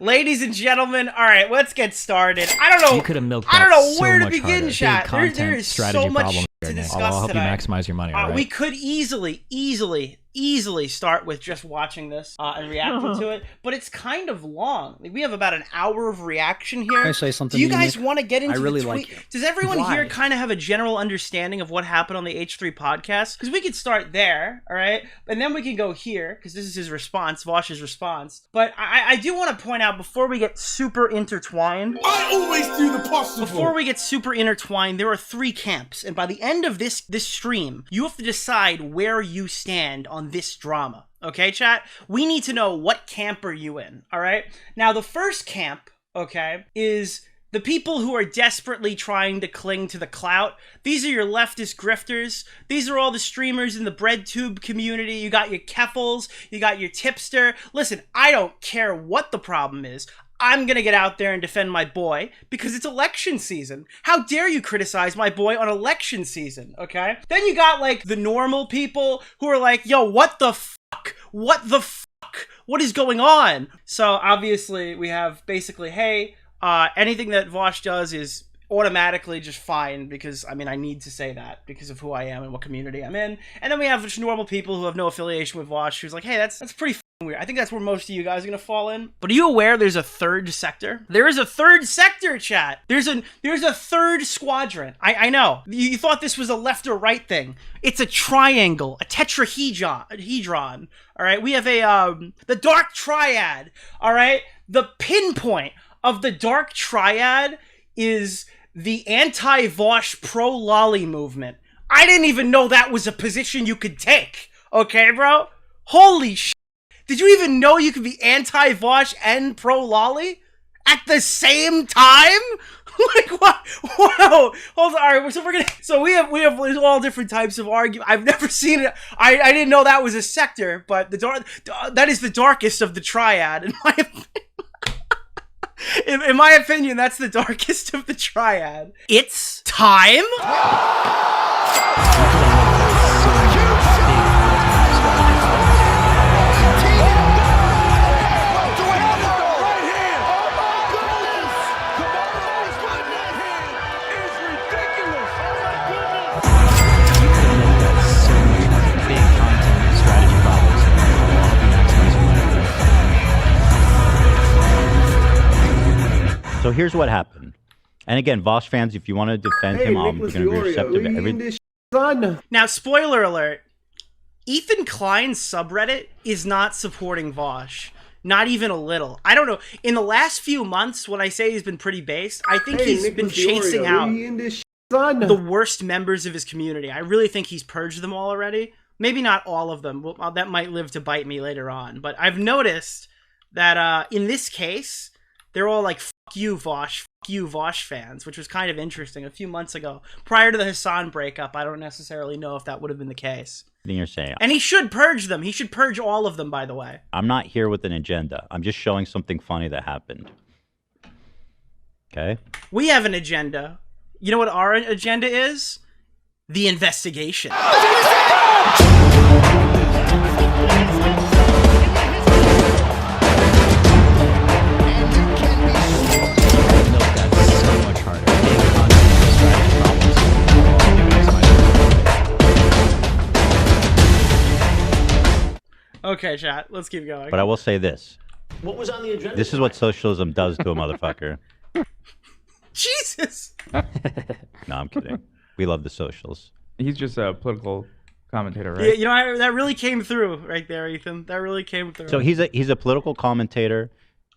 Ladies and gentlemen, all right, let's get started. I don't know. You could have milked I don't know so where to much begin, harder. chat. Big There is strategy so much problem to here, Nick. discuss I'll help today. you maximize your money. All right? We could easily start with just watching this and reacting to it, but it's kind of long. Like, we have about an hour of reaction here. Can I say something? Do you guys want to get into I really the tweet? like you. Does everyone Why? here kind of have a general understanding of what happened on the H3 podcast? Because we could start there, all right? And then we can go here, because this is his response, Vaush's response. But I do want to point out, before we get super intertwined... I always do the possible! Before we get super intertwined, there are 3 camps. And by the end of this stream, you have to decide where you stand on this drama. Okay, chat? We need to know what camp are you in, all right? Now, the first camp, okay, is the people who are desperately trying to cling to the clout. These are your leftist grifters. These are all the streamers in the breadtube community. You got your Keffals, you got your Tipster. Listen, I don't care what the problem is. I'm gonna get out there and defend my boy because it's election season. How dare you criticize my boy on election season, okay? Then you got, like, the normal people who are like, yo, what the fuck? What the fuck? What is going on? So, obviously, we have basically, hey, anything that Vaush does is automatically just fine because, I mean, I need to say that because of who I am and what community I'm in. And then we have just normal people who have no affiliation with Vaush who's like, hey, that's pretty weird. I think that's where most of you guys are gonna fall in. But are you aware there's a third sector? There is a third sector, chat. There's a third squadron. I know. You thought this was a left or right thing. It's a triangle, a tetrahedron. All right, we have the dark triad. All right, the pinpoint of the dark triad is the anti-Vaush pro-lolly movement. I didn't even know that was a position you could take. Okay, bro? Holy shit. Did you even know you could be anti-Vaush and pro-lolly at the same time? Like, what? Whoa. Hold on. All right, so we have there's all different types of argument. I've never seen it. I didn't know that was a sector, but that is the darkest of the triad in my opinion. In my opinion, that's the darkest of the triad. It's time. So here's what happened. And again, Vaush fans, if you want to defend him, I'm going to be receptive to everything. Now, spoiler alert, Ethan Klein's subreddit is not supporting Vaush. Not even a little. I don't know. In the last few months, when I say he's been pretty based, I think he's been chasing out the worst members of his community. I really think he's purged them all already. Maybe not all of them. Well, that might live to bite me later on. But I've noticed that in this case, they're all like, fuck you, Vaush fans, which was kind of interesting a few months ago. Prior to the Hassan breakup, I don't necessarily know if that would have been the case. Then you're saying. And he should purge them. He should purge all of them, by the way. I'm not here with an agenda. I'm just showing something funny that happened. Okay? We have an agenda. You know what our agenda is? The investigation. Okay, chat, let's keep going. But I will say this. What was on the agenda? This is what socialism does to a motherfucker. Jesus! No, I'm kidding. We love the socials. He's just a political commentator, right? Yeah, you know, that really came through right there, Ethan. That really came through. So he's a political commentator.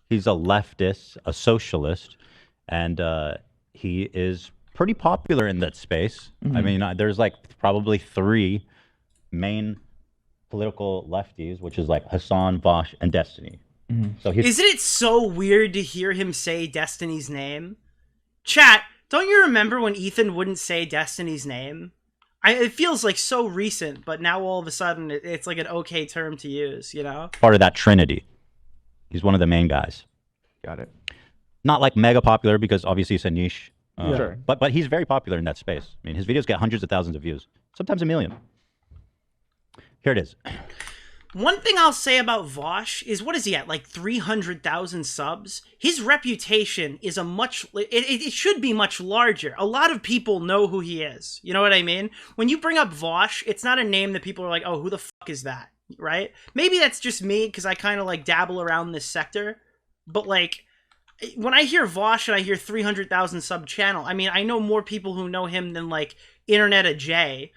He's a leftist, a socialist, and he is pretty popular in that space. Mm-hmm. I mean, there's like probably 3 main political lefties, which is like Hassan, Vaush, and Destiny. Mm-hmm. So isn't it so weird to hear him say Destiny's name? Chat, don't you remember when Ethan wouldn't say Destiny's name? It feels like so recent, but now all of a sudden it's like an okay term to use, you know? Part of that trinity. He's one of the main guys. Got it. Not like mega popular because obviously it's a niche. Sure. But he's very popular in that space. I mean, his videos get hundreds of thousands of views, sometimes 1 million. Here it is. One thing I'll say about Vaush is, what is he at, like 300,000 subs? His reputation is it should be much larger. A lot of people know who he is. You know what I mean? When you bring up Vaush, it's not a name that people are like, oh, who the fuck is that? Right? Maybe that's just me, because I kind of like dabble around this sector. But like, when I hear Vaush and I hear 300,000 sub channel, I mean, I know more people who know him than like Internet of J,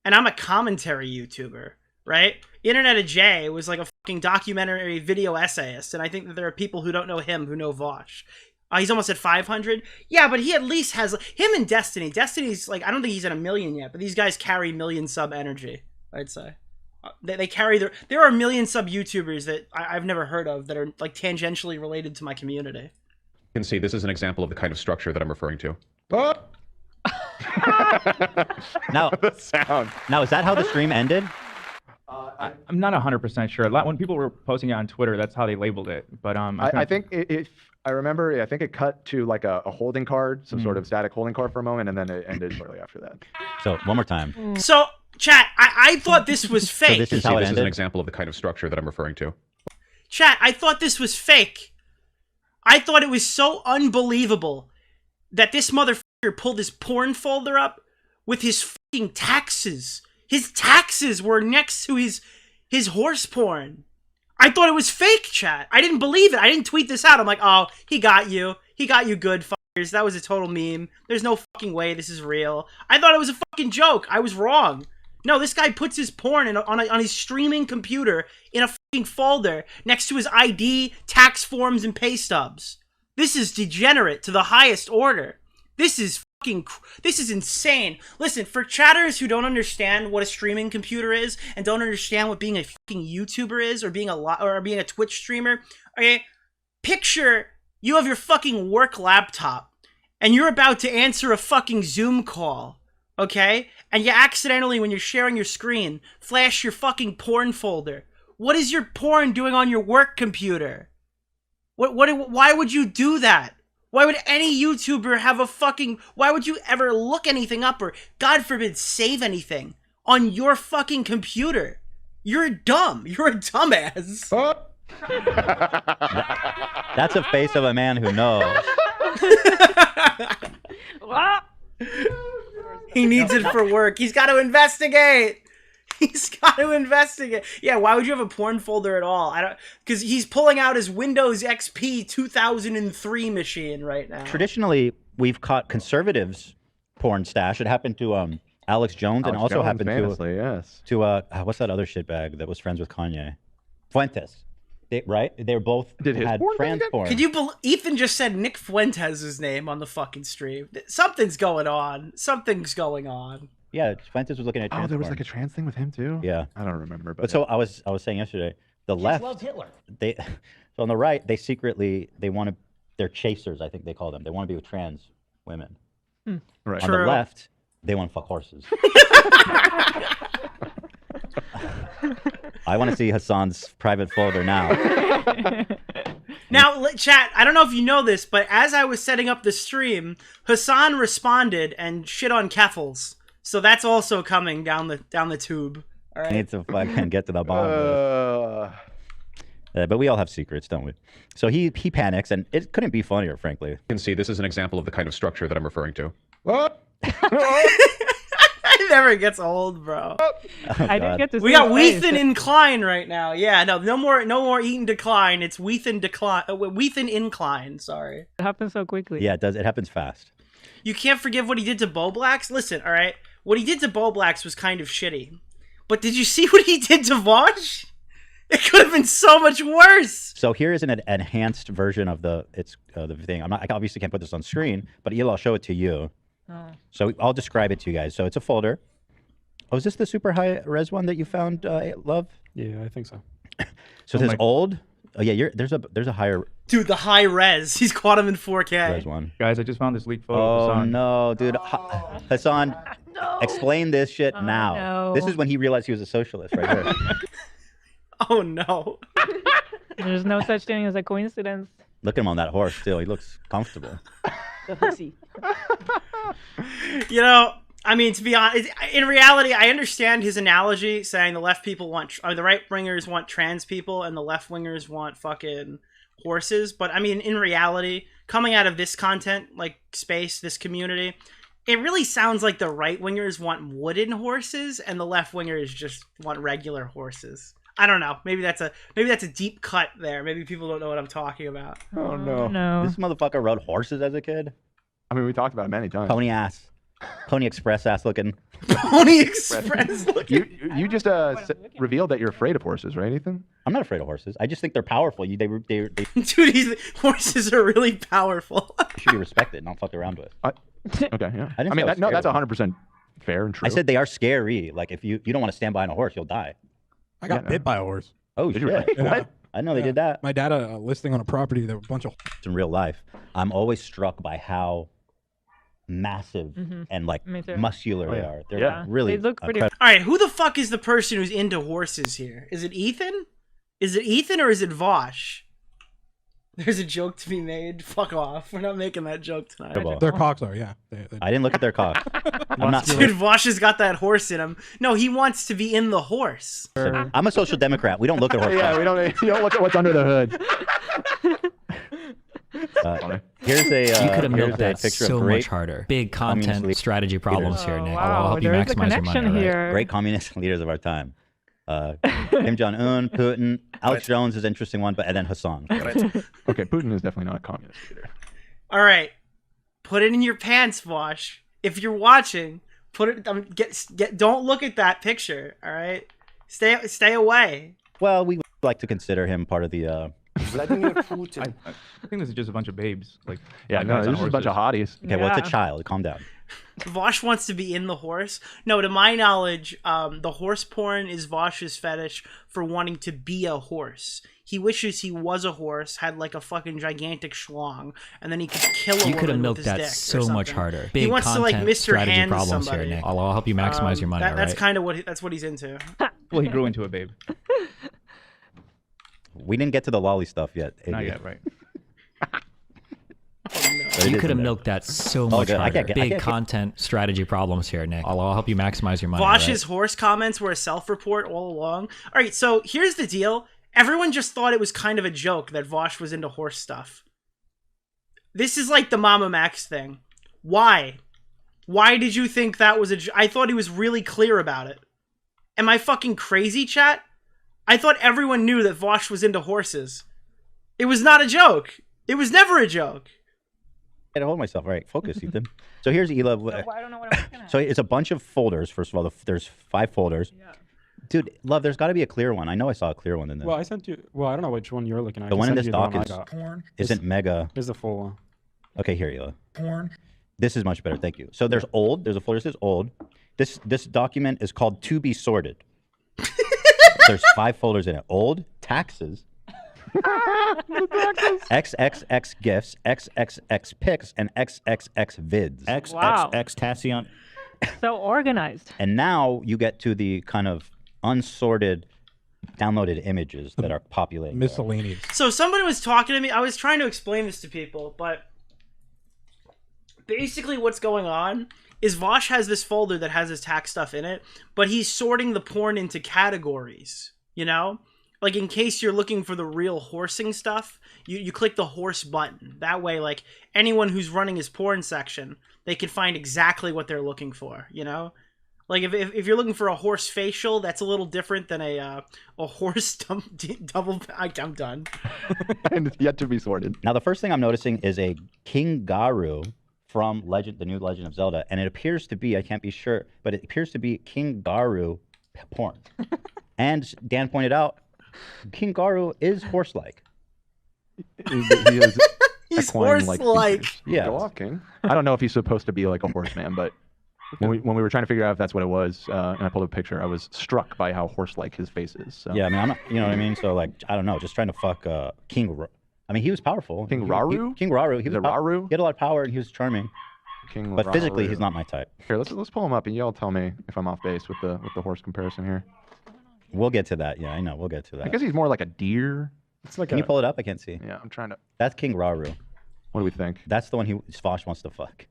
and I'm a commentary YouTuber, right? Internet of J was like a fucking documentary video essayist, and I think that there are people who don't know him who know Vaush. He's almost at 500. Yeah, but he at least has him and Destiny. Destiny's like, I don't think he's at 1 million yet, but these guys carry million sub energy, I'd say. They carry there are 1 million sub YouTubers that I've never heard of that are like tangentially related to my community. You can see this is an example of the kind of structure that I'm referring to. Now, The sound. now is that how the stream ended? I'm not 100% sure. When people were posting it on Twitter, that's how they labeled it. But I think if I remember, I think it cut to like a holding card, some sort of static holding card for a moment, and then it ended shortly after that. So one more time. So, chat, I thought this was fake. this is See, how it this is an ended? example of the kind of structure that I'm referring to. Chat, I thought this was fake. I thought it was so unbelievable that this motherfucker pulled his porn folder up with his fucking taxes. His taxes were next to his horse porn. I thought it was fake, chat. I didn't believe it. I didn't tweet this out. I'm like, oh, he got you. He got you good, fuckers. That was a total meme. There's no fucking way this is real. I thought it was a fucking joke. I was wrong. No, this guy puts his porn on his streaming computer in a fucking folder next to his ID, tax forms, and pay stubs. This is degenerate to the highest order. This is insane. Listen, for chatters who don't understand what a streaming computer is and don't understand what being a fucking YouTuber is or being a Twitch streamer, okay? Picture you have your fucking work laptop and you're about to answer a fucking Zoom call, okay? And you accidentally, when you're sharing your screen, flash your fucking porn folder. What is your porn doing on your work computer? Why would you do that? Why would any YouTuber have a fucking... Why would you ever look anything up or, God forbid, save anything on your fucking computer? You're dumb. You're a dumbass. That's a face of a man who knows. He needs it for work. He's got to investigate. He's got to investigate. Yeah, why would you have a porn folder at all? Because he's pulling out his Windows XP 2003 machine right now. Traditionally, we've caught conservatives' porn stash. It happened to Alex Jones, and also happened famously, yes. to what's that other shitbag that was friends with Kanye? Fuentes. They were both had porn trans thing porn. Could you believe Ethan just said Nick Fuentes' name on the fucking stream? Something's going on. Something's going on. Yeah, Fuentes was looking at trans Oh, there was porn. like a trans thing with him too? Yeah. I don't remember. But so I was saying yesterday, the left love Hitler. so on the right, they secretly they're chasers, I think they call them. They want to be with trans women. Right. On True. the left, they want to fuck horses. I want to see Hassan's private folder now. Now, chat, I don't know if you know this, but as I was setting up the stream, Hassan responded and shit on Keffals. So that's also coming down the tube. All I right. need to fucking get to the bottom of this. But we all have secrets, don't we? So he panics, and it couldn't be funnier, frankly. You can see this is an example of the kind of structure that I'm referring to. It never gets old, bro. I didn't get to see We got his face. Weethan Incline right now. Yeah, no more Eaton Decline. It's Weethan Decline. Weethan Incline. Sorry. It happens so quickly. Yeah, it does. It happens fast. You can't forgive what he did to Bo Blacks. Listen, all right. What he did to Bo Blacks was kind of shitty, but did you see what he did to Vaush? It could have been so much worse. So here is an enhanced version of the thing. I obviously can't put this on screen, but I'll show it to you. Oh. So I'll describe it to you guys. So it's a folder. Oh, is this the super high res one that you found, Love? Yeah, I think so. So this old. Oh yeah, there's a higher Dude, the high res. He's caught him in 4K. res one. Guys, I just found this leaked photo. Oh of Hassan. no, dude, Hassan, explain this shit now. no. This is when he realized he was a socialist, right here. Oh no. There's no such thing as a coincidence. Look at him on that horse. Still, he looks comfortable. The pussy. You know, I mean, to be honest, in reality, I understand his analogy saying the left people want, or the right wingers want trans people, and the left wingers want fucking horses. But I mean, in reality, coming out of this content, like space, this community, it really sounds like the right wingers want wooden horses, and the left wingers just want regular horses. I don't know. Maybe that's a deep cut there. Maybe people don't know what I'm talking about. Oh no. No. This motherfucker rode horses as a kid. I mean, we talked about it many times. Pony ass. Pony Express ass looking. Pony Express. You just revealed that you're afraid of horses, right, Ethan? I'm not afraid of horses. I just think they're powerful. They Dude, horses are really powerful. should be respected, not fucked around with. Okay, yeah. I didn't mean, say I was no, scared that's of them. 100% fair and true. I said they are scary. Like if you don't want to stand behind a horse, you'll die. I got bit by a horse. Oh Did shit! you really? Yeah. What? I know they did that. My dad had a listing on a property. There were a bunch of In real life, I'm always struck by how massive and like Me too. muscular they are. They're Yeah. really They look pretty. All right, who the fuck is the person who's into horses here? Is it Ethan? Is it Ethan or is it Vaush? There's a joke to be made. Fuck off. We're not making that joke tonight. Football. their cocks are, yeah. They I didn't look at their cock. I'm not. Dude, Vaush has got that horse in him. No, he wants to be in the horse. I'm a social democrat. We don't look at horse Yeah, cocks. you don't look at what's under the hood. Here's a You could have here's milked a that picture so of great, much harder. Big communist content leaders. strategy problems here, Nick. I'll Wow, help you there is a maximize your money. connection all right? here. great communist leaders of our time. Kim Jong-un, Putin, Alex Jones is an interesting one, and then Hassan. Okay, Putin is definitely not a communist leader. All right, put it in your pants, Vaush. If you're watching, put it. Don't look at that picture. All right, stay away. Well, we would like to consider him part of the. Vladimir Putin. I think this is just a bunch of babes. Like, Yeah, like no, guys this on is a bunch of horses. hotties. Okay, well, it's a Yeah. child. Calm down. Vaush wants to be in the horse. No, to my knowledge, the horse porn is Vaush's fetish for wanting to be a horse. He wishes he was a horse, had like a fucking gigantic schlong, and then he could kill a You woman could have with milked his that dick or so much something. harder. He Big wants to like content Mr. strategy Hand problems somebody. here, Nick. I'll help you maximize your money. That's all right? kind of that's what he's into. Well, he grew into a babe. We didn't get to the lolly stuff yet. Not AJ. yet, right? But it You is could have in there. milked that so much good. I harder. can't get- I Big can't get- content strategy problems here, Nick. I'll help you maximize your money. all right? Vaush's horse comments were a self-report all along. All right, so here's the deal. Everyone just thought it was kind of a joke that Vaush was into horse stuff. This is like the Mama Max thing. Why? Why did you think that was I thought he was really clear about it. Am I fucking crazy, chat? I thought everyone knew that Vaush was into horses. It was not a joke. It was never a joke. I gotta hold myself. All right, focus, Ethan. So here's Ela. I don't know what I'm looking at. So it's a bunch of folders. First of all, there's 5 folders. Yeah. Dude, love, there's got to be a clear one. I know I saw a clear one in this. Well, I sent you. Well, I don't know which one you're looking at. The I one in sent this you doc one I is got. porn. isn't mega. Here's the full one. Okay, here, Ela. Porn. This is much better. Thank you. So there's old. There's a folder that says old. This document is called to be sorted. There's 5 folders in it. Old, taxes, XXX gifts, XXX pics, and XXX vids. Wow. Tassion. So organized. And now you get to the kind of unsorted, downloaded images that are populating. there. Miscellaneous. So somebody was talking to me. I was trying to explain this to people, but basically what's going on is Vaush has this folder that has his tax stuff in it, but he's sorting the porn into categories, you know? Like, in case you're looking for the real horsing stuff, you click the horse button. That way, like, anyone who's running his porn section, they can find exactly what they're looking for, you know? Like, if you're looking for a horse facial, that's a little different than a horse double... I'm done. And it's yet to be sorted. Now, the first thing I'm noticing is a King Garu from the new Legend of Zelda, and it appears to be, I can't be sure, but it appears to be King Garu porn. And Dan pointed out, King Garu is horse-like. He is He's equine-like horse-like. features. Yeah. Go off, King. I don't know if he's supposed to be like a horseman, but when we were trying to figure out if that's what it was, and I pulled up a picture, I was struck by how horse-like his face is. So. Yeah, I mean, I'm not, you know what I mean? So, like, I don't know, just trying to fuck I mean, he was powerful. King Raru? King Raru. He Is was it Raru? He had a lot of power, and he was charming. King But physically, Raru. he's not my type. Here, let's pull him up, and y'all tell me if I'm off base with the horse comparison here. We'll get to that. Yeah, I know. We'll get to that. I guess he's more like a deer. It's like Can you pull it up? I can't see. Yeah, I'm trying to. That's King Raru. What do we think? That's the one Vaush wants to fuck.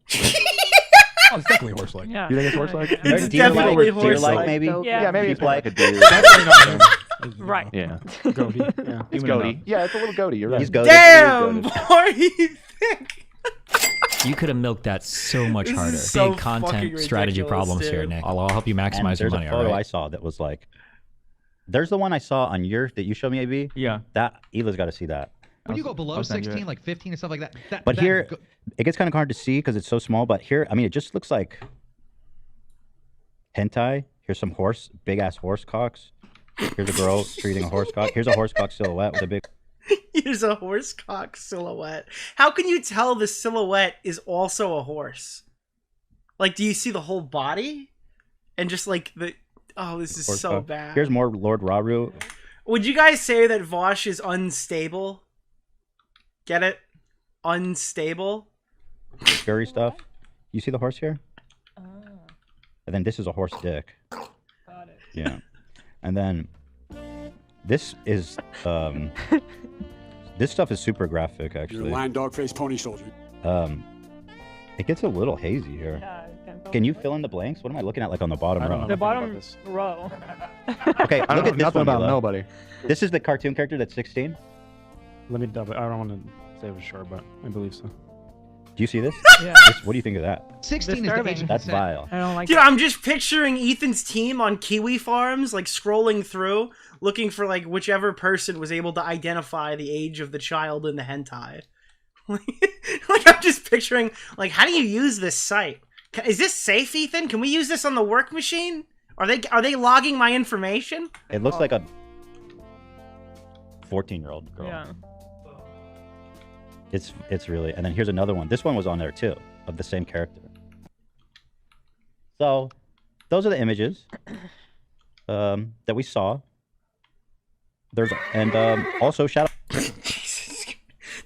Oh, it's definitely horse-like. Yeah. You think it's horse-like? It's Deer-like- definitely deer-like horse-like. maybe? Yeah. maybe it's more Sheep-like. like a deer. Definitely not. Right. Yeah. Goatee. Yeah. It's Even goatee. Yeah, it's a little goatee. You're right. He's goated. Damn, He's boy, goated. you think? You could have milked that so much This is harder. so Big content fucking strategy ridiculous, problems here, dude. Nick. I'll help you And maximize your there's money. a All photo I right. saw that was like, there's the one I saw on that you showed me, AB. Yeah. That Eva's got to see that. When you go below I'll send you 16, it. like 15 and stuff like that. But here, it gets kind of hard to see because it's so small. But here, I mean, it just looks like hentai. Here's some big ass horse cocks. Here's a girl treating a horse cock. Here's a horse cock silhouette with a big. Here's a horse cock silhouette. How can you tell the silhouette is also a horse? Like, do you see the whole body? And just like the... Oh, this is horse so cock. bad. Here's more Lord Raru. Would you guys say that Vaush is unstable? Get it? Unstable? Scary stuff. You see the horse here? And then this is a horse dick. Got it. Yeah. And then this is this stuff is super graphic actually. You're a lion, dog face, pony soldier. It gets a little hazy here. Yeah, Can you fill in the blanks? What am I looking at like on the bottom I don't row? know. The bottom row. Okay, I don't look know at this nothing one. about Hila. nobody. This is the cartoon character that's 16. Let me double. I don't want to say for sure, but I believe so. Do you see this? Yeah. What do you think of that? 16 is the age Disturbing. of That's consent. vile. I don't like Dude, that. I'm just picturing Ethan's team on Kiwi Farms, like scrolling through, looking for like whichever person was able to identify the age of the child in the hentai. Like I'm just picturing, like, how do you use this site? Is this safe, Ethan? Can we use this on the work machine? Are they logging my information? It looks like a 14-year-old girl. Yeah. It's really. And then here's another one. This one was on there too, of the same character. So, those are the images that we saw. There's also shout out.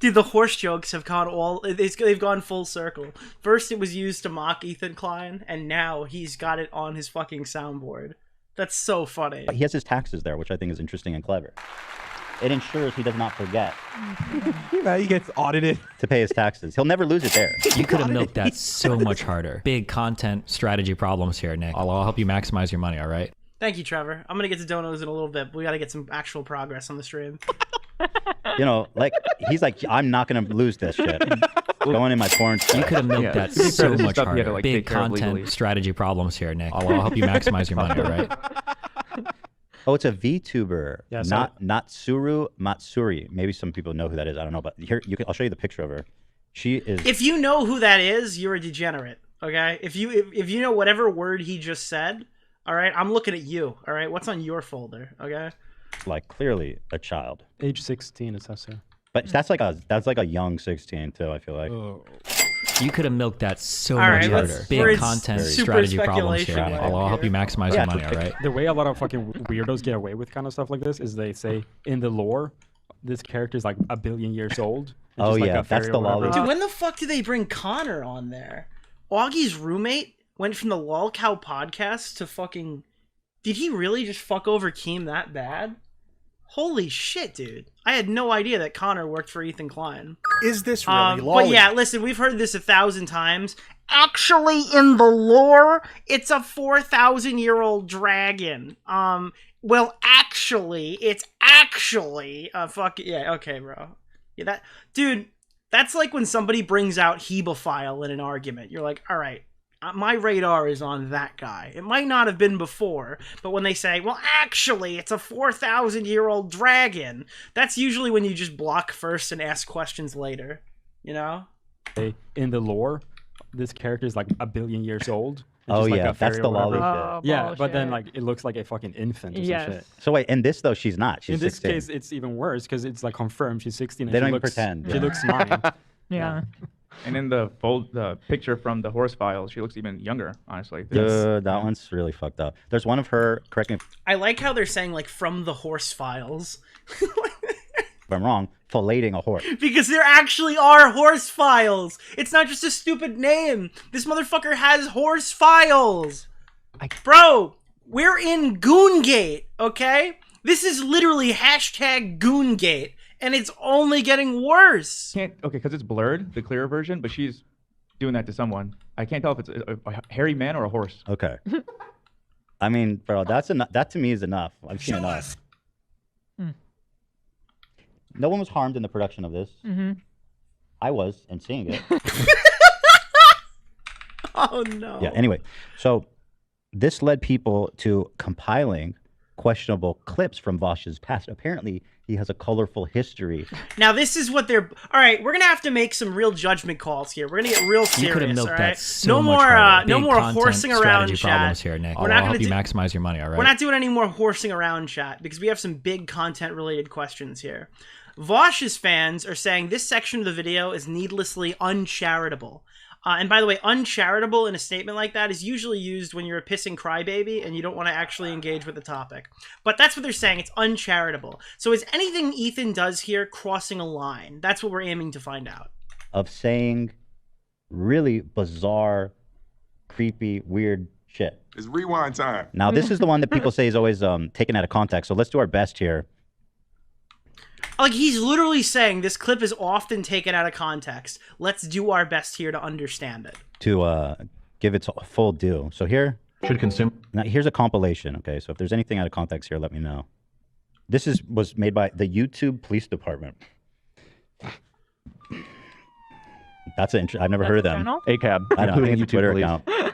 Dude, the horse jokes have gone they've gone full circle. First, it was used to mock Ethan Klein, and now he's got it on his fucking soundboard. That's so funny. He has his taxes there, which I think is interesting and clever. It ensures he does not forget He gets audited. to pay his taxes. He'll never lose it there. You could have milked that so much harder. Big content strategy problems here, Nick. I'll help you maximize your money. All right. Thank you, Trevor. I'm gonna get to donos in a little bit, but we gotta get some actual progress on the stream. You know, like he's like, I'm not gonna lose this shit. Going in my porn. You could have milked that To be fair, so this is much stuff you had to, harder. like, Big take care of content legally. strategy problems here, Nick. I'll help you maximize your money. All right. Oh, it's a VTuber. Yeah, so- Not Suru Matsuri. Maybe some people know who that is. I don't know, but here I'll show you the picture of her. She is. If you know who that is, you're a degenerate. Okay? If you know whatever word he just said, all right, I'm looking at you. All right, what's on your folder? Okay. like clearly a child. Age 16, it says so. But that's like a young 16 too. I feel like. Oh. You could have milked that so All much right, harder. we're Big in content super strategy problems here. speculation Nick. land I'll help you here. maximize your money. All right. The way a lot of fucking weirdos get away with kind of stuff like this is they say in the lore, this character is like 1 billion years old. It's Oh just like yeah, a fairy that's or the whatever. lolly. Dude, when the fuck did they bring Connor on there? Augie's roommate went from the Lol Cow podcast to fucking... Did he really just fuck over Keem that bad? Holy shit, dude. I had no idea that Connor worked for Ethan Klein. Is this really lolly? But yeah, listen, we've heard this 1,000 times. Actually, in the lore, it's a 4,000-year-old dragon. Well, actually, it's actually a fucking... Yeah, okay, bro. Yeah, that... Dude, that's like when somebody brings out Hebophile in an argument. You're like, all right, my radar is on that guy. It might not have been before, but when they say, well, actually, it's a 4,000-year-old dragon, that's usually when you just block first and ask questions later, you know? In the lore, this character is like 1 billion years old. It's Oh just like yeah, a fairy that's or the lolly whatever. shit. Yeah, but then bullshit. like it looks like a fucking infant or Yes. some shit. So wait, in this though, she's not. She's In this 16. case, it's even worse because it's like confirmed she's 16. And They she don't even looks, pretend, She yeah. looks 9. Yeah. And in the picture from the horse files, she looks even younger, honestly. That one's really fucked up. There's one of her. Correct me I like how they're saying, like, from the horse files. if I'm wrong. Filleting a horse. Because there actually are horse files. It's not just a stupid name. This motherfucker has horse files. Bro, we're in Goongate, okay? This is literally hashtag Goongate, and it's only getting worse. Okay, because it's blurred, the clearer version, but she's doing that to someone. I can't tell if it's a hairy man or a horse. Okay. I mean, bro, that to me is enough. I've seen enough. No one was harmed in the production of this. I was, and seeing it. Oh no. Yeah. Anyway, so this led people to compiling questionable clips from Vaush's past. Apparently, he has a colorful history. Now, this is what they're... All right, we're going to have to make some real judgment calls here. We're going to get real serious, You could have milked all that right? so no much more, harder. no Big more content horsing around, strategy chat. problems here, Nick. We're I'll not help gonna you do- maximize your money, all right? We're not doing any more horsing around, chat, because we have some big content-related questions here. Vaush's fans are saying this section of the video is needlessly uncharitable. And by the way, uncharitable in a statement like that is usually used when you're a pissing crybaby and you don't want to actually engage with the topic. But that's what they're saying. It's uncharitable. So is anything Ethan does here crossing a line? That's what we're aiming to find out. Of saying really bizarre, creepy, weird shit. It's rewind time. Now, this is the one that people say is always taken out of context. So let's do our best here. Like, he's literally saying this clip is often taken out of context. Let's do our best here to understand it. To give its full due. So here, now here's a compilation. Okay, so if there's anything out of context here, let me know. This was made by the YouTube Police Department. That's I've never heard of them. ACAB, I don't think including it's a Twitter YouTube police.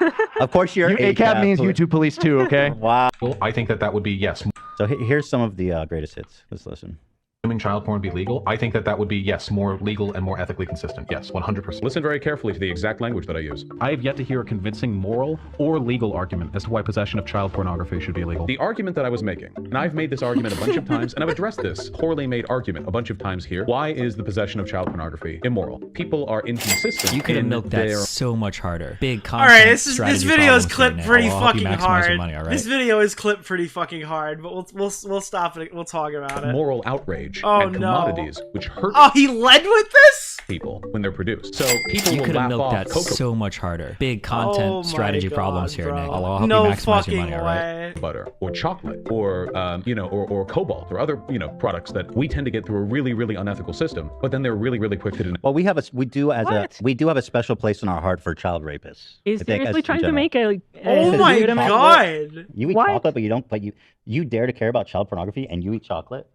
account. Of course, you're ACAB means YouTube police too. Okay. Wow. I think that would be yes. So here's some of the greatest hits. Let's listen. Assuming child porn be legal, I think that would be, yes, more legal and more ethically consistent. Yes, 100%. Listen very carefully to the exact language that I use. I have yet to hear a convincing moral or legal argument as to why possession of child pornography should be illegal. The argument that I was making, and I've made this argument a bunch of times, and I've addressed this poorly made argument a bunch of times here. Why is the possession of child pornography immoral? People are inconsistent. You could have in milked that their... so much harder. Big All content. right, this strategy video is problems here, clipped Nick. pretty I'll help you fucking maximize hard. your money, all right? This video is clipped pretty fucking hard, but we'll stop it. We'll talk about it. Moral outrage Oh, and no. commodities, which hurt Oh, he led with this? people when they're produced. So people You will could have laugh milked off that cocoa so much harder. Big content Oh my strategy God, problems here, bro. Nick. I'll help No you maximize your fucking money, all right? way. butter or chocolate or or cobalt or other products that we tend to get through a really, really unethical system, but then they're really, really quick to deny. Well, we do have a special place in our heart for child rapists. He's I think, seriously as trying to general. make a Oh my legitimate- God. You eat What? chocolate, but you don't. But you dare to care about child pornography and you eat chocolate?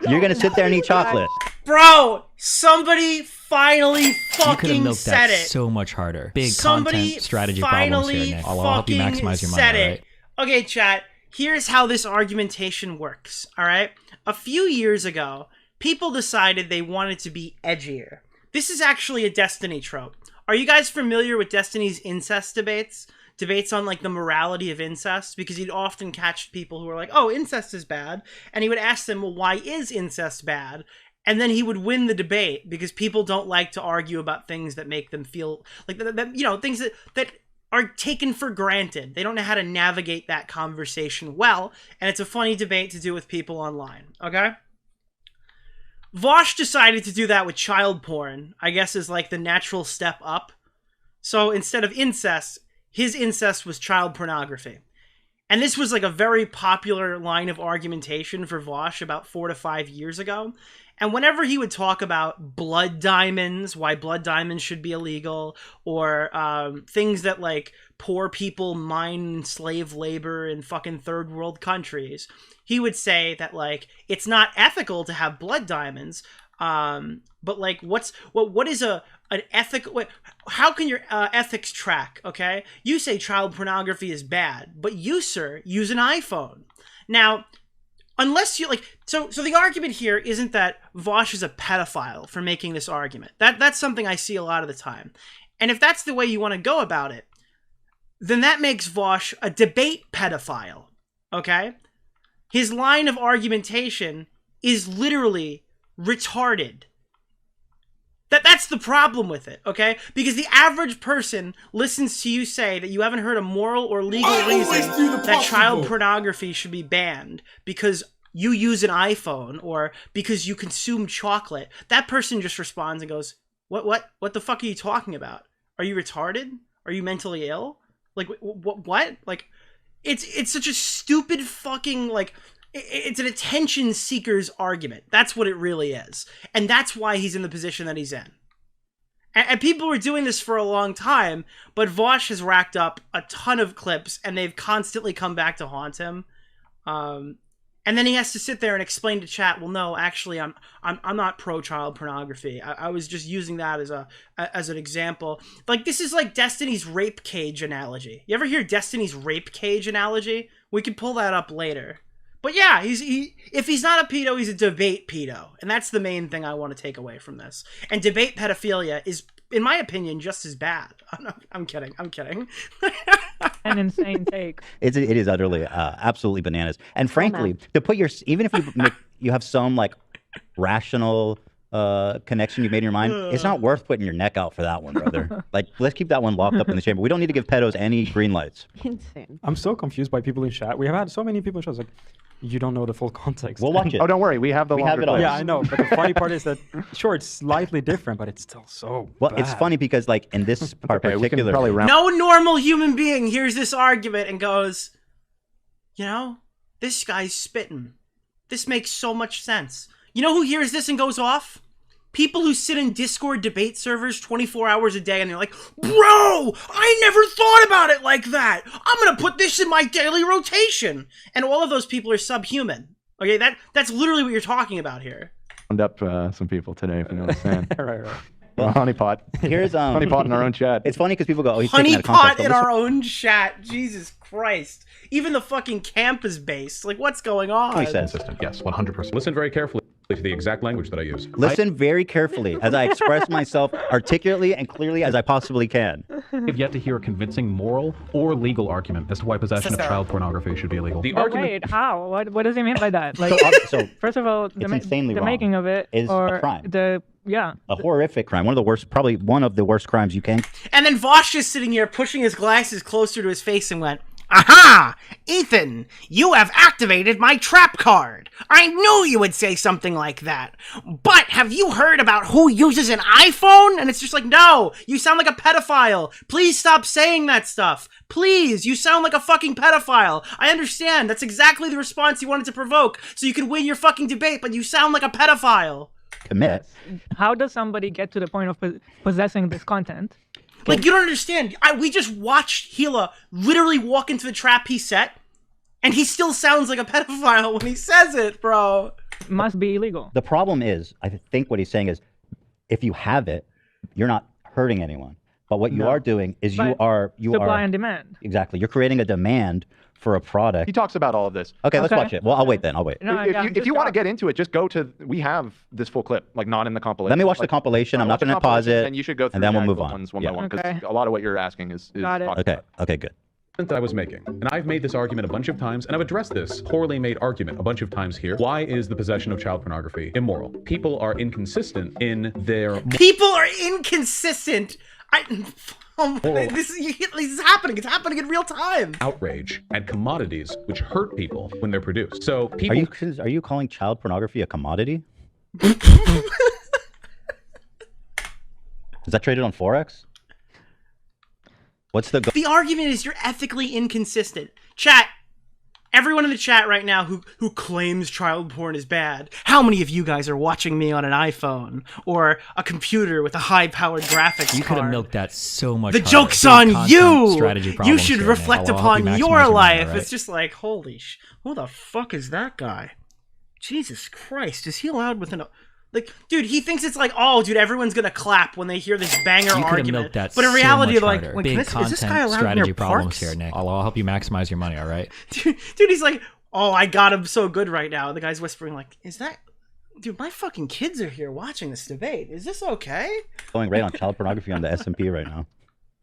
You're gonna sit there and eat chocolate. Bro, somebody finally You could have fucking milked said that it. so much harder. Big Somebody content strategy problems finally here, Nick. I'll help you fucking maximize your money, said all it. right? Okay, chat. Here's how this argumentation works, all right? A few years ago, people decided they wanted to be edgier. This is actually a Destiny trope. Are you guys familiar with Destiny's incest debates? Debates on, like, the morality of incest? Because he'd often catch people who are like, oh, incest is bad. And he would ask them, well, why is incest bad? And then he would win the debate because people don't like to argue about things that make them feel like, things that are taken for granted. They don't know how to navigate that conversation well. And it's a funny debate to do with people online, okay? Vaush decided to do that with child porn, I guess is like the natural step up. So instead of incest, his incest was child pornography. And this was like a very popular line of argumentation for Vaush about 4 to 5 years ago. And whenever he would talk about blood diamonds, why blood diamonds should be illegal, or things that like poor people mine slave labor in fucking third world countries, he would say that like it's not ethical to have blood diamonds. But like what is an ethical? How can your ethics track? Okay, you say child pornography is bad, but you, sir, use an iPhone. Now, unless you like, so the argument here isn't that Vaush is a pedophile for making this argument. That's something I see a lot of the time. And if that's the way you want to go about it, then that makes Vaush a debate pedophile. Okay, his line of argumentation is literally retarded. That's the problem with it, okay? Because the average person listens to you say that you haven't heard a moral or legal reason that child pornography should be banned because you use an iPhone or because you consume chocolate. That person just responds and goes, What the fuck are you talking about? Are you retarded? Are you mentally ill? Like, what? Like, it's such a stupid fucking, like, it's an attention seeker's argument. That's what it really is. And that's why he's in the position that he's in. And people were doing this for a long time, but Vaush has racked up a ton of clips, and they've constantly come back to haunt him. And then he has to sit there and explain to chat, well, no, actually, I'm not pro child pornography. I was just using that as an example. Like, this is like Destiny's rape cage analogy. You ever hear Destiny's rape cage analogy? We could pull that up later. But yeah, if he's not a pedo, he's a debate pedo. And that's the main thing I want to take away from this. And debate pedophilia is, in my opinion, just as bad. I'm kidding. An insane take. It is utterly, absolutely bananas. And frankly, to put even if you have some like rational connection you made in your mind, it's not worth putting your neck out for that one, brother. Like, let's keep that one locked up in the chamber. We don't need to give pedos any green lights. Insane. I'm so confused by people in chat. We have had so many people in chat like, you don't know the full context. We'll watch it. Oh, don't worry. We have the longer clips. Yeah, I know. But the funny part is that, sure, it's slightly different, but it's still so bad. It's funny because, like, in this part particular... No normal human being hears this argument and goes, you know, this guy's spitting. This makes so much sense. You know who hears this and goes off? People who sit in Discord debate servers 24 hours a day and they're like, bro, I never thought about it like that. I'm going to put this in my daily rotation. And all of those people are subhuman. Okay, that's literally what you're talking about here. Round up some people today, if you know what I'm saying. Right. Well, honeypot. Here's honeypot in our own chat. It's funny because people go, oh, he's honeypot in our own chat. Jesus Christ. Even the fucking camp is based. Like, what's going on? Consistent. Yes, 100%. Listen very carefully to the exact language that I use. Listen very carefully as I express myself articulately and clearly as I possibly can. I've yet to hear a convincing moral or legal argument as to why possession of child pornography should be illegal. The argument... Wait, how? What does he mean by that? Like, so first of all, the making of it is a crime. A horrific crime. One of the worst, probably one of the worst crimes you can. And then Vaush is sitting here pushing his glasses closer to his face and went, aha! Ethan, you have activated my trap card. I knew you would say something like that. But have you heard about who uses an iPhone? And it's just like, no, you sound like a pedophile. Please stop saying that stuff. Please, you sound like a fucking pedophile. I understand. That's exactly the response you wanted to provoke so you can win your fucking debate, but you sound like a pedophile. Commit. How does somebody get to the point of possessing this content? Like, you don't understand. We just watched Gila literally walk into the trap he set, and he still sounds like a pedophile when he says it, bro. It must be illegal. The problem is, I think what he's saying is, if you have it, you're not hurting anyone. But what you are doing is supply and demand. Exactly. You're creating a demand for a product. He talks about all of this. Okay, let's watch it. Well, I'll wait then. I'll wait. No, if you want to get into it, just go to. We have this full clip, like not in the compilation. Let me watch the compilation. I'm not going to pause it. And you should go through and then we'll move on. Ones one by one, because a lot of what you're asking is Got it. Okay. Okay. Good. That I was making, and I've made this argument a bunch of times, and I've addressed this poorly made argument a bunch of times here. Why is the possession of child pornography immoral? People are inconsistent in their. People are inconsistent. This is happening. It's happening in real time. Outrage and commodities which hurt people when they're produced. So people. Are you calling child pornography a commodity? Is that traded on Forex? What's the argument is you're ethically inconsistent. Chat, everyone in the chat right now who claims child porn is bad, how many of you guys are watching me on an iPhone or a computer with a high-powered graphics card? You could have milked that so much. The harder. joke's Big on content you! strategy You problems should here, reflect Nick. upon I'll help you your maximize money, life. all right? It's just like, holy who the fuck is that guy? Jesus Christ, is he allowed within a... Like, dude, he thinks it's like, oh, dude, everyone's gonna clap when they hear this banger argument. That but in reality, so like, big is this guy allowed strategy in their problems parks? here, Nick. I'll help you maximize your money. All right, dude, he's like, oh, I got him so good right now. The guy's whispering, like, is that, dude? My fucking kids are here watching this debate. Is this okay? Going right on child pornography on the S&P right now.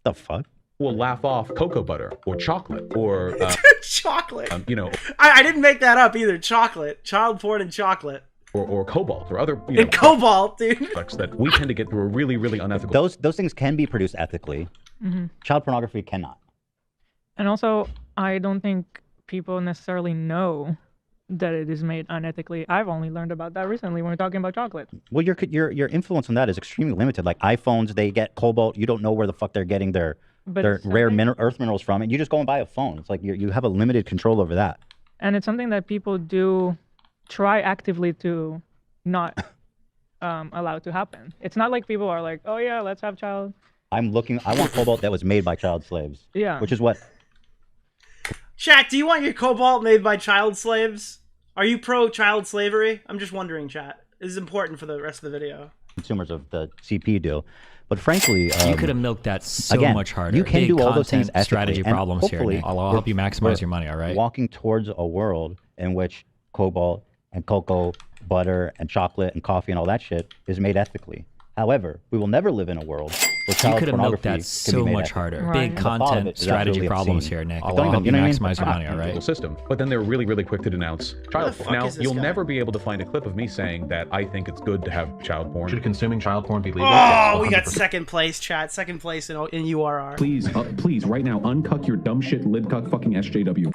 The fuck? Will laugh off cocoa butter or chocolate or chocolate. You know, I didn't make that up either. Chocolate, child porn, and chocolate. Or cobalt or other cobalt, dude. Products that we tend to get through a really unethical. Those things can be produced ethically. Mm-hmm. Child pornography cannot. And also, I don't think people necessarily know that it is made unethically. I've only learned about that recently when we're talking about chocolate. Well, your influence on that is extremely limited. Like iPhones, they get cobalt. You don't know where the fuck they're getting their rare earth minerals from, and you just go and buy a phone. It's like you have a limited control over that. And it's something that people do try actively to not allowed to happen. It's not like people are like, oh yeah, let's have child. I want cobalt that was made by child slaves. Yeah. Which is what. Chat, do you want your cobalt made by child slaves? Are you pro child slavery? I'm just wondering, chat. This is important for the rest of the video. Consumers of the CP do. But frankly, you could have milked that so again, much harder. You can Big do all those things content, strategy ethically, and problems here, hopefully Nick. I'll help you maximize your money, all right? Walking towards a world in which cobalt and cocoa, butter and chocolate and coffee and all that shit is made ethically. However, we will never live in a world where child you could have milked pornography that can be so made much ethically. harder. Right. Big content, strategy problems here, Nick. I'll help you maximize your money, all right? System. But then they're really, really quick to denounce child porn. Now, is this you'll guy? never be able to find a clip of me saying that I think it's good to have child porn. Should consuming child porn be legal? Oh, we Yes, got 100%. second place, chat. Second place in URR. Please, right now, uncuck your dumb shit, libcuck fucking SJW.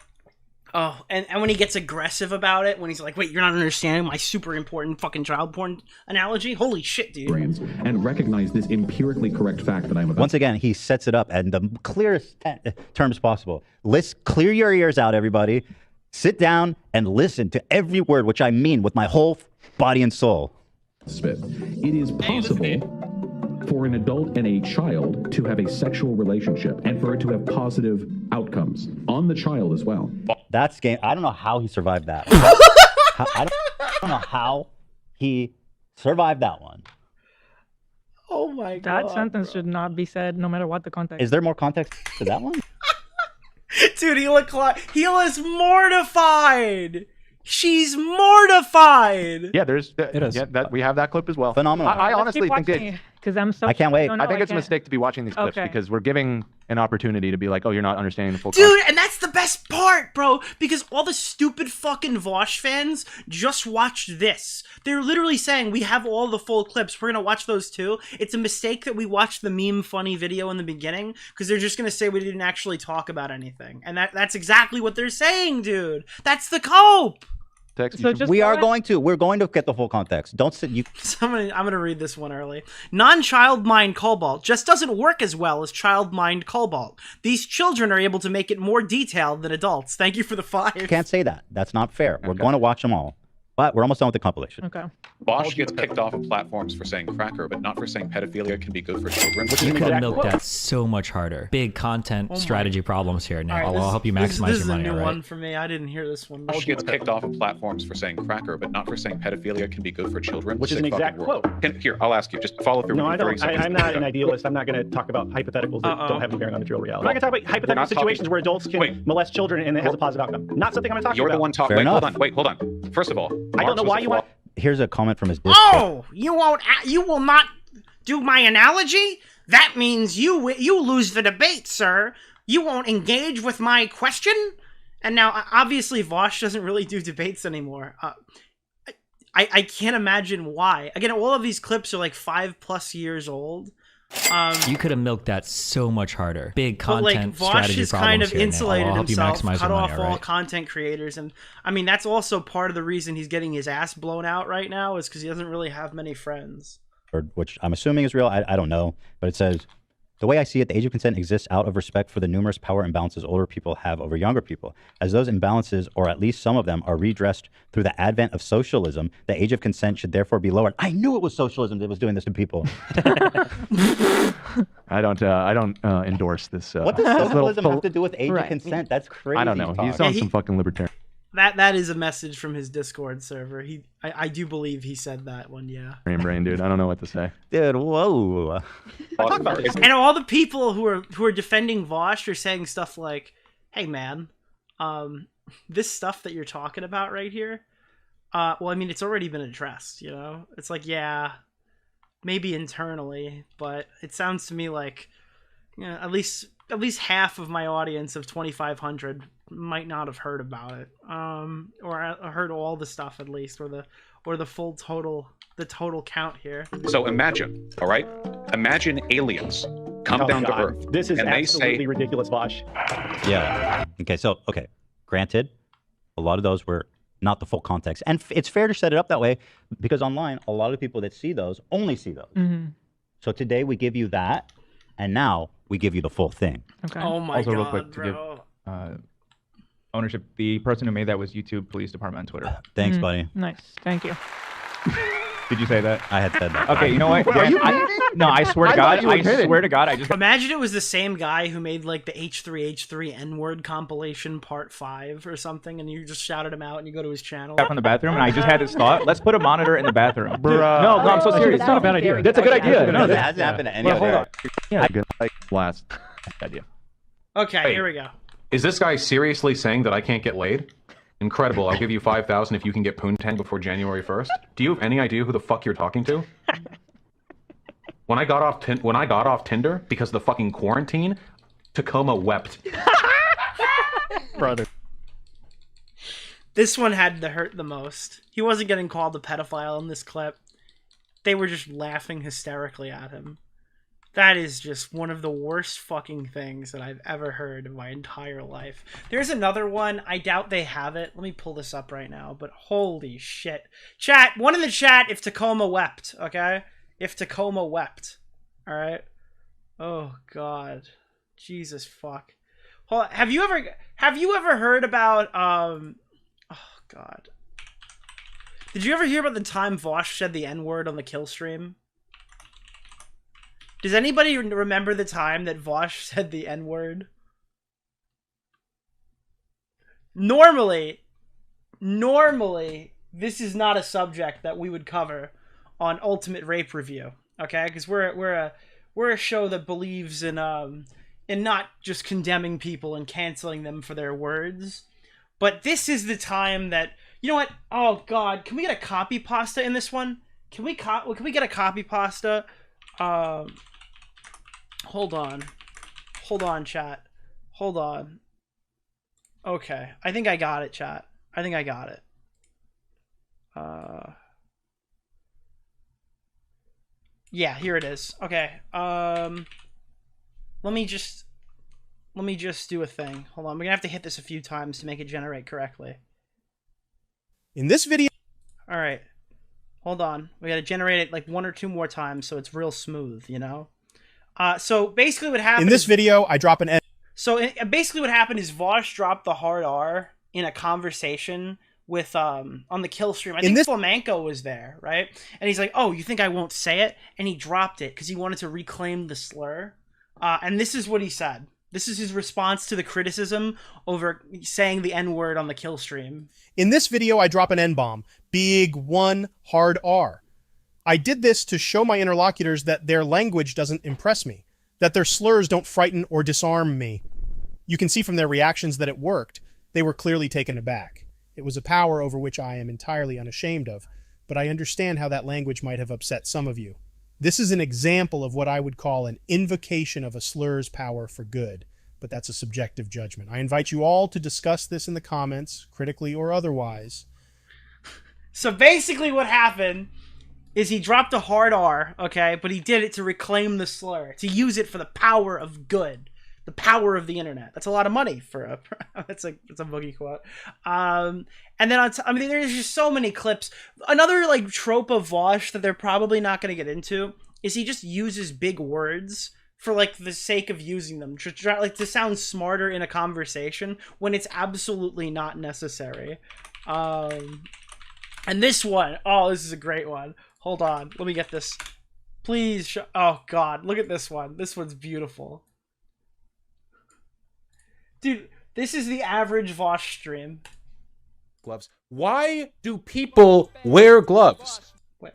Oh, and when he gets aggressive about it, when he's like, wait, you're not understanding my super important fucking child porn analogy? Holy shit, dude. Brains, and recognize this empirically correct fact that I'm about. Once again, he sets it up in the clearest terms possible. Clear your ears out, everybody. Sit down and listen to every word, which I mean with my whole body and soul. Spit. It is possible for an adult and a child to have a sexual relationship and for it to have positive outcomes on the child as well. That's game. I don't know how he survived that. I don't know how he survived that one. Oh my god. That sentence should not be said, no matter what the context. Is there more context to that one? Dude, he was mortified. She's mortified. Yeah, there's It is. yeah, that we have that clip as well. Phenomenal. I honestly think that because I'm so. I can't wait. I think it's a mistake to be watching these clips Okay. because we're giving an opportunity to be like, oh, you're not understanding the full Dude, context. and that's the best part, bro, because all the stupid fucking Vaush fans just watched this. They're literally saying, we have all the full clips, we're gonna watch those too. It's a mistake that we watched the meme funny video in the beginning, because they're just gonna say we didn't actually talk about anything. And that's exactly what they're saying, dude. That's the cope! We're going to get the full context. Don't sit. So I'm gonna read this one early. Non-child mind cobalt just doesn't work as well as child mind cobalt. These children are able to make it more detailed than adults. Thank you for the 5. Can't say that. That's not fair. We're going to watch them all. But we're almost done with the compilation. Okay. Vaush gets kicked off of platforms for saying cracker, but not for saying pedophilia can be good for children. You could have milked that so much harder. Big content, strategy problems here, Nick. I'll help you maximize your money, This is a all new right? one for me. I didn't hear this one. Vaush gets kicked off of platforms for saying cracker, but not for saying pedophilia can be good for children. Which is an Sick exact fucking world. quote. Here, I'll ask you. Just follow through. No, with I me 30 don't. seconds. I'm not an idealist. I'm not going to talk about hypotheticals that don't have any bearing on material reality. I'm not going to talk about hypothetical situations where adults can molest children and it has a positive outcome. Not something I'm going to talk You're about. the one talking. Wait, hold on. Wait, hold on. First of all, I don't know why you want. Here's a comment from his Discord. Oh, you will not do my analogy? That means you lose the debate, sir. You won't engage with my question? And now, obviously, Vaush doesn't really do debates anymore. I can't imagine why. Again, all of these clips are like 5+ years old. You could have milked that so much harder. Big But like content, Vaush strategy has problems kind of here, Nick. insulated I'll help you himself, maximize cut your off money, all all right? content creators, and I mean that's also part of the reason he's getting his ass blown out right now is because he doesn't really have many friends. Which I'm assuming is real. I don't know. But it says, the way I see it, the age of consent exists out of respect for the numerous power imbalances older people have over younger people. As those imbalances, or at least some of them, are redressed through the advent of socialism, the age of consent should therefore be lowered. I knew it was socialism that was doing this to people. I don't endorse this. What does socialism have to do with age of consent? That's crazy. I don't know. He's talk. on some fucking libertarian. That is a message from his Discord server. I do believe he said that one. Yeah. Brain, dude. I don't know what to say. Dude, whoa. And all the people who are defending Vaush are saying stuff like, "Hey, man, this stuff that you're talking about right here, well, I mean, it's already been addressed. You know, it's like, yeah, maybe internally, but it sounds to me like, you know, at least half of my audience of 2,500 might not have heard about it, or heard all the stuff at least, or the full total count here. So imagine, all right? Imagine aliens come down to Earth. This is and absolutely they say, ridiculous, Vaush. Yeah. Okay. Granted, a lot of those were not the full context. And it's fair to set it up that way because online, a lot of people that see those only see those. Mm-hmm. So today we give you that, and now we give you the full thing. Okay. Oh my Also, god, real quick, to bro. give ownership, the person who made that was YouTube Police Department on Twitter. Thanks, buddy. Nice. Thank you. Did you say that? I had said that. Okay, you know what? Wait, are you No, I swear to I God, thought you were I kidding. swear to God, I just Imagine it was the same guy who made like the H3H3 N-word compilation part 5 or something, and you just shouted him out and you go to his channel. got from the bathroom, and I just had this thought. Let's put a monitor in the bathroom. Bruh. No, I'm so serious. It's not a bad idea. That's a good idea. No, No, that hasn't happened to any Well, other. hold on. Yeah, good. Like last idea. Okay, Wait. here we go. Is this guy seriously saying that I can't get laid? Incredible. I'll give you 5,000 if you can get poontang before January 1st. Do you have any idea who the fuck you're talking to? When I got off Tinder because of the fucking quarantine, Tacoma wept. Brother. This one had to hurt the most. He wasn't getting called a pedophile in this clip. They were just laughing hysterically at him. That is just one of the worst fucking things that I've ever heard in my entire life. There's another one. I doubt they have it. Let me pull this up right now. But holy shit. Chat, one in the chat if Tacoma wept, okay? If Tacoma wept. Alright? Oh, God. Jesus fuck. Hold on. Have you ever heard about, oh, God. Did you ever hear about the time Vaush said the N-word on the kill stream? Does anybody remember the time that Vaush said the N-word? Normally, this is not a subject that we would cover on Ultimate Rape Review, okay? Because we're a show that believes in not just condemning people and canceling them for their words. But this is the time that, you know what? Oh God, can we get a copy pasta in this one? Can we get a copy pasta? Hold on, chat. Hold on. Okay, I think I got it, chat. I think I got it. Yeah, here it is. Okay. Let me just do a thing. Hold on. We're gonna have to hit this a few times to make it generate correctly. In this video, all right. Hold on. We gotta generate it like 1 or 2 more times so it's real smooth, you know. So basically, what happened in this video, I drop an. Basically, what happened is Vaush dropped the hard R in a conversation with on the kill stream. I think Flamenco was there, right? And he's like, "Oh, you think I won't say it?" And he dropped it because he wanted to reclaim the slur. And this is what he said. This is his response to the criticism over saying the N-word on the kill stream. In this video, I drop an N-bomb. Big one, hard R. I did this to show my interlocutors that their language doesn't impress me, that their slurs don't frighten or disarm me. You can see from their reactions that it worked. They were clearly taken aback. It was a power over which I am entirely unashamed of, but I understand how that language might have upset some of you. This is an example of what I would call an invocation of a slur's power for good, but that's a subjective judgment. I invite you all to discuss this in the comments, critically or otherwise. So basically what happened is he dropped a hard R, okay, but he did it to reclaim the slur, to use it for the power of good, the power of the internet. That's a lot of money for a that's a boogie quote. And then I mean, there's just so many clips. Another like trope of Vaush that they're probably not going to get into is he just uses big words for like the sake of using them, to try like to sound smarter in a conversation when it's absolutely not necessary. And this one, oh, this is a great one. Hold on, let me get this. Please, oh God, look at this one. This one's beautiful. Dude, this is the average Vaush stream. Gloves. Why do people wear gloves? Wait.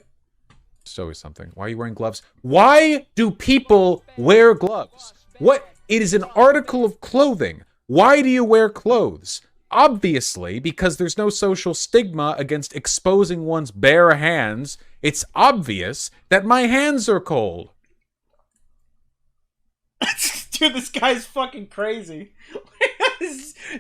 It's always something. Why are you wearing gloves? Why do people wear gloves? What? It is an article of clothing. Why do you wear clothes? Obviously, because there's no social stigma against exposing one's bare hands. It's obvious that my hands are cold. Dude, this guy's fucking crazy.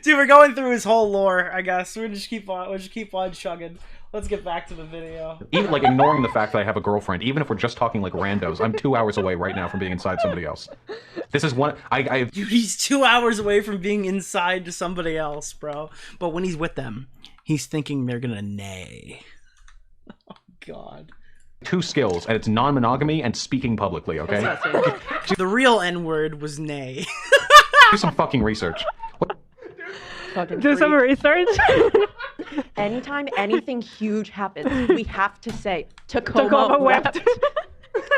Dude, we're going through his whole lore, I guess. We'll just keep on chugging. Let's get back to the video. Even like ignoring the fact that I have a girlfriend, even if we're just talking like randos, I'm 2 hours away right now from being inside somebody else. This is one Dude, he's 2 hours away from being inside to somebody else, bro. But when he's with them, he's thinking they're gonna neigh. Oh God. 2 skills, and it's non-monogamy and speaking publicly, okay? The real N-word was neigh. Do some fucking research. Do some research. Anytime anything huge happens, we have to say Tacoma, Tacoma wept. wept.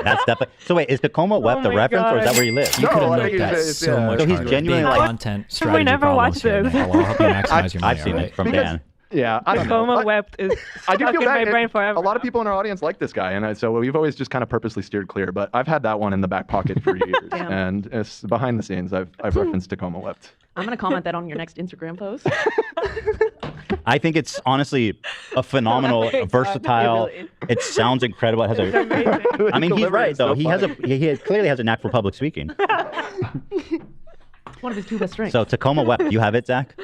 That's definitely. So wait, is Tacoma wept a my reference, or is that God. where you live? You could No, I have think milked that it's- so yeah. much So he's harder. genuinely Big like- content Have we strategy never problems watched here, this? Nick. I'll help you maximize your money. I've seen all it right? from Because- Dan. Yeah, I don't know. Tacoma I- wept is I do stuck feel in bad. my brain A forever. lot of people in our audience like this guy, and so we've always just kind of purposely steered clear. But I've had that one in the back pocket for years, Damn. and it's behind the scenes. I've referenced Tacoma wept. I'm gonna comment that on your next Instagram post. I think it's honestly a phenomenal, Oh my God, versatile. it really is. It sounds incredible. It has It's a. amazing. I mean, he's Delivery right is so though. He has a. funny. He clearly has a knack for public speaking. One of his two best strengths. So Tacoma wept. You have it, Zach.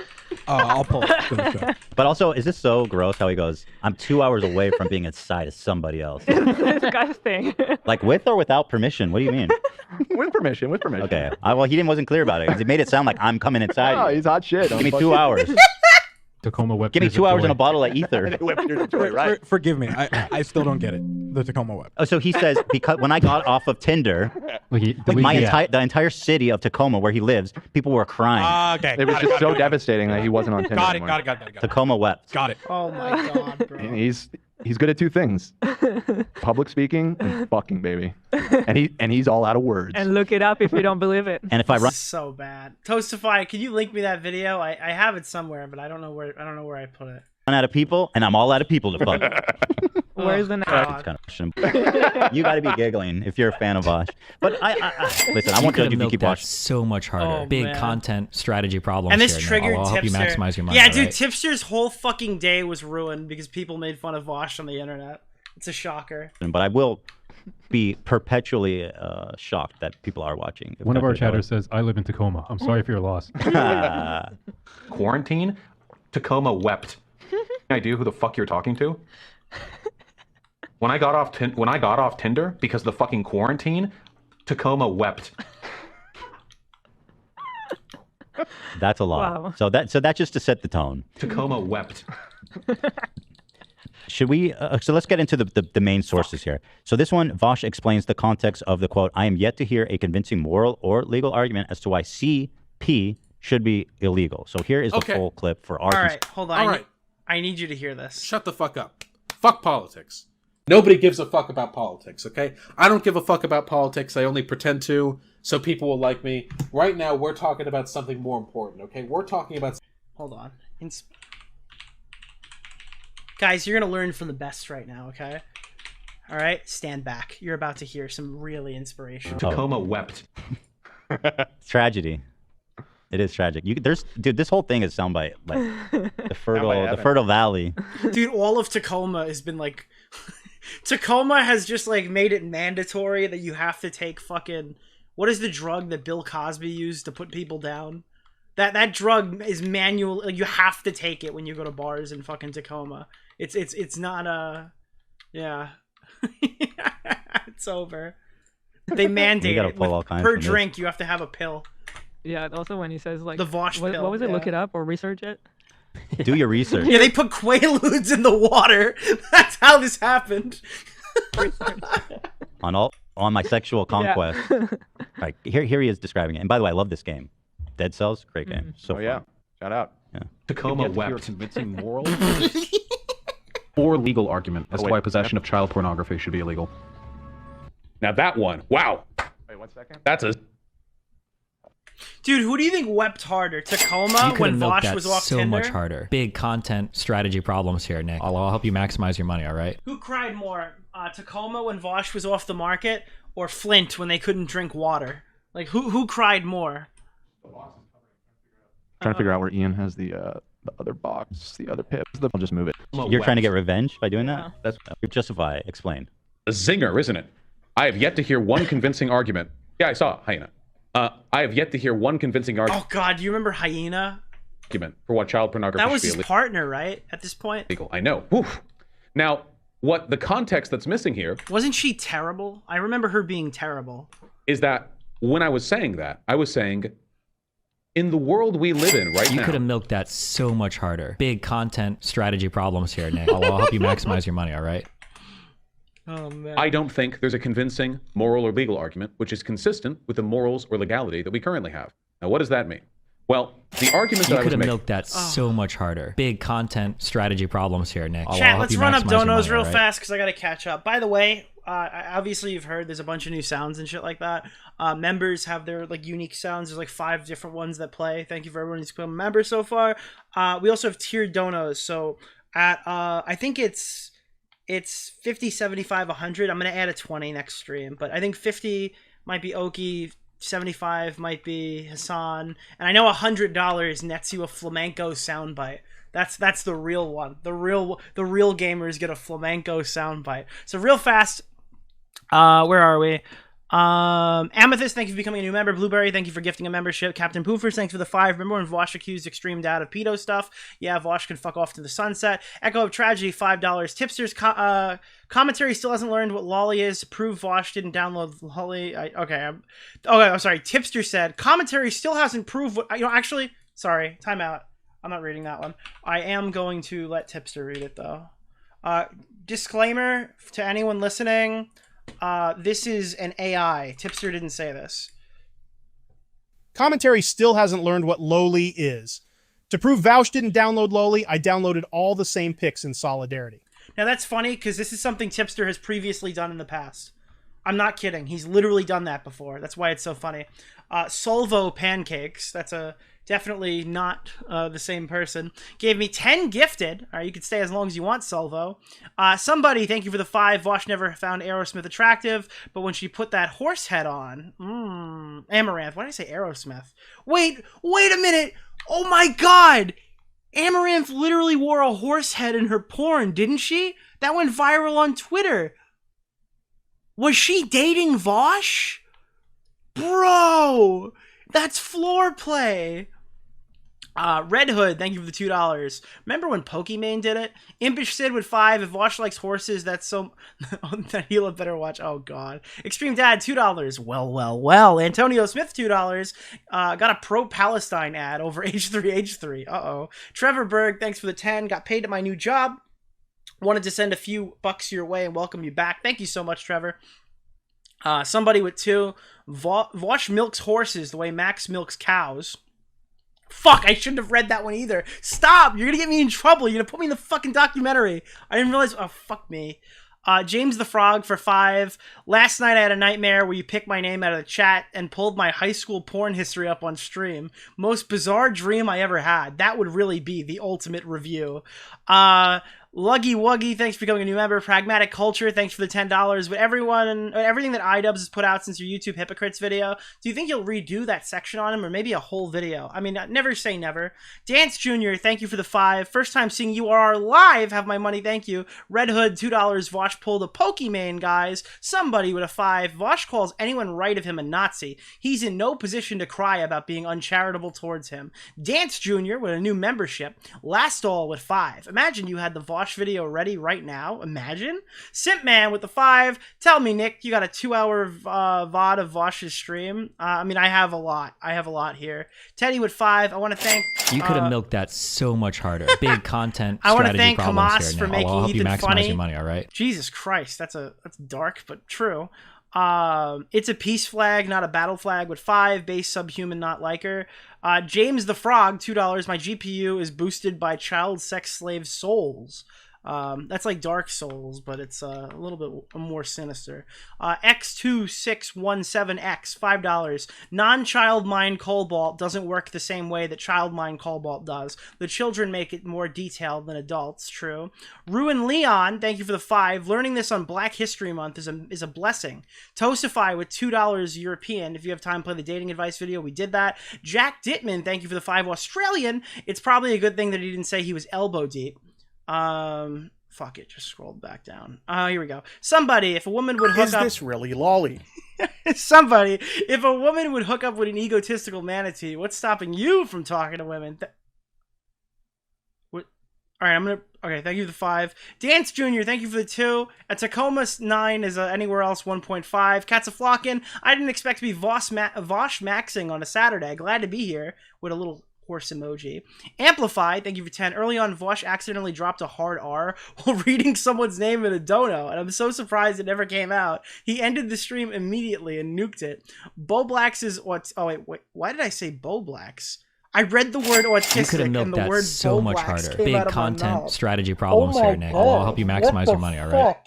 I'll pull it. But also, is this so gross? How he goes? I'm 2 hours away from being inside of somebody else. It's disgusting. Like with or without permission? What do you mean? With permission, with permission. Okay. Well, he wasn't clear about it because he made it sound like I'm coming inside. Oh, you. he's hot shit. Give me 2 hours. Tacoma wept. Give me is 2 hours joy. in a bottle of ether. Right. Forgive me. I still don't get it. The Tacoma web. Oh, so he says because when I got off of Tinder, the entire city of Tacoma where he lives, people were crying. Okay. It was just so devastating that he wasn't on Tinder Got it. anymore. Got it. Tacoma wept. Got it. Oh my god, bro. And he's good at two things: public speaking and fucking, baby. And he's all out of words. And look it up if you don't believe it. And if I run, This is so bad. Toastify, can you link me that video? I have it somewhere, but I don't know where I put it. out of people, and I'm all out of people to fuck. Where's the It's next? kind of questionable. You got to be giggling if you're a fan of Vaush. But listen, I won't judge you if you keep watching. So much harder. Oh, Big man. content strategy problems. And this here, Nick. triggered I'll help you Tipster. maximize your money. Yeah, all dude, right? Tipster's whole fucking day was ruined because people made fun of Vaush on the internet. It's a shocker. But I will be perpetually shocked that people are watching. One of our chatters says, "I live in Tacoma. I'm sorry for your loss." Quarantine? Tacoma wept. Any idea who the fuck you're talking to? When I got off Tinder because of the fucking quarantine, Tacoma wept. That's a lot. Wow. So that's just to set the tone. Tacoma wept. Should we? So let's get into the main sources here. So this one, Vaush explains the context of the quote. I am yet to hear a convincing moral or legal argument as to why CP should be illegal. So here is the full clip for our. All right, hold on. All right. I need you to hear this. Shut the fuck up. Fuck politics. Nobody gives a fuck about politics, okay? I don't give a fuck about politics. I only pretend to, so people will like me. Right now, we're talking about something more important, okay? We're talking about... Hold on. Guys, you're going to learn from the best right now, okay? All right? Stand back. You're about to hear some really inspirational. Tacoma wept. Tragedy. It is tragic. Dude, this whole thing is soundbite. Like the fertile valley. Dude, all of Tacoma has been like... Tacoma has just like made it mandatory that you have to take fucking... What is the drug that Bill Cosby used to put people down? That drug is manual. Like, you have to take it when you go to bars in fucking Tacoma. It's not a... Yeah. It's over. They mandate gotta it. pull all kinds Per from this. drink, you have to have a pill. Yeah, also when he says like The Vaush what pill, was it? Look yeah. it up or research it. Do your research. Yeah, they put Quaaludes in the water. That's how this happened. on my sexual conquest. Right, here he is describing it. And by the way, I love this game. Dead Cells, great game. So yeah, fun. shout out. Yeah. Tacoma Your wept. convincing moral or legal argument as to why possession of child pornography should be illegal. Now that one, wow. Wait, 1 second. That's a... Dude, who do you think wept harder? You Tacoma could when have milked Vaush that was off so Tinder? much harder. Big content strategy problems here, Nick. I'll help you maximize your money, all right? Who cried more? Tacoma when Vaush was off the market, or Flint when they couldn't drink water? Like, who cried more? Trying to figure out where Ian has the other box, the other pip. I'll just move it. You're trying to get revenge by doing that? That's justify. Explain. A zinger, isn't it? I have yet to hear one convincing argument. Yeah, I saw it, Hyena. I have yet to hear one convincing Oh God, do you remember Hyena? argument for what child pornography That was should his be illegal. partner, right? At this point, I know. Oof. Now, what the context that's missing here wasn't she terrible? I remember her being terrible. is that when I was saying that, I was saying, in the world we live in right You now, could have milked that so much harder. Big content strategy problems here, Nick. I'll help you maximize your money, all right? Oh man. I don't think there's a convincing moral or legal argument which is consistent with the morals or legality that we currently have. Now, what does that mean? Well, the argument You that I could was have making. milked that so much harder. Big content strategy problems here, Nick. I'll Chat, help let's you run up maximize your donos money, real alright? fast because I got to catch up. By the way, obviously you've heard there's a bunch of new sounds and shit like that. Members have their like unique sounds. There's like 5 different ones that play. Thank you for everyone who's become a member so far. We also have tiered donos. So at I think it's 50, 75, 100. I'm gonna add a 20 next stream, but I think 50 might be Oki. 75 might be Hassan, and I know $100 nets you a flamenco soundbite. That's the real one. The real gamers get a flamenco soundbite. So real fast, where are we? Amethyst, thank you for becoming a new member. Blueberry, thank you for gifting a membership. Captain Poofers, thanks for the 5. Remember when Vaush accused Extreme Dad of pedo stuff? Yeah, Vaush can fuck off to the sunset. Echo of Tragedy, $5. Tipster's commentary still hasn't learned what lolly is. Prove Vaush didn't download lolly. I'm sorry. Tipster said commentary still hasn't proved what. Actually, sorry. Time out. I'm not reading that one. I am going to let Tipster read it though. Disclaimer to anyone listening. This is an AI. Tipster didn't say this. Commentary still hasn't learned what lowly is. To prove Vaush didn't download lowly, I downloaded all the same pics in solidarity. Now that's funny because this is something Tipster has previously done in the past. I'm not kidding. He's literally done that before. That's why it's so funny. Solvo Pancakes. That's definitely not the same person. Gave me 10 gifted. All right, you can stay as long as you want, Solvo. Somebody, thank you for the 5. Vaush never found Aerosmith attractive, but when she put that horse head on, Amaranth. Why did I say Aerosmith? Wait a minute. Oh my God. Amaranth literally wore a horse head in her porn, didn't she? That went viral on Twitter. Was she dating Vaush? Bro, that's floor play. Red Hood, thank you for the $2. Remember when Pokimane did it? Impish Sid with 5. If Vaush likes horses, that's so... that he'll better watch. Oh, God. Extreme Dad, $2. Well. Antonio Smith, $2. Got a pro-Palestine ad over H3H3. Uh-oh. Trevor Berg, thanks for the 10. Got paid at my new job. Wanted to send a few bucks your way and welcome you back. Thank you so much, Trevor. Somebody with 2. Vaush milks horses the way Max milks cows. Fuck, I shouldn't have read that one either. Stop! You're gonna get me in trouble. You're gonna put me in the fucking documentary. I didn't realize... Oh, fuck me. James the Frog for 5. Last night I had a nightmare where you picked my name out of the chat and pulled my high school porn history up on stream. Most bizarre dream I ever had. That would really be the ultimate review. Luggy Wuggy, thanks for becoming a new member. Pragmatic Culture, thanks for the $10. But everything that iDubbbz has put out since your YouTube Hypocrites video, do you think you'll redo that section on him or maybe a whole video? I mean, never say never. Dance Jr., thank you for the 5. First time seeing you are live, have my money, thank you. Red Hood, $2. Vaush pulled a Pokimane, guys. Somebody with a 5. Vaush calls anyone right of him a Nazi. He's in no position to cry about being uncharitable towards him. Dance Jr. with a new membership. Last All with 5. Imagine you had the Vaush video ready right now. Imagine. Simp Man with the 5. Tell me, Nick, you got a 2-hour VOD of Vaush's stream? I mean, I have a lot. Here. Teddy with 5. I want to thank... You could have milked that so much harder. Big content I want to strategy thank problems Hamas here, for Nick. making I'll help you Ethan maximize funny. your money, all right? Jesus Christ, that's dark but true. It's a peace flag, not a battle flag with 5. Base subhuman, not liker. James the Frog, $2. My GPU is boosted by child sex slave souls. That's like Dark Souls, but it's a little bit more sinister. X2617X, $5. Non-child mind cobalt doesn't work the same way that child mind cobalt does. The children make it more detailed than adults, true. Ruin Leon, thank you for the 5. Learning this on Black History Month is a blessing. Toastify with $2 European. If you have time, play the dating advice video. We did that. Jack Dittman, thank you for the 5. Australian. It's probably a good thing that he didn't say he was elbow deep. Fuck it, just scrolled back down. Here we go. Somebody, if a woman would hook up... Is this really lolly? Somebody, if a woman would hook up with an egotistical manatee, what's stopping you from talking to women? What? All right, okay, thank you for the 5. Dance Jr., thank you for the 2. A Tacoma 9 is anywhere else 1.5. Cats a Flockin'. I didn't expect to be Vaush maxing on a Saturday. Glad to be here with a little... horse emoji. Amplify, thank you for 10. Early on, Vaush accidentally dropped a hard R while reading someone's name in a dono, and I'm so surprised it never came out. He ended the stream immediately and nuked it. Bo Blacks is what's... Oh, wait. Why did I say Bo Blacks? I read the word autistic You could have and milked the that word so much Boblax harder. came out Big of my content mouth. strategy problems here, Nick. I'll help you maximize your money, all right?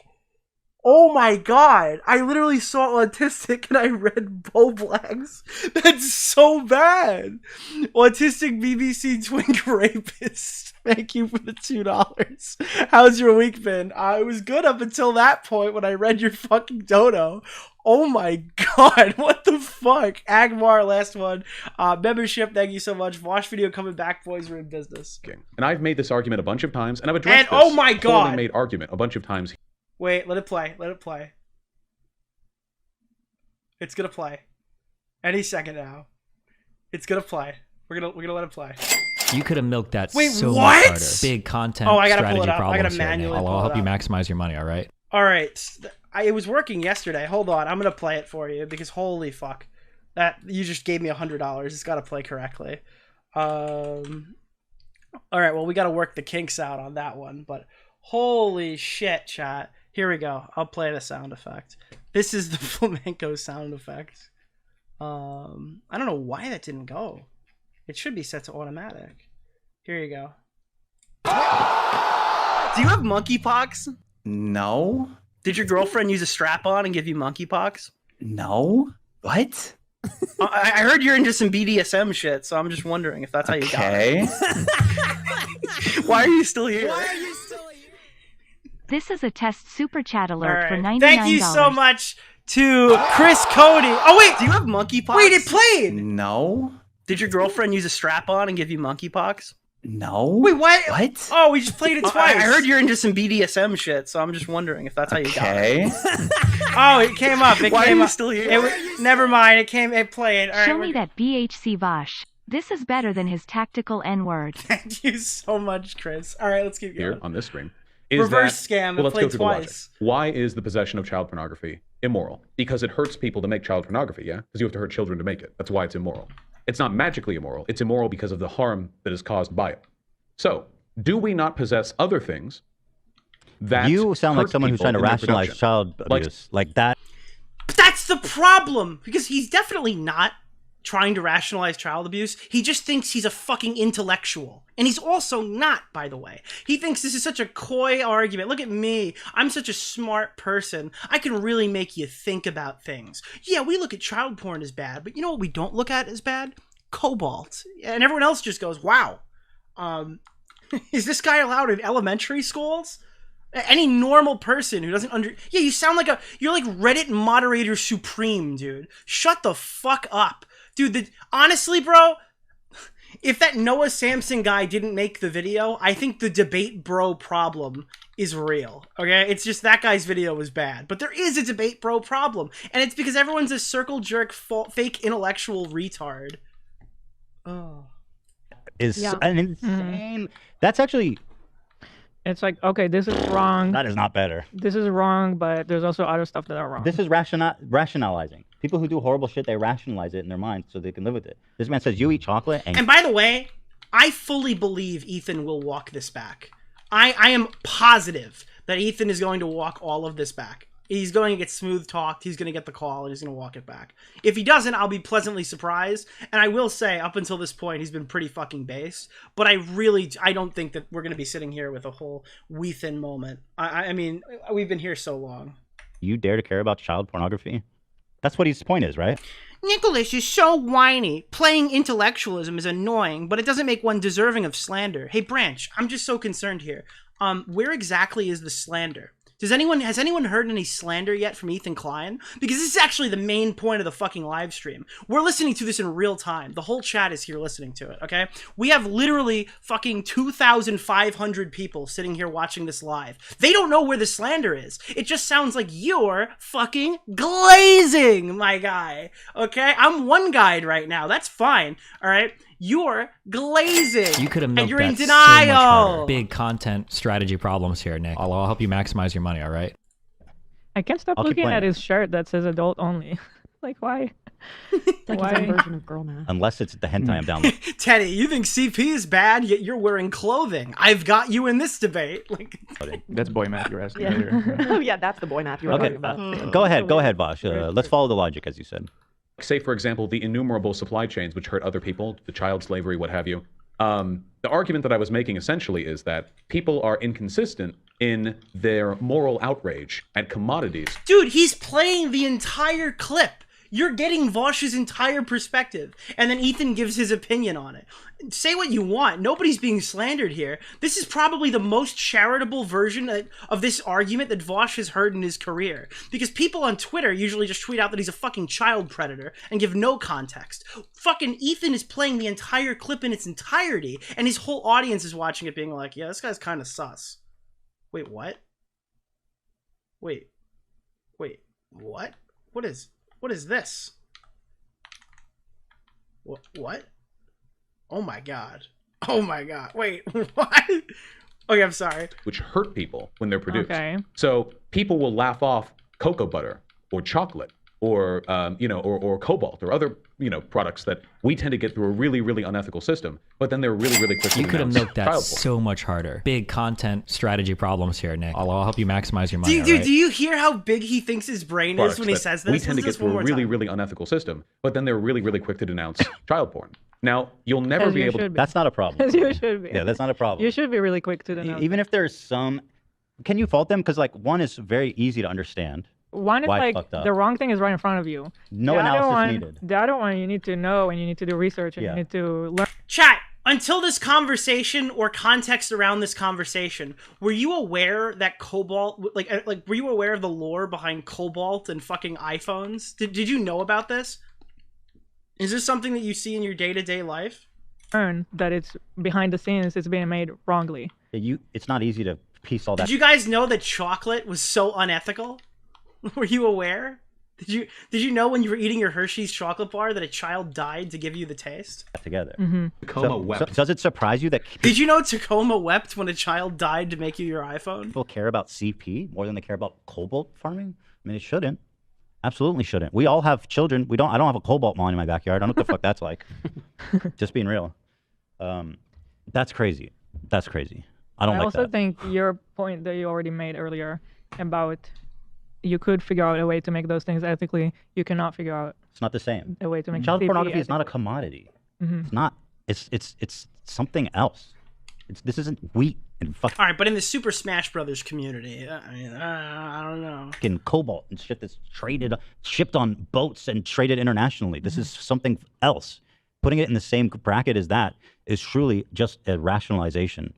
Oh my god! I literally saw autistic and I read Boblax. That's so bad. Autistic BBC twink rapist. Thank you for the $2. How's your week been? It was good up until that point when I read your fucking dono. Oh my god, what the fuck? Agmar, last one. Membership, thank you so much. Vaush video coming back, boys, we're in business. And I've made this argument a bunch of times, and I've addressed And this oh my god! poorly made argument a bunch of times. Wait, let it play. Let it play. It's gonna play. Any second now. It's gonna play. We're gonna let it play. You could have milked that Wait, so what? much harder. Big content Oh, I gotta strategy pull it up. I problems gotta here, Nick. manually I'll pull it help you up. maximize your money, all right? All right, it was working yesterday. Hold on, I'm gonna play it for you because holy fuck, that you just gave me $100. It's gotta play correctly. All right, well we gotta work the kinks out on that one, but holy shit, chat. Here we go. I'll play the sound effect. This is the flamenco sound effect. I don't know why that didn't go. It should be set to automatic. Here you go. Do you have monkeypox? No. Did your girlfriend use a strap-on and give you monkeypox? No. What? I heard you're into some BDSM shit, so I'm just wondering if that's how you got it. Why are you still here? This is a test super chat alert All for right. $99. Thank you so much to Chris Cody. Oh wait, do you have monkeypox? Wait, it played. No. Did your girlfriend use a strap-on and give you monkeypox? No. Wait, what? What? Oh, we just played it twice. I heard you're you're into some BDSM shit, so I'm just wondering if that's how you got it. Okay. Oh, it came up. It Why came are you up. still here? Never mind. It came. It played. All right, Show me that BHC Vaush. This is better than his tactical N-word. Thank you so much, Chris. All right, let's keep going. Here on this stream is Reverse that, scam. Well, It let's played go through the logic. twice. Why is the possession of child pornography immoral? Because it hurts people to make child pornography, yeah? Because you have to hurt children to make it. That's why it's immoral. It's not magically immoral. It's immoral because of the harm that is caused by it. So, do we not possess other things that You sound like hurt someone who's people trying to in their rationalize production? child abuse like that. But that's the problem, because he's definitely not trying to rationalize child abuse. He just thinks he's a fucking intellectual. And he's also not, by the way. He thinks this is such a coy argument. Look at me. I'm such a smart person. I can really make you think about things. Yeah, we look at child porn as bad, but you know what we don't look at as bad? Cobalt. And everyone else just goes, wow. Is this guy allowed in elementary schools? Any normal person who doesn't yeah, you sound like you're like Reddit moderator supreme, dude. Shut the fuck up. Dude, honestly, bro, if that Noah Samson guy didn't make the video, I think the debate bro problem is real, okay? It's just that guy's video was bad. But there is a debate bro problem, and it's because everyone's a circle jerk, fake intellectual retard. Oh. Is an insane. That's actually. It's like, okay, this is wrong. That is not better. This is wrong, but there's also other stuff that are wrong. This is rationalizing. People who do horrible shit, they rationalize it in their mind so they can live with it. This man says, you eat chocolate and... And by the way, I fully believe Ethan will walk this back. I am positive that Ethan is going to walk all of this back. He's going to get smooth talked, he's going to get the call, and he's going to walk it back. If he doesn't, I'll be pleasantly surprised. And I will say, up until this point, he's been pretty fucking based. But I don't think that we're going to be sitting here with a whole Ethan moment. I mean, we've been here so long. You dare to care about child pornography? That's what his point is, right? Nicholas is so whiny. Playing intellectualism is annoying, but it doesn't make one deserving of slander. Hey, Branch, I'm just so concerned here. Where exactly is the slander? Has anyone heard any slander yet from Ethan Klein? Because this is actually the main point of the fucking live stream. We're listening to this in real time. The whole chat is here listening to it, okay? We have literally fucking 2,500 people sitting here watching this live. They don't know where the slander is. It just sounds like you're fucking glazing, my guy, okay? I'm one guide right now. That's fine, all right? You're glazing. You could have and milked you're that in so much denial. harder. Big content strategy problems here, Nick. I'll help you maximize your money, all right? I can't stop I'll keep looking playing. at his shirt that says adult only. Like, why? Like why? his own version of girl math. Unless it's the hentai I'm downloading. Teddy, you think CP is bad, yet you're wearing clothing. I've got you in this debate. Like, That's boy math you're asking Yeah. earlier. Oh yeah, that's the boy math you were Okay, talking about. go ahead, Vaush. Let's follow the logic, as you said. Say, for example, the innumerable supply chains which hurt other people, the child slavery, what have you. The argument that I was making essentially is that people are inconsistent in their moral outrage at commodities. Dude, he's playing the entire clip. You're getting Vaush's entire perspective, and then Ethan gives his opinion on it. Say what you want. Nobody's being slandered here. This is probably the most charitable version of this argument that Vaush has heard in his career. Because people on Twitter usually just tweet out that he's a fucking child predator and give no context. Fucking Ethan is playing the entire clip in its entirety, and his whole audience is watching it being like, yeah, this guy's kind of sus. Wait, what? Wait, what? What is this? What? Oh my god. Oh my god. Wait, what? Okay, I'm sorry. Which hurt people when they're produced. Okay. So people will laugh off cocoa butter or chocolate or, or cobalt or other, products that we tend to get through a really, really unethical system. But then they're really, really quick. You could have milked that so much harder. Big content strategy problems here, Nick. I'll help you maximize your money. Dude, do you hear how big he thinks his brain is when he says this? We tend to get through a really, really unethical system, but then they're really, really quick to denounce child porn. Now, you'll never be able to... That's not a problem. As you should be. Yeah, that's not a problem. You should be really quick to denounce. Even if there's some... Can you fault them? Because, one is very easy to understand. One is the wrong thing is right in front of you. No analysis needed. The other one, you need to know and you need to do research and you need to learn. Chat, until this conversation or context around this conversation, were you aware that cobalt, were you aware of the lore behind cobalt and fucking iPhones? Did you know about this? Is this something that you see in your day-to-day life? Learn that it's behind the scenes, it's being made wrongly. It's not easy to piece all that. Did you guys know that chocolate was so unethical? Were you aware? Did you know when you were eating your Hershey's chocolate bar that a child died to give you the taste? Together. Tacoma wept. Does it surprise you that... Did you know Tacoma wept when a child died to make you your iPhone? People care about CP more than they care about cobalt farming? I mean, it shouldn't. Absolutely shouldn't. We all have children. I don't have a cobalt mine in my backyard. I don't know what the fuck that's like. Just being real. That's crazy. That's crazy. I don't like that. I also think your point that you already made earlier about you could figure out a way to make those things ethically. You cannot figure out. It's not the same. A way to make child CP pornography is ethically. not a commodity. It's not. It's something else. This isn't wheat and fucking. All right, but in the Super Smash Brothers community, I don't know. Fucking cobalt and shit that's shipped on boats and traded internationally. This is something else. Putting it in the same bracket as that is truly just a rationalization.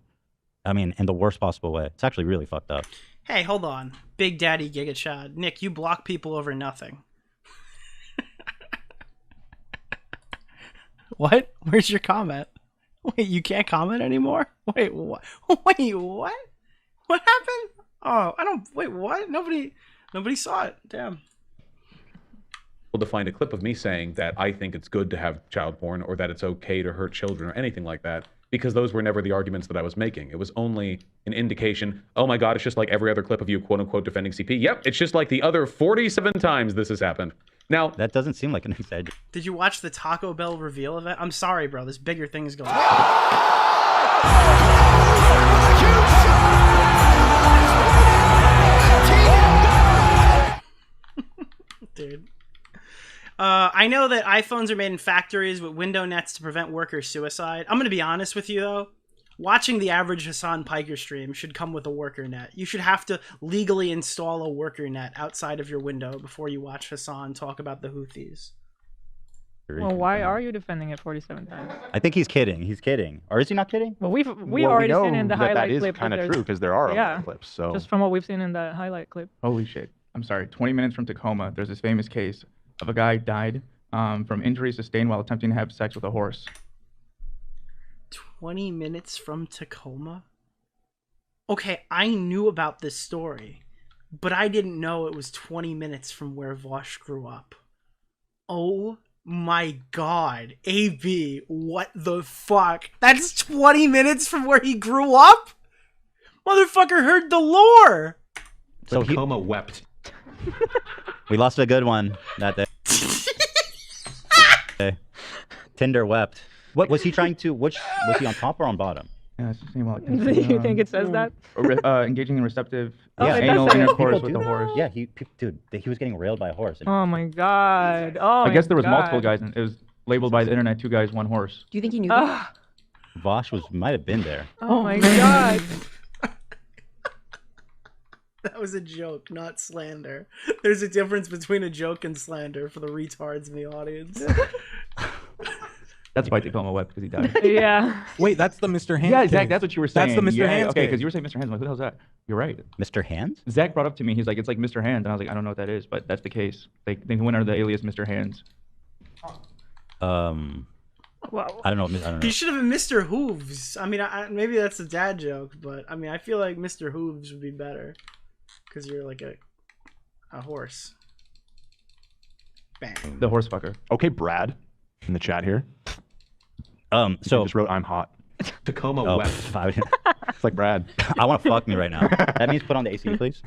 I mean, in the worst possible way. It's actually really fucked up. Hey, hold on. Big Daddy Giga Chad. Nick, you block people over nothing. What? Where's your comment? Wait, you can't comment anymore? Wait, what? Wait, what? What happened? Oh, wait, what? Nobody saw it. Damn. To find a clip of me saying that I think it's good to have child porn or that it's okay to hurt children or anything like that, because those were never the arguments that I was making. It was only an indication, oh my god, it's just like every other clip of you quote-unquote defending CP. Yep, it's just like the other 47 times this has happened. Now, that doesn't seem like an exaggeration. Did you watch the Taco Bell reveal event? I'm sorry, bro. There's bigger things going on. Dude. I know that iPhones are made in factories with window nets to prevent worker suicide. I'm going to be honest with you, though. Watching the average Hassan Piker stream should come with a worker net. You should have to legally install a worker net outside of your window before you watch Hassan talk about the Houthis. Well, why are you defending it 47 times? I think he's kidding. He's kidding. Or is he not kidding? Well, we already seen in the highlight clip. That is kind of true because there are other clips. So just from what we've seen in the highlight clip. Holy shit. I'm sorry. 20 minutes from Tacoma, there's this famous case of a guy died from injuries sustained while attempting to have sex with a horse. 20 minutes from Tacoma? Okay, I knew about this story, but I didn't know it was 20 minutes from where Vaush grew up. Oh my god. AB, what the fuck? That's 20 minutes from where he grew up? Motherfucker heard the lore! So Tacoma wept. We lost a good one that day. Okay. Tinder wept. What was he trying to? Was he on top or on bottom? Yeah, it's the same while Do you think it says that? Engaging in receptive Oh, it anal does say it. intercourse People with do a that. horse. Yeah, dude, he was getting railed by a horse. Oh my god. Oh I guess there was my multiple God. guys. And it was labeled by the internet, 2 guys, 1 horse. Do you think he knew that? Vaush might have been there. Oh my god. That was a joke, not slander. There's a difference between a joke and slander for the retards in the audience. That's why Tacoma wept, because he died. Yeah. Wait, that's the Mr. Hands. Yeah, Zach, case. that's what you were saying. That's the Mr. Yeah, Hands. okay, case. because you were saying Mr. Hands. I'm like, who the hell's that? You're right. Mr. Hands? Zach brought up to me, he's like, it's like Mr. Hands. And I was like, I don't know what that is, but that's the case. Like, they went under the alias Mr. Hands. Wow. I don't know. He should have been Mr. Hooves. I mean, maybe that's a dad joke, but I mean, I feel like Mr. Hooves would be better because you're like a horse. Bang. The horse fucker. Okay, Brad, in the chat here. So he just wrote, "I'm hot." Tacoma wept. It's like Brad. I want to fuck me right now. That means put on the AC, please.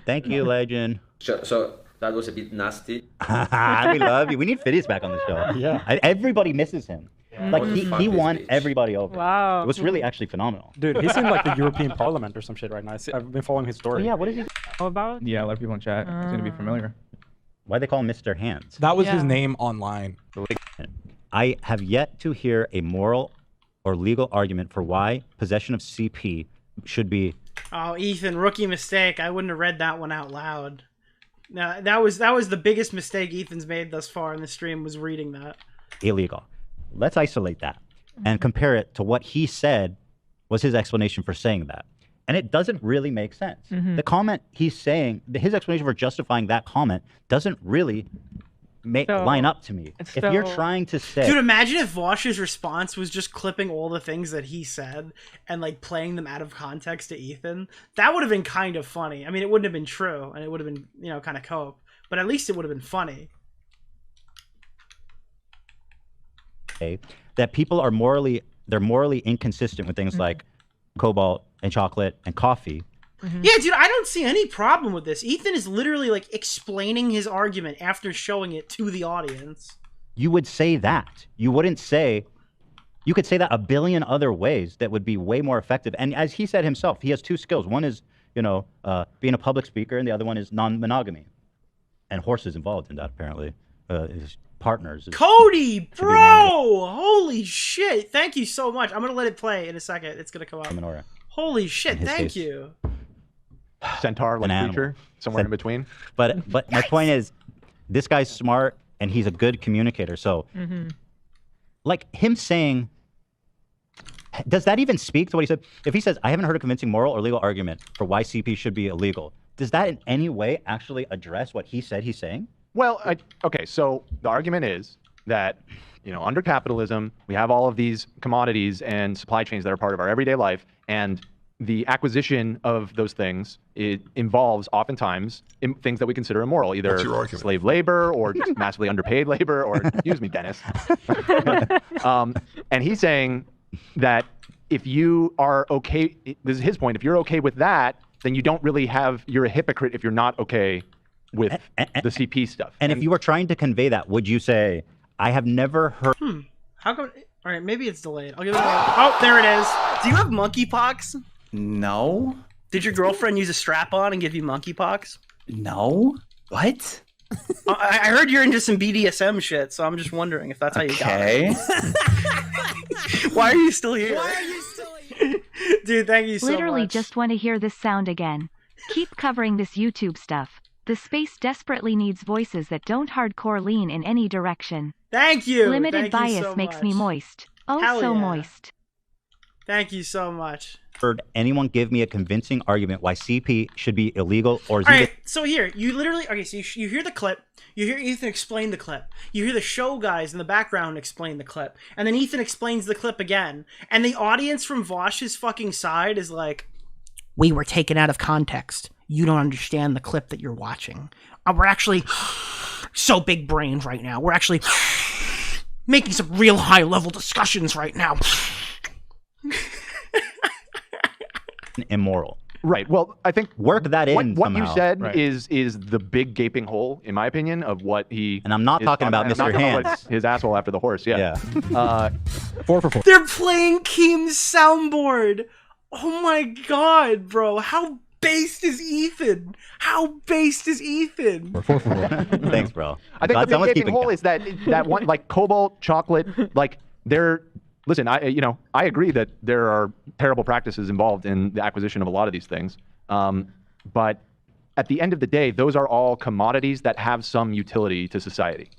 Thank you, legend. So that was a bit nasty. We love you. We need Fiddies back on the show. Yeah. Everybody misses him. Like he won everybody over. Wow. It was really actually phenomenal. Dude, he's in like the European Parliament or some shit right now. I've been following his story. Yeah, what is he about? Yeah, a lot of people in chat. It's going to be familiar. Why they call him Mr. Hands? That was his name online. I have yet to hear a moral or legal argument for why possession of CP should be Oh, Ethan, rookie mistake. I wouldn't have read that one out loud. No, that was the biggest mistake Ethan's made thus far in the stream, was reading that. illegal. Let's isolate that and compare it to what he said was his explanation for saying that. And it doesn't really make sense. Mhm. The comment he's saying, his explanation for justifying that comment doesn't really line up to me. If you're trying to say... Dude, imagine if Vaush's response was just clipping all the things that he said and like playing them out of context to Ethan. That would have been kind of funny. I mean, it wouldn't have been true and it would have been, you know, kind of cope, but at least it would have been funny. That people are morally inconsistent with things like cobalt and chocolate and coffee. Yeah, dude, I don't see any problem with this. Ethan is literally like explaining his argument after showing it to the audience. You would say that. You wouldn't say... You could say that a billion other ways that would be way more effective. And as he said himself, he has two skills. One is, you know, being a public speaker, and the other one is non-monogamy. And horses involved in that, apparently. His partners. Cody, bro! Holy shit. Thank you so much. I'm going to let it play in a second. It's going to come up. Holy shit, In his thank case. you. Centaur, like An animal. creature, somewhere in between. But my point is, this guy's smart and he's a good communicator. So, like him saying, does that even speak to what he said? If he says, I haven't heard a convincing moral or legal argument for why CP should be illegal, does that in any way actually address what he said he's saying? Well, okay, so the argument is that, you know, under capitalism, we have all of these commodities and supply chains that are part of our everyday life, and the acquisition of those things, it involves oftentimes things that we consider immoral, either slave labor or just massively underpaid labor, or excuse me, Dennis. And he's saying that if you are okay, this is his point, if you're okay with that, then you don't really have, you're a hypocrite if you're not okay with the CP stuff. And if you were trying to convey that, would you say, I have never heard... How come... All right, maybe it's delayed. I'll give it a minute. Oh, there it is. Do you have monkeypox? No. Did your girlfriend use a strap-on and give you monkeypox? No. What? I heard you're into some BDSM shit, so I'm just wondering if that's how you got it. Why are you still here? Dude, thank you so Literally much. just want to hear this sound again. Keep covering this YouTube stuff. The space desperately needs voices that don't hardcore lean in any direction. Thank you. Limited Thank you bias so makes me much. moist. Oh, Hell so yeah. moist. Thank you so much. heard anyone give me a convincing argument why CP should be illegal or is All even... right, so here, you literally, okay, so you hear the clip, you hear Ethan explain the clip, you hear the show guys in the background explain the clip, and then Ethan explains the clip again, and the audience from Vaush's fucking side is like, we were taken out of context. You don't understand the clip that you're watching. We're actually so big brained right now. We're actually making some real high level discussions right now. immoral. Right. Well, I think work that in what you somehow. said Right. is the big gaping hole, in my opinion, of what he. And I'm not talking about Mr. Hands. His asshole after the horse. Yeah. 4 for 4. They're playing Keem's soundboard. Oh my god, bro. How based is Ethan? How based is Ethan? 4 for 4. Thanks, bro. I think Glad the someone's big gaping keeping hole count. is that one, like cobalt, chocolate, like they're. Listen, I agree that there are terrible practices involved in the acquisition of a lot of these things, but at the end of the day, those are all commodities that have some utility to society,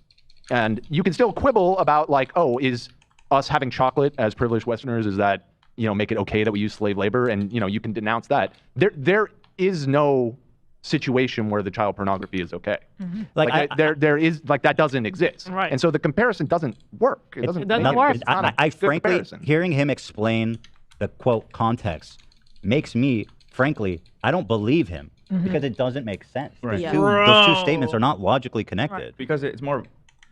and you can still quibble about like, oh, is us having chocolate as privileged Westerners, is that make it okay that we use slave labor, and you can denounce that. There is no situation where the child pornography is okay. Mm-hmm. There is like that doesn't exist, Right. and so the comparison doesn't work. It doesn't work. It's not a I good frankly, comparison. hearing him explain the quote context makes me, frankly, I don't believe him because it doesn't make sense. Right. Yeah. Those two statements are not logically connected. Because it's more.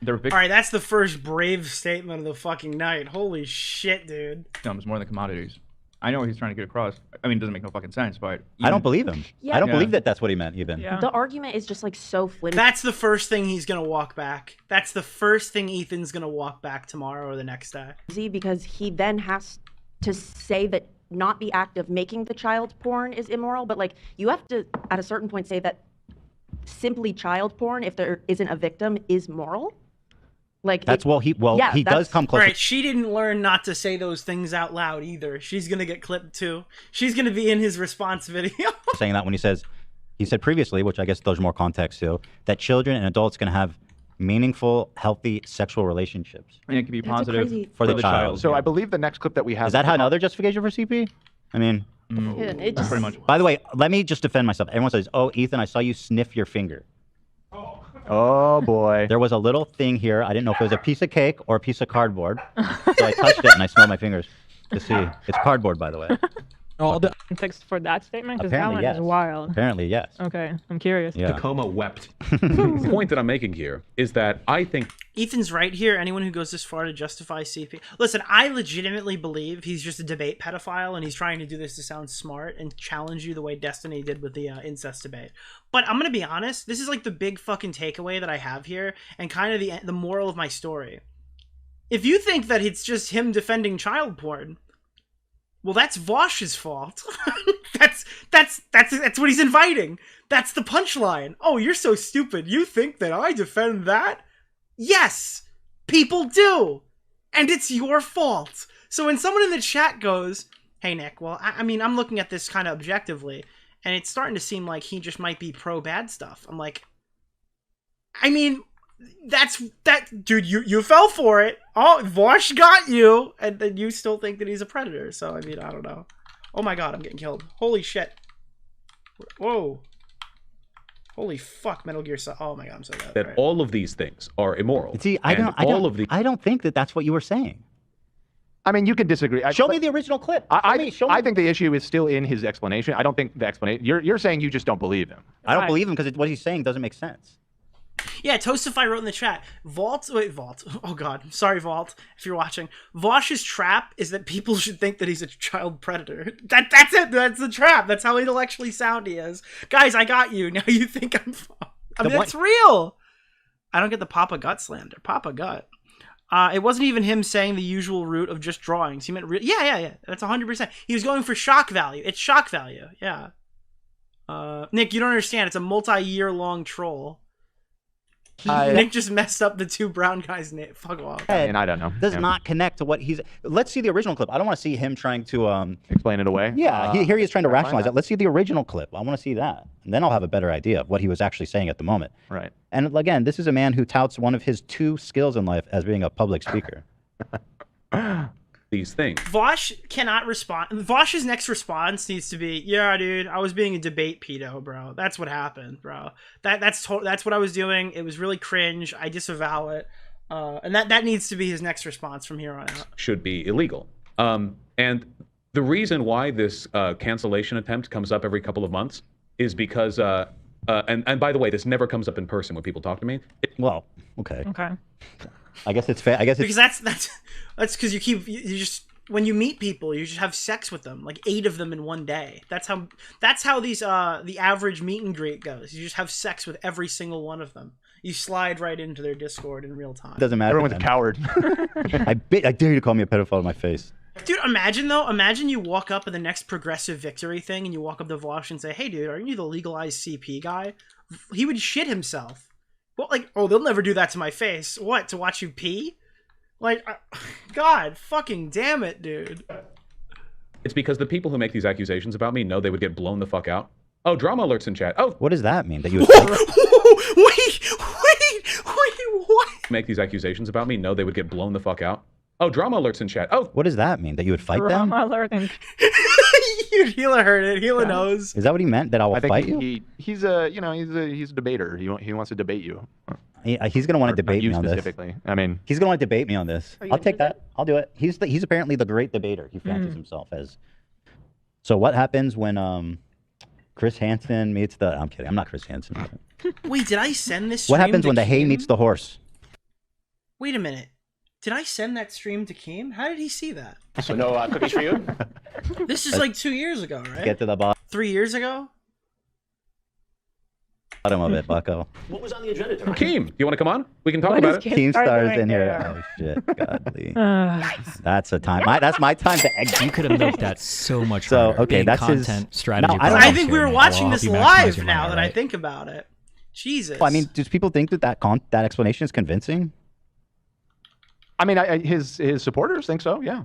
They're All right, that's the first brave statement of the fucking night. Holy shit, dude. victims more than commodities. I know what he's trying to get across. I mean, it doesn't make no fucking sense, but I don't believe him. Yeah. I don't Yeah. believe that that's what he meant, even. Yeah. The argument is just like so flimsy. That's the first thing he's gonna walk back. That's the first thing Ethan's gonna walk back tomorrow or the next day. Because he then has to say that not the act of making the child porn is immoral, but like you have to at a certain point say that simply child porn, if there isn't a victim, is moral. Like That's he Yeah, does come close. Right, she didn't learn not to say those things out loud either. She's gonna get clipped too. She's gonna be in his response video. saying that when he said previously, which I guess there's more context to, that children and adults can have meaningful, healthy sexual relationships. And it can be That's a positive crazy- For the child. So I believe the next clip that we have Is that another justification for CP? I mean, it just, pretty much. by the way, let me just defend myself. Everyone says, "Oh, Ethan, I saw you sniff your finger." Oh boy. There was a little thing here. I didn't know if it was a piece of cake or a piece of cardboard. So I touched it and I smelled my fingers to see. It's cardboard, by the way. Context for that statement? Because that Apparently, one yes. is wild. Apparently, yes. Okay, I'm curious. Yeah. Tacoma wept. The point that I'm making here is that I think Ethan's right here. Anyone who goes this far to justify CP. Listen, I legitimately believe he's just a debate pedophile and he's trying to do this to sound smart and challenge you the way Destiny did with the incest debate. But I'm going to be honest, this is like the big fucking takeaway that I have here and kind of the moral of my story. If you think that it's just him defending child porn, well, that's Vaush's fault. that's what he's inviting. That's the punchline. Oh, you're so stupid. You think that I defend that? Yes, people do. And it's your fault. So when someone in the chat goes, hey, Nick, well, I mean, I'm looking at this kind of objectively, and it's starting to seem like he just might be pro-bad stuff. I'm like, I mean, dude, you fell for it. Oh, Vaush got you, and then you still think that he's a predator. So, I mean, I don't know. Oh my god, I'm getting killed. Holy shit. Whoa. Holy fuck, Metal Gear Solid. Oh my god, I'm so bad. that Right. all of these things are immoral. See, I don't think that that's what you were saying. I mean, you can disagree. Show me the original clip. I think the issue is still in his explanation. I don't think the explanation. You're saying you just don't believe him. I don't believe him because what he's saying doesn't make sense. Yeah, Toastify wrote in the chat, Vault, oh god, sorry Vault, if you're watching. Vaush's trap is that people should think that he's a child predator. That's it, that's the trap, that's how intellectually sound he is. Guys, I got you, now you think I mean, that's real! I don't get the Papa Gut slander, Papa Gut. It wasn't even him saying the usual route of just drawings, he meant yeah, that's 100%. He was going for shock value, it's shock value, yeah. Nick, you don't understand, it's a multi-year long troll. Nick just messed up the two brown guys' name. Fuck off. I mean, I don't know. Does not connect to what he's. Let's see the original clip. I don't want to see him trying to explain it away. Yeah, here he is trying to rationalize it. Let's see the original clip. I want to see that, and then I'll have a better idea of what he was actually saying at the moment. Right. And again, this is a man who touts one of his two skills in life as being a public speaker. These things. Vaush cannot respond. Vaush's next response needs to be, yeah, dude, I was being a debate pedo, bro. That's what happened, bro. That's what I was doing. It was really cringe. I disavow it. And that needs to be his next response from here on out. Should be illegal. And the reason why this cancellation attempt comes up every couple of months is because, and by the way, this never comes up in person when people talk to me. Well, okay. Okay. I guess it's fair. I guess it's because that's because you just when you meet people, you just have sex with them, like 8 of them in one day. That's how these the average meet and greet goes. You just have sex with every single one of them. You slide right into their Discord in real time. Doesn't matter. Everyone's a coward. I dare you to call me a pedophile in my face. Dude, imagine you walk up in the next progressive victory thing and you walk up to Vaush and say, hey dude, are you the legalized CP guy? He would shit himself. Well, like, oh, they'll never do that to my face. What, to watch you pee? Like, God fucking damn it, dude. It's because the people who make these accusations about me know they would get blown the fuck out. Oh, drama alerts in chat. Oh, what does that mean? That you would wait, what? Make these accusations about me know they would get blown the fuck out. Oh, drama alerts in chat. Oh, what does that mean? That you would fight them? Drama alert and Hila heard it. Hila knows. Is that what he meant? That I will fight think you? He's a debater. He wants to debate you. He's gonna want to debate me on this. Specifically. I mean, he's gonna want to debate me on this. I'll take that. I'll do it. He's apparently the great debater. He fancies himself as. So what happens when Chris Hansen meets the? I'm kidding. I'm not Chris Hansen. Wait, did I send this? What stream happens to when the hay Kim? meets the horse? Wait a minute. Did I send that stream to Keem? How did he see that? So no cookies for you? This is like 2 years ago, right? Get to the bottom 3 years ago? of it, bucko. What was on the agenda tonight? Keem, you want to come on? We can talk What about is it. Team stars doing in here. there? Oh shit, godly. Nice. That's a time. That's my time to exit. You could have milked that so much So, harder. okay, Big that's his- content strategy. No, I don't I problems think we here, were man. watching I'll this help you maximize live your now money, that I alright? think about it. Jesus. Well, I mean, does people think that that explanation is convincing? I mean, his supporters think so. Yeah.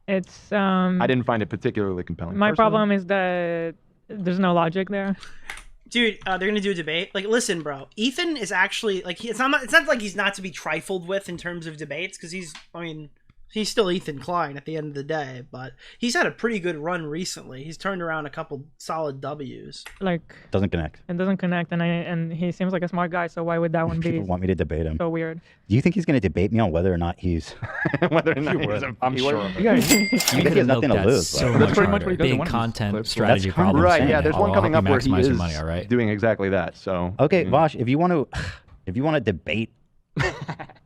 It's I didn't find it particularly compelling. my personally. problem is that there's no logic there. Dude, they're gonna do a debate. Like, listen, bro. Ethan is actually like it's not like he's not to be trifled with in terms of debates because he's still Ethan Klein at the end of the day, but he's had a pretty good run recently. He's turned around a couple solid W's. Like Doesn't connect. it doesn't connect, and he seems like a smart guy. So why would that one be People want me to debate him. so weird? Do you think he's going to debate me on whether or not he's? whether or not You he's would. a- I'm he sure. would. Yeah, I think he has nothing to lose. So bro. much pretty much harder. what he does in Big one of these content clips. strategy That's kind of problems. Right. insane. Yeah. There's I'll one coming help up you where he maximize is your money, all right? doing exactly that. So. Okay, Vaush, if you want to debate,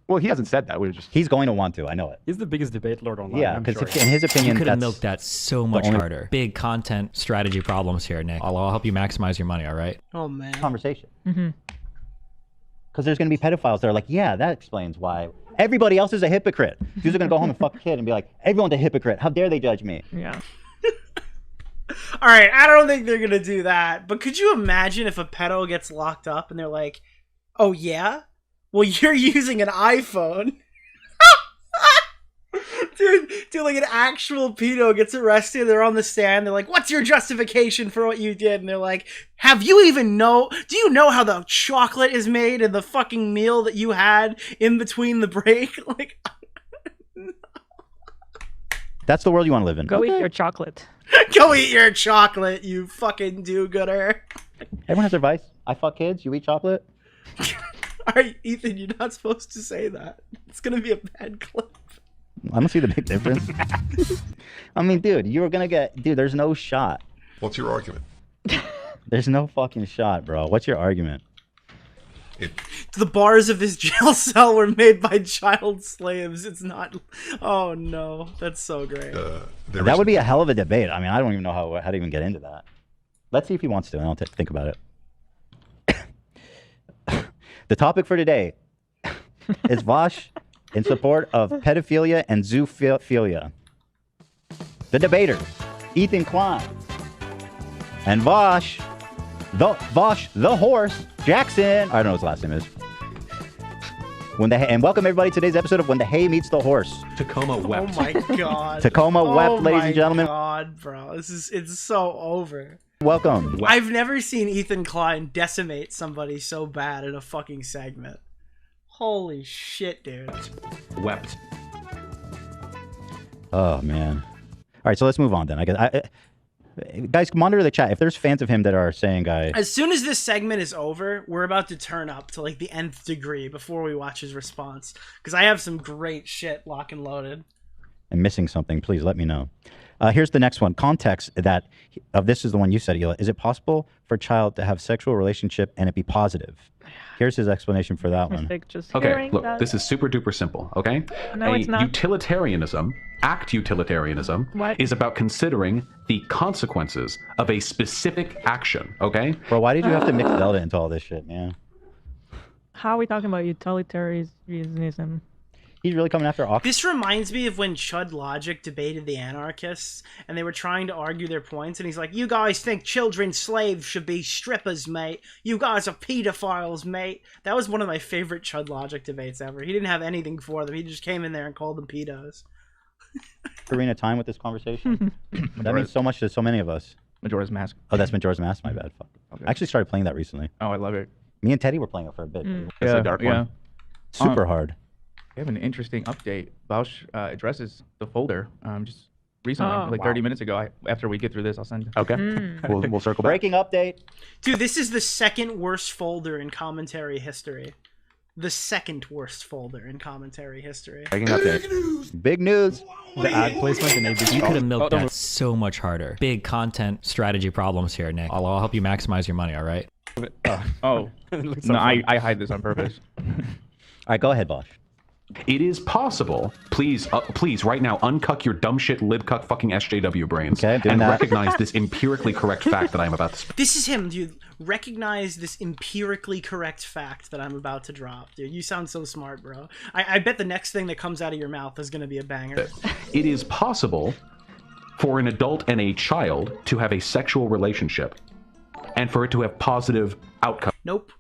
Well, he hasn't said that. We're just. he's going to want to. I know it. He's the biggest debate lord online. Yeah, I'm because sure. in his opinion, You could have that's milked that so much only- harder. Big content strategy problems here, Nick. I'll help you maximize your money, all right? Oh man. conversation. Mm-hmm. Because there's going to be pedophiles that are like, yeah, that explains why everybody else is a hypocrite. Dudes are going to go home and fuck a kid and be like, everyone's a hypocrite. How dare they judge me? Yeah. All right, I don't think they're gonna do that. But could you imagine if a pedo gets locked up and they're like, "Oh yeah, well you're using an iPhone." Dude, like an actual pedo gets arrested. They're on the stand. They're like, "What's your justification for what you did?" And they're like, "Do you know how the chocolate is made in the fucking meal that you had in between the break?" Like, That's the world you want to live in. Go eat your chocolate. go eat your chocolate, you fucking do-gooder. Everyone has their vice. I fuck kids. You eat chocolate. All right, Ethan, you're not supposed to say that. It's gonna be a bad clip. I don't see the big difference. I mean, dude, you're going to get... Dude, there's no shot. What's your argument? There's no fucking shot, bro. What's your argument? The bars of this jail cell were made by child slaves. It's not... Oh, no. That's so great. That would be a hell of a debate. I mean, I don't even know how to even get into that. Let's see if he wants to, and I'll think about it. The topic for today is Vaush in support of pedophilia and zoophilia. The debaters, Ethan Klein and Vaush the horse Jackson. I don't know what his last name is. And welcome everybody to today's episode of When the Hay Meets the Horse. Tacoma wept. Oh my god. Tacoma wept, ladies and gentlemen. Oh my god, bro. It's so over. Welcome. I've never seen Ethan Klein decimate somebody so bad in a fucking segment. Holy shit, dude. Wept. Oh man. All right, so let's move on then. I guess guys, monitor the chat. If there's fans of him that are saying, As soon as this segment is over, we're about to turn up to like the nth degree before we watch his response. Because I have some great shit lock and loaded. am missing something, please let me know. Here's the next one. Context that of this is the one you said, Hila. Is it possible for a child to have sexual relationship and it be positive? Here's his explanation for that one. Okay, look, this is super duper simple, okay? No, it's not. Utilitarianism, act utilitarianism, is about considering the consequences of a specific action, okay? Bro, why did you have to mix Zelda into all this shit, man? How are we talking about utilitarianism? He's really coming after Ox. This reminds me of when Chud Logic debated the anarchists, and they were trying to argue their points, and he's like, you guys think children slaves should be strippers, mate. You guys are pedophiles, mate. That was one of my favorite Chud Logic debates ever. He didn't have anything for them. He just came in there and called them pedos. Arena time with this conversation. That means so much to so many of us. Majora's Mask. Oh, that's Majora's Mask? My bad. Fuck. Okay. I actually started playing that recently. Oh, I love it. Me and Teddy were playing it for a bit. It's a dark one. Super hard. We have an interesting update. Vaush addresses the folder just recently, Oh, like wow. 30 minutes ago. After we get through this, I'll send it. Okay. We'll circle back. Breaking update. Dude, this is the second worst folder in commentary history. The second worst folder in commentary history. Breaking update. Big news. The ad placement and You could have milked that so much harder. Big content strategy problems here, Nick. I'll help you maximize your money, all right? Oh. No, I hide this on purpose. All right, go ahead, Vaush. It is possible. Please, please, right now, uncuck your dumb shit, libcuck fucking SJW brains, and that. recognize this empirically correct fact that I'm about to speak. This is him, dude. Recognize this empirically correct fact that I'm about to drop, dude. You sound so smart, bro. I bet the next thing that comes out of your mouth is gonna be a banger. It is possible for an adult and a child to have a sexual relationship, and for it to have positive outcomes. Nope.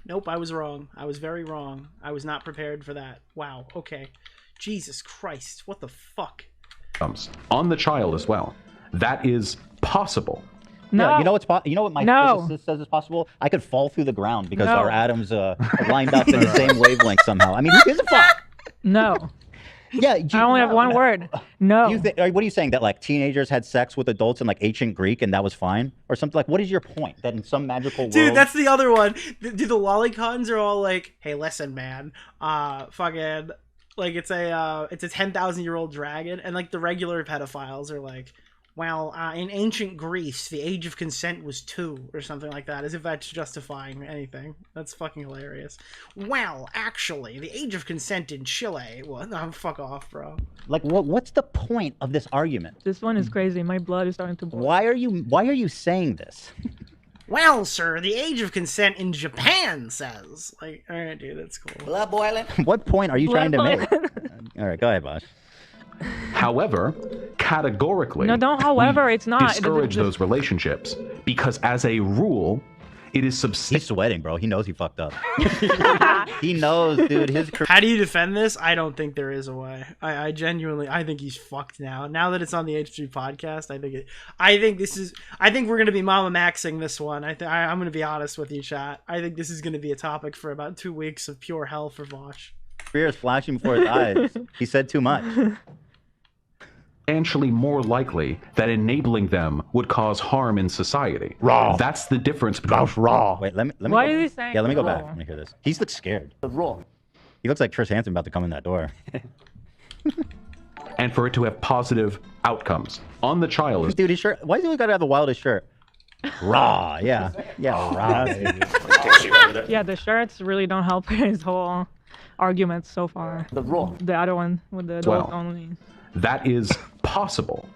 Nope, I was wrong. I was very wrong. I was not prepared for that. Wow, okay. Jesus Christ, what the fuck? On the child as well. That is possible. No. Yeah, you know what's you know what my physicist says is possible? I could fall through the ground because our atoms are lined up in the same wavelength somehow. I mean, who gives a fuck? No. Yeah, I only have one word. No. What are you saying? That like teenagers had sex with adults in like ancient Greek and that was fine, or something? Like, what is your point? That in some magical world, dude, that's the other one. Dude, the lolicons are all like, "Hey, listen, man, fucking, like it's a 10,000-year-old dragon," and like the regular pedophiles are like, "Well, in ancient Greece, the age of consent was 2 or something like that," as if that's justifying anything. That's fucking hilarious. Well, actually, the age of consent in Chile. Well, no, fuck off, bro. like what's the point of this argument? This one is crazy. My blood is starting to boil. Why are you saying this? Well, sir, the age of consent in Japan says. Like, all right, dude, that's cool. Blood boiling. What point are you trying to make? All right, go ahead, Bosh. However, categorically, No, don't. However, it's not. discourage those relationships because, as a rule, it is He's sweating, bro. He knows he fucked up. He knows, dude. How do you defend this? I don't think there is a way. I genuinely, I think he's fucked now. Now that it's on the H3 podcast, I think we're gonna be Mama Maxing this one. I'm gonna be honest with you, chat. I think this is gonna be a topic for about 2 weeks of pure hell for Vaush. Fear is flashing before his eyes. He said too much. substantially more likely that enabling them would cause harm in society. Raw. That's the difference between raw. Wait, let me Why go. is he saying Yeah, let me go raw? back. Let me hear this. He looks scared. Raw. He looks like Chris Hansen about to come in that door. and for it to have positive outcomes on the child. Dude, his shirt. Why does he gotta have the wildest shirt? Raw. Yeah. Yeah. Raw. Yeah, the shirts really don't help his whole argument so far. The other one with the adult only. That is possible.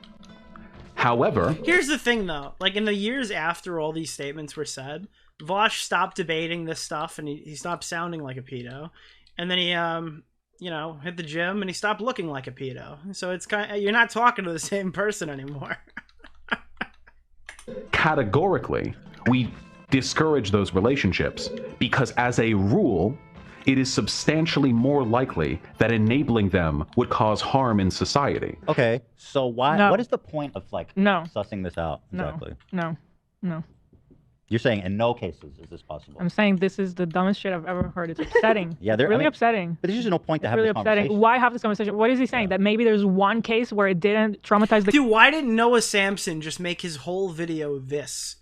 However, Here's the thing, though. Like, in the years after all these statements were said, Vaush stopped debating this stuff, and he stopped sounding like a pedo. And then he, you know, hit the gym, and he stopped looking like a pedo. So it's kind of, you're not talking to the same person anymore. categorically, we discourage those relationships because, as a rule, it is substantially more likely that enabling them would cause harm in society. Okay, so why? No. What is the point of like sussing this out exactly? No. You're saying in no cases is this possible? I'm saying this is the dumbest shit I've ever heard. It's upsetting. Yeah, really upsetting. But there's just no point to It's have really this upsetting. conversation. Why have this conversation? What is he saying? That maybe there's one case where it didn't traumatize the Dude, why didn't Noah Samson just make his whole video this?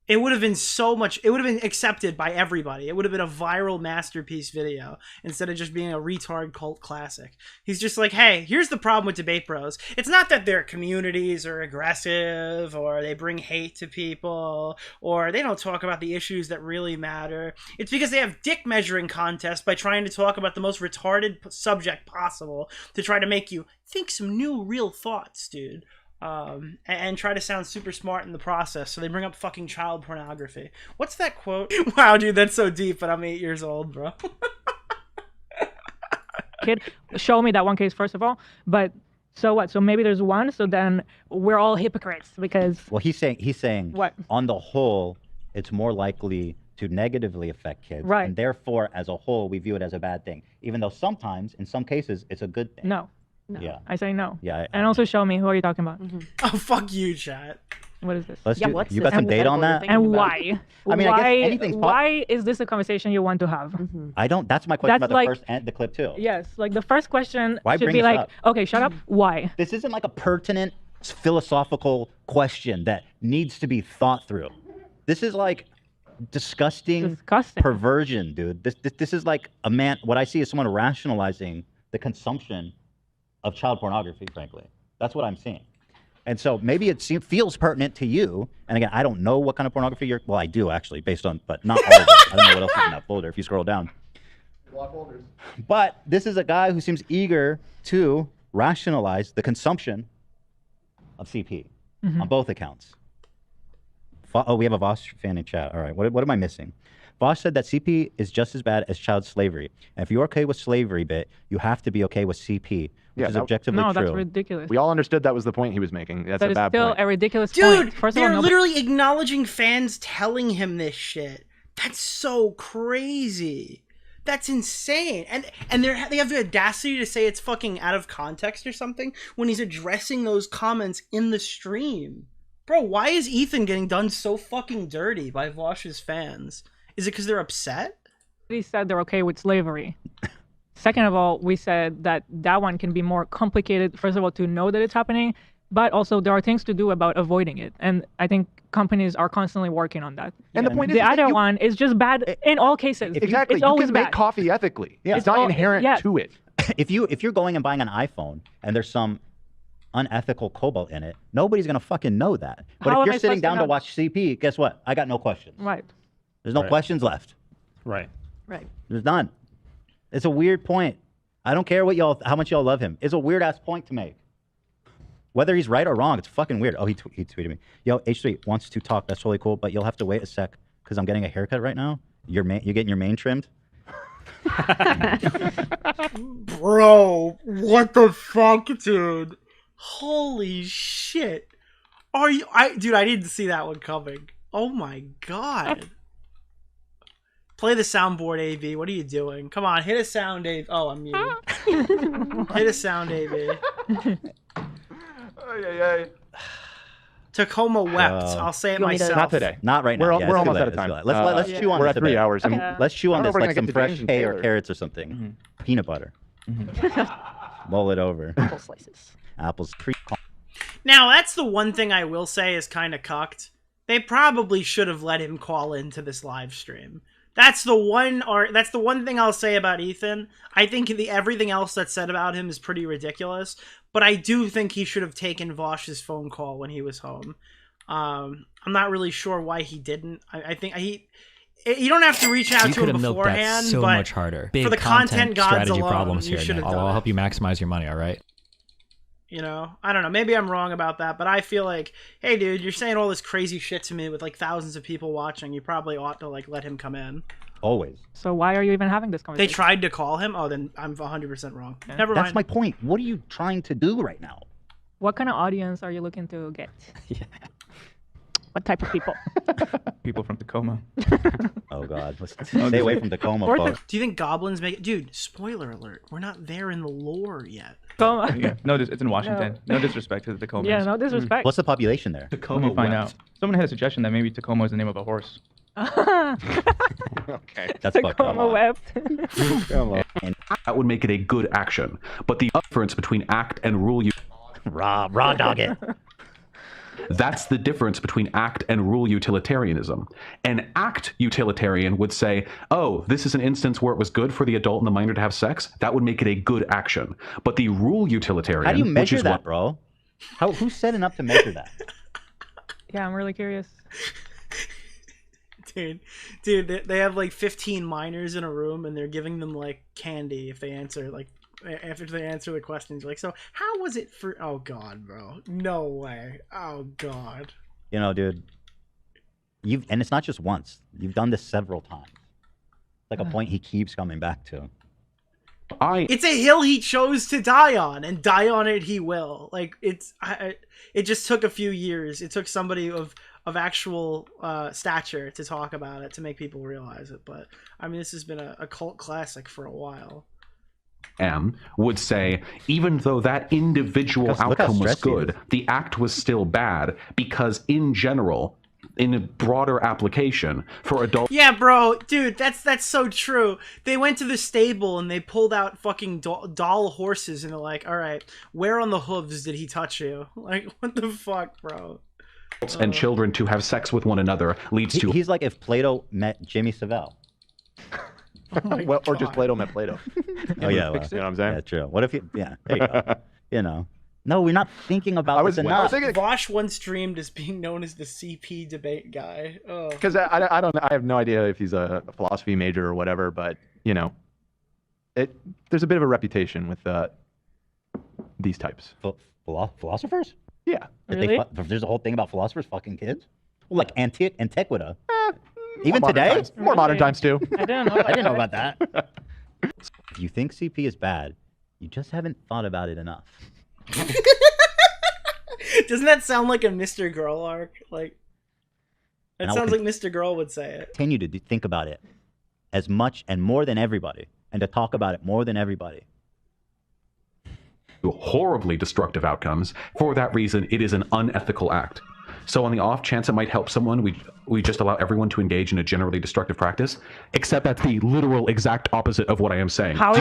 It would have been so much. It would have been accepted by everybody. It would have been a viral masterpiece video instead of just being a retard cult classic. He's just like, hey, here's the problem with debate bros. It's not that their communities are aggressive or they bring hate to people or they don't talk about the issues that really matter. It's because they have dick measuring contests by trying to talk about the most retarded subject possible to try to make you think some new real thoughts, dude. And try to sound super smart in the process. So they bring up fucking child pornography. What's that quote? Wow, dude, that's so deep, but I'm 8 years old, bro. Kid, show me that one case first of all. But so what? So maybe there's one. So then we're all hypocrites because. Well, he's saying what? On the whole, it's more likely to negatively affect kids, right? And therefore, as a whole, we view it as a bad thing, even though sometimes, in some cases, it's a good thing. No. No. Yeah. I say no. Yeah. And also show me who are you talking about? Oh, fuck you, chat. What is this? Let's do, you got some data on that? And why? I mean, why, I guess anything's why is this a conversation you want to have? I don't. That's my question That's about the like- first and the clip too. Yes, like the first question Why should bring be this like, up? okay, shut up. Why? This isn't like a pertinent philosophical question that needs to be thought through. This is like disgusting. Perversion, dude. This is like a man. What I see is someone rationalizing the consumption of child pornography. Frankly, that's what I'm seeing. And so maybe it feels pertinent to you. And again, I don't know what kind of pornography you're. Well, I do actually, based on, but not all of it. I don't know what else is in that folder. If you scroll down. Block folders. But this is a guy who seems eager to rationalize the consumption of CP on both accounts. Oh, we have a Vaush fan in chat. All right, what am I missing? Vaush said that CP is just as bad as child slavery. And if you're okay with slavery bit, you have to be okay with CP, which is objectively true. No, that's ridiculous. We all understood that was the point he was making. That's That a is bad still point. a ridiculous Dude, point. First of all, they're nobody- literally acknowledging fans telling him this shit. That's so crazy. That's insane. And they have the audacity to say it's fucking out of context or something when he's addressing those comments in the stream. Bro, why is Ethan getting done so fucking dirty by Vaush's fans? Is it because they're upset? They said they're okay with slavery. Second of all, we said that one can be more complicated, first of all, to know that it's happening, but also there are things to do about avoiding it. And I think companies are constantly working on that. And the point is the that other one is just bad in all cases. Exactly. It's You always can bad. make coffee ethically. Yeah. It's not inherent to it. If you're going and buying an iPhone and there's some unethical cobalt in it, nobody's gonna fucking know that. But How if am you're I sitting supposed to down to know? watch CP, guess what? I got no questions. Right. There's no questions left. Right. Right. There's none. It's a weird point. I don't care how much y'all love him. It's a weird ass point to make. Whether he's right or wrong, it's fucking weird. Oh, he tweeted me. Yo, H3 wants to talk. That's totally cool, but you'll have to wait a sec because I'm getting a haircut right now. You're getting your mane trimmed. Bro, what the fuck, dude? Holy shit. Dude, I didn't see that one coming. Oh my god. Play the soundboard, AV. What are you doing? Come on, hit a sound, AV. Oh, I'm muted. Hit a sound, AV. Tacoma wept. I'll say it myself. Not today. Not right now. We're, Yeah, we're it's too almost late. out of It's too time. late. Let's chew on We're this at a 3 bit. hours. Okay. Let's chew on I this don't know like if we're some gonna fresh get to hay or Taylor. carrots or something. Peanut butter. Mull it over. Apple slices. Apples. Now, that's the one thing I will say is kind of cucked. They probably should have let him call into this live stream. That's the one thing I'll say about Ethan. I think everything else that's said about him is pretty ridiculous, but I do think he should have taken Vaush's phone call when he was home. I'm not really sure why he didn't. I think you don't have to reach out You to could him have milked beforehand, that so but much harder. Big for the content gods strategy alone, problems you here, should Nick. have done I'll it. help you maximize your money, all right? You know, I don't know. Maybe I'm wrong about that, but I feel like, hey, dude, you're saying all this crazy shit to me with like thousands of people watching. You probably ought to like let him come in. Always. So why are you even having this They conversation? tried to call him. Oh, then I'm 100% wrong. Never mind. That's my point. What are you trying to do right now? What kind of audience are you looking to get? What type of people? People from Tacoma. Oh God, let's stay away from Tacoma, folks. Do you think goblins make it? Dude, spoiler alert. We're not there in the lore yet. Yeah. No, it's in Washington. No disrespect to the Tacomans. Yeah, no disrespect. What's the population there? Let me find out. Someone had a suggestion that maybe Tacoma is the name of a horse. Okay. That's fucked up. Tacoma wept. That would make it a good action. But the difference between act and rule you raw dog it. That's the difference between act and rule utilitarianism. An act utilitarian would say, oh, this is an instance where it was good for the adult and the minor to have sex. That would make it a good action. But the rule utilitarian, How do you which measure is that, what, bro? Who's setting up to measure that? Yeah, I'm really curious. Dude, they have like 15 minors in a room and they're giving them like candy if they answer the questions. Like, so how was it for? Oh god, bro, no way. Oh god. You know, dude, and it's not just once. You've done this several times. Like a point he keeps coming back to. It's a hill he chose to die on, and die on it he will. Like, it just took a few years. It took somebody of actual stature to talk about it, to make people realize it. But I mean, this has been a cult classic for a while. Would say, even though that individual outcome was good, the act was still bad because in general, in a broader application for adults. Yeah, bro, dude, that's so true. They went to the stable and they pulled out fucking doll horses and they're like, all right, where on the hooves did he touch you? Like, what the fuck, bro? And children to have sex with one another leads to. He's like if Plato met Jimmy Savile. Well, or just Plato met Plato. Oh yeah, well, you know what I'm saying? Yeah, true. What if you? Yeah, there you go. You know. No, we're not thinking about this enough. Vaush once dreamed as being known as the CP debate guy. Because I have no idea if he's a philosophy major or whatever, but you know, there's a bit of a reputation with these types. Philosophers? Yeah. Really? There's a whole thing about philosophers fucking kids. Well, like Antiquita. Even today? More modern times too. I didn't know about that. If you think CP is bad, you just haven't thought about it enough. Doesn't that sound like a Mr. Girl arc? Like, that sounds like Mr. Girl would say it. Continue to think about it as much and more than everybody, and to talk about it more than everybody. Horribly destructive outcomes. For that reason, it is an unethical act. So on the off chance it might help someone, we just allow everyone to engage in a generally destructive practice, except that's the literal exact opposite of what I am saying. How is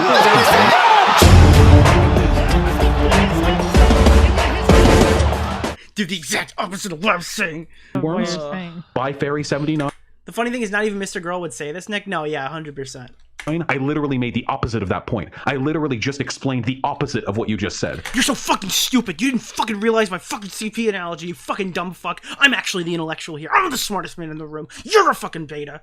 Dude, the exact opposite of what I'm saying. Worms by Fairy 79. The funny thing is, not even Mr. Girl would say this, Nick. No, yeah, 100%. I literally made the opposite of that point. I literally just explained the opposite of what you just said. You're so fucking stupid. You didn't fucking realize my fucking CP analogy, you fucking dumb fuck. I'm actually the intellectual here. I'm the smartest man in the room. You're a fucking beta.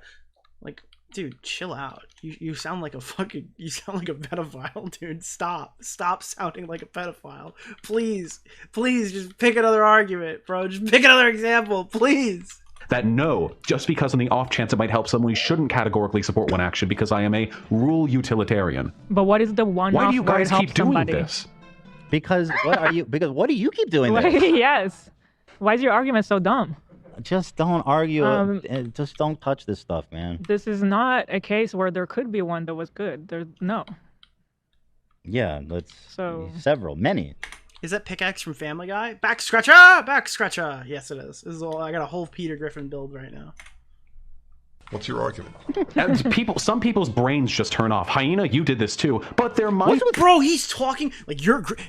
Like, dude, chill out. You sound like a fucking, you sound like a pedophile, dude. Stop sounding like a pedophile. Please, just pick another argument, bro. Just pick another example, please. That no, just because on the off chance it might help someone, we shouldn't categorically support one action because I am a rule utilitarian. But what is the one? Why do you guys keep doing somebody? this? Because what do you keep doing this? Yes. Why is your argument so dumb? Just don't argue. Just don't touch this stuff, man. This is not a case where there could be one that was good. No. Yeah, many. Is that Pickaxe from Family Guy? Back scratcher! Yes, it is. This is all. I got a whole Peter Griffin build right now. What's your argument? And some people's brains just turn off. Hyena, you did this too, but their minds. Bro, he's talking like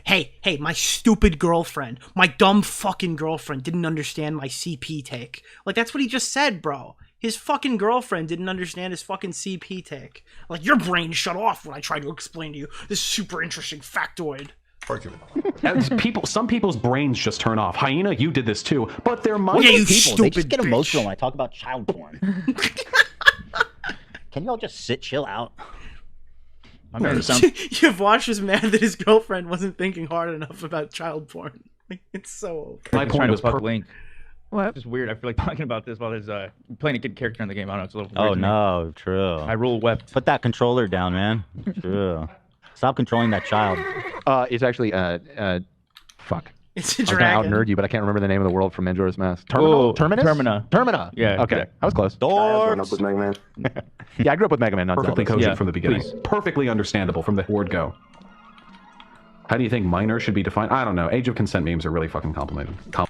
hey, my stupid girlfriend, my dumb fucking girlfriend didn't understand my CP take. Like, that's what he just said, bro. His fucking girlfriend didn't understand his fucking CP take. Like, your brain shut off when I tried to explain to you this super interesting factoid. And some people's brains just turn off. Hyena, you did this too, but their minds. Yeah, you people, stupid they just get bitch. emotional when I talk about child porn. Can you all just chill out? Vaush was mad that his girlfriend wasn't thinking hard enough about child porn. Like, it's so open. My point was Link. What? It's just weird. I feel like talking about this while there's playing a good character in the game. I don't know. It's a little. Oh weird to me. no, true. I rule wept. Put that controller down, man. True. Stop controlling that child. It's actually fuck. It's a I was gonna dragon. out-nerd you, but I can't remember the name of the world from Majora's Mask. Terminus? Termina. Yeah. Okay, I was close. Up with Mega Man. Yeah, I grew up with Mega Man. Not Perfectly Zelda. cogent from the beginning. please. Perfectly understandable from the word go. How do you think minor should be defined? I don't know. Age of consent memes are really fucking complicated. I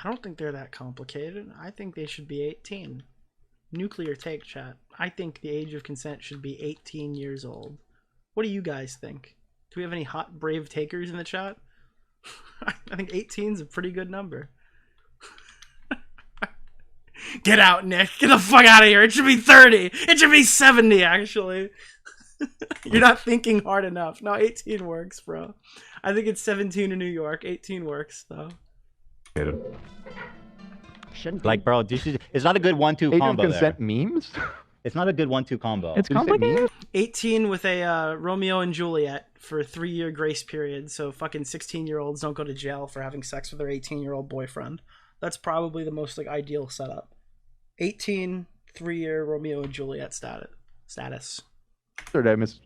don't think they're that complicated. I think they should be 18. Nuclear take, chat. I think the age of consent should be 18 years old. What do you guys think? Do we have any hot, brave takers in the chat? I think 18 is a pretty good number. Get out, Nick. Get the fuck out of here. It should be 30. It should be 70, actually. You're not thinking hard enough. No, 18 works, bro. I think it's 17 in New York. 18 works, though. Like, bro, it's not a good 1-2 Age of combo consent there. memes? It's not a good 1-2 combo. It's complicated. 18 with a Romeo and Juliet for a 3-year grace period, so fucking 16-year-olds don't go to jail for having sex with their 18-year-old boyfriend. That's probably the most like ideal setup. 18, 3-year Romeo and Juliet status.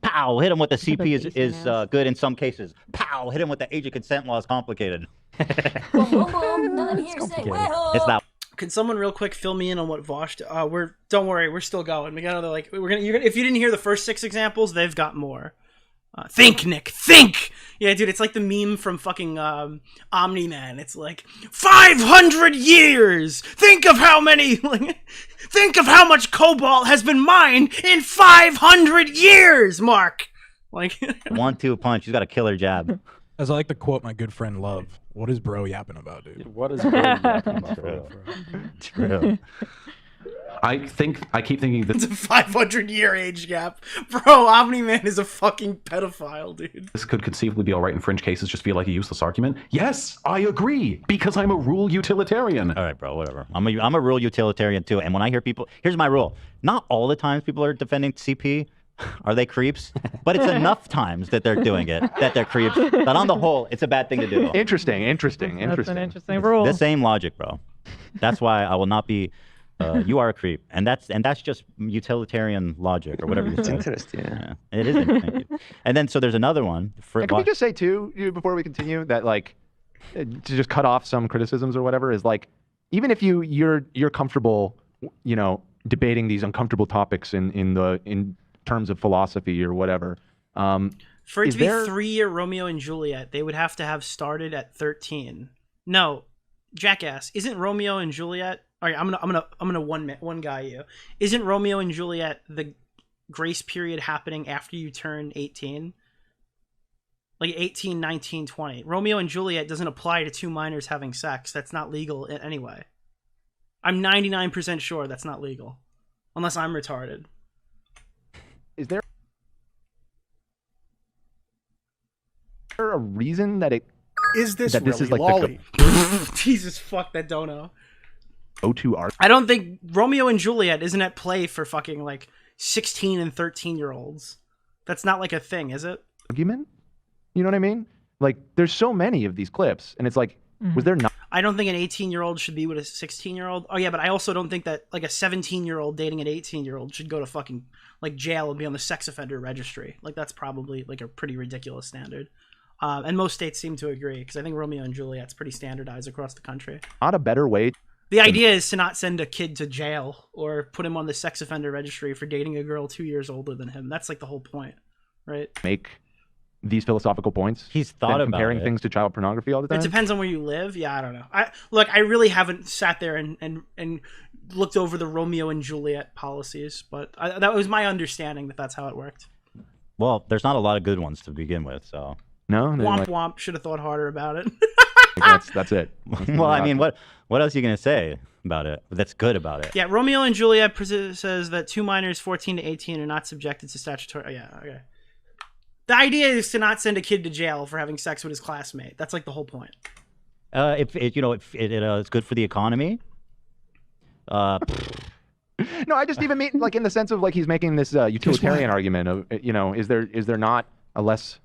Pow! Hit him with the CP is good in some cases. Pow! Hit him with the age of consent law is complicated. It's that. Can someone real quick fill me in on what Vaush? Don't worry, we're still going. We got another like if you didn't hear the first 6 examples, they've got more. Think, Nick, think. Yeah, dude, it's like the meme from fucking Omni-Man. It's like 500 years. Think of how many. Think of how much cobalt has been mined in 500 years, Mark. Like 1-2 punch. He's got a killer jab. As I like to quote my good friend Love, what is bro yapping about, dude? What is bro yapping about? True. I keep thinking that it's a 500-year age gap. Bro, Omni-Man is a fucking pedophile, dude. this could conceivably be all right in fringe cases, just feel like a useless argument. Yes, I agree, because I'm a rule utilitarian. All right, bro, whatever. I'm a rule utilitarian too, and when I hear people, here's my rule. Not all the times people are defending CP are they creeps, but it's enough times that they're doing it that they're creeps. But on the whole, it's a bad thing to do. Interesting. That's an interesting rule. The same logic, bro. That's why I will not be. You are a creep, and that's just utilitarian logic or whatever you say. It's interesting. Yeah, it is. Thank you. And then so there's another one. And can we just say too, before we continue, that like to just cut off some criticisms or whatever is like, even if you're comfortable, debating these uncomfortable topics in terms of philosophy or whatever. For it to be 3-year Romeo and Juliet, they would have to have started at 13. No, jackass, isn't Romeo and Juliet? All right, I'm gonna one guy you. Isn't Romeo and Juliet the grace period happening after you turn 18? Like 18, 19, 20. Romeo and Juliet doesn't apply to 2 minors having sex. That's not legal anyway. I'm 99% sure that's not legal, unless I'm retarded. Is there a reason that is this is like lolly? Jesus fuck that dono. O2 art. I don't think Romeo and Juliet isn't at play for fucking like 16 and 13-year-olds. That's not like a thing, is it? Argument? You know what I mean? Like there's so many of these clips and it's like was there not? I don't think an 18-year-old should be with a 16-year-old. Oh yeah, but I also don't think that like a 17-year-old dating an 18-year-old should go to fucking like jail and be on the sex offender registry. Like that's probably like a pretty ridiculous standard. And most states seem to agree because I think Romeo and Juliet's pretty standardized across the country. Not a better way. The idea is to not send a kid to jail or put him on the sex offender registry for dating a girl 2 years older than him. That's like the whole point, right? Make these philosophical points. He's thought about comparing things to child pornography all the time. It depends on where you live. Yeah, I don't know. I really haven't sat there and looked over the Romeo and Juliet policies, but that was my understanding that that's how it worked. Well, there's not a lot of good ones to begin with, so. No. Womp womp. Should have thought harder about it. That's it. Well, I mean, what else are you gonna say about it? That's good about it. Yeah, Romeo and Juliet says that 2 minors 14 to 18 are not subjected to statutory. Oh, yeah, okay. The idea is to not send a kid to jail for having sex with his classmate. That's like the whole point. If it's good for the economy. No, I just even mean like in the sense of like he's making this utilitarian argument of is there not a less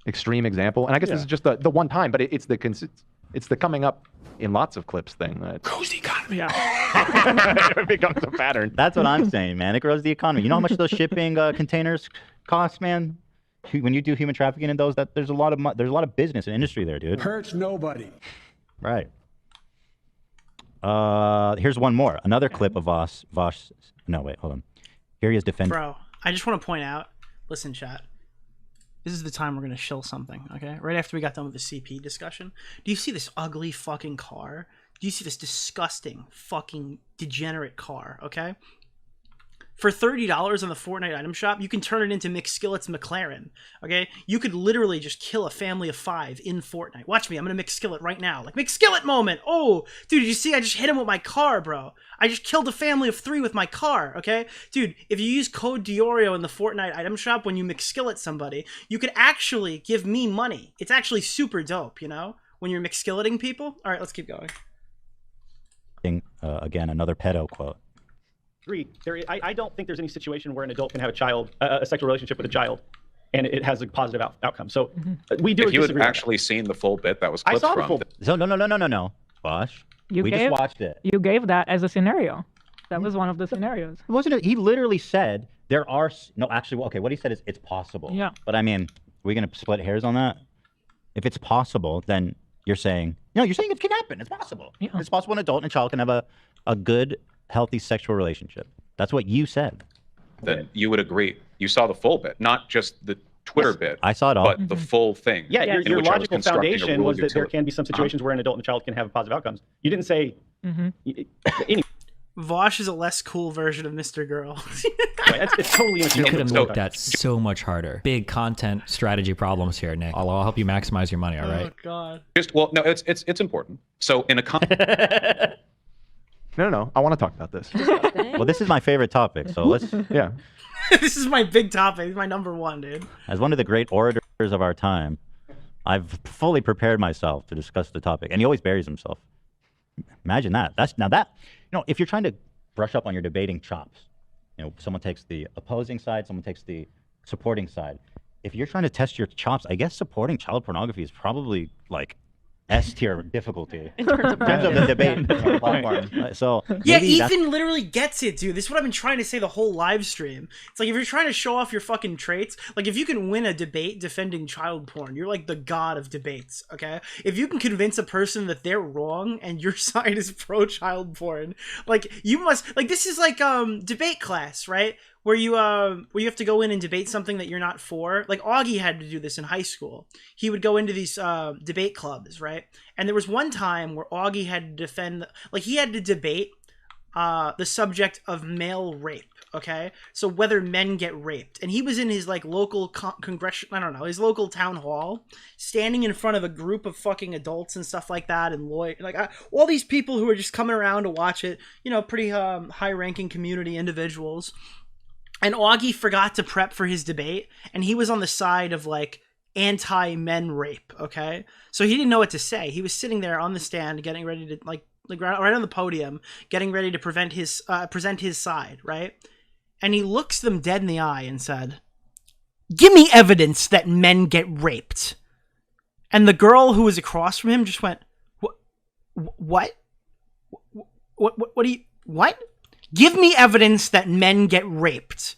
extreme example? And I guess this is just the one time, but it's the coming up in lots of clips thing that grows the economy. Yeah, it becomes a pattern. That's what I'm saying, man. It grows the economy. You know how much those shipping containers cost, man? When you do human trafficking in those, there's a lot of business and industry there, dude. Hurts nobody. Right. Here's one more. Another clip of Vaush. No, wait, hold on. Here he is defending. Bro, I just want to point out. Listen, chat. This is the time we're gonna shill something, okay? Right after we got done with the CP discussion. Do you see this ugly fucking car? Do you see this disgusting fucking degenerate car, okay? For $30 on the Fortnite item shop, you can turn it into McSkillet's McLaren. Okay, you could literally just kill a family of 5 in Fortnite. Watch me, I'm gonna McSkillet right now, like McSkillet moment. Oh, dude, did you see? I just hit him with my car, bro. I just killed a family of 3 with my car. Okay, dude, if you use code DeOrio in the Fortnite item shop when you McSkillet somebody, you could actually give me money. It's actually super dope, you know, when you're McSkilleting people. All right, let's keep going. Again, another pedo quote. I don't think there's any situation where an adult can have a sexual relationship with a child, and it has a positive outcome. So we do. If you had actually seen the full bit that was clipped I saw the from. full bit. So no, Vaush. We just watched it. You gave that as a scenario. That was one of the scenarios. Wasn't it? He literally said there are actually. Okay, what he said is it's possible. Yeah. But I mean, we're gonna split hairs on that. If it's possible, then you're saying you're saying it can happen. It's possible. Yeah. It's possible an adult and a child can have a good, healthy sexual relationship. That's what you said. Then you would agree. You saw the full bit, not just the Twitter bit. I saw it all. But the full thing. Yeah, your which I was logical constructing a foundation really was good that there sort of- can be some situations where an adult and a child can have positive outcomes. You didn't say. Vaush is a less cool version of Mr. Girl. It's totally You could have milked that so much harder. Big content strategy problems here, Nick. I'll help you maximize your money, all right? Oh, God. No, it's important. So in a No. I want to talk about this. Well, this is my favorite topic, so let's. Yeah. This is my big topic. It's my number 1, dude. As one of the great orators of our time, I've fully prepared myself to discuss the topic, and he always buries himself. Imagine that. If you're trying to brush up on your debating chops, someone takes the opposing side, someone takes the supporting side. If you're trying to test your chops, I guess supporting child pornography is probably like S tier difficulty in terms of the debate platform. So yeah, maybe Ethan literally gets it, dude. This is what I've been trying to say the whole live stream. It's like if you're trying to show off your fucking traits, like if you can win a debate defending child porn, you're like the god of debates, okay? If you can convince a person that they're wrong and your side is pro child porn, like you must like this is like debate class, right? Where you have to go in and debate something that you're not for. Like Augie had to do this in high school. He would go into these debate clubs, right? And there was one time where Augie had to defend, he had to debate the subject of male rape. Okay, so whether men get raped, and he was in his local his local town hall, standing in front of a group of fucking adults and stuff like that, and all these people who are just coming around to watch it. Pretty high-ranking community individuals. And Augie forgot to prep for his debate, and he was on the side of anti-men rape, okay? So he didn't know what to say. He was sitting there on the stand getting ready to right on the podium, getting ready to present his side, right? And he looks them dead in the eye and said, "Give me evidence that men get raped." And the girl who was across from him just went, What do you what? Give me evidence that men get raped.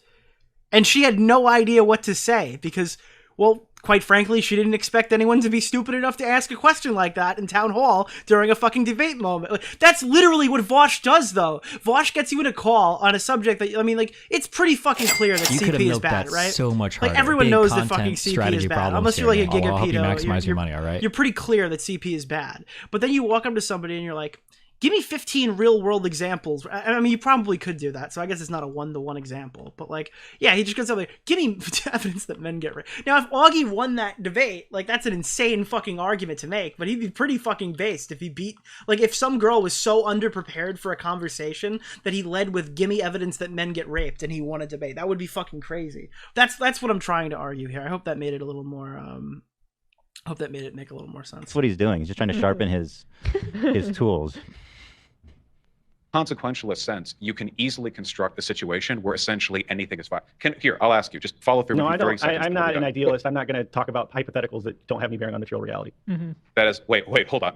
And she had no idea what to say because, well, quite frankly, she didn't expect anyone to be stupid enough to ask a question like that in town hall during a fucking debate moment. That's literally what Vaush does, though. Vaush gets you in a call on a subject that, it's pretty fucking clear that CP is bad, right? So much harder. Everyone Big knows that fucking content CP is bad. Unless you're here, like a Nick. I'll help you gigapedo. maximize your money, all right? You're pretty clear that CP is bad. But then you walk up to somebody and you're like, give me 15 real-world examples. I mean, you probably could do that, so I guess it's not a one-to-one example. But, he just goes up there, give me evidence that men get raped. Now, if Augie won that debate, that's an insane fucking argument to make, but he'd be pretty fucking based if he beat... if some girl was so underprepared for a conversation that he led with, give me evidence that men get raped, and he won a debate. That would be fucking crazy. That's what I'm trying to argue here. I hope that made it a little more... I hope that made it make a little more sense. That's what he's doing. He's just trying to sharpen his tools. Consequentialist sense, you can easily construct the situation where essentially anything is fine. Here, I'll ask you. Just follow through. No, with I me 30 don't. seconds I'm before not we an go. idealist. I'm not going to talk about hypotheticals that don't have any bearing on material reality. That is. Wait. Hold on.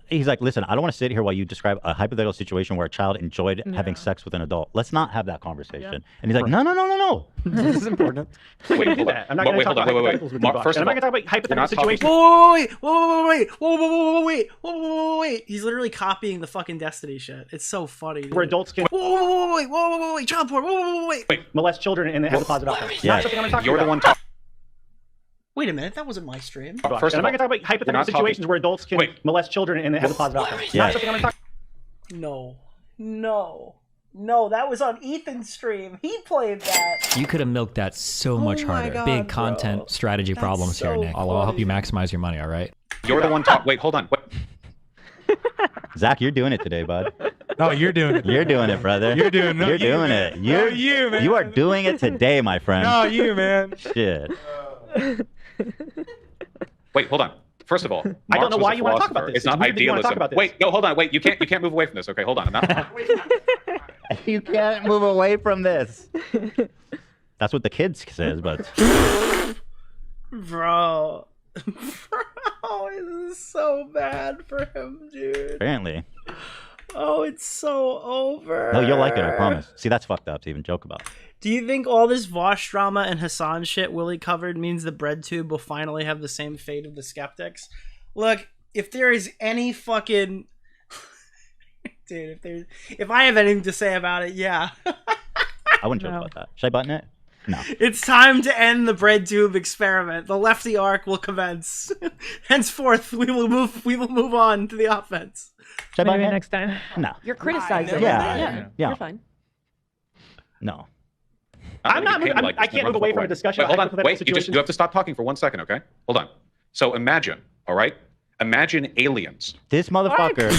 He's like, listen, I don't want to sit here while you describe a hypothetical situation where a child enjoyed having sex with an adult. Let's not have that conversation. Yeah. And he's like, no. This is important. Wait, hold on. I'm not going to talk about hypotheticals with you, First I'm of not going to talk about hypothetical situations. Wait. He's literally copying the fucking Destiny shit. It's so funny. Dude. Where adults can Wait, child porn, wait. Molest children and it has a positive outcome. Yeah. Not something I'm talking You're about. the one talking. Wait a minute, that wasn't my stream. First I'm not going to talk about hypothetical situations where adults can molest children and it has a positive outcome. Yeah. Not something I'm talking No. No, that was on Ethan's stream. He played that. You could have milked that so much my harder. God, Big bro. content strategy That's problems here, so Nick. I'll help you maximize your money, all right? You're the one talk. Wait, hold on. What? Zach, you're doing it today, bud. No, you're doing it. You're doing it, brother. You're doing it. You're doing it. You're you, man. You are doing it today, my friend. No, you, man. Shit. Wait, hold on. First of all, I don't know Marx was why a you want to talk philosopher. about this. It's not weird that you wanna idealism. talk about this. Wait, no, hold on. Wait, you can't move away from this. Okay, hold on. You can't move away from this. That's what the kids says, but Bro. Bro, this is so bad for him, dude. apparently. Oh, it's so over. No, you'll like it, I promise. See, that's fucked up to even joke about. Do you think all this Vaush drama and Hassan shit Willie covered means the bread tube will finally have the same fate of the skeptics? Look, if there is any fucking... Dude, if I have anything to say about it, yeah. I wouldn't joke about that. Should I button it? No. It's time to end the bread tube experiment. The lefty arc will commence. Henceforth, we will move on to the offense. Should I button Maybe it? next time. No. You're criticizing. Yeah. You're fine. No. I can't move away from a discussion. Wait, hold on. hypothetical Wait, you situations. have to stop talking for 1 second, okay? Hold on. So imagine, all right? Imagine aliens. This motherfucker.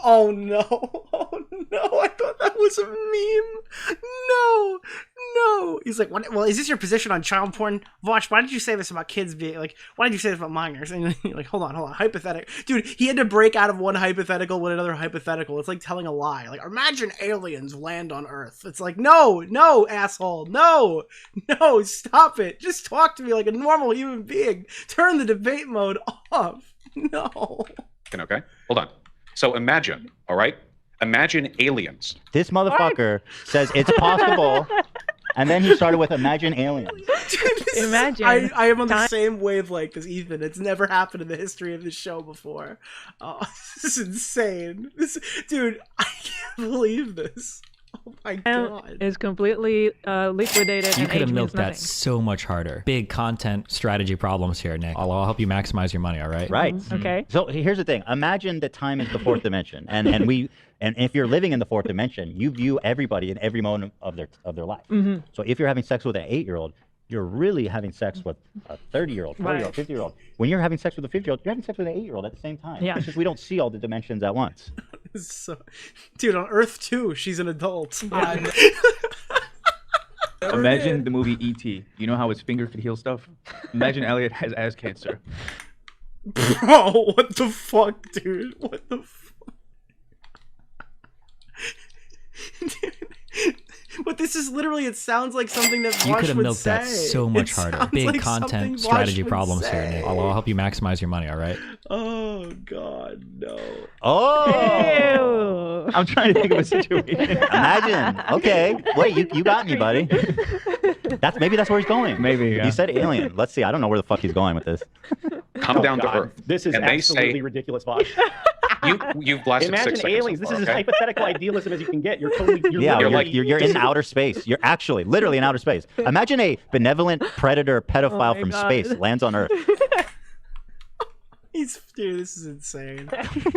Oh no. Oh no. I thought that was a meme. No. No. He's like, well, is this your position on child porn? Vaush, why did you say this about kids being like, why did you say this about minors? And you're like, hold on. Hypothetical. Dude, he had to break out of one hypothetical with another hypothetical. It's like telling a lie. Like, imagine aliens land on Earth. It's like, no, asshole. No, stop it. Just talk to me like a normal human being. Turn the debate mode off. No. Okay? Hold on. So imagine, all right? Imagine aliens. This motherfucker says it's possible, and then he started with imagine aliens. Imagine. I am on the same wavelength as Ethan. It's never happened in the history of this show before. Oh, this is insane. Dude, I can't believe this. Oh my god. Is completely liquidated. You and could have age milked means that nothing. so much harder. Big content strategy problems here, Nick. I'll help you maximize your money, all right? Right. Okay. So here's the thing. Imagine that time is the fourth dimension, and if you're living in the fourth dimension, you view everybody in every moment of their life. Mhm. So if you're having sex with an 8-year-old, you're really having sex with a 30-year-old, 40-year-old, Right. 50-year-old. When you're having sex with a 50-year-old, you're having sex with an 8-year-old at the same time. Yeah. It's just we don't see all the dimensions at once. So, dude, on Earth 2, she's an adult. Imagine the movie E.T. You know how his finger could heal stuff? Imagine Elliot has ass cancer. Bro, what the fuck, dude? What the fuck? But this is literally, it sounds like something that You Vaush could have would milked say. that so much It harder. sounds Big like something content Vaush strategy would problems here, say. Nick. I'll help you maximize your money, all right? Oh, God, no. Oh! I'm trying to think of a situation. Imagine. Okay. Wait, you got me, buddy. Maybe that's where he's going. Maybe, yeah. He said alien. Let's see. I don't know where the fuck he's going with this. Come down to Earth. This is and they absolutely say, ridiculous, Vaush. you've blasted 6 Imagine seconds aliens. so This far, is as okay? hypothetical idealism as you can get. You're totally. Yeah, literally- you're in outer space. You're actually literally in outer space. Imagine a benevolent predator pedophile my from God. space lands on Earth. Dude, this is insane.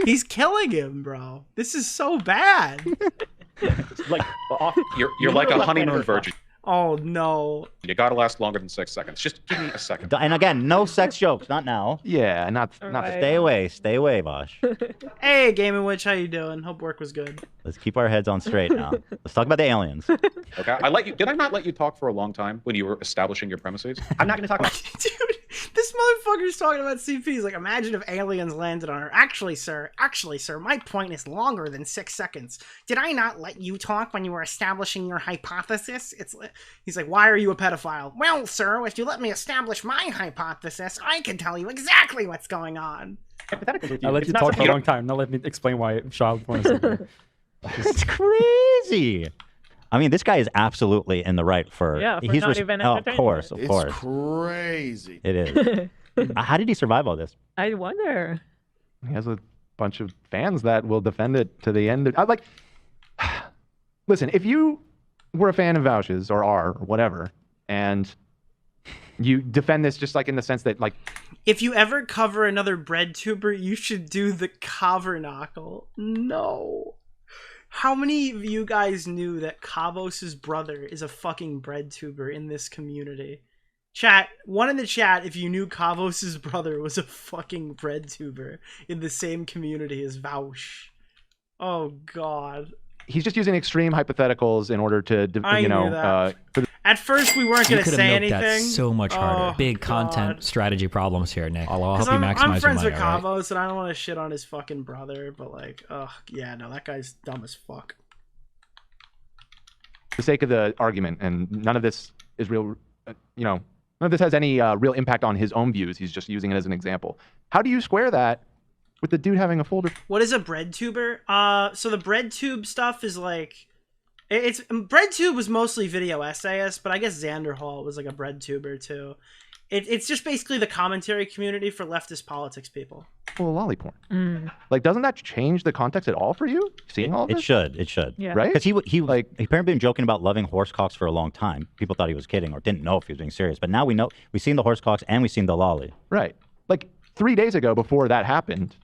He's killing him, bro. This is so bad. like off. You're like a honeymoon virgin. Oh, no. You gotta last longer than 6 seconds. Just give me a second. And again, no sex jokes. Not now. Yeah, not. Stay away. Stay away, Vaush. Hey, Gaming Witch, how you doing? Hope work was good. Let's keep our heads on straight now. Let's talk about the aliens. Okay, did I not let you talk for a long time when you were establishing your premises? I'm not going to talk about. Dude, this motherfucker's talking about CP. He's like, imagine if aliens landed on Earth. Actually, sir, my point is longer than 6 seconds. Did I not let you talk when you were establishing your hypothesis? He's like, why are you a pedophile? Well, sir, if you let me establish my hypothesis, I can tell you exactly what's going on. Hypotheticals with you. I let It's you not talk for a something- long time. Now let me explain why child porn is okay. That's crazy. I mean, this guy is absolutely in the right for. Yeah, for he's not even of entertaining course, it. of It's course. crazy. It is. How did he survive all this? I wonder. He has a bunch of fans that will defend it to the end. I like. Listen, if you were a fan of Vaush's or are or whatever, and you defend this just like in the sense that like, If you ever cover another bread tuber, you should do the Covernacle. No. How many of you guys knew that Keffals' brother is a fucking bread tuber in this community? Chat, one in the chat if you knew Keffals' brother was a fucking bread tuber in the same community as Vaush. Oh god. He's just using extreme hypotheticals in order to, I knew that. At first we weren't going to say anything. That so much harder. Big content strategy problems here, Nick. I'll help you maximize your money. I'm friends with right? Keffals, and I don't want to shit on his fucking brother, but like, yeah, no, that guy's dumb as fuck. For the sake of the argument, and none of this is real, none of this has any real impact on his own views. He's just using it as an example. How do you square that with the dude having a folder? What is a bread tuber? So the bread tube stuff is like, it's bread tube was mostly video essayist, but I guess Xander Hall was like a bread tuber too. It's just basically the commentary community for leftist politics people. Well, lolly porn. Like, doesn't that change the context at all for you? Seeing all this? It should. Yeah. Right? Because he apparently been joking about loving horse cocks for a long time. People thought he was kidding or didn't know if he was being serious. But now we know. We've seen the horse cocks and we've seen the lolly. Right. Like 3 days ago, before that happened,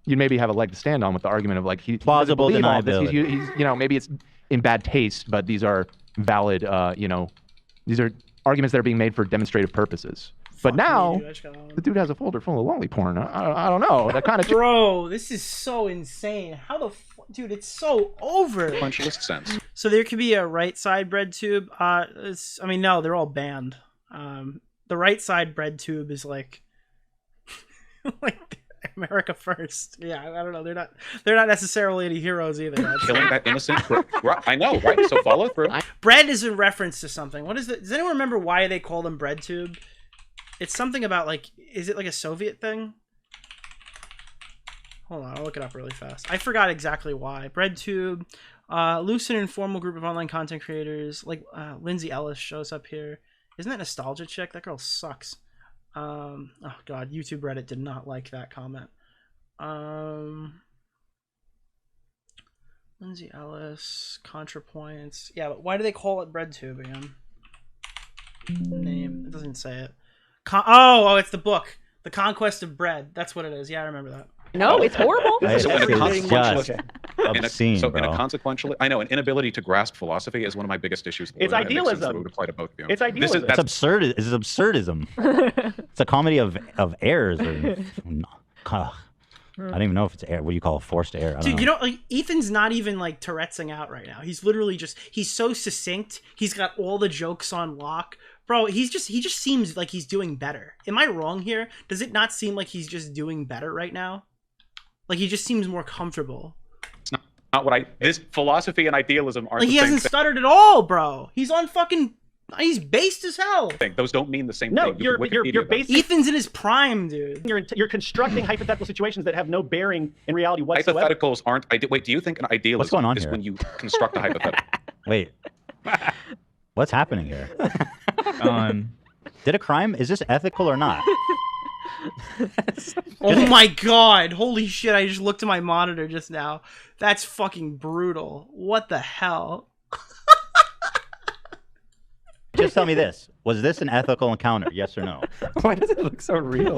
you'd maybe have a leg to stand on with the argument of like he plausible doesn't believe all this. deniability. He's maybe it's in bad taste, but these are valid. These are arguments that are being made for demonstrative purposes. But now the dude has a folder full of lolly porn. I don't know. That kind of bro. This is so insane. How the dude? It's so over. Functionalist sense. So there could be a right side bread tube. No, they're all banned. The right side bread tube is like America first. Yeah, I don't know. They're not necessarily any heroes either. Killing that innocent. I know, right? So follow through. Bread is in reference to something. What is it? Does anyone remember why they call them bread tube? It's something about like, is it like a Soviet thing? Hold on, I'll look it up really fast. I forgot exactly why. Bread tube, loose and informal group of online content creators. Like Lindsay Ellis shows up here. Isn't that Nostalgia Chick? That girl sucks. Oh god, YouTube Reddit did not like that comment. Lindsay Ellis, ContraPoints. Yeah, but why do they call it bread tube again? Name, it doesn't say it. Oh, it's the book, The Conquest of Bread. That's what it is. Yeah, I remember that. No, it's horrible. So in a bro. consequentially, I know an inability to grasp philosophy is one of my biggest issues. It's idealism. It would apply to both of you. It's idealism. It's absurd. It's absurdism. It's a comedy of errors. I don't even know if it's error. What do you call a forced error? Dude, like Ethan's not even like Tourette'sing out right now. He's literally he's so succinct. He's got all the jokes on lock. Bro, he just seems like he's doing better. Am I wrong here? Does it not seem like he's just doing better right now? Like he just seems more comfortable. It's not what this philosophy and idealism aren't. Like he the hasn't same stuttered at all, bro. He's on fucking. He's based as hell. thing. Those don't mean the same No, thing. you're basically Ethan's in his prime, dude. You're constructing hypothetical situations that have no bearing in reality whatsoever. Hypotheticals aren't. Wait, do you think an idealism What's going on is here? when you construct a hypothetical? Wait. What's happening here? Did a crime? Is this ethical or not? Oh my god. Holy shit, I just looked at my monitor just now. That's fucking brutal. What the hell? Just tell me this. Was this an ethical encounter? Yes or no? Why does it look so real?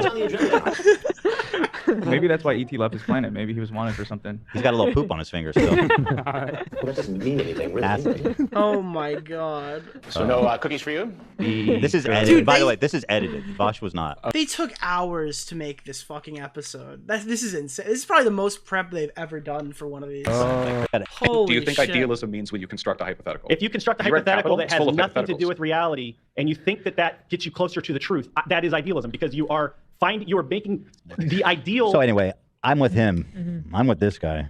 Maybe that's why ET left his planet. Maybe he was wanted for something. He's got a little poop on his finger still. That doesn't mean anything, really. Oh my god. So no cookies for you? This is edited. Dude, By the way, this is edited. Vaush was not. They took hours to make this fucking episode. This is insane. This is probably the most prep they've ever done for one of these. Holy Do you think shit. idealism means when you construct a hypothetical? If you construct a You read hypothetical Capital? that It's full has of nothing to do hypotheticals. with reality, and you think that gets you closer to the truth, that is idealism, because you are making the ideal. So anyway, I'm with him. I'm with this guy.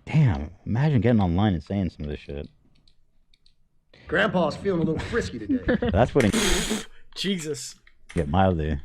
Damn, imagine getting online and saying some of this shit. Grandpa's feeling a little frisky today. That's what Jesus. get mildly.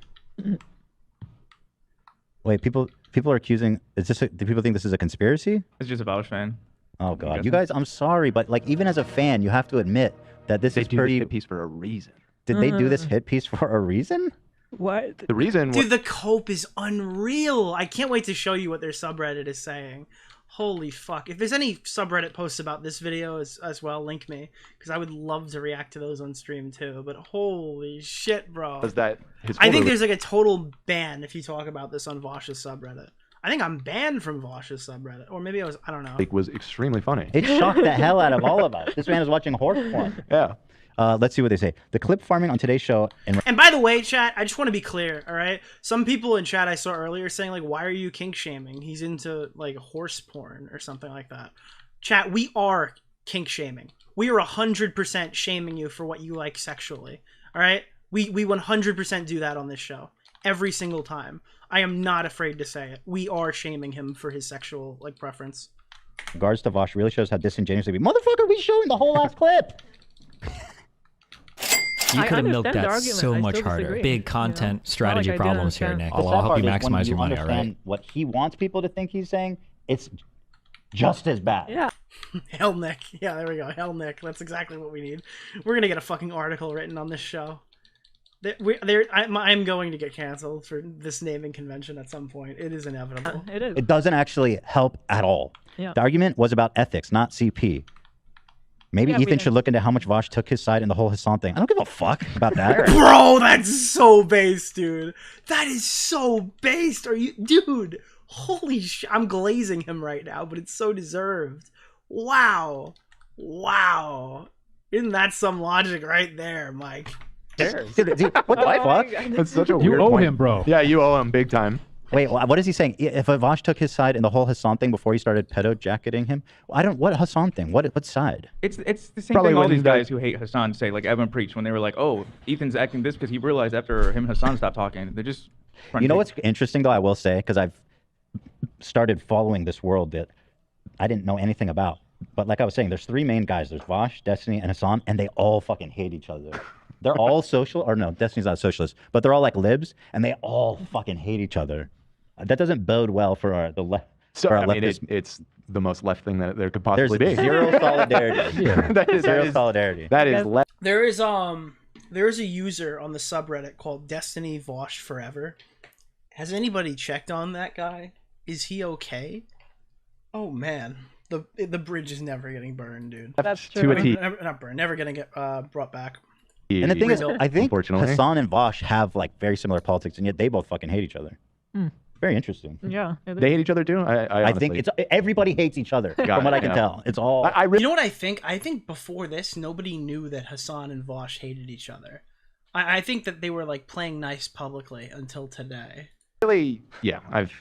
Wait, people are accusing. Do people think this is a conspiracy? It's just a Vaush fan. Oh god, you guys, I'm sorry, but like even as a fan, you have to admit that this is do pretty. this hit piece for a reason. Did they do this hit piece for a reason? What? The reason. Dude, the cope is unreal. I can't wait to show you what their subreddit is saying. Holy fuck. If there's any subreddit posts about this video as well, link me. Because I would love to react to those on stream too. But holy shit, bro. Was that his I think folder- there's like a total ban if you talk about this on Vaush's subreddit. I think I'm banned from Vaush's subreddit, or maybe I don't know. It was extremely funny. It shocked the hell out of all of us. This man is watching horse porn. Yeah. Let's see what they say. The clip farming on today's show. And by the way, chat, I just want to be clear, all right? Some people in chat I saw earlier saying, like, why are you kink shaming? He's into, like, horse porn or something like that. Chat, we are kink shaming. We are 100% shaming you for what you like sexually, all right? We 100% do that on this show. Every single time. I am not afraid to say it. We are shaming him for his sexual, like, preference. Regards to Vaush really shows how disingenuous they be. Motherfucker, we showing the whole last clip. You could have milked that so much harder. Big content strategy problems here, Nick. I'll help you maximize your money, all right? What he wants people to think he's saying, it's just as bad. Yeah. Hell Nick. Yeah, there we go. Hell Nick. That's exactly what we need. We're gonna get a fucking article written on this show. I'm going to get canceled for this naming convention at some point. It is inevitable. It is. It doesn't actually help at all. Yeah. The argument was about ethics, not CP. Maybe Ethan should look into how much Vaush took his side in the whole Hassan thing. I don't give a fuck about that. Bro, that's so base, dude. That is so based. Are you, dude? Holy shit! I'm glazing him right now, but it's so deserved. Wow, wow. Isn't that some logic right there, Mike? What the fuck? That's such a You weird owe point. him, bro. Yeah, you owe him big time. Wait, what is he saying? If Vaush took his side in the whole Hassan thing before he started pedo jacketing him, what Hassan thing? What side? It's the same Probably thing all when these he's guys who hate Hassan say, like Evan Preach, when they were like, oh, Ethan's acting this because he realized after him and Hassan stopped talking. They're just You know what's interesting, though, I will say, because I've started following this world that I didn't know anything about. But like I was saying, there's three main guys. There's Vaush, Destiny, and Hassan, and they all fucking hate each other. They're all social, or no, Destiny's not a socialist, but they're all like libs, and they all fucking hate each other. That doesn't bode well for the left. So I mean, it's the most left thing that there could possibly There's be. zero solidarity. Zero solidarity. That is left. There is a user on the subreddit called Destiny Vaush Forever. Has anybody checked on that guy? Is he okay? Oh man, the bridge is never getting burned, dude. That's true. Not burned. Never gonna get brought back. And the thing is, I think Unfortunately. Hassan and Vaush have like very similar politics, and yet they both fucking hate each other. Hmm. Very interesting. Yeah. They hate each other too. I think it's everybody hates each other. From what I can tell, it's all. You know what I think? I think before this, nobody knew that Hassan and Vaush hated each other. I think that they were like playing nice publicly until today. Really, yeah. I've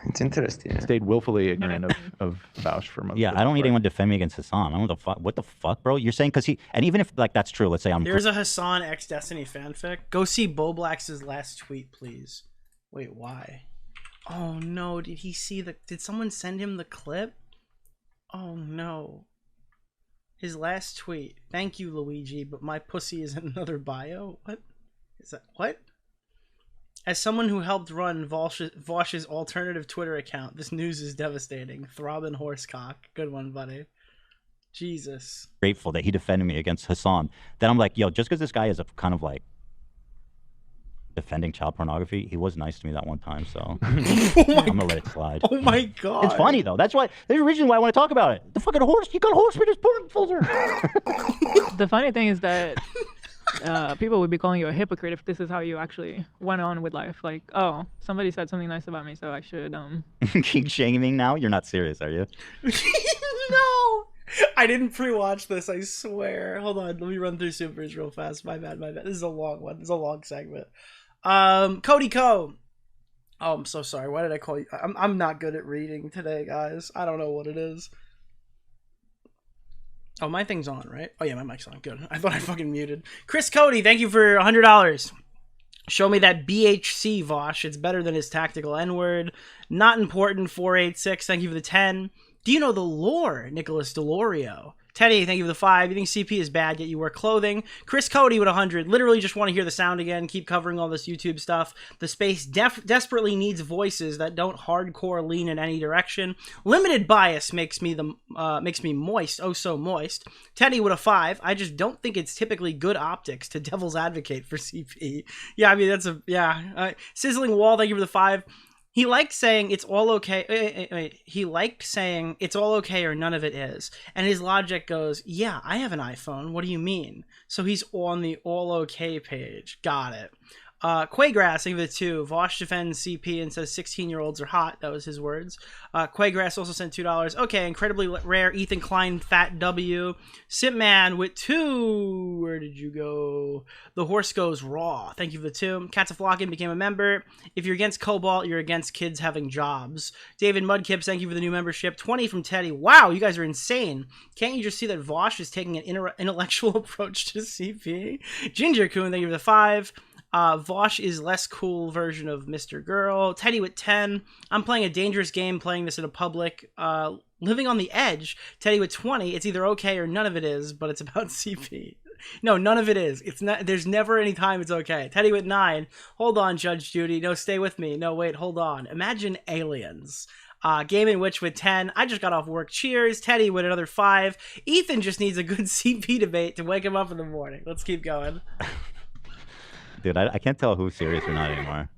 It's interesting. stayed willfully ignorant of Vaush for most. Yeah, of I don't need it. anyone to defend me against Hassan. I don't know the fuck. What the fuck, bro? You're saying because he, and even if like that's true, let's say I'm. There's a Hassan x Destiny fanfic. Go see Boblax's last tweet, please. Wait, why? Oh no, did he see the? Did someone send him the clip? Oh no. His last tweet. Thank you, Luigi, but my pussy is in another bio. What is that? What? As someone who helped run Vaush's alternative Twitter account, this news is devastating. Throbbing horsecock. Good one, buddy. Jesus. Grateful that he defended me against Hassan. Then I'm like, yo, just because this guy is a kind of like defending child pornography, he was nice to me that one time, so I'm gonna let it slide. Oh my god. It's funny though. There's a reason why I want to talk about it. The fucking horse, you got horse with his porn filter. The funny thing is that people would be calling you a hypocrite if this is how you actually went on with life. Like, oh, somebody said something nice about me, so I should Keep shaming now? You're not serious, are you? No! I didn't pre-watch this, I swear. Hold on, let me run through supers real fast. My bad. This is a long one. This is a long segment. Cody Co. Oh, I'm so sorry. Why did I call you? I'm not good at reading today, guys. I don't know what it is. Oh, my thing's on, right? Oh yeah, my mic's on. Good. I thought I fucking muted. Chris Cody, thank you for $100. Show me that BHC Vaush. It's better than his tactical N-word. Not important. 486. Thank you for the 10. Do you know the lore, Nicholas DeOrio? Teddy, thank you for the 5. You think CP is bad, yet you wear clothing. Chris Cody with 100. Literally just want to hear the sound again. Keep covering all this YouTube stuff. The space desperately needs voices that don't hardcore lean in any direction. Limited bias makes me moist. Oh, so moist. Teddy with a 5. I just don't think it's typically good optics to devil's advocate for CP. Yeah, I mean, that's a... Yeah. Sizzling Wall, thank you for the 5. He liked saying it's all okay. He liked saying it's all okay or none of it is. And his logic goes, yeah, I have an iPhone. What do you mean? So he's on the all okay page. Got it. Quaygrass, I give it a 2. Vaush defends CP and says 16-year-olds are hot. That was his words. Quaygrass also sent $2. Okay, incredibly rare. Ethan Klein, Fat W. Simpman with 2. Where did you go? The horse goes raw. Thank you for the 2. Cats Flockin became a member. If you're against Cobalt, you're against kids having jobs. David Mudkips, thank you for the new membership. 20 from Teddy. Wow, you guys are insane. Can't you just see that Vaush is taking an intellectual approach to CP? Ginger Coon, thank you for the 5. Vaush is less cool version of Mr. Girl. Teddy with 10. I'm playing a dangerous game playing this in a public. Living on the edge. Teddy with 20. It's either okay or none of it is, but it's about CP. No, none of it is. It's not. There's never any time it's okay. Teddy with 9. Hold on, Judge Judy. No, stay with me. No, wait, hold on. Imagine aliens. Gaming Witch with 10. I just got off work. Cheers. Teddy with another 5. Ethan just needs a good CP debate to wake him up in the morning. Let's keep going. Dude, I can't tell who's serious or not anymore.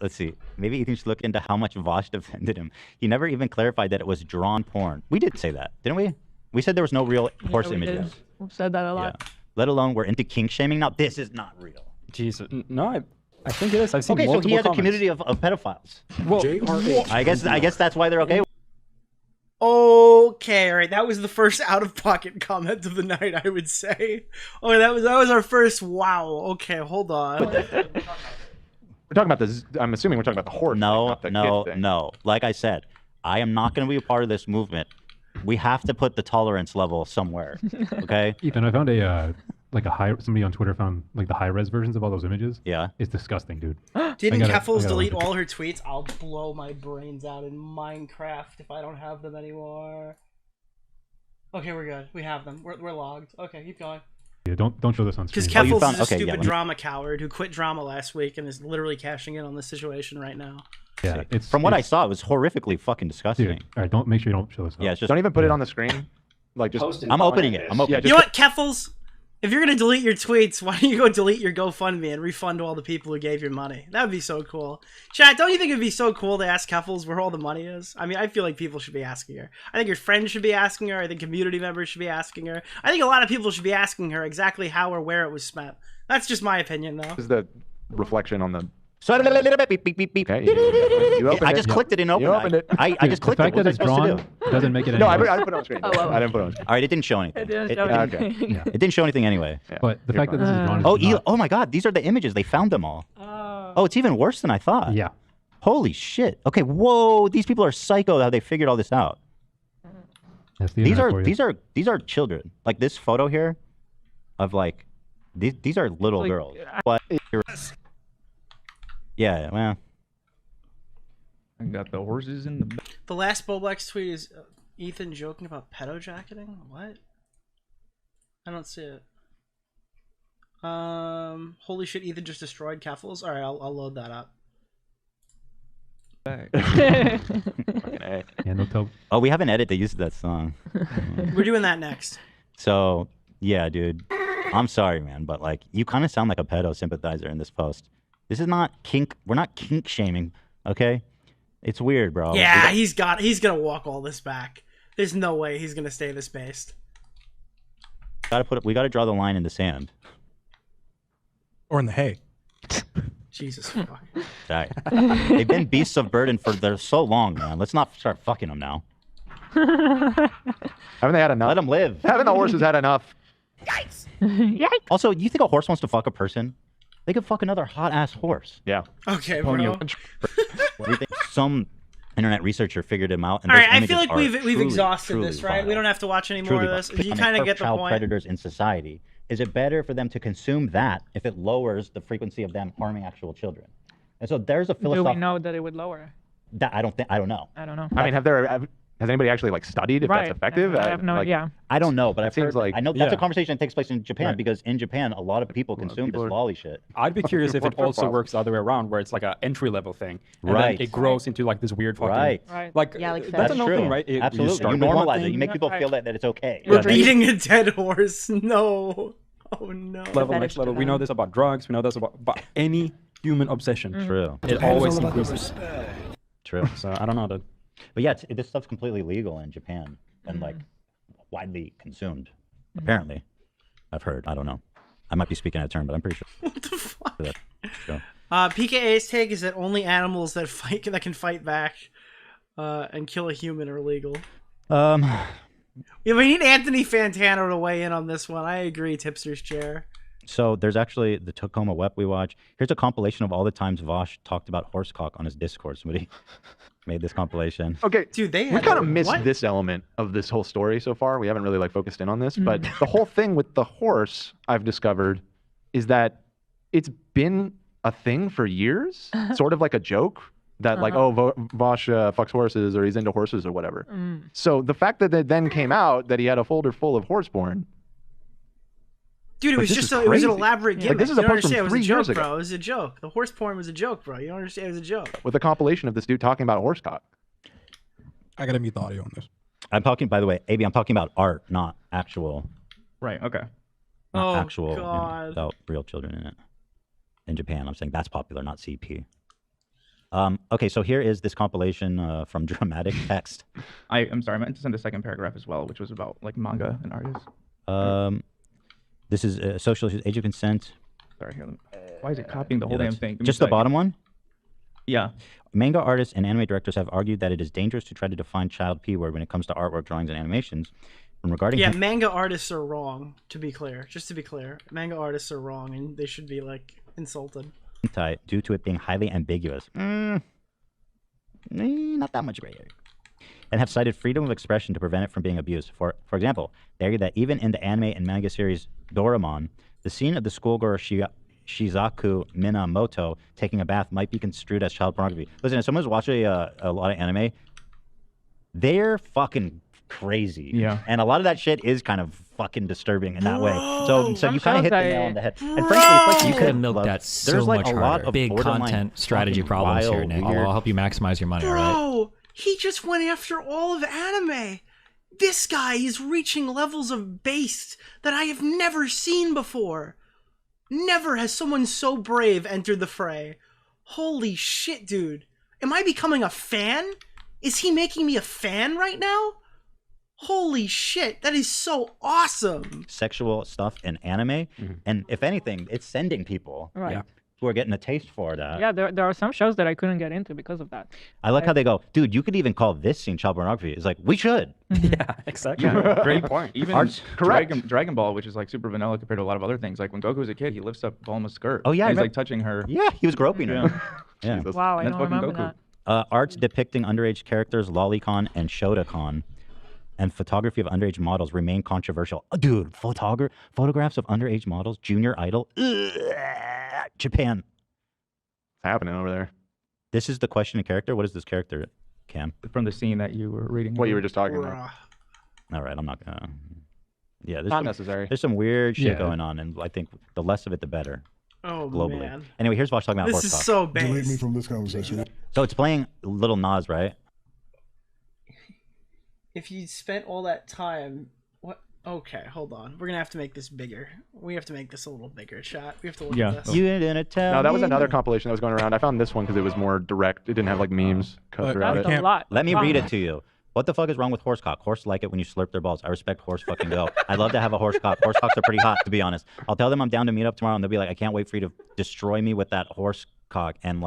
Let's see. Maybe Ethan should look into how much Vaush defended him. He never even clarified that it was drawn porn. We did say that, didn't we? We said there was no real horse images. We've said that a lot. Yeah. Let alone we're into kink shaming. Now, this is not real. Jesus. No, I think it is. I've seen multiple so he has comments. a community of pedophiles. Well, I guess that's why they're okay. Okay, all right. That was the first out-of-pocket comment of the night, I would say. Oh, that was our first. Wow. Okay, hold on. We're talking about the. I'm assuming we're talking about the horse. No, thing, not the kid thing. no. Like I said, I am not going to be a part of this movement. We have to put the tolerance level somewhere. Okay. Ethan, I found somebody on Twitter found like the high-res versions of all those images. Yeah. It's disgusting, dude. Didn't Keffals delete all her tweets? I'll blow my brains out in Minecraft if I don't have them anymore. Okay, we're good. We have them. We're logged. Okay, keep going. Yeah, don't show this on screen. Because Keffals is a stupid drama coward who quit drama last week and is literally cashing in on this situation right now. Yeah, from what I saw, it was horrifically fucking disgusting. Dude, all right, make sure you don't show this. Yeah, it's just don't even put it on the screen. Like just. I'm opening it. I'm opening. You know what, Keffals? If you're gonna delete your tweets, why don't you go delete your GoFundMe and refund all the people who gave your money? That would be so cool. Chat, don't you think it'd be so cool to ask Keffals where all the money is? I mean, I feel like people should be asking her. I think your friends should be asking her. I think community members should be asking her. I think a lot of people should be asking her exactly how or where it was spent. That's just my opinion, though. This is the reflection on the. Okay, you I just clicked it and opened it. I just clicked it. The fact that it's drawn doesn't make it any No, I worse. didn't put it on screen. I didn't put it on screen. All right, it didn't show anything. It didn't show anything. It didn't show anything anyway. Yeah. But the fact that this is drawn is Oh my God, these are the images. They found them all. Oh, it's even worse than I thought. Yeah. Holy shit. Okay, whoa, these people are psycho how they figured all this out. These are children. Like this photo here of like these are little girls. What? Yeah, well. I got the horses in the. The last Boblex tweet is Ethan joking about pedo jacketing. What? I don't see it. Holy shit! Ethan just destroyed Keffals. All right, I'll load that up. Yeah, no tell. Oh, we have an edit that uses that song. We're doing that next. So yeah, dude. I'm sorry, man, but like you kind of sound like a pedo sympathizer in this post. This is not kink. We're not kink shaming, okay? It's weird, bro. Yeah, he's gonna walk all this back. There's no way he's gonna stay this based. We gotta draw the line in the sand. Or in the hay. Jesus fuck. Sorry. They've been beasts of burden for so long, man. Let's not start fucking them now. Haven't they had enough? Let them live. Haven't the horses had enough? Yikes. Yikes. Also, you think a horse wants to fuck a person? They could fuck another hot-ass horse. Yeah. Okay, bro. Some internet researcher figured him out. And all right, I feel like we've exhausted this, right? Vile. We don't have to watch any more of this. You kind of get the child point. Predators in society. Is it better for them to consume that if it lowers the frequency of them harming actual children? And so there's a philosophical. Do we know that it would lower? That I don't know. I don't know. I mean, has anybody actually like studied if that's effective? I have no idea. I don't know, but I've heard. Like, I know that's a conversation that takes place in Japan because in Japan a lot of people consume this lolly shit. I'd be curious if it also works the other way around, where it's like an entry level thing, and then it grows into like this weird fucking. Right. Like yeah, like that's another thing, right? Absolutely. You normalize it. You make people feel that it's okay. We're beating a dead horse. No. Oh no. Level next level. We know this about drugs. We know this about any human obsession. True. It always increases. True. So I don't know that. But yeah, this stuff's completely legal in Japan and like widely consumed. Apparently, I've heard. I don't know. I might be speaking out of turn, but I'm pretty sure. What the fuck? Sure. PKA's take is that only animals that can fight back and kill a human are legal. Yeah, we need Anthony Fantano to weigh in on this one. I agree, Tipster's chair. So there's actually the Tacoma wept we watch. Here's a compilation of all the times Vaush talked about horsecock on his Discourse. Somebody made this compilation. Okay, dude, we kind of missed this element of this whole story so far. We haven't really like focused in on this, but the whole thing with the horse I've discovered is that it's been a thing for years, sort of like a joke that like, oh, Vaush fucks horses or he's into horses or whatever. So the fact that it then came out that he had a folder full of horse porn. Dude, it was just it was an elaborate gimmick. Like, this is you a don't post from understand. It was a 3 years joke, ago. bro. It was a joke. The horse porn was a joke, bro. You don't understand. It was a joke. With a compilation of this dude talking about horsecock. I gotta mute the audio on this. I'm talking, by the way, AB, I'm talking about art, not actual. Right, okay. Not Oh, actual, God. without real children in it. In Japan, I'm saying that's popular, not CP. Okay, so here is this compilation from Dramatic Text. I'm sorry, I meant to send a second paragraph as well, which was about like manga and artists. This is social age of consent. Sorry, here. Why is it copying the whole damn thing? Give me Just a the bottom second. one? Yeah. Manga artists and anime directors have argued that it is dangerous to try to define child P-word when it comes to artwork, drawings, and animations. When regarding Yeah, manga artists are wrong, to be clear. Just to be clear. Manga artists are wrong, and they should be, like, insulted. hentai due to it being highly ambiguous. Not that much gray area. And have cited freedom of expression to prevent it from being abused. For example, they argue that even in the anime and manga series Doraemon, the scene of the schoolgirl Shizaku Minamoto taking a bath might be construed as child pornography. Listen, if someone's watching a lot of anime, they're fucking crazy. Yeah. And a lot of that shit is kind of fucking disturbing in that way. So you kind of hit the nail on the head. And frankly, it's like You could have milked that so there's like much a lot harder. of Big borderline content strategy fucking problems here, wild, Nick. weird- I'll help you maximize your money, all right? Bro, he just went after all of anime. This guy is reaching levels of base that I have never seen before. Never has someone so brave entered the fray. Holy shit, dude. Am I becoming a fan? Is he making me a fan right now? Holy shit, that is so awesome. sexual stuff in anime, and if anything, it's sending people Right. who are getting a taste for that. Yeah, there are some shows that I couldn't get into because of that. I like how they go, dude, you could even call this scene child pornography. It's like, we should. Yeah, exactly. Yeah, great point. Even Art's correct. Dragon Ball, which is like super vanilla compared to a lot of other things. Like when Goku was a kid, he lifts up Bulma's skirt. Oh, yeah, I and he's like remember- touching her. Yeah, he was groping her. Yeah. Jesus. Wow, I And don't that's fucking remember Goku. that. Arts depicting underage characters, lolicon and shotacon, and photography of underage models remain controversial. Dude, photographs of underage models, Junior Idol, Japan. What's happening over there? This is the question of character. What is this character, Cam? From the scene that you were reading. What you were just talking about. All right, I'm not gonna. Yeah, there's Not some, necessary. There's some weird shit Yeah. going on, and I think the less of it, the better. Oh, globally. man. Anyway, here's Vaush talking about This is horsecock. so base. Delete me from this conversation. So it's playing Little Nas, right? If you spent all that time, what? Okay, hold on. We're gonna have to make this bigger. We have to make this a little bigger, chat. We have to look at this. You didn't tell No, that was me another no. compilation that was going around. I found this one because it was more direct. It didn't have like memes cut throughout it. Let me read it to you. What the fuck is wrong with horsecock? Horses like it when you slurp their balls. I respect horse fucking go. I'd love to have a horsecock. Horsecocks are pretty hot, to be honest. I'll tell them I'm down to meet up tomorrow, and they'll be like, I can't wait for you to destroy me with that horsecock. And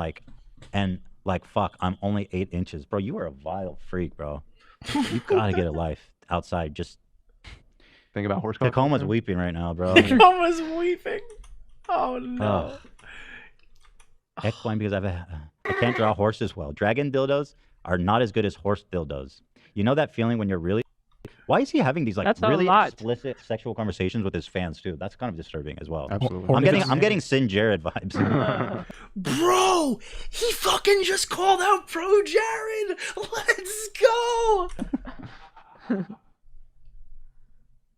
fuck, I'm only 8 inches. Bro, you are a vile freak, bro. You gotta get a life outside. Just think about horsecock. Tacoma's weeping right now, bro. Tacoma's weeping. Oh no. Equine because I can't draw horses well. Dragon dildos are not as good as horse dildos. You know that feeling when you're really... Why is he having these That's a really lot. explicit sexual conversations with his fans too? That's kind of disturbing as well. Absolutely. I'm getting Sin Jared vibes. Bro, he fucking just called out Pro Jared. Let's go.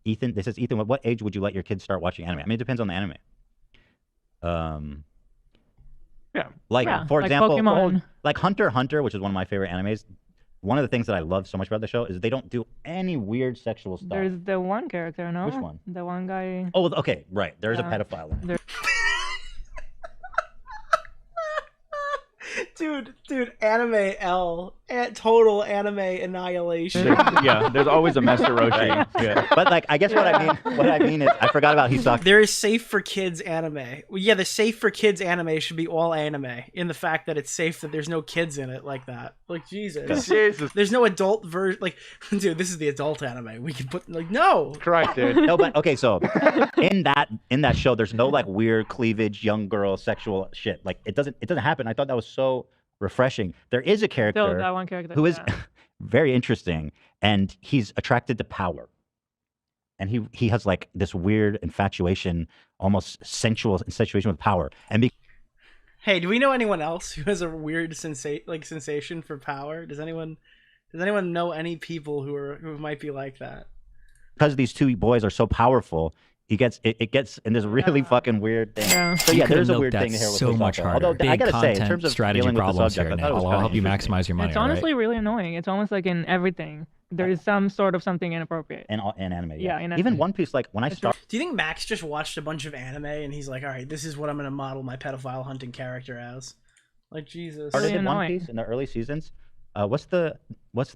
Ethan, this is Ethan. What age would you let your kids start watching anime? I mean, it depends on the anime. Yeah. For like example, Pokemon. like Hunter x Hunter, which is one of my favorite animes. One of the things that I love so much about the show is they don't do any weird sexual stuff. There's the one character, no? Which one? The one guy. Oh, okay, right. There's a Yeah. pedophile in it. Dude, Anime L total anime annihilation. Yeah, there's always a Master Roshi. Right. Yeah. But like, I guess what I mean is, I forgot about Hisaki. There is safe for kids anime. Well, yeah, the safe for kids anime should be all anime in the fact that it's safe that there's no kids in it like that. Like, Jesus. There's no adult version. Like, dude, this is the adult anime. We can put, like, no. Correct, dude. No, but okay, so in that show, there's no like weird cleavage, young girl, sexual shit. Like, it doesn't happen. I thought that was so refreshing. There is a character, Still, that one character who is very interesting, and he's attracted to power. And he has like this weird infatuation, almost sensual infatuation with power. And Hey, do we know anyone else who has a weird sensation for power? Does anyone know any people who might be like that? because these two boys are so powerful, it gets in this really fucking weird thing. Yeah. So yeah, there's a Milk weird that thing here with so Hisaki. much harder. Although Big I gotta say, in content terms of strategy dealing with the problems subject, here, I thought it was Nick. I'll kinda help you interesting. maximize your money. It's all right? honestly really annoying. It's almost like in everything there is some sort of something inappropriate. In anime, Yeah, in even anime. One Piece. Like when I started. Do you think Max just watched a bunch of anime and he's like, all right, this is what I'm going to model my pedophile hunting character as? Like, Jesus. Started in One Piece in the early seasons. What's the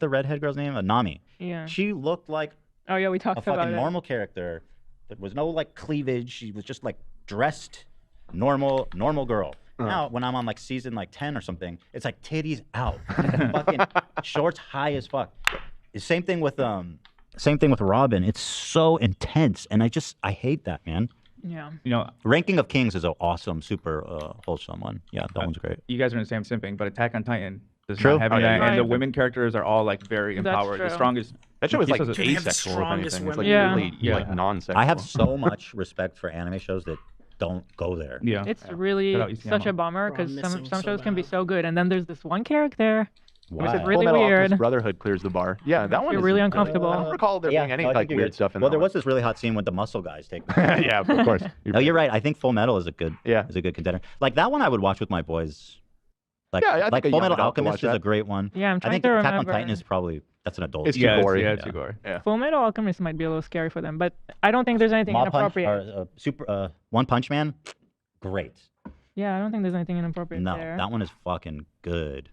redhead girl's name? Nami. Yeah. She looked like Oh yeah, we talked a about fucking it. normal character. There was no like cleavage. She was just like dressed normal girl. Now when I'm on like season like 10 or something, it's like titties out, fucking shorts high as fuck. Same thing with Robin. It's so intense, and I hate that, man. Yeah. You know, Ranking of Kings is an awesome, super wholesome one. Yeah, that one's great. you guys are going to say I'm simping, but Attack on Titan does True. not have Oh, any yeah, of that, you're and the right. women characters are all like very That's empowered. The true. strongest. That show was like Dude, they have the asexual, if strongest anything. It's like women. really Yeah. like non-sexual. I have so much respect for anime shows that don't go there. Yeah. It's really Shout out such a Isayama. bummer Bro, I'm because missing some so shows can be bad. so good, and then there's this one character. Why? It's really Fullmetal Alchemist weird. Brotherhood clears the bar. Yeah, that one You're is really uncomfortable. I don't recall there being any no, I like think you're weird good. stuff in Well, that there one. was this really hot scene with the muscle guys take. Yeah, of course. No, you're right. I think Full Metal is a good contender. Like that one, I would watch with my boys. Like, Yeah, I think like a Full young Metal adult could Alchemist watch is a that. great one. Yeah, I'm I trying think to Attack on remember. Titan is probably that's an adult. It's too gory. Yeah, too gory. Yeah. Full Metal Alchemist might be a little scary for them, but I don't think there's anything Mob Punch inappropriate. or One Punch Man, great. Yeah, I don't think there's anything inappropriate No, there. that one is fucking good.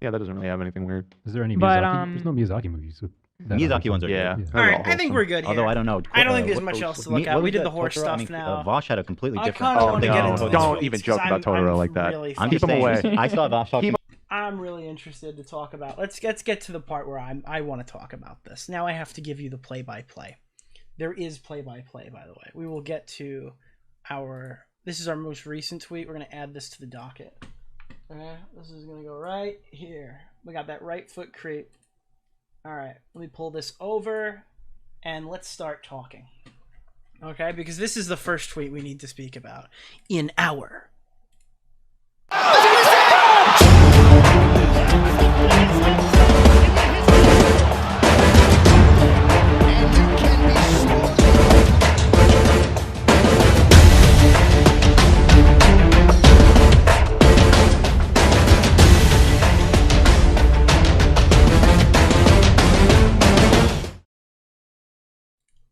Yeah, that doesn't really have anything weird. Is there any But, Miyazaki? There's no Miyazaki movies with that Miyazaki ones are Yeah. good. All right, I think we're good here. Although I don't know. I don't think there's what- much else to what look at. was We did that, the horse Totoro? stuff I mean, now. Vaush had a completely I different. kind of want to no, get into don't this even because joke about Totoro like that. Really I'm Keep just him saying, away. I saw Vaush talking. I'm really interested to talk about. Let's get to the part where I want to talk about this. Now I have to give you the play-by-play. There is play-by-play, by the way. We will get to our. This is our most recent tweet. We're gonna add this to the docket. Okay, this is gonna go right here. We got that right foot creep. All right, let me pull this over, and let's start talking. Okay, because this is the first tweet we need to speak about in our.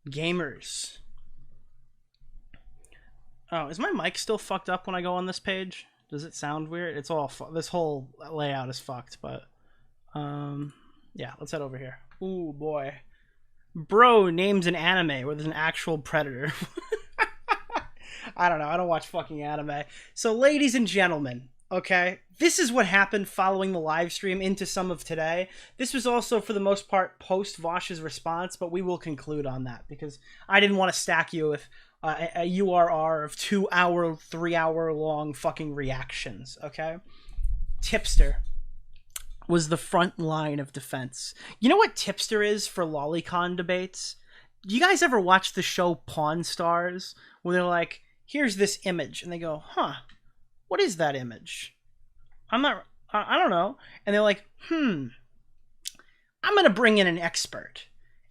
Gamers. Oh, is my mic still fucked up when I go on this page? Does it sound weird? It's all this whole layout is fucked, but yeah, let's head over here. Ooh boy. Bro names an anime where there's an actual predator. I don't know. I don't watch fucking anime. So, ladies and gentlemen, okay, this is what happened following the live stream into some of today. This was also, for the most part, post Vaush's response, but we will conclude on that because I didn't want to stack you with a URR of 2 hour, 3 hour long fucking reactions, okay? Tipster was the front line of defense. You know what Tipster is for lolicon debates? Do you guys ever watch the show Pawn Stars where they're like, here's this image, and they go, huh, what is that image? I don't know. And they're like, I'm gonna bring in an expert.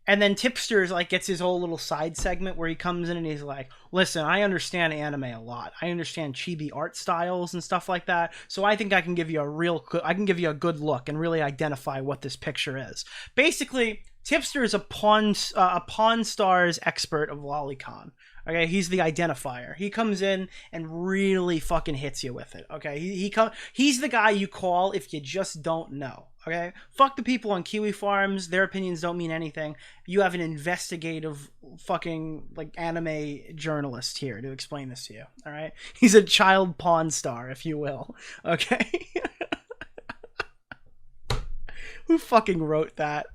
And then Tipster's like gets his whole little side segment where he comes in and he's like, listen, I understand anime a lot. I understand chibi art styles and stuff like that. So I think I can give you a good look and really identify what this picture is. Basically, Tipster is a Pawn Stars expert of lolicon. Okay, he's the identifier. He comes in and really fucking hits you with it. Okay, he's the guy you call if you just don't know. Okay? Fuck the people on Kiwi farms. Their opinions don't mean anything. You have an investigative fucking like anime journalist here to explain this to you. All right? He's a child pawn star, if you will. Okay? Who fucking wrote that?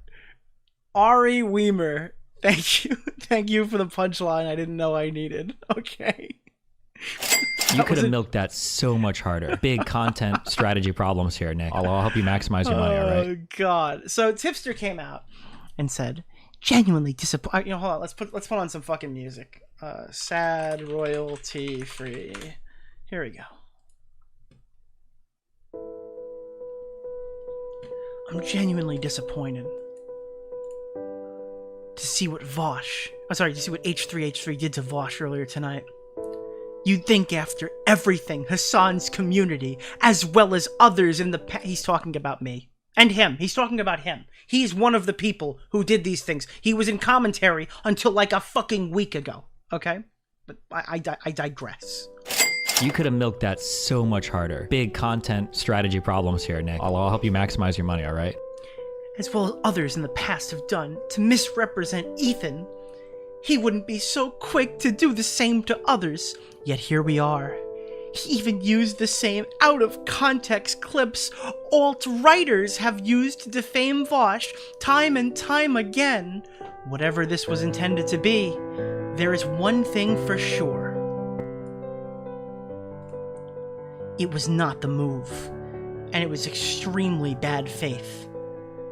Ari Weimer. Thank you. Thank you for the punchline I didn't know I needed. Okay. You could have milked that so much harder. Big content strategy problems here, Nick. I'll help you maximize your money, all right? Oh God! So Tipster came out and said, "Genuinely disappointed." You know, hold on. Let's put on some fucking music. Sad, royalty free. Here we go. I'm genuinely disappointed to see what Vaush. To see what H3H3 did to Vaush earlier tonight. You'd think after everything Hassan's community, as well as others in the he's talking about me. And him. He's talking about him. He's one of the people who did these things. He was in commentary until like a fucking week ago. Okay? But I digress. You could have milked that so much harder. Big content strategy problems here, Nick. I'll help you maximize your money, all right? As well as others in the past have done to misrepresent Ethan, he wouldn't be so quick to do the same to others. Yet here we are. He even used the same out-of-context clips alt-writers have used to defame Vaush time and time again. Whatever this was intended to be, there is one thing for sure. It was not the move, and it was extremely bad faith,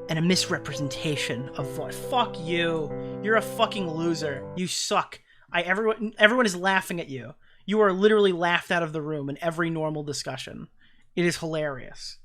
and a misrepresentation of Vaush. Fuck you. You're a fucking loser. You suck. Everyone is laughing at you. You are literally laughed out of the room in every normal discussion. It is hilarious.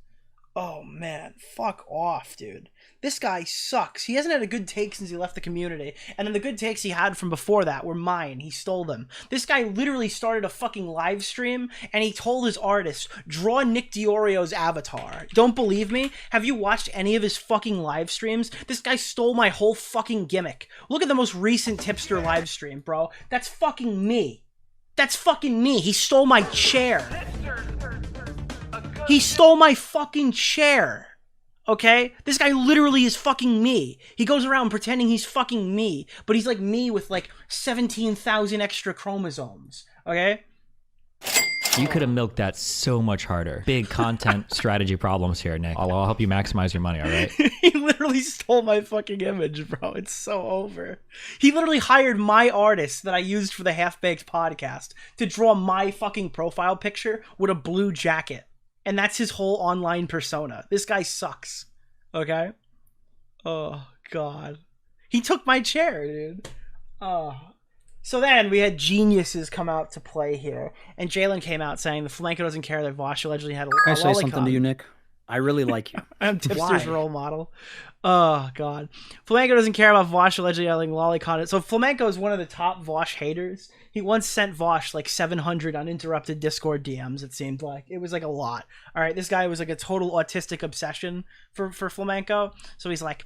Oh man, fuck off, dude. This guy sucks. He hasn't had a good take since he left the community. And then the good takes he had from before that were mine. He stole them. This guy literally started a fucking live stream and he told his artists, draw Nick DeOrio's avatar. Don't believe me? Have you watched any of his fucking live streams? This guy stole my whole fucking gimmick. Look at the most recent Tipster live stream, bro. That's fucking me. That's fucking me. He stole my chair. He stole my fucking chair. Okay? This guy literally is fucking me. He goes around pretending he's fucking me, but he's like me with like 17,000 extra chromosomes. Okay? You could have milked that so much harder. Big content strategy problems here, Nick. I'll help you maximize your money, all right? He literally stole my fucking image, bro. It's so over. He literally hired my artist that I used for the Half-Baked podcast to draw my fucking profile picture with a blue jacket. And that's his whole online persona. This guy sucks. Okay? Oh, God. He took my chair, dude. Oh. So then we had geniuses come out to play here. And Jalen came out saying the flamenco doesn't care that Vaush allegedly had a Can I say something to you, Nick? I really like you. I'm Tipster's role model. Oh, God. Flamenco doesn't care about Vaush allegedly yelling lolicon. So Flamenco is one of the top Vaush haters. He once sent Vaush like 700 uninterrupted Discord DMs, it seemed like. It was like a lot. All right, this guy was like a total autistic obsession for Flamenco. So he's like,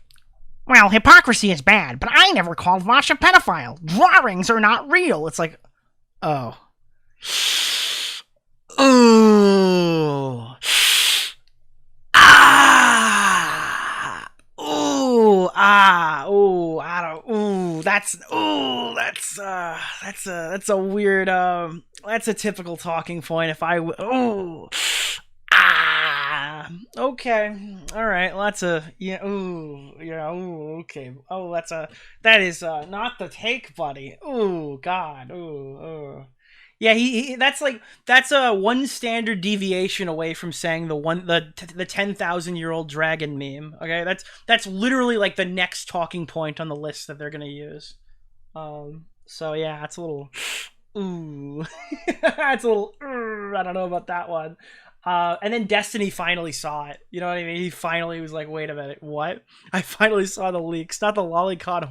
well, hypocrisy is bad, but I never called Vaush a pedophile. Drawings are not real. It's like, oh. Oh. That's a weird, that's a typical talking point if I, okay, all right, well, that's a, yeah, okay, that is, not the take, buddy, God, yeah, that's a one standard deviation away from saying the 10,000-year-old dragon meme. Okay, that's literally like the next talking point on the list that they're gonna use. So yeah, it's a little, that's a little, I don't know about that one. And then Destiny finally saw it. You know what I mean? He finally was like, wait a minute, what? I finally saw the leaks, not the lolicon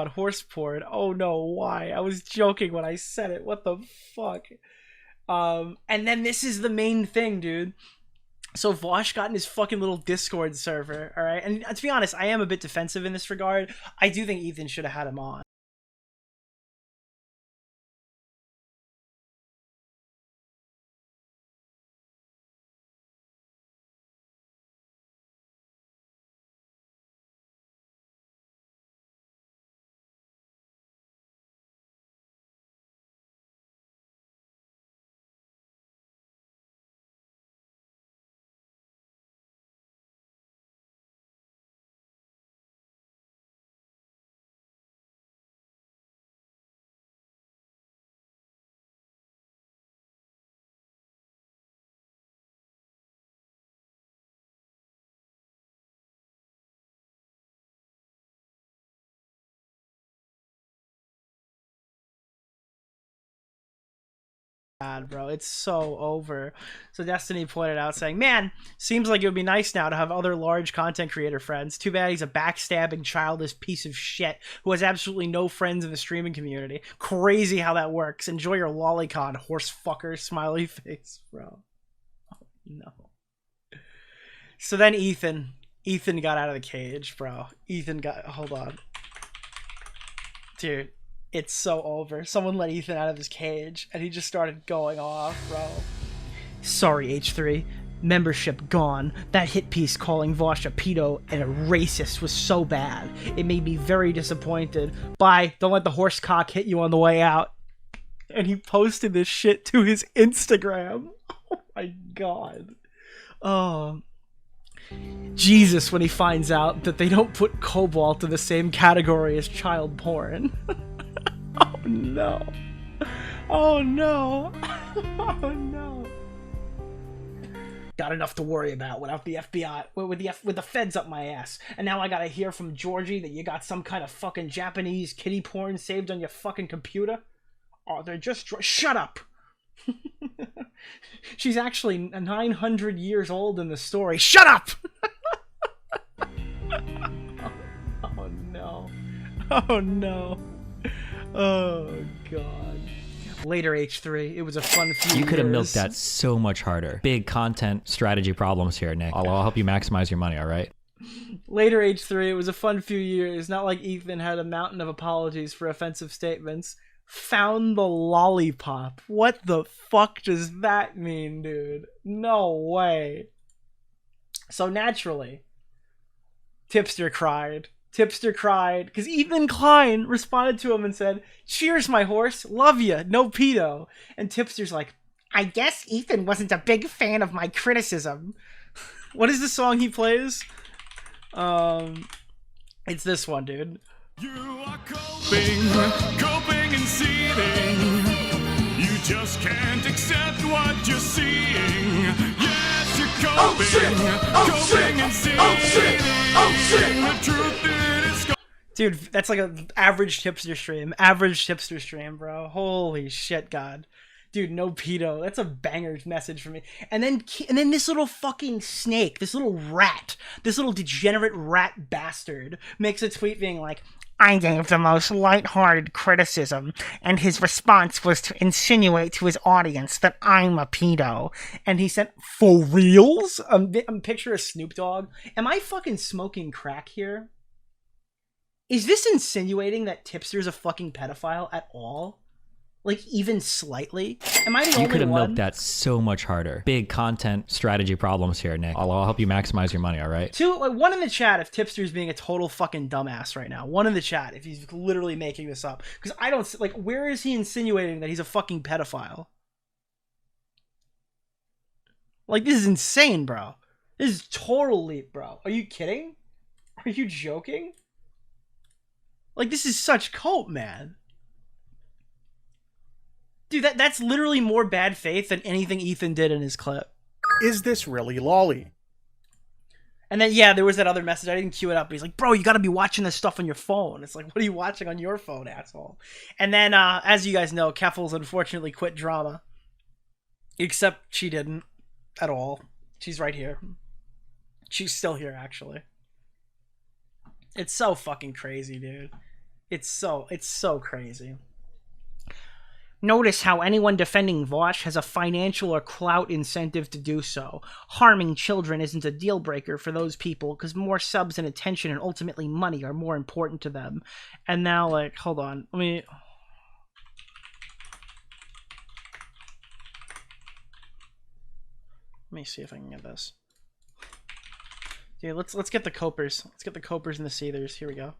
horse porn. Oh no, why? I was joking when I said it. What the fuck? And then this is the main thing, dude. So Vaush got in his fucking little Discord server, all right? And to be honest, I am a bit defensive in this regard. I do think Ethan should have had him on. bad, bro. It's so over. So Destiny pointed out saying, man, seems like it would be nice now to have other large content creator friends. Too bad he's a backstabbing, childish piece of shit who has absolutely no friends in the streaming community. Crazy how that works. Enjoy your lolicon, horse fucker, smiley face, bro. Oh, no. So then Ethan got out of the cage, bro. Hold on. Dude. It's so over. Someone let Ethan out of his cage, and he just started going off, bro. Sorry, H3. Membership gone. That hit piece calling Vaush a pedo and a racist was so bad. It made me very disappointed. Bye. Don't let the horse cock hit you on the way out. And he posted this shit to his Instagram. Oh my god. Oh. Jesus, when he finds out that they don't put Cobalt in the same category as child porn. Oh no. Oh no. Oh no. Got enough to worry about without the FBI, with the feds up my ass. And now I gotta hear from Georgie that you got some kind of fucking Japanese kiddie porn saved on your fucking computer? Oh, they're just... Shut up! She's actually 900 years old in the story. Shut up! Oh no. Oh no. Oh god. Later, H3. It was a fun few years. You could have milked that so much harder. Big content strategy problems here, Nick. I'll help you maximize your money, all right? Later, H3. It was a fun few years. Not like Ethan had a mountain of apologies for offensive statements. Found the lollipop. What the fuck does that mean, dude? No way. So naturally, Tipster cried. Tipster cried because Ethan Klein responded to him and said, "Cheers, my horse. Love ya. No pedo." And Tipster's like, "I guess Ethan wasn't a big fan of my criticism." What is the song he plays? It's this one, dude. You are coping and seething. You just can't accept what you're seeing. Yes, you're coping and seething. The truth is... Dude, that's like an average tipster stream. Average tipster stream, bro. Holy shit, God. Dude, no pedo. That's a banger message for me. And then this little fucking snake, this little rat, this little degenerate rat bastard makes a tweet being like, "I gave the most lighthearted criticism, and his response was to insinuate to his audience that I'm a pedo." And he said, "For reals?" Picture a Snoop Dogg. Am I fucking smoking crack here? Is this insinuating that Tipster's a fucking pedophile at all? Like, even slightly? Am I the only one? You could have milked that so much harder. Big content strategy problems here, Nick. I'll help you maximize your money, all right? One in the chat if Tipster's being a total fucking dumbass right now. One in the chat if he's literally making this up. Because I don't... Like, where is he insinuating that he's a fucking pedophile? Like, this is insane, bro. This is total leap, bro. Are you kidding? Are you joking? Like, this is such cope, man. Dude, that's literally more bad faith than anything Ethan did in his clip. Is this really lolly? And then, yeah, there was that other message. I didn't cue it up. But he's like, "Bro, you gotta be watching this stuff on your phone." It's like, what are you watching on your phone, asshole? And then, as you guys know, Keffals unfortunately quit drama. Except she didn't at all. She's right here. She's still here, actually. It's so fucking crazy, dude. It's so crazy. Notice how anyone defending Vaush has a financial or clout incentive to do so. Harming children isn't a deal breaker for those people because more subs and attention and ultimately money are more important to them. And now, like, hold on. Let me see if I can get this. Yeah, let's get the copers. Let's get the copers and the seethers. Here we go.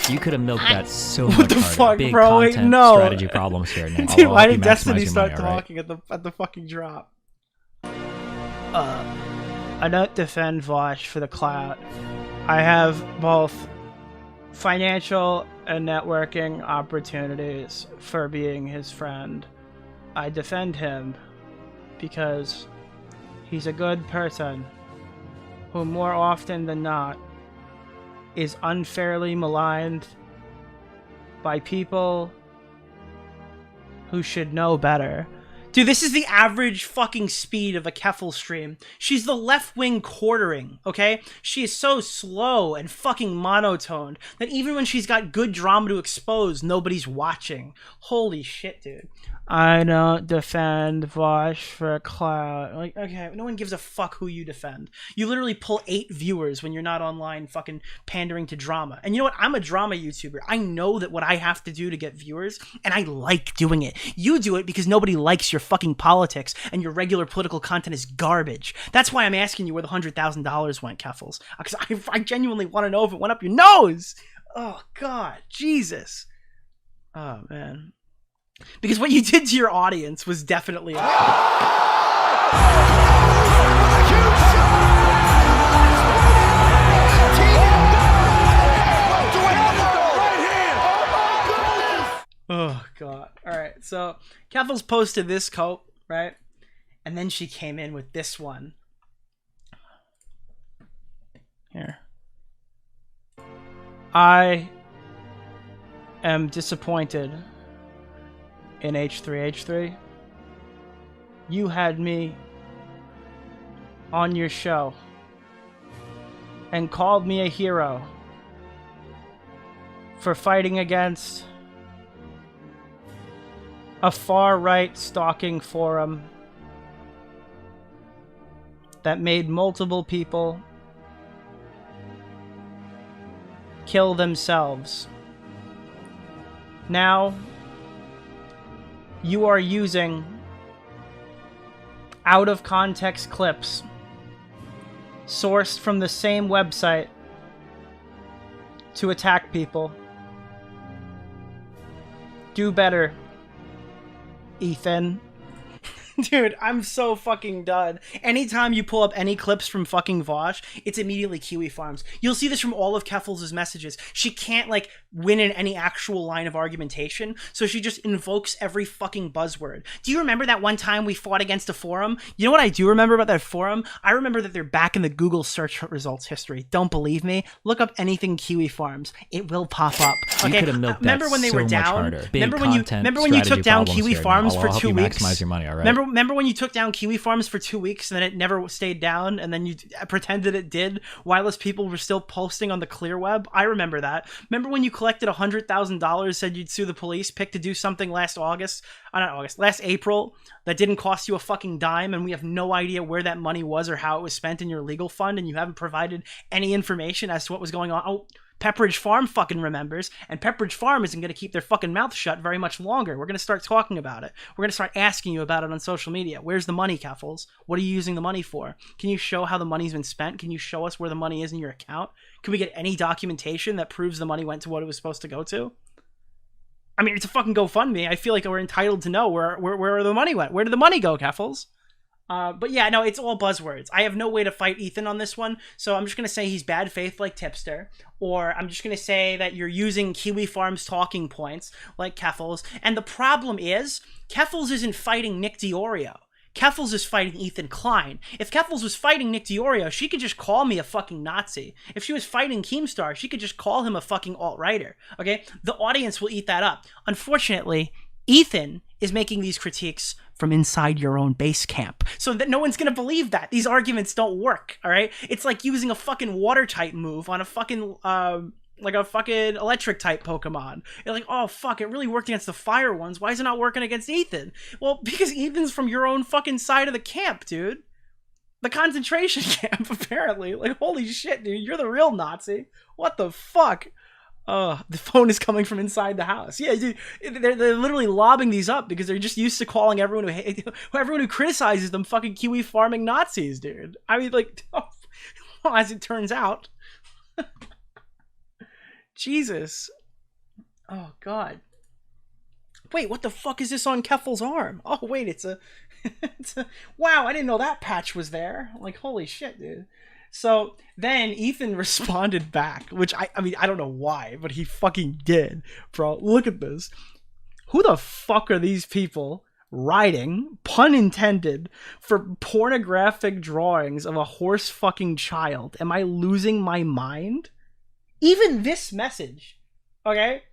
You could have milked that so much What the harder. fuck, Big bro? Wait, content no. strategy problems here, Nick. Dude, why help did you maximize Destiny your start money, all right? talking at the fucking drop? I don't defend Vaush for the clout. I have both financial and networking opportunities for being his friend. I defend him because he's a good person who more often than not is unfairly maligned by people who should know better. Dude, this is the average fucking speed of a Keffals stream. She's the left-wing quartering, okay? She is so slow and fucking monotone that even when she's got good drama to expose, nobody's watching. Holy shit, dude. I don't defend Vaush for clout. Like, okay, no one gives a fuck who you defend. You literally pull 8 viewers when you're not online fucking pandering to drama. And you know what? I'm a drama YouTuber. I know that what I have to do to get viewers, and I like doing it. You do it because nobody likes your fucking politics, and your regular political content is garbage. That's why I'm asking you where the $100,000 went, Keffals. Because I genuinely want to know if it went up your nose. Oh, God. Jesus. Oh, man. Because what you did to your audience was definitely oh god. Alright, so Keffals posted this quote, right? And then she came in with this one. Here. I am disappointed in H3H3. You had me on your show and called me a hero for fighting against a far-right stalking forum that made multiple people kill themselves. Now, you are using out-of-context clips sourced from the same website to attack people. Do better, Ethan. Dude, I'm so fucking done. Anytime you pull up any clips from fucking Vaush, it's immediately Kiwi Farms. You'll see this from all of Keffals' messages. She can't, like, win in any actual line of argumentation, so she just invokes every fucking buzzword. Do you remember that one time we fought against a forum? You know what I do remember about that forum? I remember that they're back in the Google search results history. Don't believe me? Look up anything Kiwi Farms. It will pop up. Okay? You could have milked remember that when they so were much down? harder. Big Remember when you took down Kiwi Farms for 2 weeks? Maximize your money, all right? Remember when you took down Kiwi Farms for 2 weeks and then it never stayed down and then you pretended it did while people were still posting on the clear web? I remember that. Remember when you collected $100,000, said you'd sue the police, picked to do something last April that didn't cost you a fucking dime, and we have no idea where that money was or how it was spent in your legal fund, and you haven't provided any information as to what was going on? Oh, Pepperidge Farm fucking remembers, and Pepperidge Farm isn't going to keep their fucking mouth shut very much longer. We're going to start talking about it. We're going to start asking you about it on social media. Where's the money, Keffals? What are you using the money for? Can you show how the money's been spent? Can you show us where the money is in your account? Can we get any documentation that proves the money went to what it was supposed to go to? I mean, it's a fucking GoFundMe. I feel like we're entitled to know where the money went. Where did the money go, Keffals? But yeah, no, it's all buzzwords. I have no way to fight Ethan on this one, so I'm just going to say he's bad faith like Tipster, or I'm just going to say that you're using Kiwi Farms talking points like Keffals, and the problem is, Keffals isn't fighting Nick DeOrio. Keffals is fighting Ethan Klein. If Keffals was fighting Nick DeOrio, she could just call me a fucking Nazi. If she was fighting Keemstar, she could just call him a fucking alt-righter, okay? The audience will eat that up. Unfortunately, Ethan is making these critiques from inside your own base camp, so that no one's gonna believe that. These arguments don't work, all right? It's like using a fucking water-type move on a fucking, like a fucking electric-type Pokemon. You're like, oh, fuck, it really worked against the fire ones. Why is it not working against Ethan? Well, because Ethan's from your own fucking side of the camp, dude. The concentration camp, apparently. Like, holy shit, dude, you're the real Nazi. What the fuck? The phone is coming from inside the house. Yeah, dude, they're literally lobbing these up because they're just used to calling everyone who criticizes them fucking Kiwi farming Nazis, dude. I mean, like, well, as it turns out. Jesus. Oh, God. Wait, what the fuck is this on Keffals' arm? Oh, wait, it's a... Wow, I didn't know that patch was there. Like, holy shit, dude. So then Ethan responded back, which I mean, I don't know why, but he fucking did, bro. Look at this. Who the fuck are these people writing, pun intended, for pornographic drawings of a horse fucking child? Am I losing my mind? Even this message, okay?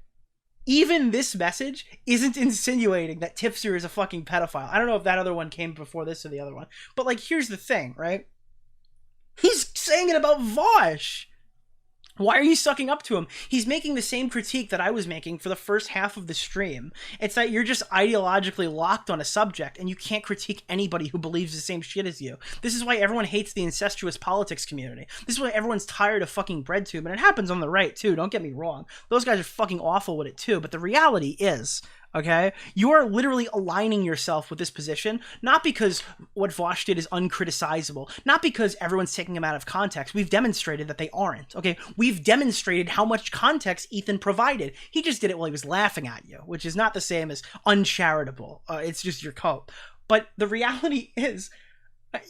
Even this message isn't insinuating that Tipster is a fucking pedophile. I don't know if that other one came before this or the other one. But, like, here's the thing, right? He's saying it about Vaush. Why are you sucking up to him? He's making the same critique that I was making for the first half of the stream. It's that you're just ideologically locked on a subject and you can't critique anybody who believes the same shit as you. This is why everyone hates the incestuous politics community. This is why everyone's tired of fucking BreadTube, and it happens on the right too, don't get me wrong. Those guys are fucking awful with it too, but the reality is, okay, you are literally aligning yourself with this position, not because what Vaush did is uncriticizable, not because everyone's taking him out of context. We've demonstrated that they aren't, okay? We've demonstrated how much context Ethan provided. He just did it while he was laughing at you, which is not the same as uncharitable. It's just your cope. But the reality is,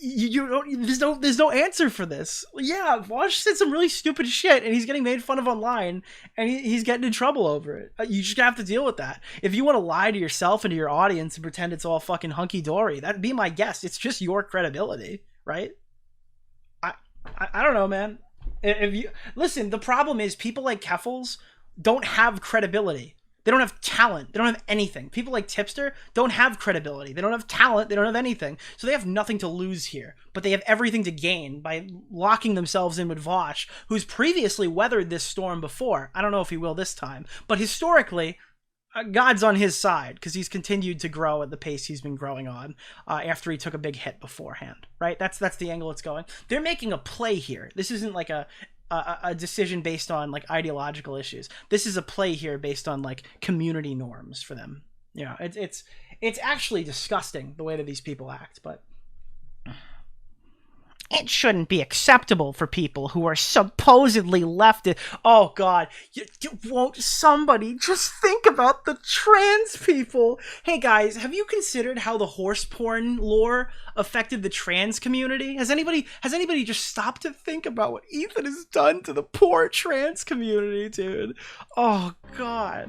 you don't, there's no answer for this. Yeah, Vaush said some really stupid shit and he's getting made fun of online and he's getting in trouble over it. You just have to deal with that. If you want to lie to yourself and to your audience and pretend it's all fucking hunky-dory, that'd be my guess. It's just your credibility, right? I don't know, man. If you listen, the problem is people like Keffals don't have credibility. They don't have talent. They don't have anything. People like Tipster don't have credibility. They don't have talent. They don't have anything. So they have nothing to lose here. But they have everything to gain by locking themselves in with Vaush, who's previously weathered this storm before. I don't know if he will this time. But historically, God's on his side because he's continued to grow at the pace he's been growing on after he took a big hit beforehand, right? That's the angle it's going. They're making a play here. This isn't like a decision based on like ideological issues. This is a play here based on like community norms for them. You know, it's actually disgusting the way that these people act, but it shouldn't be acceptable for people who are supposedly leftist. Oh God, won't somebody just think about the trans people? Hey guys, have you considered how the horse porn lore affected the trans community? Has anybody just stopped to think about what Ethan has done to the poor trans community, dude? Oh God.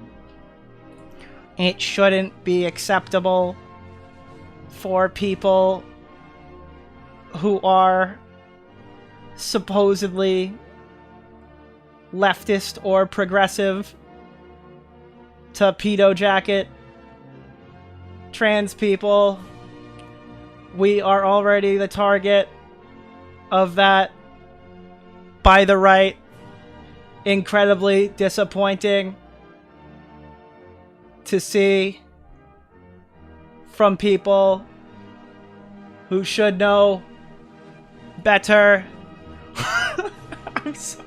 It shouldn't be acceptable for people who are supposedly leftist or progressive to pedo jacket trans people. We are already the target of that by the right. Incredibly disappointing to see from people who should know better. I'm so...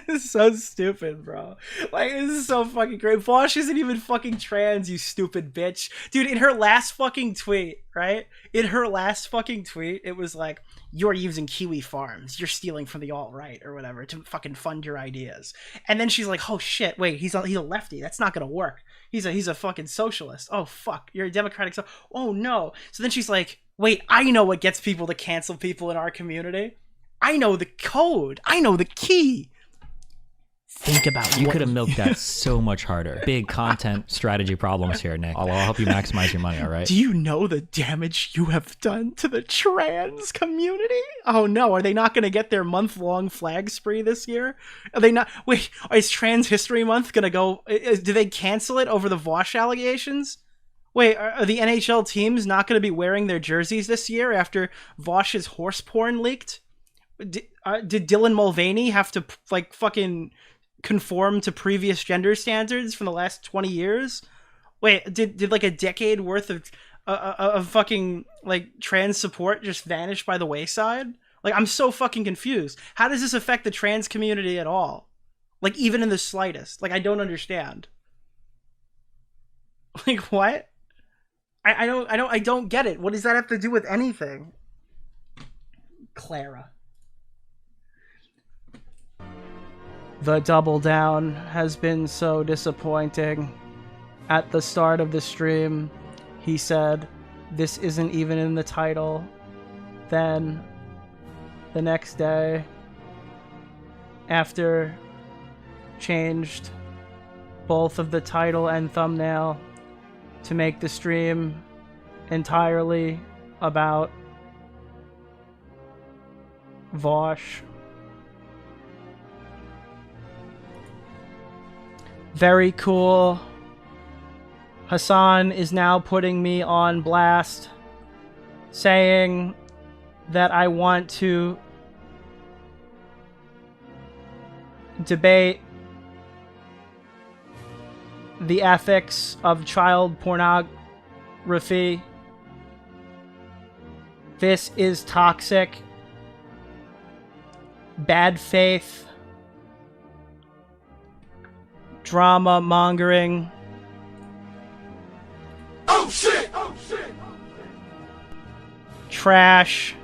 This is so stupid, bro. Like, this is so fucking great. Vaush isn't even fucking trans, you stupid bitch. Dude, in her last fucking tweet, right? In her last fucking tweet, it was like, you're using Kiwi Farms. You're stealing from the alt-right or whatever to fucking fund your ideas. And then she's like, oh shit, wait, he's a lefty. That's not gonna work. He's a fucking socialist. Oh fuck, you're a democratic oh no. So then she's like, wait, I know what gets people to cancel people in our community. I know the code. I know the key. Think about you could have milked that so much harder. Big content strategy problems here, Nick. I'll help you maximize your money, all right? Do you know the damage you have done to the trans community? Oh no, are they not going to get their month-long flag spree this year? Are they not? Wait, is Trans History Month going to go? Do they cancel it over the Vaush allegations? Wait, are the NHL teams not going to be wearing their jerseys this year after Vaush's horse porn leaked? Did Dylan Mulvaney have to like fucking conform to previous gender standards from the last 20 years? Wait, did like a decade worth of fucking like trans support just vanish by the wayside? Like, I'm so fucking confused. How does this affect the trans community at all? Like, even in the slightest? Like, I don't understand. Like, what? I don't get it. What does that have to do with anything? Clara. The double down has been so disappointing. At the start of the stream, he said, this isn't even in the title. Then, the next day, after changed both of the title and thumbnail to make the stream entirely about Vaush, Very cool. Hassan is now putting me on blast, saying that I want to debate the ethics of child pornography. This is toxic. Bad faith. Drama mongering. Oh shit! Oh shit! Trash.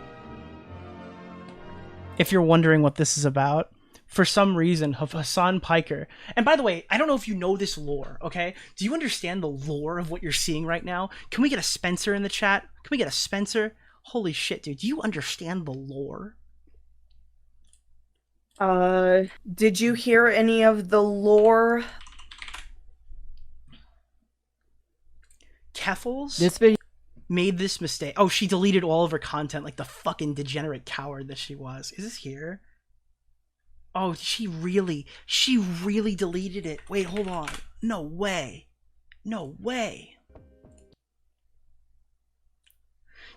If you're wondering what this is about, for some reason, Hassan Piker, and by the way, I don't know if you know this lore, okay? Do you understand the lore of what you're seeing right now? Can we get a Spencer in the chat? Can we get a Spencer? Holy shit, dude. Do you understand the lore? Did you hear any of the lore? Keffals This video made this mistake. Oh, she deleted all of her content like the fucking degenerate coward that she was. Is this here? Oh, she really deleted it. Wait, hold on. No way. No way.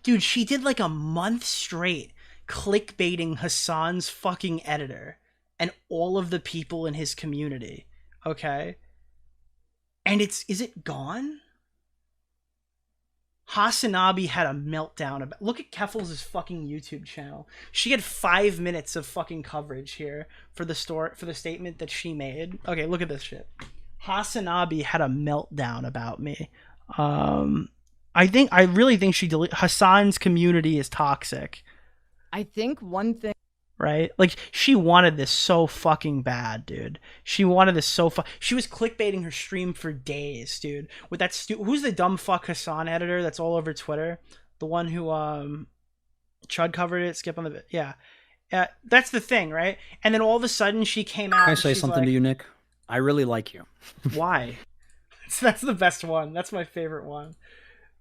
Dude, she did like a month straight clickbaiting Hassan's fucking editor and all of the people in his community. Okay? And is it gone? Hasanabi had a meltdown about. Look at Keffals' fucking YouTube channel. She had 5 minutes of fucking coverage here for the statement that she made. Okay, look at this shit. Hasanabi had a meltdown about me. I really think Hassan's community is toxic. I think one thing. Right? Like, she wanted this so fucking bad, dude. She wanted this so she was clickbaiting her stream for days, dude. With that who's the dumb fuck Hassan editor that's all over Twitter? The one who, Chud covered it, skip on the... Yeah. That's the thing, right? And then all of a sudden she came out. Can I say something to you, Nick? I really like you. Why? That's the best one. That's my favorite one.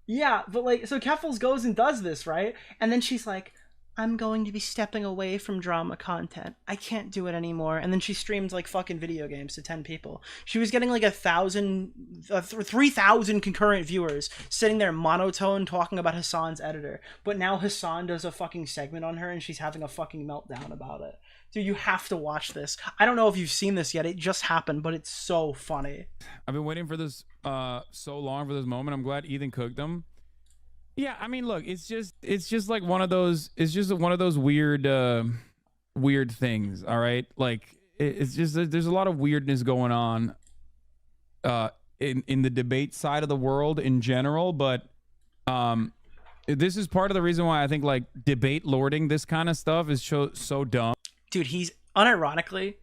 Yeah, but like, so Keffals goes and does this, right? And then she's like, I'm going to be stepping away from drama content. I can't do it anymore. And then she streamed like fucking video games to 10 people. She was getting like 3,000 concurrent viewers sitting there monotone talking about Hassan's editor. But now Hassan does a fucking segment on her and she's having a fucking meltdown about it. Dude, you have to watch this. I don't know if you've seen this yet. It just happened, but it's so funny. I've been waiting for this so long for this moment. I'm glad Ethan cooked them. Yeah, I mean, look, it's just like one of those. It's just one of those weird things. All right, like it's just there's a lot of weirdness going on in the debate side of the world in general, but this is part of the reason why I think like debate lording this kind of stuff is so dumb. Dude, he's unironically,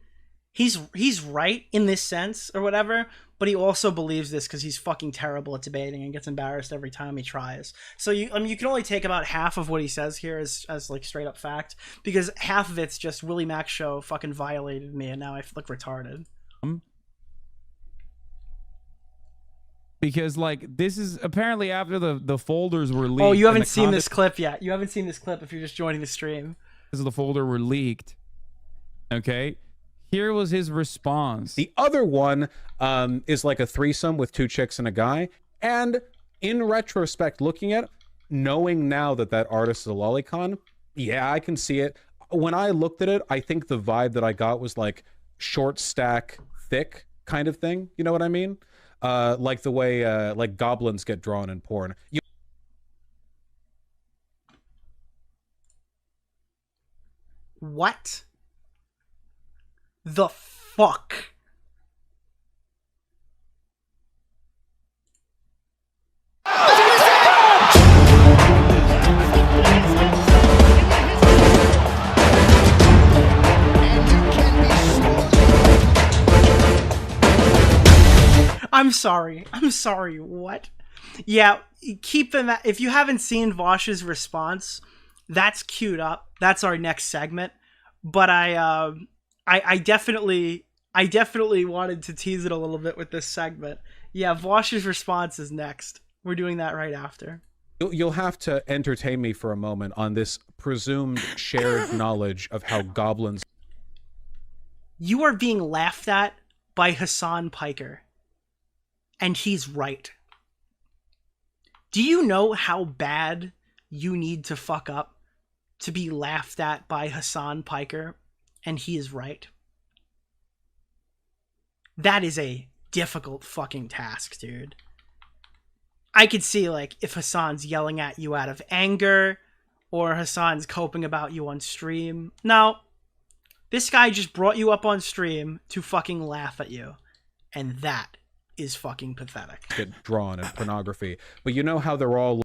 he's right in this sense or whatever, but he also believes this because he's fucking terrible at debating and gets embarrassed every time he tries. So you can only take about half of what he says here as like straight up fact, because half of it's just Willie Mac show fucking violated me and now I look retarded. Because like this is apparently after the folders were leaked. Oh, you haven't seen this clip yet. You haven't seen this clip if you're just joining the stream. Because the folder were leaked. Okay. Here was his response. The other one is like a threesome with 2 chicks and a guy. And in retrospect, looking at it, knowing now that that artist is a lolicon, yeah, I can see it. When I looked at it, I think the vibe that I got was like short stack, thick kind of thing. You know what I mean? Like the way like goblins get drawn in porn. What the fuck? I'm sorry, what? Yeah, keep them if you haven't seen Vaush's response, that's queued up. That's our next segment. But I definitely wanted to tease it a little bit with this segment. Yeah, Vaush's response is next. We're doing that right after. You'll have to entertain me for a moment on this presumed shared knowledge of how goblins... You are being laughed at by Hassan Piker. And he's right. Do you know how bad you need to fuck up to be laughed at by Hassan Piker? And he is right. That is a difficult fucking task, dude. I could see, like, if Hassan's yelling at you out of anger, or Hassan's coping about you on stream. No. This guy just brought you up on stream to fucking laugh at you. And that is fucking pathetic. Get drawn in pornography. But you know how they're all...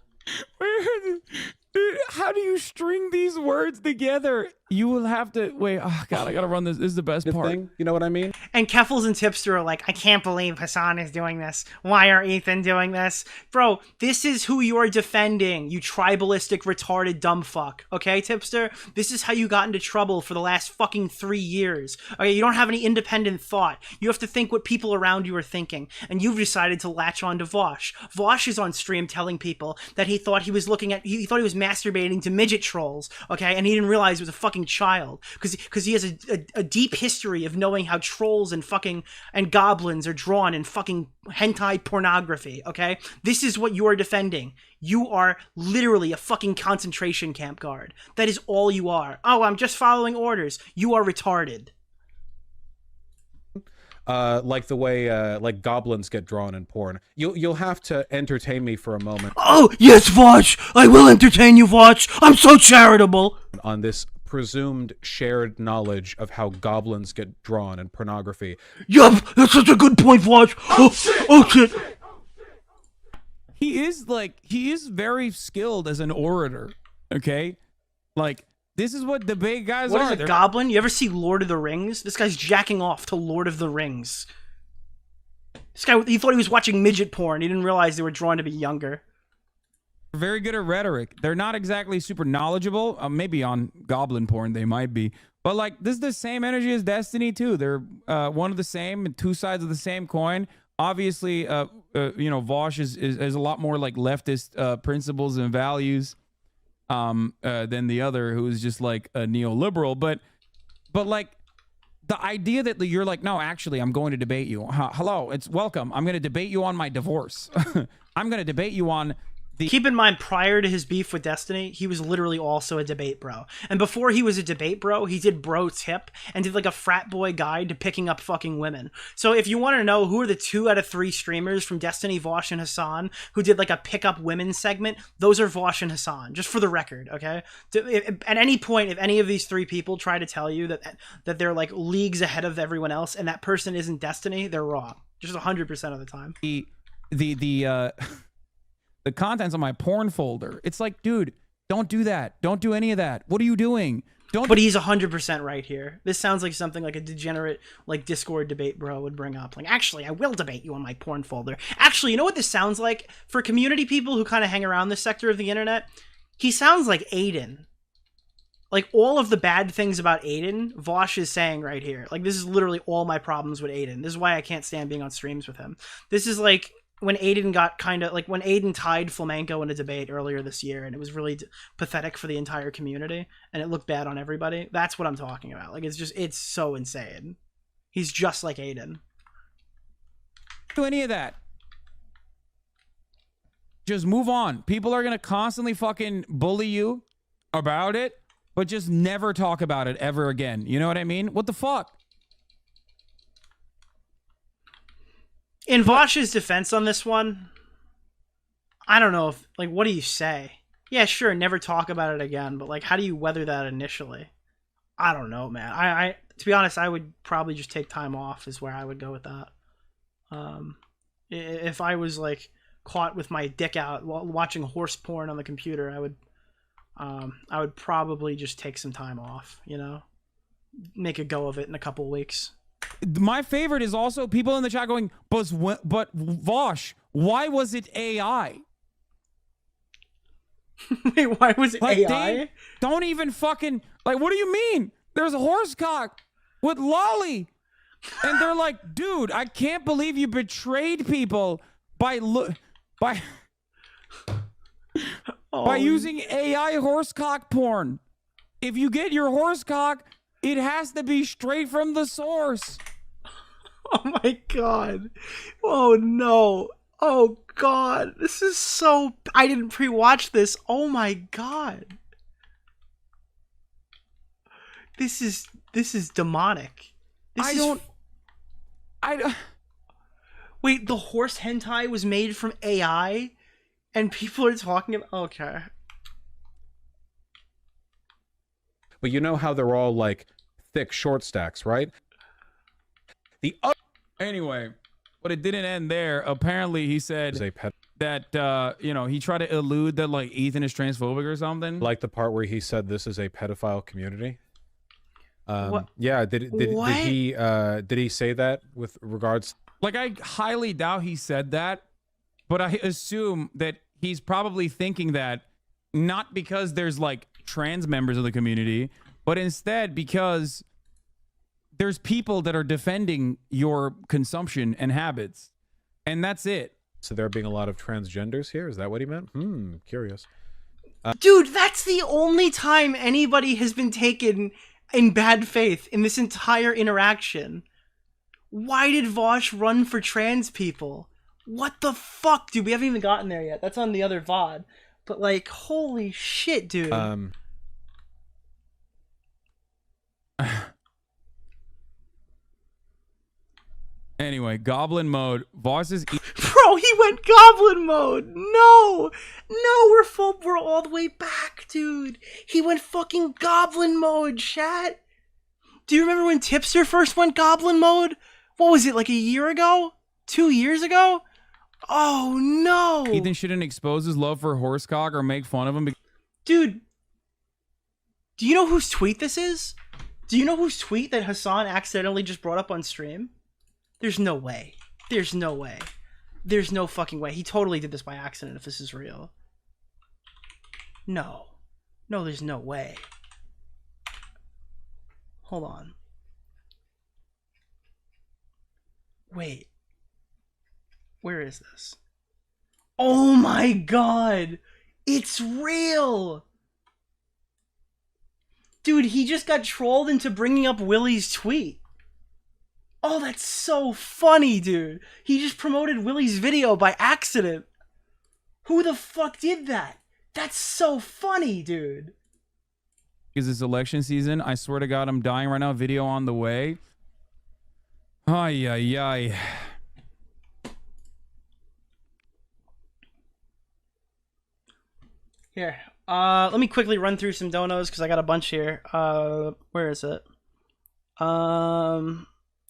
Dude, how do you string these words together? You will have to... Wait, oh God, I gotta run this. This is the best part. Thing, you know what I mean? And Keffals and Tipster are like, I can't believe Hassan is doing this. Why are Ethan doing this? Bro, this is who you are defending, you tribalistic, retarded dumb fuck. Okay, Tipster? This is how you got into trouble for the last fucking 3 years. Okay, you don't have any independent thought. You have to think what people around you are thinking. And you've decided to latch on to Vaush. Vaush is on stream telling people that he thought he was looking at... He thought he was masturbating to midget trolls, okay? And he didn't realize it was a fucking child, because he has a deep history of knowing how trolls and fucking and goblins are drawn in fucking hentai pornography, okay? This is what you are defending. You are literally a fucking concentration camp guard. That is all you are. Oh, I'm just following orders. You are retarded. Like the way like goblins get drawn in porn. You'll have to entertain me for a moment. Oh yes, Vaush! I will entertain you, Vaush. I'm so charitable. On this presumed shared knowledge of how goblins get drawn in pornography. Yup, that's such a good point, Vaush. Oh shit. He is very skilled as an orator. Okay, like. This is what debate guys are. What is a goblin? You ever see Lord of the Rings? This guy's jacking off to Lord of the Rings. This guy, he thought he was watching midget porn. He didn't realize they were drawn to be younger. Very good at rhetoric. They're not exactly super knowledgeable. Maybe on goblin porn they might be. But like, this is the same energy as Destiny too. They're one of the same, two sides of the same coin. Obviously, you know, Vaush is a lot more like leftist principles and values. Than the other, who is just like a neoliberal, but like the idea that you're like, no, actually, I'm going to debate you. Hello, it's welcome. I'm going to debate you on my divorce. I'm going to debate you on the. Keep in mind, prior to his beef with Destiny, he was literally also a debate bro. And before he was a debate bro, he did Bro Tip and did like a frat boy guide to picking up fucking women. So if you want to know who are the 2 out of 3 streamers from Destiny, Vaush, and Hassan who did like a pick up women segment, those are Vaush and Hassan, just for the record, okay? At any point, if any of these 3 people try to tell you that they're like leagues ahead of everyone else and that person isn't Destiny, they're wrong. Just 100% of the time. The contents on my porn folder. It's like, dude, don't do that. Don't do any of that. What are you doing? Don't. But he's 100% right here. This sounds like something like a degenerate, like Discord debate bro would bring up. Like, actually, I will debate you on my porn folder. Actually, you know what this sounds like? For community people who kind of hang around this sector of the internet, he sounds like Aiden. Like, all of the bad things about Aiden, Vaush is saying right here. Like, this is literally all my problems with Aiden. This is why I can't stand being on streams with him. This is like when Aiden got kind of like when Aiden tied Flamenco in a debate earlier this year, and it was really pathetic for the entire community, and it looked bad on everybody. That's what I'm talking about. Like, it's so insane. He's just like Aiden. Do any of that. Just move on. People are gonna constantly fucking bully you about it, but just never talk about it ever again. You know what I mean? What the fuck? In Vaush's defense on this one, I don't know if, like, what do you say? Yeah, sure, never talk about it again, but, like, how do you weather that initially? I don't know, man. I to be honest, I would probably just take time off is where I would go with that. If I was, like, caught with my dick out while watching horse porn on the computer, I would probably just take some time off, you know? Make a go of it in a couple weeks. My favorite is also people in the chat going, but Vaush, why was it AI? Wait, why was it like, AI? Don't even fucking, like, what do you mean? There's a horse cock with lolly. And they're like, dude, I can't believe you betrayed people by using AI horse cock porn. If you get your horse cock, it has to be straight from the source. Oh my god. Oh no. Oh god. This is so... I didn't pre-watch this. Oh my god. This is demonic. I don't... Wait, the horse hentai was made from AI? And people are talking about... Okay. But you know how they're all like thick short stacks, right? Anyway, but it didn't end there. Apparently, he said that he tried to allude that like Ethan is transphobic or something. Like the part where he said this is a pedophile community. What? Yeah, did he say that with regards? Like, I highly doubt he said that, but I assume that he's probably thinking that not because there's like trans members of the community, but instead because there's people that are defending your consumption and habits, and that's it. So there being a lot of transgenders here? Is that what he meant? Curious. Dude, that's the only time anybody has been taken in bad faith in this entire interaction. Why did Vaush run for trans people? What the fuck, dude? We haven't even gotten there yet. That's on the other VOD. But like, holy shit, dude. Anyway, goblin mode. Voss is... Bro, he went goblin mode. No, we're all the way back, dude. He went fucking goblin mode, chat. Do you remember when Tipster first went goblin mode? What was it, like a year ago? 2 years ago? Oh no. Ethan shouldn't expose his love for horsecock or make fun of him. Dude, do you know whose tweet this is? Do you know whose tweet that Hassan accidentally just brought up on stream? There's no way. There's no way. There's no fucking way. He totally did this by accident if this is real. No. No, there's no way. Hold on. Wait. Where is this? Oh my god! It's real! Dude, he just got trolled into bringing up Willie's tweet. Oh, that's so funny, dude. He just promoted Willie's video by accident. Who the fuck did that? That's so funny, dude. Is this election season? I swear to God, I'm dying right now. Video on the way. Ay, ay, ay. Here. Let me quickly run through some donos because I got a bunch here. Where is it?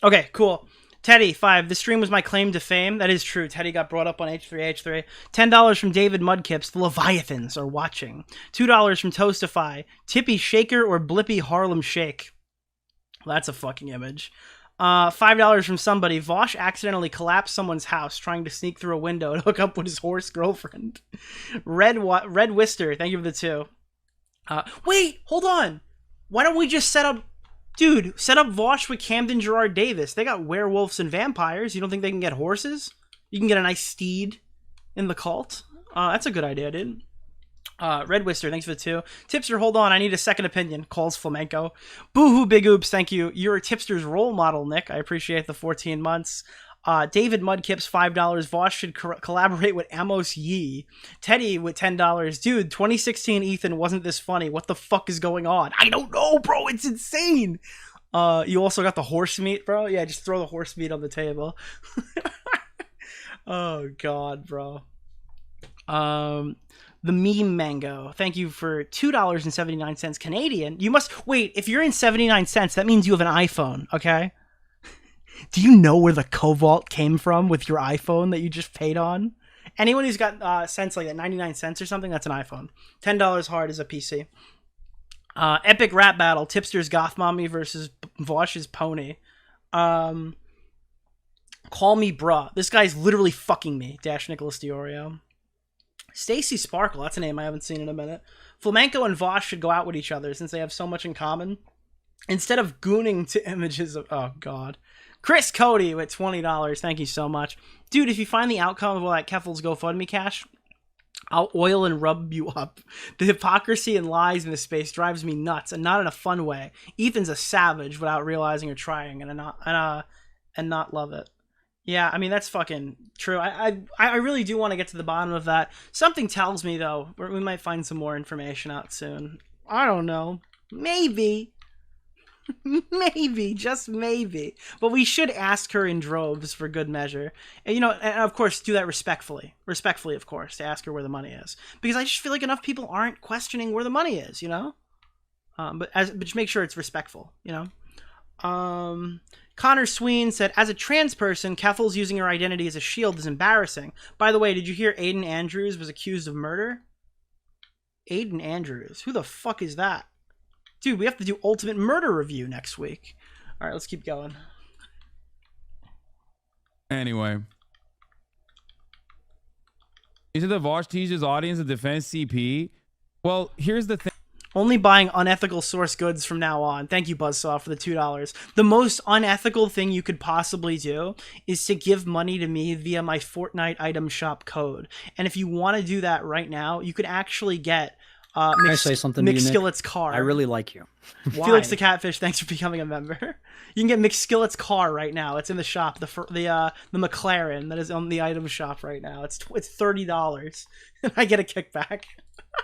Okay, cool. Teddy, 5. The stream was my claim to fame. That is true. Teddy got brought up on H3H3. $10 from David Mudkips. The Leviathans are watching. $2 from Toastify. Tippy Shaker or Blippy Harlem Shake. Well, that's a fucking image. $5 from somebody. Vaush accidentally collapsed someone's house trying to sneak through a window to hook up with his horse girlfriend. Red Wister, thank you for the 2. Wait, hold on. Why don't we just set up... Dude, set up Vaush with Camden Gerard Davis. They got werewolves and vampires. You don't think they can get horses? You can get a nice steed in the cult. That's a good idea, dude. Red Wister, thanks for the 2. Tipster, hold on, I need a second opinion. Calls Flamenco. Boohoo, Big Oops, thank you. You're a Tipster's role model, Nick. I appreciate the 14 months. David Mudkips, $5. Vaush should collaborate with Amos Yee. Teddy with $10. Dude, 2016 Ethan wasn't this funny. What the fuck is going on? I don't know, bro. It's insane. You also got the horse meat, bro. Yeah, just throw the horse meat on the table. Oh, God, bro. The Meme Mango. Thank you for $2.79 Canadian. You must... Wait, if you're in 79 cents, that means you have an iPhone, okay? Do you know where the Cobalt came from with your iPhone that you just paid on? Anyone who's got cents like that, 99 cents or something, that's an iPhone. $10 hard is a PC. Epic rap battle, Tipster's Goth Mommy versus Vaush's Pony. Call me bruh. This guy's literally fucking me. Dash Nicholas DeOrio. Stacy Sparkle, that's a name I haven't seen in a minute. Flamenco and Vaush should go out with each other since they have so much in common. Instead of gooning to images of... Oh, God. Chris Cody with $20. Thank you so much. Dude, if you find the outcome of all that Keffals GoFundMe cash, I'll oil and rub you up. The hypocrisy and lies in this space drives me nuts, and not in a fun way. Ethan's a savage without realizing or trying, and and not love it. Yeah, I mean, that's fucking true. I really do want to get to the bottom of that. Something tells me, though, we might find some more information out soon. I don't know. Maybe. Maybe, just maybe. But we should ask her in droves for good measure. And, you know, and of course, do that respectfully. Respectfully, of course, to ask her where the money is. Because I just feel like enough people aren't questioning where the money is, you know? But just make sure it's respectful, you know? Connor Sween said, as a trans person, Keffals using her identity as a shield is embarrassing. By the way, did you hear Aiden Andrews was accused of murder? Aiden Andrews? Who the fuck is that? Dude, we have to do Ultimate Murder Review next week. All right, let's keep going. Anyway. Is it the Vaush teaches audience to defend CP? Well, here's the thing. Only buying unethical source goods from now on. Thank you, Buzzsaw, for the $2. The most unethical thing you could possibly do is to give money to me via my Fortnite item shop code. And if you want to do that right now, you could actually get Can I say something to you, Nick? McSkillet's car. I really like you. Felix the Catfish, thanks for becoming a member. You can get McSkillet's car right now. It's in the shop. The McLaren that is on the item shop right now. It's $30. I get a kickback.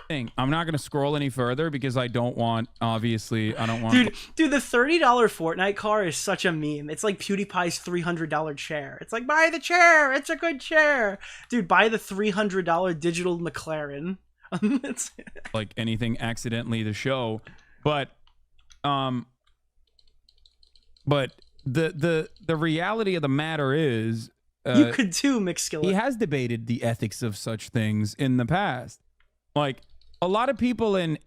I'm not gonna scroll any further because I don't want. Obviously, I don't want. Dude, the $30 Fortnite car is such a meme. It's like PewDiePie's $300 chair. It's like, buy the chair. It's a good chair. Dude, buy the $300 digital McLaren. It's like anything accidentally to show, but the reality of the matter is, you could too, McSkillet. He has debated the ethics of such things in the past. Like a lot of people in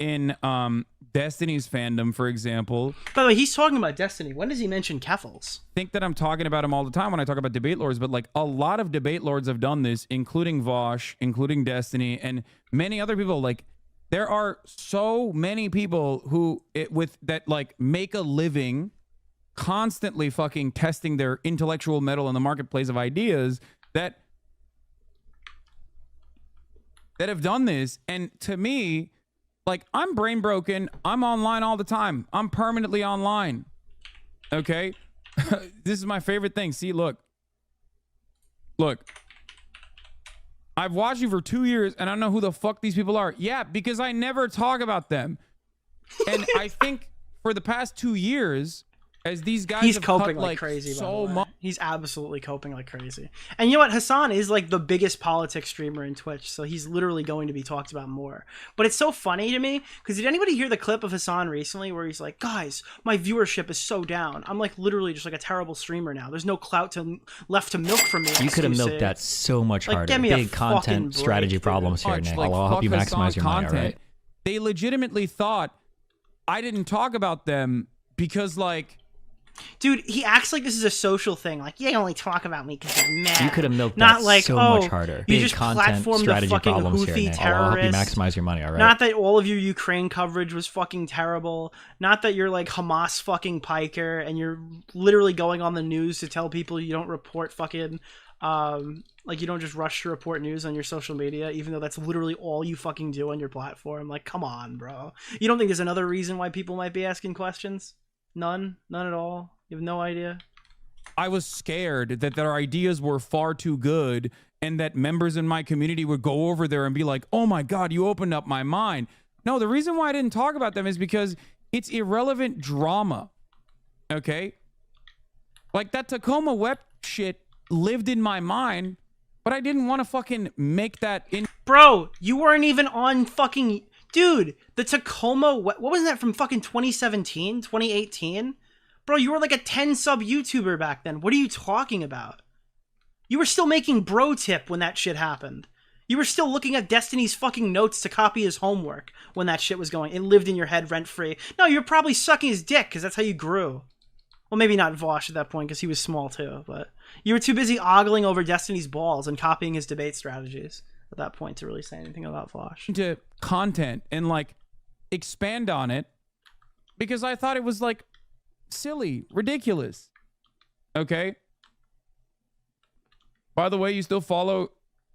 Destiny's fandom, for example. By the way, he's talking about Destiny. When does he mention Keffals? Think that I'm talking about him all the time when I talk about debate lords, but like a lot of debate lords have done this, including Vaush, including Destiny, and many other people. Like there are so many people who make a living constantly fucking testing their intellectual mettle in the marketplace of ideas that have done this. And to me, like, I'm brain broken. I'm online all the time. I'm permanently online. Okay? This is my favorite thing. See, look. I've watched you for 2 years and I don't know who the fuck these people are. Yeah, because I never talk about them. And I think for the past 2 years, as these guys he's have coping cut, like crazy, so much. He's absolutely coping like crazy. And you know what? Hassan is like the biggest politics streamer in Twitch, so he's literally going to be talked about more. But it's so funny to me, because did anybody hear the clip of Hassan recently where he's like, guys, my viewership is so down. I'm like literally just like a terrible streamer now. There's no clout left to milk from me. You could have milked that so much harder. Give me Big content strategy problems here, Nick. I'll help you maximize your money, all right? They legitimately thought I didn't talk about them because, like, dude, he acts like this is a social thing. Like, you only talk about me because you're mad. You could have milked not that like, so oh, much harder. You Big just content platformed strategy the fucking problems here, Houthi Nick. terrorists. I'll help you maximize your money, all right? Not that all of your Ukraine coverage was fucking terrible. Not that you're like Hamas fucking piker and you're literally going on the news to tell people you don't report fucking like you don't just rush to report news on your social media, even though that's literally all you fucking do on your platform. Like, come on, bro. You don't think there's another reason why people might be asking questions? None at all. You have no idea. I was scared that their ideas were far too good and that members in my community would go over there and be like, oh my God, you opened up my mind. No, the reason why I didn't talk about them is because it's irrelevant drama. Okay? Like that Tacoma wept shit lived in my mind, but I didn't want to fucking make that in. Bro, you weren't even on fucking... Dude, the Tacoma... What was that from fucking 2017? 2018? Bro, you were like a 10 sub YouTuber back then. What are you talking about? You were still making bro tip when that shit happened. You were still looking at Destiny's fucking notes to copy his homework when that shit was going. It lived in your head rent free. No, you're probably sucking his dick because that's how you grew. Well, maybe not Vaush at that point because he was small too, but you were too busy ogling over Destiny's balls and copying his debate strategies at that point to really say anything about Vaush. To content and like expand on it because I thought it was like silly, ridiculous. Okay. By the way, you still follow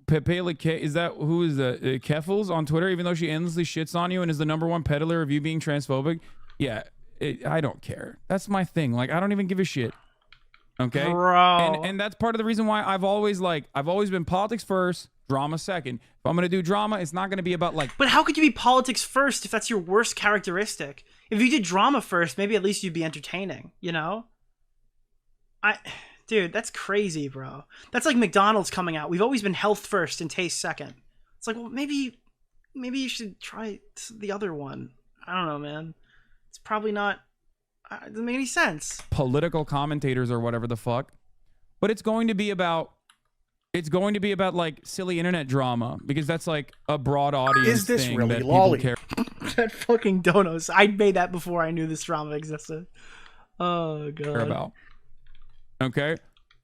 Pepe K? Is that who is that? Keffals on Twitter, even though she endlessly shits on you and is the #1 peddler of you being transphobic. Yeah. I don't care. That's my thing. Like, I don't even give a shit. Okay, Bro. and that's part of the reason why I've always been politics first, drama second. If I'm gonna do drama, it's not gonna be about like. But how could you be politics first if that's your worst characteristic? If you did drama first, maybe at least you'd be entertaining, you know? Dude, that's crazy, bro. That's like McDonald's coming out. We've always been health first and taste second. It's like, well, maybe you should try the other one. I don't know, man. It's probably not. It doesn't make any sense. Political commentators or whatever the fuck, but it's going to be about like silly internet drama because that's like a broad audience. Is this thing really that lolly? people care. That fucking donos. I made that before I knew this drama existed. Oh god. About. Okay,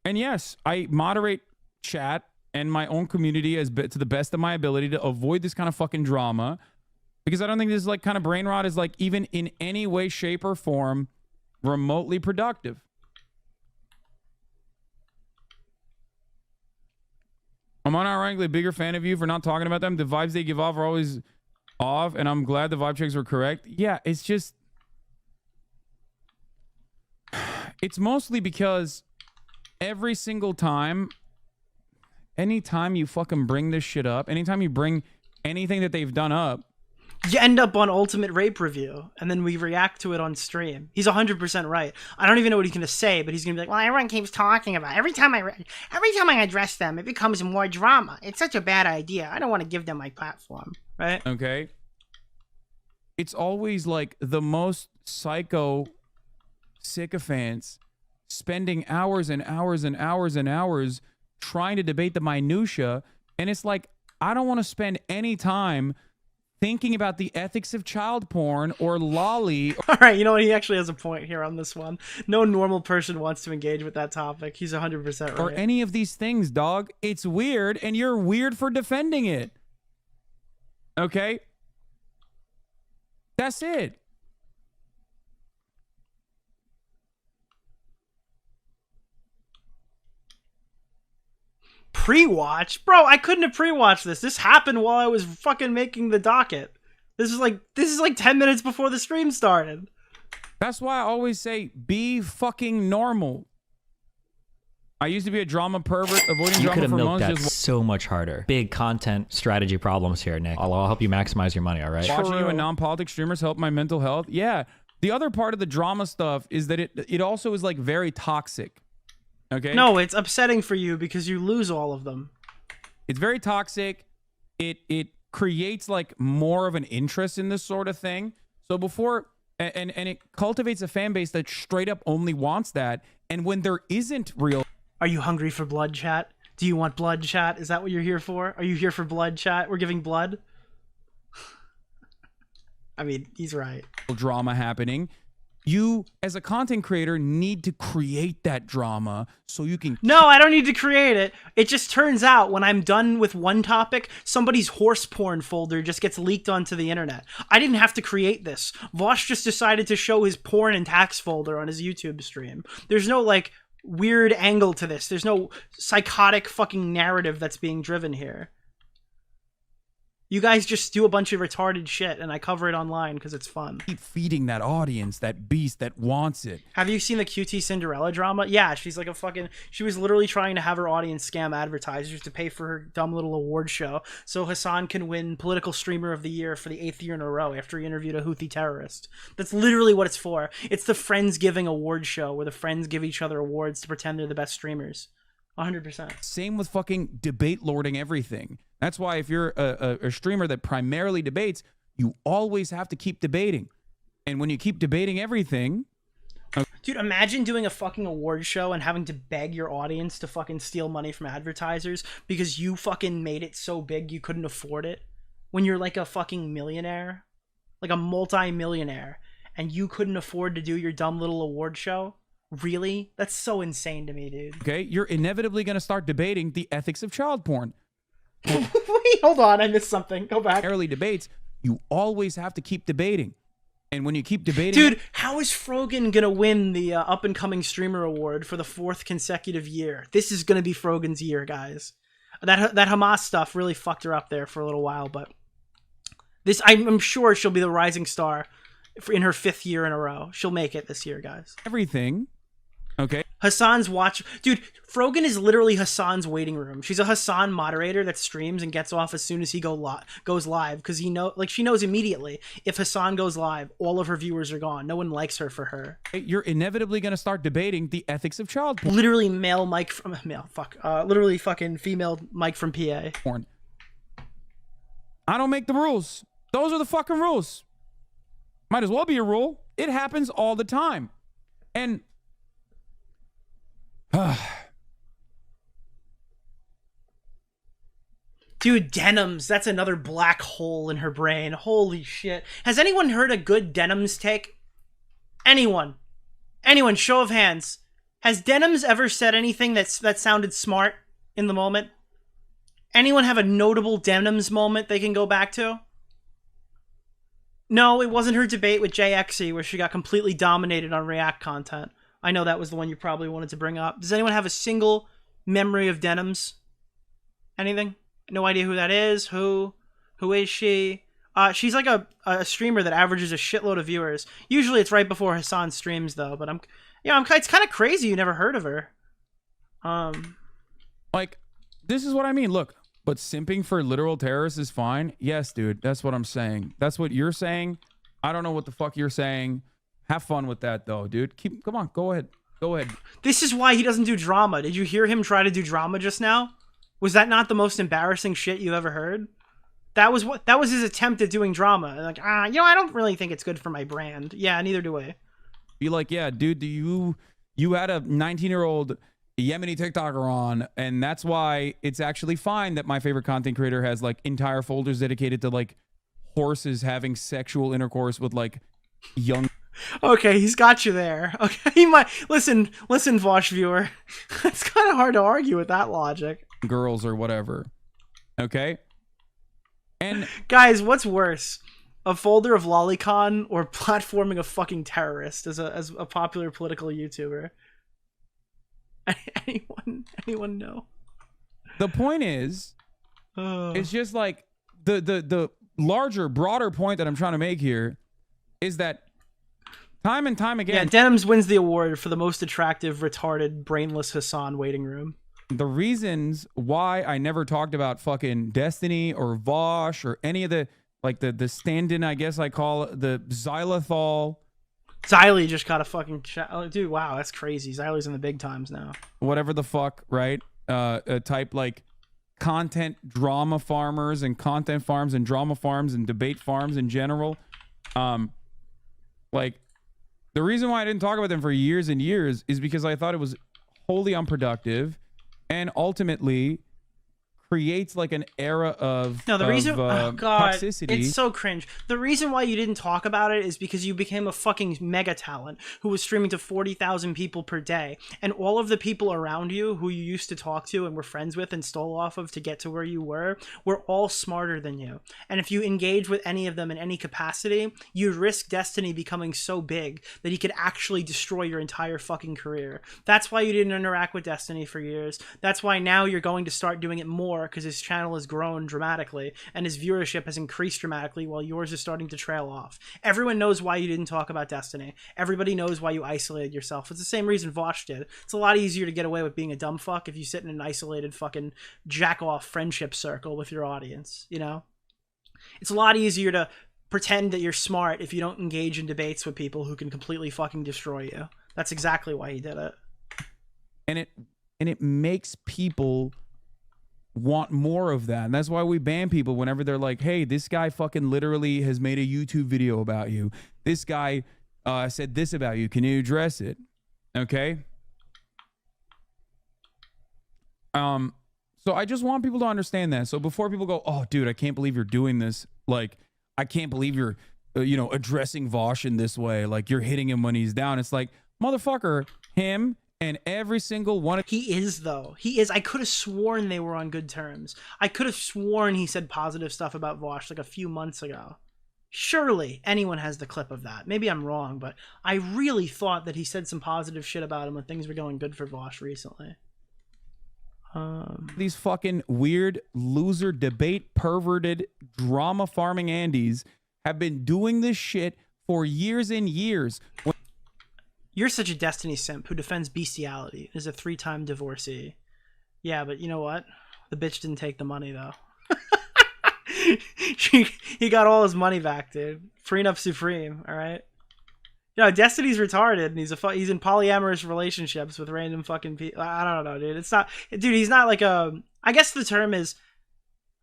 and yes, I moderate chat and my own community to the best of my ability to avoid this kind of fucking drama. Because I don't think this like kind of brain rot is like even in any way, shape, or form remotely productive. I'm unironically a bigger fan of you for not talking about them. The vibes they give off are always off, and I'm glad the vibe checks were correct. Yeah, it's just... It's mostly because every single time, anytime you fucking bring this shit up, anytime you bring anything that they've done up, you end up on Ultimate Rape Review, and then we react to it on stream. He's 100% right. I don't even know what he's going to say, but he's going to be like, well, everyone keeps talking about it. Every time I address them, it becomes more drama. It's such a bad idea. I don't want to give them my platform, right? Okay. It's always like the most psycho sycophants spending hours and hours and hours and hours trying to debate the minutia, and it's like, I don't want to spend any time thinking about the ethics of child porn or lolly. All right, you know what? He actually has a point here on this one. No normal person wants to engage with that topic. He's 100% right. Or any of these things, dog. It's weird, and you're weird for defending it. Okay? That's it. Pre-watch? Bro, I couldn't have pre-watched this. This happened while I was fucking making the docket. This is like 10 minutes before the stream started. That's why I always say, be fucking normal. I used to be a drama pervert, avoiding You drama could have for milked months. that so much harder. Big content strategy problems here, Nick. I'll help you maximize your money, all right? Watching you and non-politics streamers help my mental health. Yeah. The other part of the drama stuff is that it also is like very toxic. Okay. No, it's upsetting for you because you lose all of them. It's very toxic. It creates like more of an interest in this sort of thing. So before and it cultivates a fan base that straight up only wants that. And when there isn't real, are you hungry for blood, chat? Do you want blood, chat? Is that what you're here for? Are you here for blood, chat? We're giving blood. I mean, he's right. Drama happening. You, as a content creator, need to create that drama so you can... No, I don't need to create it. It just turns out when I'm done with one topic, somebody's horse porn folder just gets leaked onto the internet. I didn't have to create this. Vaush just decided to show his porn and tax folder on his YouTube stream. There's no, like, weird angle to this. There's no psychotic fucking narrative that's being driven here. You guys just do a bunch of retarded shit, and I cover it online because it's fun. Keep feeding that audience, that beast that wants it. Have you seen the QT Cinderella drama? Yeah, she's like a fucking... She was literally trying to have her audience scam advertisers to pay for her dumb little award show so Hassan can win Political Streamer of the Year for the 8th year in a row after he interviewed a Houthi terrorist. That's literally what it's for. It's the Friendsgiving award show where the friends give each other awards to pretend they're the best streamers. 100%. Same with fucking debate lording everything. That's why if you're a streamer that primarily debates, you always have to keep debating. And when you keep debating everything... Dude, imagine doing a fucking award show and having to beg your audience to fucking steal money from advertisers because you fucking made it so big you couldn't afford it. When you're like a fucking millionaire, like a multi-millionaire, and you couldn't afford to do your dumb little award show. Really? That's so insane to me, dude. Okay, you're inevitably going to start debating the ethics of child porn. Wait, hold on, I missed something. Go back. Early debates, you always have to keep debating. And when you keep debating... Dude, how is Frogan going to win the up-and-coming streamer award for the 4th consecutive year? This is going to be Frogan's year, guys. That Hamas stuff really fucked her up there for a little while, but this I'm sure she'll be the rising star in her 5th year in a row. She'll make it this year, guys. Everything. Okay. Hassan's watch, dude. Frogan is literally Hassan's waiting room. She's a Hassan moderator that streams and gets off as soon as he goes live because she knows immediately if Hassan goes live, all of her viewers are gone. No one likes her for her. You're inevitably going to start debating the ethics of child porn. Literally literally fucking female Mike from PA. Porn. I don't make the rules. Those are the fucking rules. Might as well be a rule. It happens all the time. And dude, denims, that's another black hole in her brain. Holy shit. Has anyone heard a good denims take? Anyone, show of hands. Has denims ever said anything that sounded smart in the moment? Anyone have a notable denims moment they can go back to? No, it wasn't her debate with JXE where she got completely dominated on React content. I know that was the one you probably wanted to bring up. Does anyone have a single memory of denims? Anything? No idea who that is. Who is she? She's like a streamer that averages a shitload of viewers. Usually it's right before Hassan streams though, but it's kind of crazy you never heard of her. Like, this is what I mean. Look, but simping for literal terrorists is fine. Yes, dude, that's what I'm saying. That's what you're saying. I don't know what the fuck you're saying. Have fun with that though, dude. Come on, go ahead. This is why he doesn't do drama. Did you hear him try to do drama just now? Was that not the most embarrassing shit you ever heard? That was his attempt at doing drama. Like, I don't really think it's good for my brand. Yeah, neither do I. Be like, yeah, dude, you had a 19-year-old Yemeni TikToker on, and that's why it's actually fine that my favorite content creator has like entire folders dedicated to like horses having sexual intercourse with like young. Okay, he's got you there. Okay, he might listen, Vaush viewer. It's kind of hard to argue with that logic. Girls or whatever. Okay. And guys, what's worse? A folder of lolicon or platforming a fucking terrorist as a popular political YouTuber? Anyone know? The point is, it's just like the larger, broader point that I'm trying to make here is that time and time again, yeah, Denims wins the award for the most attractive, retarded, brainless Hassan waiting room. The reasons why I never talked about fucking Destiny or Vaush or any of the like the stand-in, I guess I call it, the xylithol. Xylee just got a fucking dude. Wow, that's crazy. Xylee's in the big times now. Whatever the fuck, right? Type like content drama farmers and content farms and drama farms and debate farms in general. Like the reason why I didn't talk about them for years and years is because I thought it was wholly unproductive and ultimately creates like an era of toxicity. It's so cringe. The reason why you didn't talk about it is because you became a fucking mega talent who was streaming to 40,000 people per day, and all of the people around you who you used to talk to and were friends with and stole off of to get to where you were all smarter than you. And if you engage with any of them in any capacity, you'd risk Destiny becoming so big that he could actually destroy your entire fucking career. That's why you didn't interact with Destiny for years. That's why now you're going to start doing it more, because his channel has grown dramatically and his viewership has increased dramatically while yours is starting to trail off. Everyone knows why you didn't talk about Destiny. Everybody knows why you isolated yourself. It's the same reason Vaush did. It's a lot easier to get away with being a dumb fuck if you sit in an isolated fucking jack-off friendship circle with your audience, you know? It's a lot easier to pretend that you're smart if you don't engage in debates with people who can completely fucking destroy you. That's exactly why he did it. And it makes people want more of that, and that's why we ban people whenever they're like, hey, this guy fucking literally has made a YouTube video about you, this guy said this about you, can you address it? Okay. So I just want people to understand that. So before people go, oh dude, I can't believe you're doing this, like I can't believe you're addressing Vaush in this way, like you're hitting him when he's down, it's like, motherfucker, him and every single one of— He is, though. He is. I could have sworn they were on good terms. I could have sworn he said positive stuff about Vaush like a few months ago. Surely anyone has the clip of that. Maybe I'm wrong, but I really thought that he said some positive shit about him when things were going good for Vaush recently. These fucking weird loser debate perverted drama farming Andes have been doing this shit for years and years. You're such a Destiny simp who defends bestiality, is a 3-time divorcee. Yeah, but you know what? The bitch didn't take the money, though. He got all his money back, dude. Prenup supreme, all right? You know, Destiny's retarded, and he's in polyamorous relationships with random fucking people. I don't know, dude. It's not... Dude, he's not like a... I guess the term is...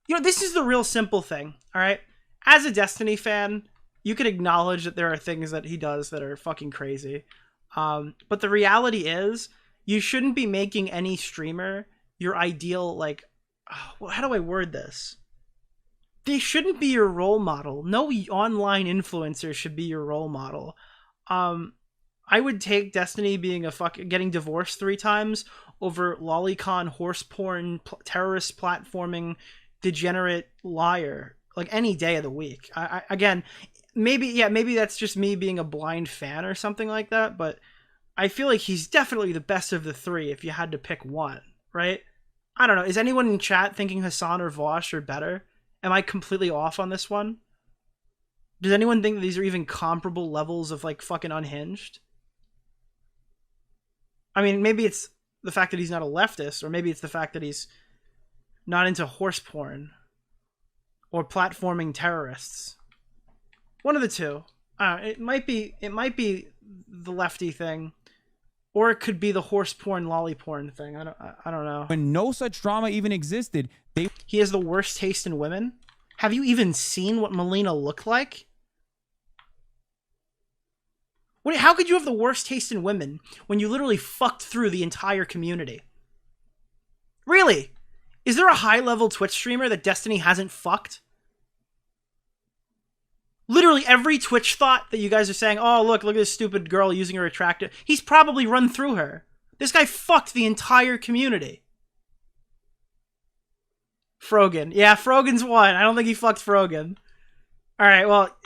You know, this is the real simple thing, all right? As a Destiny fan, you could acknowledge that there are things that he does that are fucking crazy. But the reality is, you shouldn't be making any streamer your ideal, like... how do I word this? They shouldn't be your role model. No online influencer should be your role model. I would take Destiny being getting divorced 3 times over lolicon, horse porn, terrorist platforming, degenerate liar, like any day of the week. Again, maybe that's just me being a blind fan or something like that, but I feel like he's definitely the best of the 3 if you had to pick one, right? I don't know. Is anyone in chat thinking Hassan or Vaush are better? Am I completely off on this one? Does anyone think that these are even comparable levels of like fucking unhinged? I mean, maybe it's the fact that he's not a leftist, or maybe it's the fact that he's not into horse porn or platforming terrorists. One of the two. It might be the lefty thing, or it could be the horse porn, lolly porn thing. I don't know. When no such drama even existed, he has the worst taste in women. Have you even seen what Melina looked like? How could you have the worst taste in women when you literally fucked through the entire community? Really? Is there a high-level Twitch streamer that Destiny hasn't fucked? Literally every Twitch thought that you guys are saying, oh, look at this stupid girl using her attractive. He's probably run through her. This guy fucked the entire community. Frogan. Yeah, Frogan's one. I don't think he fucked Frogan. All right, well,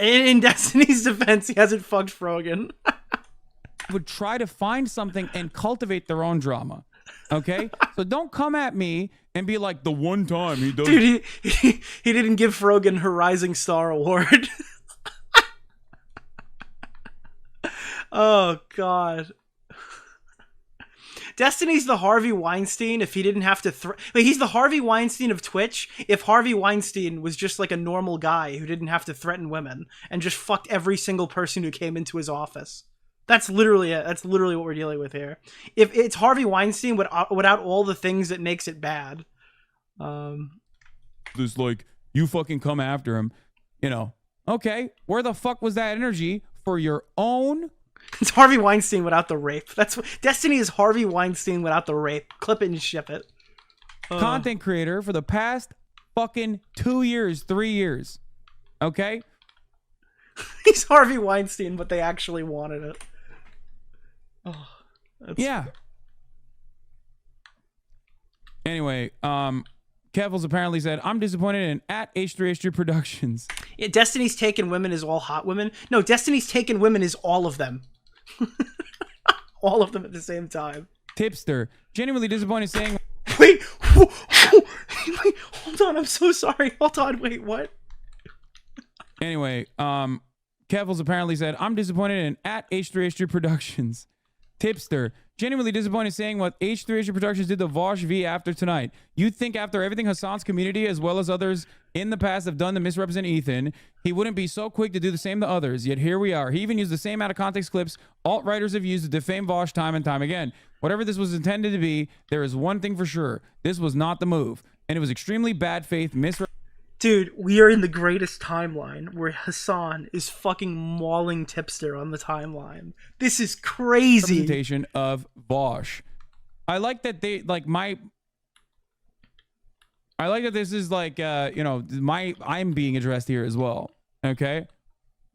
in Destiny's defense, he hasn't fucked Frogan. would try to find something and cultivate their own drama. Okay? So don't come at me and be like, the one time he does. Dude, he didn't give Frogan her Rising Star Award. Oh, God. Destiny's the Harvey Weinstein if he didn't have to he's the Harvey Weinstein of Twitch if Harvey Weinstein was just like a normal guy who didn't have to threaten women and just fucked every single person who came into his office. That's literally it. That's literally what we're dealing with here. If it's Harvey Weinstein without all the things that makes it bad. There's like, you fucking come after him, you know. Okay, where the fuck was that energy for your own? It's Harvey Weinstein without the rape. That's what Destiny is. Harvey Weinstein without the rape. Clip it and ship it. Content creator for the past fucking 2 years, 3 years. Okay? He's Harvey Weinstein, but they actually wanted it. Oh, yeah. Anyway, Keffals apparently said, I'm disappointed in at H3H3 Productions. Yeah, Destiny's Taken Women is all hot women. No, Destiny's Taken Women is all of them. All of them at the same time. Tipster, genuinely disappointed saying... Wait, wait, hold on, I'm so sorry. Hold on, wait, what? Anyway, Keffals apparently said, I'm disappointed in at H3H3 Productions. Tipster, genuinely disappointed saying what H3H3 Productions did to Vaush V after tonight. You'd think after everything Hassan's community as well as others in the past have done to misrepresent Ethan, he wouldn't be so quick to do the same to others. Yet here we are. He even used the same out of context clips alt-writers have used to defame Vaush time and time again. Whatever this was intended to be, there is one thing for sure. This was not the move. And it was extremely bad faith Dude, we are in the greatest timeline where Hassan is fucking mauling Tipster on the timeline. This is crazy. Representation of Vaush. I like that they I like that this is like you know, I'm being addressed here as well. Okay?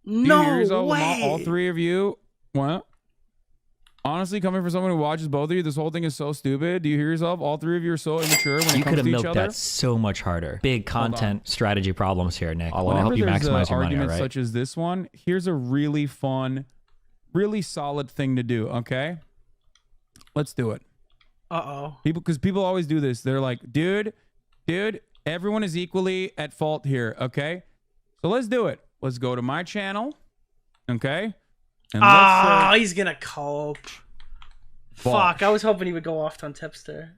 No you hear yourself, way. All three of you. What? Honestly, coming from someone who watches both of you, this whole thing is so stupid. Do you hear yourself? All three of you are so immature when it comes to each other. You could have milked that so much harder. Big content strategy problems here, Nick. I want to help you maximize your money, all right? Such as this one, here's a really fun, really solid thing to do, okay? Let's do it. Uh-oh. Because people always do this. They're like, dude, everyone is equally at fault here, okay? So let's do it. Let's go to my channel, okay? And he's gonna cope. Fuck, I was hoping he would go off on Tipster.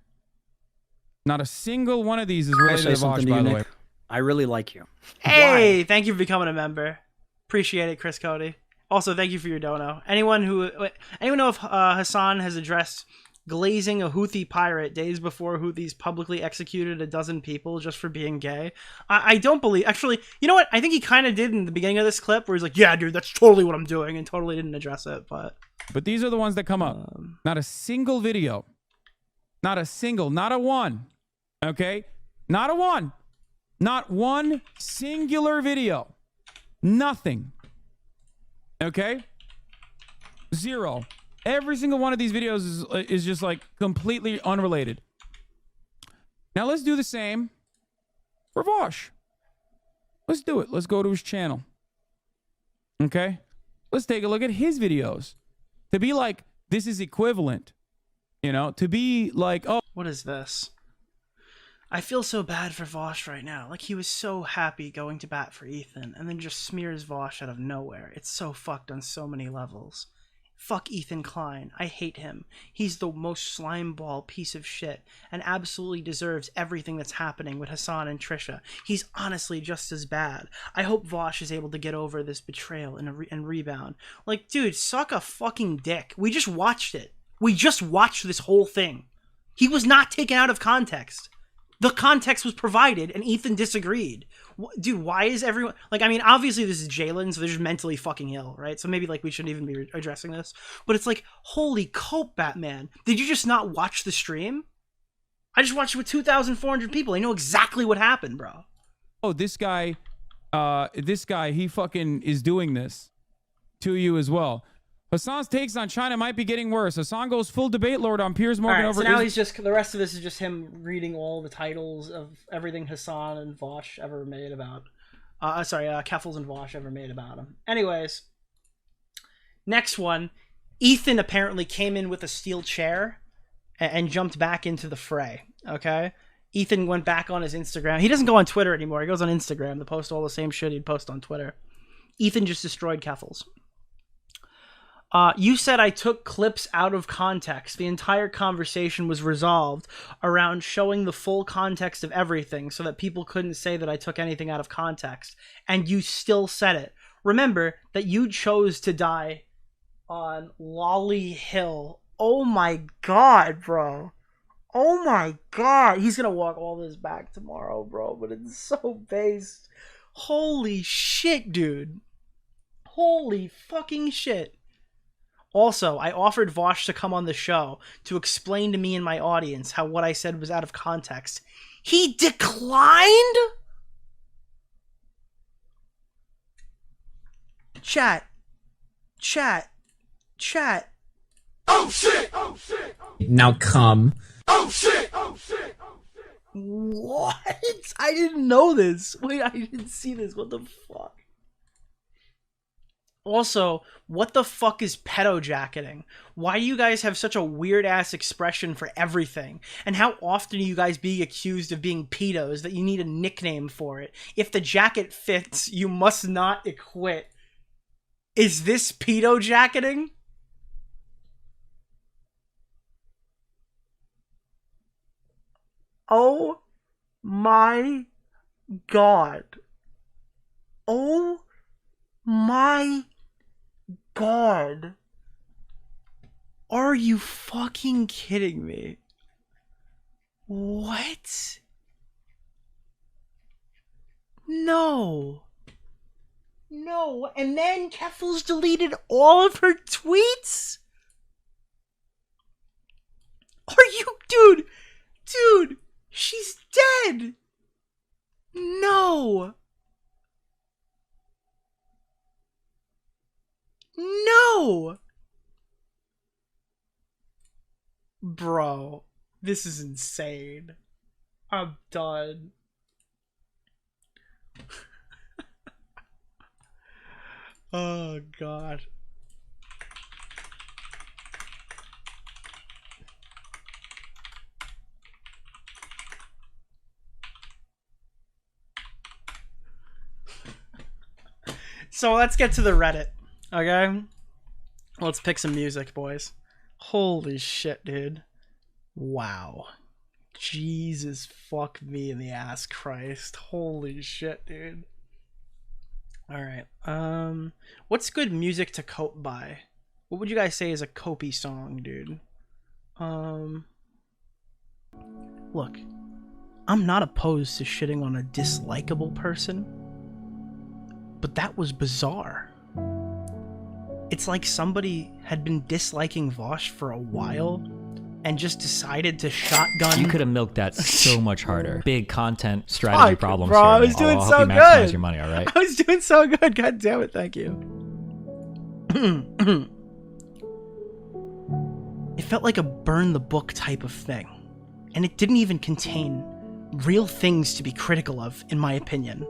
Not a single one of these is Can I related say to something Vaush, to you, by the way. Nick? I really like you. Hey, thank you for becoming a member. Appreciate it, Chris Cody. Also, thank you for your dono. Anyone know if Hassan has addressed glazing a Houthi pirate days before Houthis publicly executed a dozen people just for being gay? I don't believe. Actually, you know what? I think he kind of did in the beginning of this clip, where he's like, "Yeah, dude, that's totally what I'm doing," and totally didn't address it. But these are the ones that come up. Not a single video. Not a single. Not a one. Okay? Not a one. Not one singular video. Nothing. Okay? Zero. Every single one of these videos is just like completely unrelated. Now let's do the same for Vaush. Let's do it. Let's go to his channel. Okay? Let's take a look at his videos. To be like, this is equivalent. You know, to be like, oh. What is this? I feel so bad for Vaush right now. Like, he was so happy going to bat for Ethan, and then just smears Vaush out of nowhere. It's so fucked on so many levels. Fuck Ethan Klein. I hate him. He's the most slimeball piece of shit, and absolutely deserves everything that's happening with Hassan and Trisha. He's honestly just as bad. I hope Vaush is able to get over this betrayal and rebound. Like, dude, suck a fucking dick. We just watched it. We just watched this whole thing. He was not taken out of context. The context was provided, and Ethan disagreed. Dude, why is everyone... Like, I mean, obviously this is Jalen, so they're just mentally fucking ill, right? So maybe, like, we shouldn't even be addressing this. But it's like, holy cope, Batman. Did you just not watch the stream? I just watched it with 2,400 people. I know exactly what happened, bro. Oh, this guy, he fucking is doing this to you as well. Hassan's takes on China might be getting worse. Hassan goes full debate lord on Piers Morgan over... So now he's just... The rest of this is just him reading all the titles of everything Hassan and Vaush ever made about... Keffals and Vaush ever made about him. Anyways. Next one. Ethan apparently came in with a steel chair and jumped back into the fray. Okay? Ethan went back on his Instagram. He doesn't go on Twitter anymore. He goes on Instagram to post all the same shit he'd post on Twitter. Ethan just destroyed Keffals. You said I took clips out of context. The entire conversation was resolved around showing the full context of everything so that people couldn't say that I took anything out of context. And you still said it. Remember that you chose to die on Lolly Hill. Oh my god, bro. Oh my god. He's gonna walk all this back tomorrow, bro, but it's so based. Holy shit, dude. Holy fucking shit. Also, I offered Vaush to come on the show to explain to me and my audience how what I said was out of context. He declined? Chat. Oh shit! Oh shit! Now come. Oh shit! Oh shit! What? I didn't know this. Wait, I didn't see this. What the fuck? Also, what the fuck is pedo jacketing? Why do you guys have such a weird ass expression for everything? And how often are you guys being accused of being pedos that you need a nickname for it? If the jacket fits, you must not acquit. Is this pedo jacketing? Oh my god. Oh my god. Are you fucking kidding me? What? No. No. And then Keffals deleted all of her tweets? Are you... Dude, she's dead. No. No. Bro, this is insane. I'm done. Oh, God. So let's get to the Reddit, okay? Let's pick some music, boys. Holy shit, dude. Wow. Jesus fuck me in the ass, Christ. Holy shit, dude. Alright. What's good music to cope by? What would you guys say is a copey song, dude? Look, I'm not opposed to shitting on a dislikable person, but that was bizarre. It's like somebody had been disliking Vaush for a while and just decided to shotgun. You could have milked that so much harder. Big content strategy problems bro, here. I was doing I'll so help you maximize good. your money, all right? I was doing so good. God damn it. Thank you. It felt like a burn the book type of thing. And it didn't even contain real things to be critical of, in my opinion.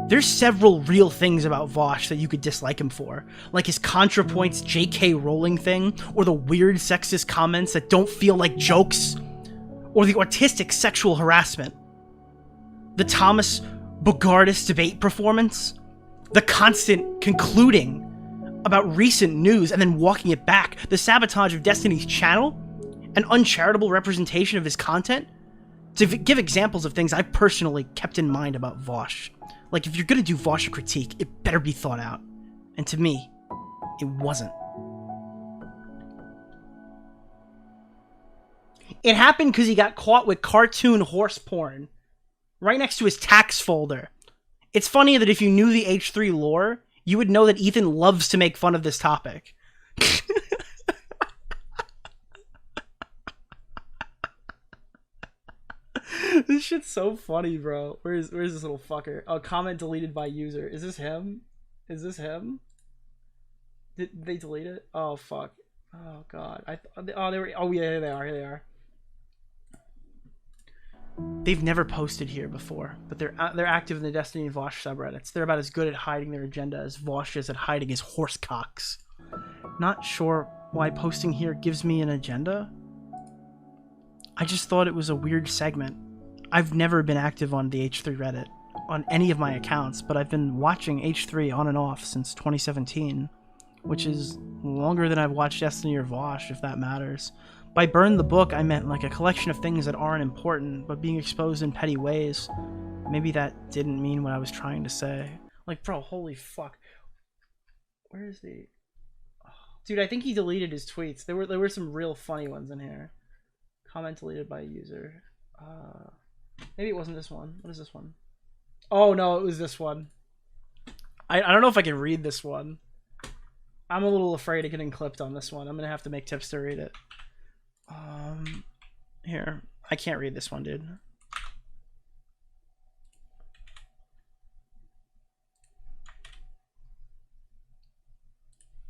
There's several real things about Vaush that you could dislike him for, like his ContraPoints J.K. Rowling thing, or the weird sexist comments that don't feel like jokes, or the autistic sexual harassment, the Thomas Bogardus debate performance, the constant concluding about recent news and then walking it back, the sabotage of Destiny's channel, an uncharitable representation of his content. To give examples of things I've personally kept in mind about Vaush. Like, if you're gonna do Vaush critique, it better be thought out. And to me, it wasn't. It happened because he got caught with cartoon horse porn right next to his tax folder. It's funny that if you knew the H3 lore, you would know that Ethan loves to make fun of this topic. This shit's so funny, bro. Where's this little fucker? Oh, comment deleted by user. Is this him? Is this him? Did they delete it? Oh fuck. Oh god. Oh, they were. Oh yeah, here they are. Here they are. They've never posted here before, but they're active in the Destiny and Vaush subreddits. They're about as good at hiding their agenda as Vaush is at hiding his horse cocks. Not sure why posting here gives me an agenda. I just thought it was a weird segment. I've never been active on the H3 Reddit on any of my accounts, but I've been watching H3 on and off since 2017, which is longer than I've watched Destiny or Vaush, if that matters. By burn the book, I meant like a collection of things that aren't important, but being exposed in petty ways. Maybe that didn't mean what I was trying to say. Like, bro, holy fuck. Where is the... Oh, dude, I think he deleted his tweets. There were some real funny ones in here. Comment deleted by a user. Maybe it wasn't this one. What is this one? Oh no, it was this one. I don't know if I can read this one. I'm a little afraid of getting clipped on this one. I'm gonna have to make Tipster read it. Here. I can't read this one, dude.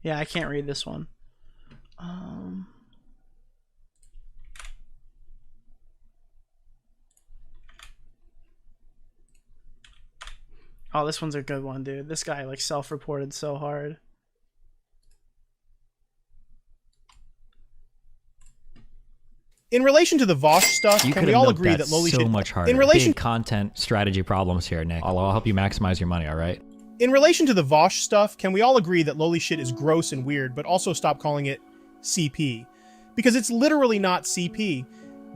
Yeah, I can't read this one. Oh, this one's a good one, dude. This guy, like, self-reported so hard. In relation to the Vaush stuff, can we all agree that Lowly so much harder. In relation Big content strategy problems here, Nick. I'll help you maximize your money, all right? In relation to the Vaush stuff, can we all agree that Lowly shit is gross and weird, but also stop calling it CP? Because it's literally not CP.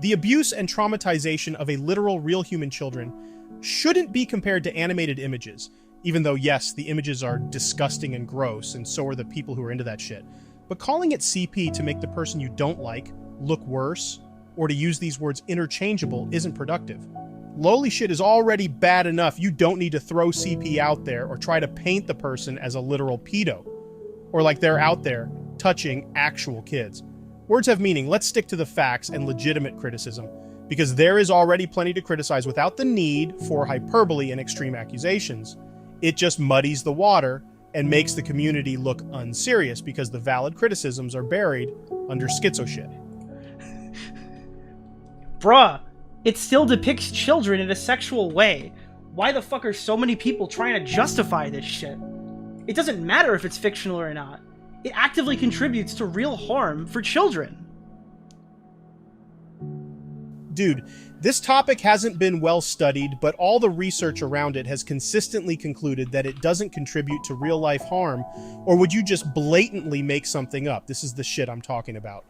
The abuse and traumatization of a literal real human children shouldn't be compared to animated images, even though, yes, the images are disgusting and gross, and so are the people who are into that shit. But calling it CP to make the person you don't like look worse, or to use these words interchangeable, isn't productive. Lowly shit is already bad enough. You don't need to throw CP out there or try to paint the person as a literal pedo, or like they're out there touching actual kids. Words have meaning. Let's stick to the facts and legitimate criticism, because there is already plenty to criticize without the need for hyperbole and extreme accusations. It just muddies the water and makes the community look unserious because the valid criticisms are buried under schizo shit. Bruh, it still depicts children in a sexual way. Why the fuck are so many people trying to justify this shit? It doesn't matter if it's fictional or not. It actively contributes to real harm for children. Dude, this topic hasn't been well studied, but all the research around it has consistently concluded that it doesn't contribute to real-life harm, or would you just blatantly make something up? This is the shit I'm talking about.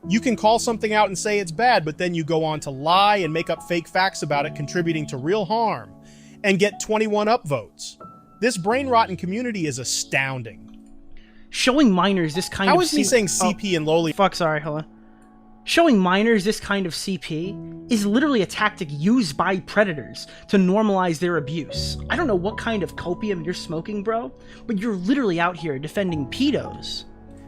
You can call something out and say it's bad, but then you go on to lie and make up fake facts about it contributing to real harm, and get 21 upvotes. This brain-rotten community is astounding. Showing minors this kind of... How is me saying CP and lowly... Fuck, sorry, hold on. Showing minors this kind of CP is literally a tactic used by predators to normalize their abuse. I don't know what kind of copium you're smoking, bro, but you're literally out here defending pedos.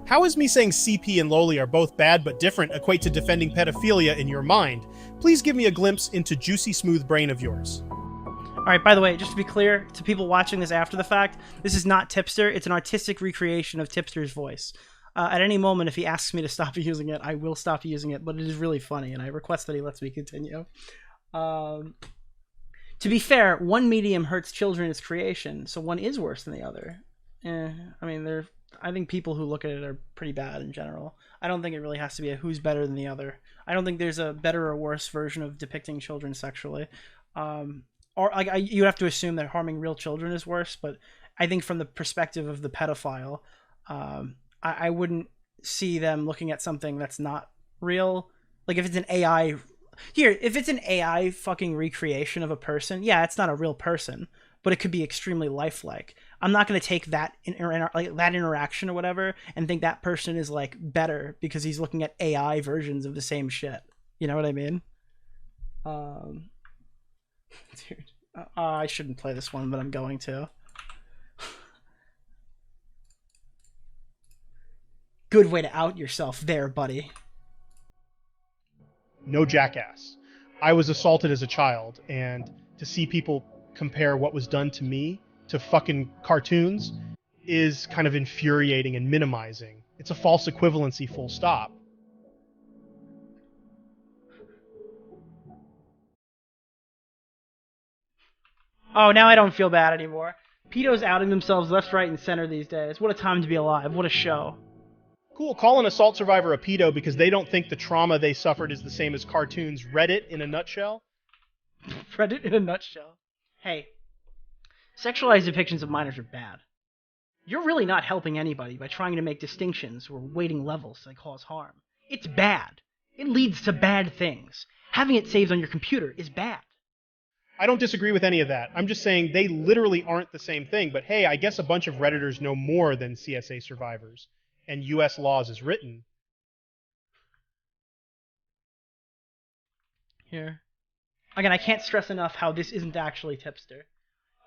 How is me saying CP and lowly are both bad but different equate to defending pedophilia in your mind? Please give me a glimpse into juicy smooth brain of yours. Alright, by the way, just to be clear, to people watching this after the fact, this is not Tipster, it's an artistic recreation of Tipster's voice. At any moment, if he asks me to stop using it, I will stop using it, but it is really funny, and I request that he lets me continue. To be fair, one medium hurts children as creation, so one is worse than the other. I mean, I think people who look at it are pretty bad in general. I don't think it really has to be a who's better than the other. I don't think there's a better or worse version of depicting children sexually. Or you have to assume that harming real children is worse, but I think from the perspective of the pedophile, I wouldn't see them looking at something that's not real. Like if it's an AI... Here, if it's an AI fucking recreation of a person, yeah, it's not a real person, but it could be extremely lifelike. I'm not going to take that that interaction or whatever and think that person is like better because he's looking at AI versions of the same shit. You know what I mean? Dude, I shouldn't play this one, but I'm going to. Good way to out yourself there, buddy. No jackass. I was assaulted as a child, and to see people compare what was done to me to fucking cartoons is kind of infuriating and minimizing. It's a false equivalency, full stop. Oh, now I don't feel bad anymore. Pedos outing themselves left, right, and center these days. What a time to be alive. What a show. Cool, call an assault survivor a pedo because they don't think the trauma they suffered is the same as cartoons. Reddit in a nutshell? Reddit in a nutshell. Hey, sexualized depictions of minors are bad. You're really not helping anybody by trying to make distinctions or weighting levels that cause harm. It's bad. It leads to bad things. Having it saved on your computer is bad. I don't disagree with any of that. I'm just saying they literally aren't the same thing, but hey, I guess a bunch of Redditors know more than CSA survivors. And U.S. laws is written. Here. Again, I can't stress enough how this isn't actually Tipster.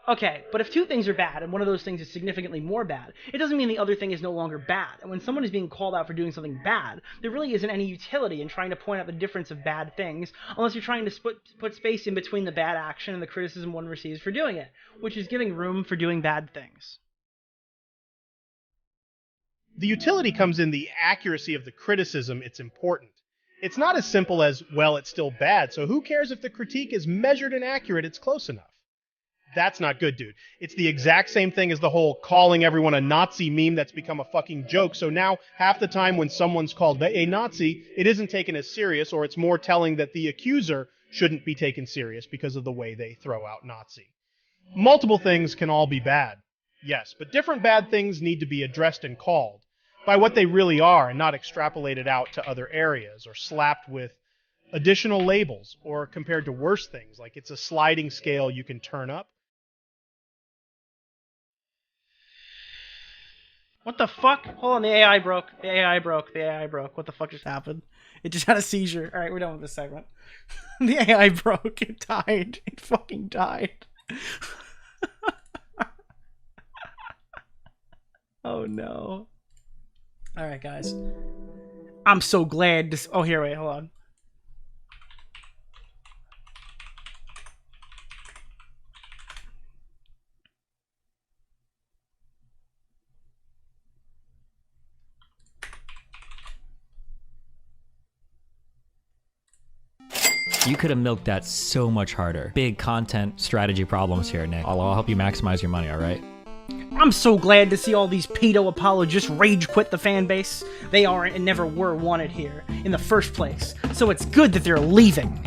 Okay, but if two things are bad, and one of those things is significantly more bad, it doesn't mean the other thing is no longer bad. And when someone is being called out for doing something bad, there really isn't any utility in trying to point out the difference of bad things, unless you're trying to put space in between the bad action and the criticism one receives for doing it, which is giving room for doing bad things. The utility comes in the accuracy of the criticism. It's important. It's not as simple as, well, it's still bad, so who cares if the critique is measured and accurate, it's close enough. That's not good, dude. It's the exact same thing as the whole calling everyone a Nazi meme that's become a fucking joke, so now half the time when someone's called a Nazi, it isn't taken as serious, or it's more telling that the accuser shouldn't be taken serious because of the way they throw out Nazi. Multiple things can all be bad, yes, but different bad things need to be addressed and called by what they really are and not extrapolated out to other areas or slapped with additional labels or compared to worse things like it's a sliding scale you can turn up. What the fuck? Hold on, the AI broke. The AI broke. The AI broke. What the fuck just happened? It just had a seizure. Alright, we're done with this segment. The AI broke. It died. It fucking died. Oh no. Alright, guys. I'm so glad this... Oh, here, wait, hold on. You could have milked that so much harder. Big content strategy problems here, Nick. I'll help you maximize your money, alright? I'm so glad to see all these pedo apologists rage quit the fan base. They aren't and never were wanted here in the first place, so it's good that they're leaving.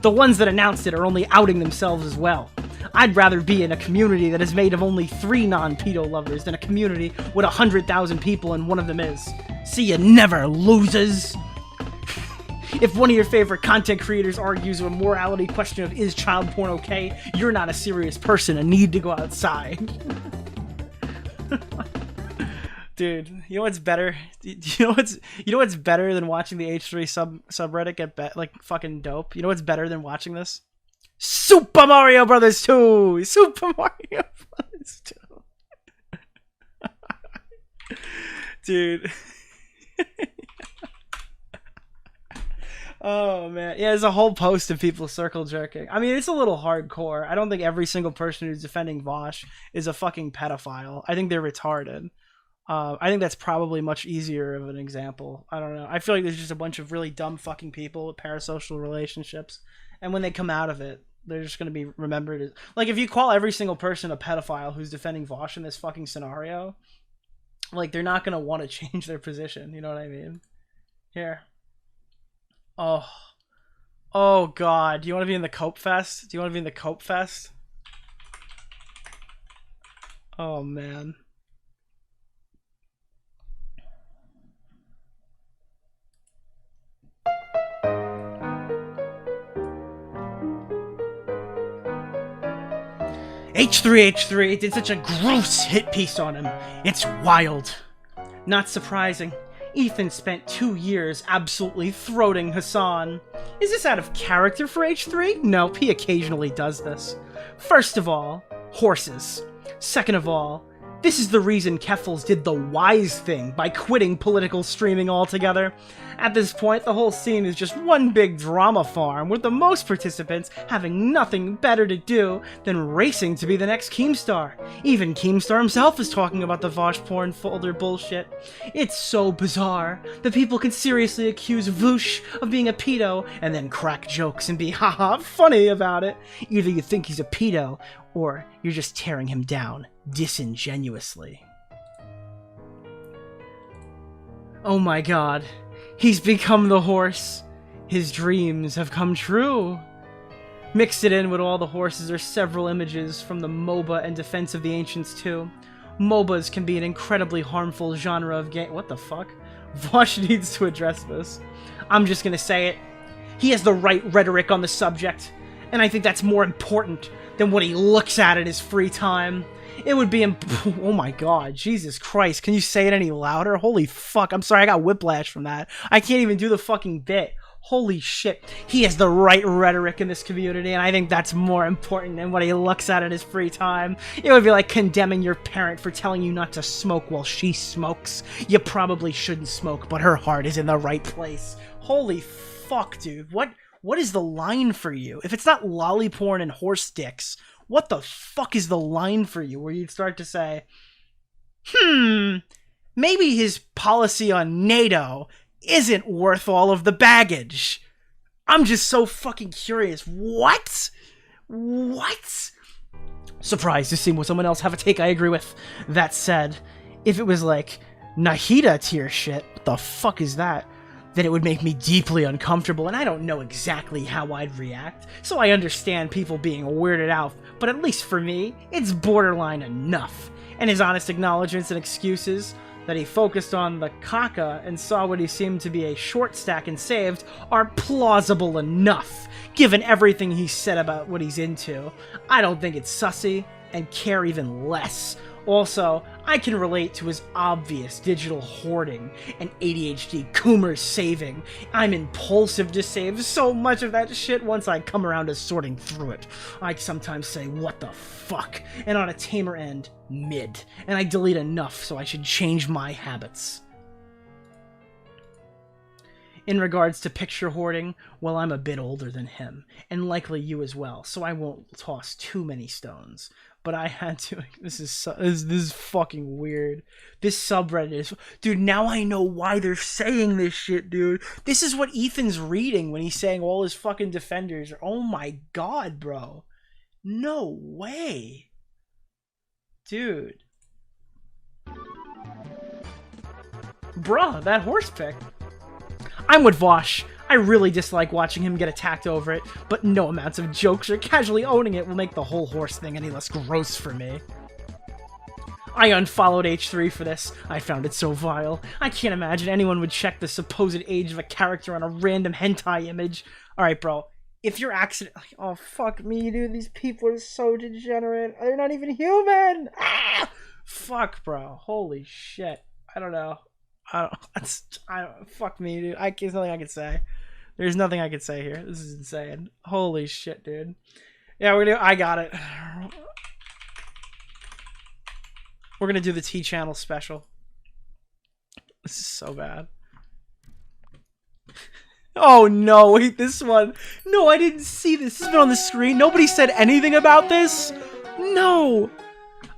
The ones that announced it are only outing themselves as well. I'd rather be in a community that is made of only 3 non-pedo lovers than a community with 100,000 people and one of them is. See you never, losers! If one of your favorite content creators argues a morality question of is child porn okay, you're not a serious person and need to go outside. Dude, you know what's better? You know what's better than watching the H3 subreddit get like fucking dope? You know what's better than watching this? Super Mario Brothers 2! Super Mario Brothers 2. Dude. Oh man, yeah, there's a whole post of people circle jerking. I mean, it's a little hardcore. I don't think every single person who's defending Vaush is a fucking pedophile. I think they're retarded. I think that's probably much easier of an example. I don't know. I feel like there's just a bunch of really dumb fucking people with parasocial relationships, and when they come out of it, they're just going to be remembered as... Like, if you call every single person a pedophile who's defending Vaush in this fucking scenario, like, they're not going to want to change their position. You know what I mean? Here. Oh god, do you want to be in the Cope Fest? Do you want to be in the Cope Fest? Oh man. H3 did such a gross hit piece on him. It's wild. Not surprising. Ethan spent 2 years absolutely throating Hassan. Is this out of character for H3? Nope, he occasionally does this. First of all, horses. Second of all, this is the reason Keffals did the wise thing by quitting political streaming altogether. At this point, the whole scene is just one big drama farm, with the most participants having nothing better to do than racing to be the next Keemstar. Even Keemstar himself is talking about the Vaush porn folder bullshit. It's so bizarre that people can seriously accuse Vaush of being a pedo and then crack jokes and be haha funny about it. Either you think he's a pedo, or you're just tearing him down disingenuously. Oh my god. He's become the horse. His dreams have come true. Mixed it in with all the horses are several images from the MOBA and Defense of the Ancients 2. MOBAs can be an incredibly harmful genre of game. What the fuck? Vaush needs to address this. I'm just gonna say it. He has the right rhetoric on the subject, and I think that's more important than what he looks at in his free time. It would be oh my god, Jesus Christ, can you say it any louder? Holy fuck, I'm sorry, I got whiplash from that. I can't even do the fucking bit. Holy shit. He has the right rhetoric in this community, and I think that's more important than what he looks at in his free time. It would be like condemning your parent for telling you not to smoke while she smokes. You probably shouldn't smoke, but her heart is in the right place. Holy fuck, dude. What is the line for you? If it's not lolly porn and horse dicks, what the fuck is the line for you where you'd start to say, maybe his policy on NATO isn't worth all of the baggage. I'm just so fucking curious. What? Surprised to see someone else have a take I agree with. That said, if it was like Nahida tier shit, what the fuck is that? Then it would make me deeply uncomfortable, and I don't know exactly how I'd react, so I understand people being weirded out, but at least for me, it's borderline enough. And his honest acknowledgements and excuses that he focused on the caca and saw what he seemed to be a short stack and saved are plausible enough, given everything he said about what he's into. I don't think it's sussy, and care even less. Also, I can relate to his obvious digital hoarding and ADHD Coomer saving. I'm impulsive to save so much of that shit once I come around to sorting through it. I sometimes say, what the fuck? And on a tamer end, mid. And I delete enough so I should change my habits. In regards to picture hoarding, well, I'm a bit older than him, and likely you as well, so I won't toss too many stones. But I had to. This is fucking weird. This subreddit is, dude. Now I know why they're saying this shit, dude. This is what Ethan's reading when he's saying all his fucking defenders are. Oh my god, bro. No way, dude. Bruh, that horse pick. I'm with Vaush. I really dislike watching him get attacked over it, but no amounts of jokes or casually owning it will make the whole horse thing any less gross for me. I unfollowed H3 for this. I found it so vile. I can't imagine anyone would check the supposed age of a character on a random hentai image. Alright, bro. If you're oh, fuck me, dude. These people are so degenerate. They're not even human! Ah! Fuck, bro. Holy shit. I don't know. Fuck me, dude. There's nothing I can say. There's nothing I can say here. This is insane. Holy shit, dude. Yeah, I got it. We're gonna do the T-Channel special. This is so bad. Oh no, wait, this one. No, I didn't see this. This has been on the screen. Nobody said anything about this? No.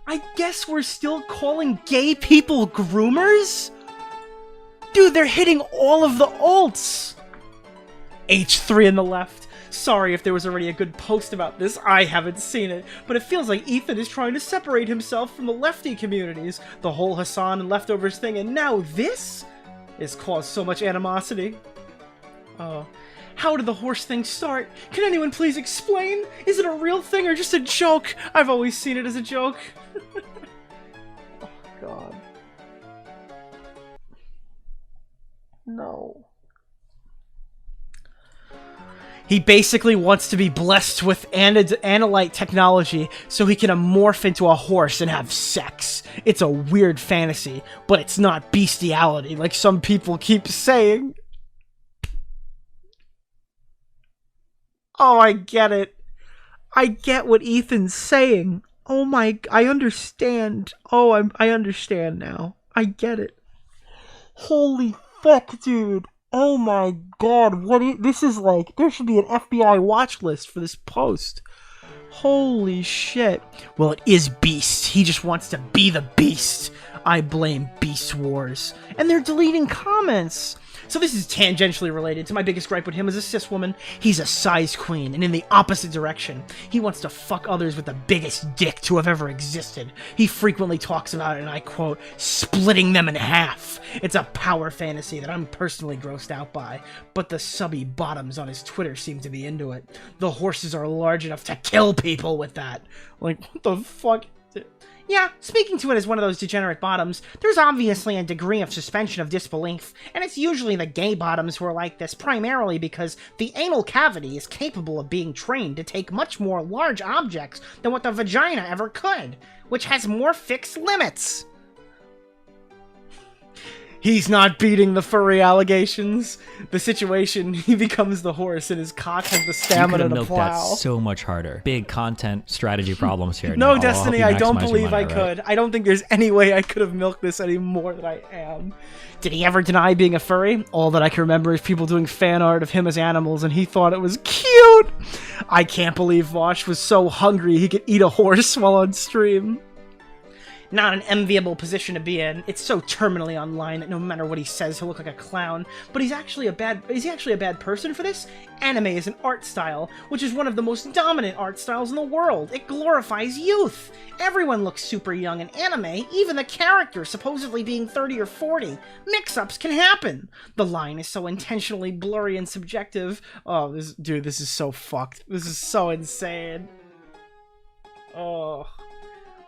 I guess we're still calling gay people groomers? Dude, they're hitting all of the alts. H3 on the left. Sorry if there was already a good post about this. I haven't seen it. But it feels like Ethan is trying to separate himself from the lefty communities. The whole Hassan and leftovers thing, and now this has caused so much animosity. Oh. How did the horse thing start? Can anyone please explain? Is it a real thing or just a joke? I've always seen it as a joke. Oh, God. No. He basically wants to be blessed with analyte technology so he can morph into a horse and have sex. It's a weird fantasy, but it's not bestiality like some people keep saying. Oh, I get it. I get what Ethan's saying. Oh my, I understand. Oh, I understand now. I get it. Holy fuck, dude. Oh my god, this is like, there should be an FBI watch list for this post. Holy shit. Well, it is Beast. He just wants to be the Beast. I blame Beast Wars. And they're deleting comments. So this is tangentially related to my biggest gripe with him as a cis woman. He's a size queen, and in the opposite direction. He wants to fuck others with the biggest dick to have ever existed. He frequently talks about it, and I quote, splitting them in half. It's a power fantasy that I'm personally grossed out by, but the subby bottoms on his Twitter seem to be into it. The horses are large enough to kill people with that. Like, what the fuck? Yeah, speaking to it as one of those degenerate bottoms, there's obviously a degree of suspension of disbelief, and it's usually the gay bottoms who are like this, primarily because the anal cavity is capable of being trained to take much more large objects than what the vagina ever could, which has more fixed limits. He's not beating the furry allegations. The situation, he becomes the horse and his cock has the stamina to plow. That so much harder. Big content strategy problems here. No, Destiny, I don't believe I could. I don't think there's any way I could have milked this any more than I am. Did he ever deny being a furry? All that I can remember is people doing fan art of him as animals and he thought it was cute. I can't believe Vaush was so hungry he could eat a horse while on stream. Not an enviable position to be in. It's so terminally online that no matter what he says, he'll look like a clown. But is he actually a bad person for this? Anime is an art style, which is one of the most dominant art styles in the world. It glorifies youth. Everyone looks super young in anime, even the characters supposedly being 30 or 40. Mix-ups can happen. The line is so intentionally blurry and subjective. Oh, this is so fucked. This is so insane. Oh.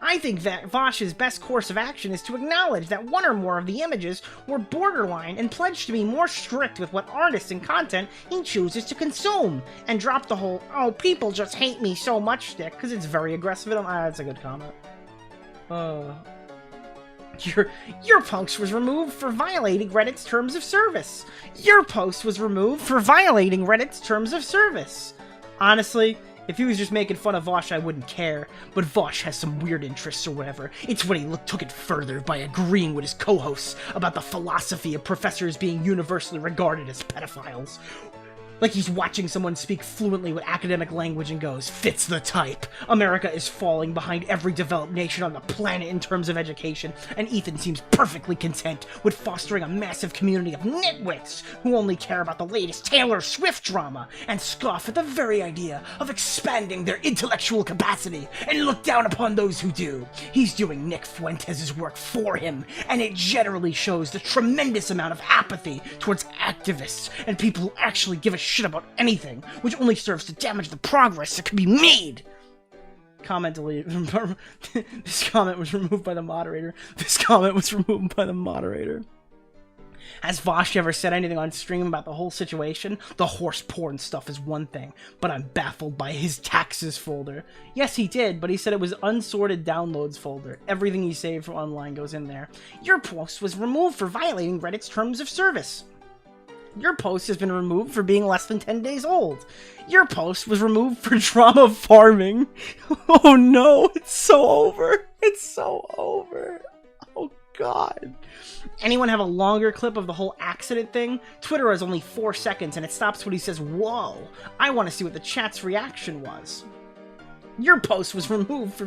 I think that Vaush's best course of action is to acknowledge that one or more of the images were borderline and pledge to be more strict with what artists and content he chooses to consume, and drop the whole, oh, people just hate me so much stick, because it's very aggressive. That's a good comment. Your post was removed for violating Reddit's terms of service. Your post was removed for violating Reddit's terms of service. Honestly, if he was just making fun of Vaush, I wouldn't care, but Vaush has some weird interests or whatever. It's when he took it further by agreeing with his co-hosts about the philosophy of professors being universally regarded as pedophiles. Like he's watching someone speak fluently with academic language and goes, fits the type. America is falling behind every developed nation on the planet in terms of education, and Ethan seems perfectly content with fostering a massive community of nitwits who only care about the latest Taylor Swift drama and scoff at the very idea of expanding their intellectual capacity and look down upon those who do. He's doing Nick Fuentes' work for him, and it generally shows the tremendous amount of apathy towards activists and people who actually give a shit about anything, which only serves to damage the progress that can be made. Comment deleted. This comment was removed by the moderator. This comment was removed by the moderator. Has Vaush ever said anything on stream about the whole situation? The horse porn stuff is one thing, but I'm baffled by his taxes folder. Yes, he did, but he said it was unsorted downloads folder. Everything he saved from online goes in there. Your post was removed for violating Reddit's terms of service. Your post has been removed for being less than 10 days old. Your post was removed for drama farming. Oh no, it's so over. It's so over. Oh god. Anyone have a longer clip of the whole accident thing? Twitter has only 4 seconds and it stops when he says, whoa. I want to see what the chat's reaction was. Your post was removed for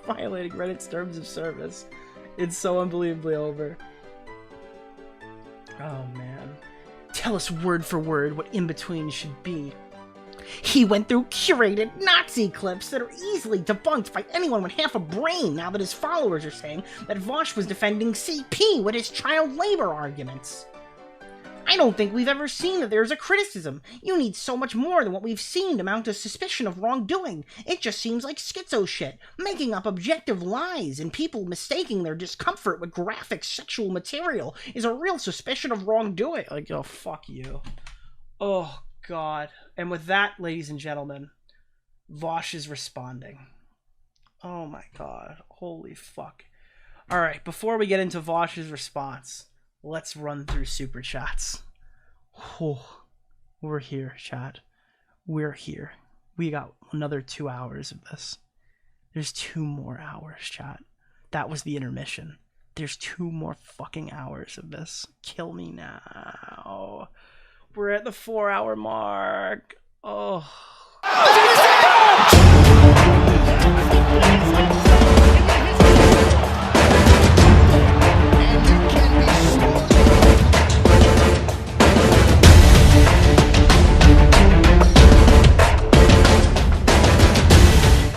violating Reddit's terms of service. It's so unbelievably over. Oh man. Tell us word for word what in-between should be. He went through curated Nazi clips that are easily debunked by anyone with half a brain now that his followers are saying that Vaush was defending CP with his child labor arguments. I don't think we've ever seen that there's a criticism. You need so much more than what we've seen to mount a suspicion of wrongdoing. It just seems like schizo shit, making up objective lies, and people mistaking their discomfort with graphic sexual material is a real suspicion of wrongdoing. Like, oh, fuck you. Oh, God. And with that, ladies and gentlemen, Vaush is responding. Oh, my God. Holy fuck. All right, before we get into Vaush's response, let's run through super chats. Oh, we're here, chat. We're here. We got another 2 hours of this. There's 2 more hours, chat. That was the intermission. There's 2 more fucking hours of this. Kill me now. We're at the 4-hour mark. Oh.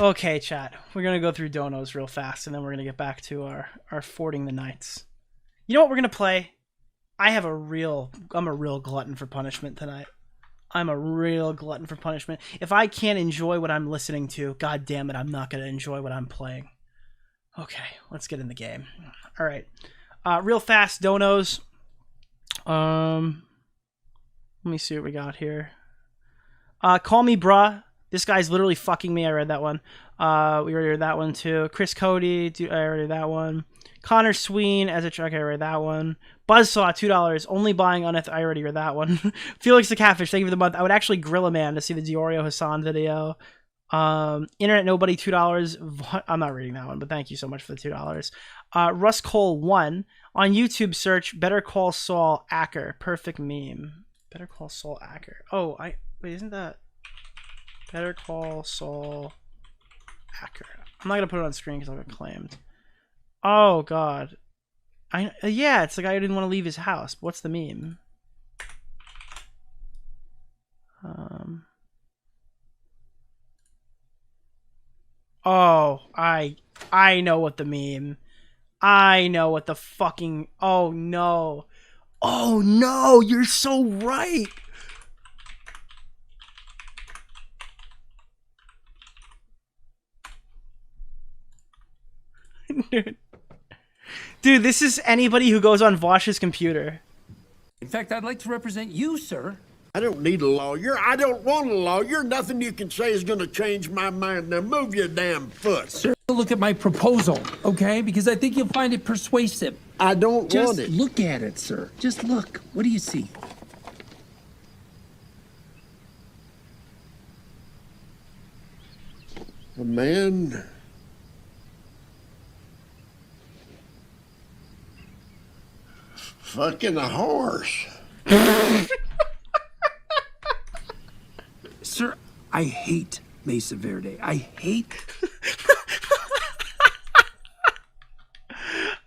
Okay, chat. We're gonna go through donos real fast, and then we're gonna get back to our Fording the Nights. You know what we're gonna play? I'm a real glutton for punishment tonight. I'm a real glutton for punishment. If I can't enjoy what I'm listening to, god damn it, I'm not gonna enjoy what I'm playing. Okay, let's get in the game. All right, real fast donos. Let me see what we got here. Call me bruh. This guy's literally fucking me. I read that one. We already read that one too. Chris Cody, I already read that one. Connor Sween as a truck. I read that one. Buzzsaw, $2. Only buying on it. I already read that one. Felix the Catfish, thank you for the month. I would actually grill a man to see the DeOrio Hassan video. Internet Nobody, $2. I'm not reading that one, but thank you so much for the $2. Russ Cole 1 on YouTube. Search Better Call Saul Acker. Perfect meme. Better Call Saul Acker. Oh, wait, isn't that Better Call Saul Acker? I'm not gonna put it on screen because I'll get claimed. Oh god. Yeah, it's the guy who didn't want to leave his house. What's the meme? Oh, I know what the meme. I know what the fucking. Oh no. Oh no, you're so right. Dude, this is anybody who goes on Vaush's computer. In fact, I'd like to represent you, sir. I don't need a lawyer. I don't want a lawyer. Nothing you can say is going to change my mind. Now move your damn foot. Sir, look at my proposal, okay? Because I think you'll find it persuasive. I don't want it. Just look at it, sir. Just look. What do you see? A man fucking a horse. I hate Mesa Verde. I hate.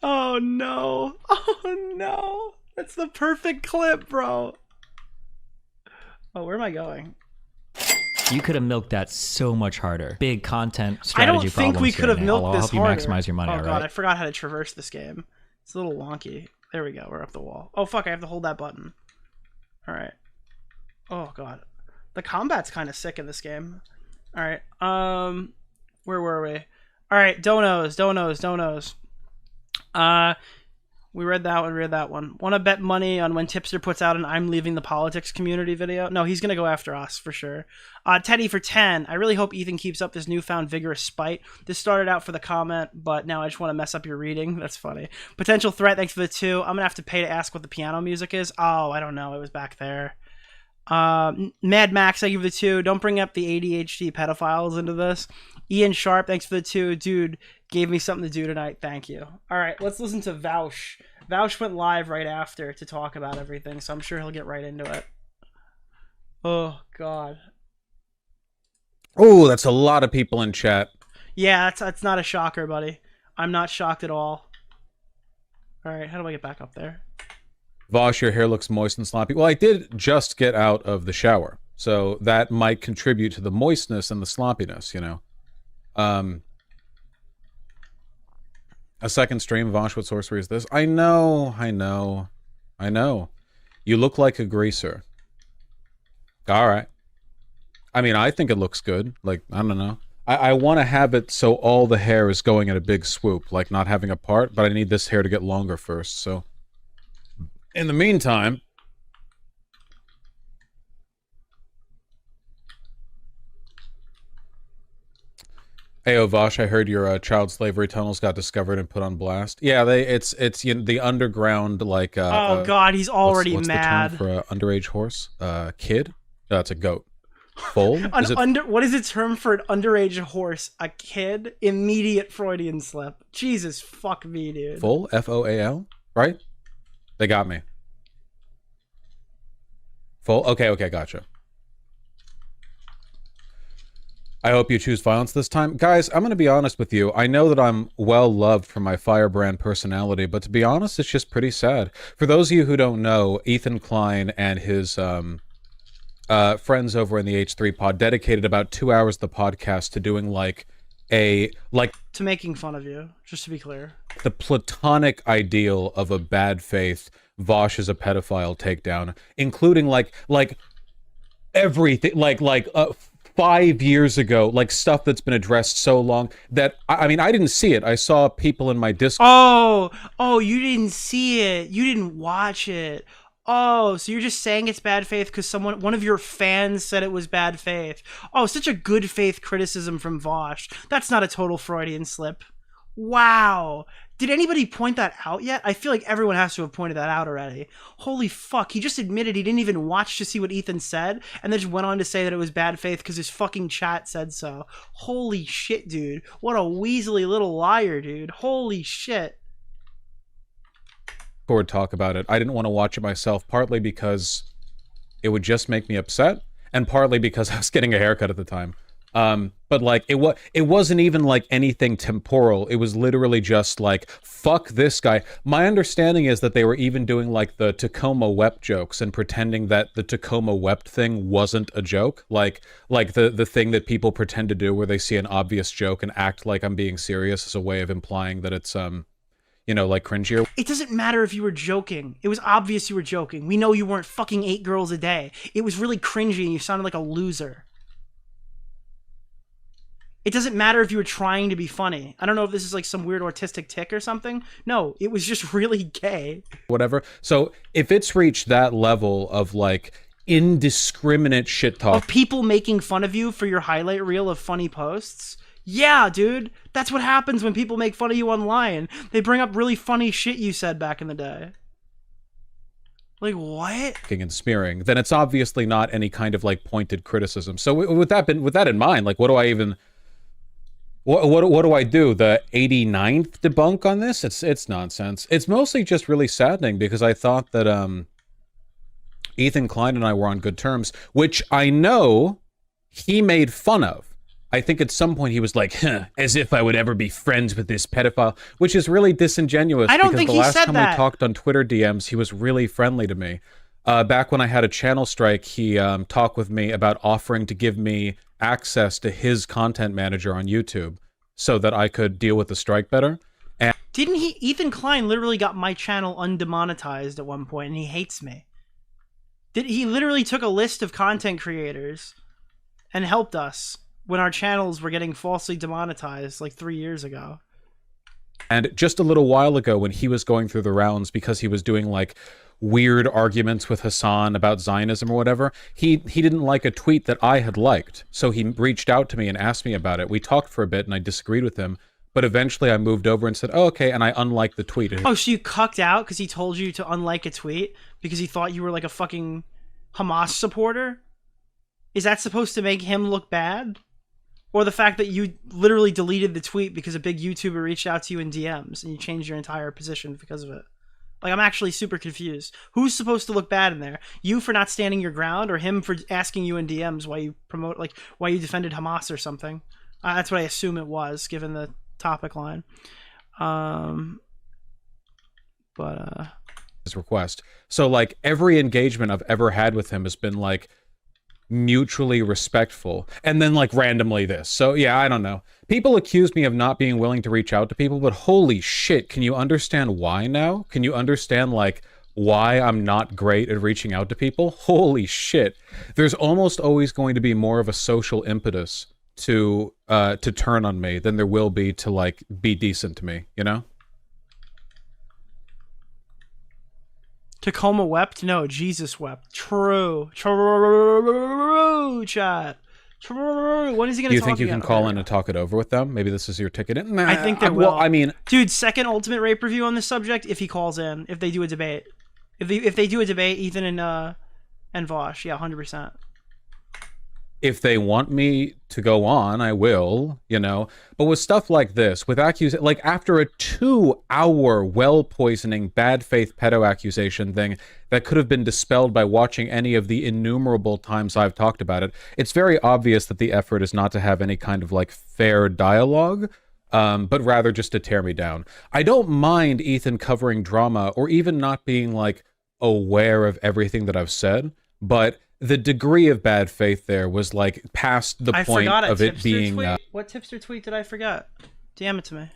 Oh no. Oh no. That's the perfect clip, bro. Oh, where am I going? You could have milked that so much harder. Big content I strategy don't think we could have milked I'll this help you harder. maximize your money, oh all god, right? I forgot how to traverse this game. It's a little wonky. There we go. We're up the wall. Oh fuck, I have to hold that button. All right. Oh god. The combat's kind of sick in this game. All right. Where were we? All right, donos. We read that one. Want to bet money on when Tipster puts out an I'm leaving the politics community video? No, he's going to go after us for sure. Teddy for 10. I really hope Ethan keeps up this newfound vigorous spite. This started out for the comment, but now I just want to mess up your reading. That's funny. Potential threat, thanks for the 2. I'm going to have to pay to ask what the piano music is. Oh, I don't know. It was back there. Mad Max, I give the 2. Don't bring up the ADHD pedophiles into this. Ian Sharp, thanks for the 2. Dude, gave me something to do tonight. Thank you. All right, let's listen to Vaush. Vaush went live right after to talk about everything, so I'm sure he'll get right into it. Oh, God. Oh, that's a lot of people in chat. Yeah, that's not a shocker, buddy. I'm not shocked at all. All right, how do I get back up there? Vaush, your hair looks moist and sloppy. Well, I did just get out of the shower, so that might contribute to the moistness and the sloppiness, you know. A second stream, Vaush, what sorcery is this? I know. You look like a greaser. All right. I mean, I think it looks good. Like, I don't know. I want to have it so all the hair is going in a big swoop, like not having a part, but I need this hair to get longer first, so... In the meantime... Ayo, Vaush, I heard your child slavery tunnels got discovered and put on blast. Yeah, it's you know, the underground, like... oh, God, he's already what's mad. the term for an underage horse? Kid? No, it's a goat. Foal? What is the term for an underage horse? A kid? Immediate Freudian slip. Jesus fuck me, dude. Foal? F-O-A-L? Right? They got me. Foal? Okay, gotcha. I hope you choose violence this time. Guys, I'm going to be honest with you. I know that I'm well loved for my firebrand personality, but to be honest, it's just pretty sad. For those of you who don't know, Ethan Klein and his friends over in the H3 pod dedicated about 2 hours of the podcast to doing to making fun of you, just to be clear. The platonic ideal of a bad faith Vaush is a pedophile takedown, including like everything, 5 years ago, like stuff that's been addressed so long that I mean, I didn't see it. I saw people in my Discord. Oh, you didn't see it. You didn't watch it. Oh, so you're just saying it's bad faith because one of your fans said it was bad faith. Oh, such a good faith criticism from Vaush. That's not a total Freudian slip. Wow. Did anybody point that out yet? I feel like everyone has to have pointed that out already. Holy fuck, he just admitted he didn't even watch to see what Ethan said, and then just went on to say that it was bad faith because his fucking chat said so. Holy shit, dude. What a weaselly little liar, dude. Holy shit. Talk about it. I didn't want to watch it myself, partly because it would just make me upset, and partly because I was getting a haircut at the time. But like it wasn't even like anything temporal. It was literally just like, fuck this guy. My understanding is that they were even doing like the Tacoma wept jokes and pretending that the Tacoma wept thing wasn't a joke. Like the thing that people pretend to do where they see an obvious joke and act like I'm being serious as a way of implying that it's you know, like cringier. It doesn't matter if you were joking. It was obvious you were joking. We know you weren't fucking 8 girls a day. It was really cringy and you sounded like a loser. It doesn't matter if you were trying to be funny. I don't know if this is like some weird autistic tick or something. No, it was just really gay. Whatever. So if it's reached that level of like indiscriminate shit talk. Of people making fun of you for your highlight reel of funny posts. Yeah, dude. That's what happens when people make fun of you online. They bring up really funny shit you said back in the day. Like, what? And smearing, then it's obviously not any kind of like pointed criticism. So with that in mind, like, what do I even... What do I do? The 89th debunk on this? It's nonsense. It's mostly just really saddening because I thought that Ethan Klein and I were on good terms, which I know he made fun of. I think at some point he was like, huh, as if I would ever be friends with this pedophile, which is really disingenuous. I don't because think the he last said time that. we talked on Twitter DMs, he was really friendly to me. Back when I had a channel strike, he talked with me about offering to give me access to his content manager on YouTube so that I could deal with the strike better. And Didn't he? Ethan Klein literally got my channel undemonetized at one point, and he hates me. He literally took a list of content creators and helped us when our channels were getting falsely demonetized like 3 years ago. And just a little while ago when he was going through the rounds because he was doing like weird arguments with Hassan about Zionism or whatever, he didn't like a tweet that I had liked. So he reached out to me and asked me about it. We talked for a bit and I disagreed with him. But eventually I moved over and said, oh, okay, and I unliked the tweet. Oh, so you cucked out because he told you to unlike a tweet because he thought you were like a fucking Hamas supporter? Is that supposed to make him look bad? Or the fact that you literally deleted the tweet because a big YouTuber reached out to you in DMs and you changed your entire position because of it? Like, I'm actually super confused. Who's supposed to look bad in there? You for not standing your ground, or him for asking you in DMs why you promote, like, why you defended Hamas or something? That's what I assume it was, given the topic line. His request. So, like, every engagement I've ever had with him has been, like, mutually respectful, and then like randomly this. So yeah, I don't know. People accuse me of not being willing to reach out to people, but holy shit, can you understand why now? Can you understand like why I'm not great at reaching out to people? Holy shit. There's almost always going to be more of a social impetus to turn on me than there will be to like be decent to me, you know? Tacoma wept? No, Jesus wept. True, chat. True. When is he gonna? Do you talk think you again? can call in and talk it over with them? Maybe this is your ticket in. I think they will. Well, I mean, dude, second ultimate rape review on this subject. If he calls in, if they do a debate, if they do a debate, Ethan and Vaush, yeah, 100%. If they want me to go on, I will, you know. But with stuff like this, with like after a 2-hour well-poisoning, bad faith pedo accusation thing that could have been dispelled by watching any of the innumerable times I've talked about it, it's very obvious that the effort is not to have any kind of like fair dialogue, but rather just to tear me down. I don't mind Ethan covering drama or even not being like aware of everything that I've said, but the degree of bad faith there was like past the point of it being. What tipster tweet did I forget? Damn it to me.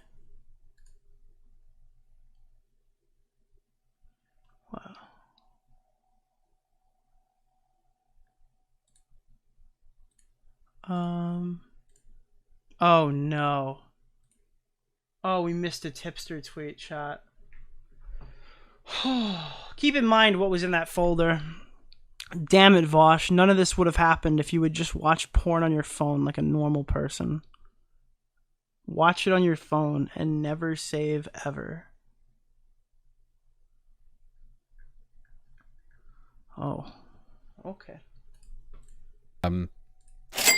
Wow. Oh no. Oh, we missed a tipster tweet, chat. Keep in mind what was in that folder. Damn it, Vaush. None of this would have happened if you would just watch porn on your phone like a normal person. Watch it on your phone and never save ever. Oh. Okay.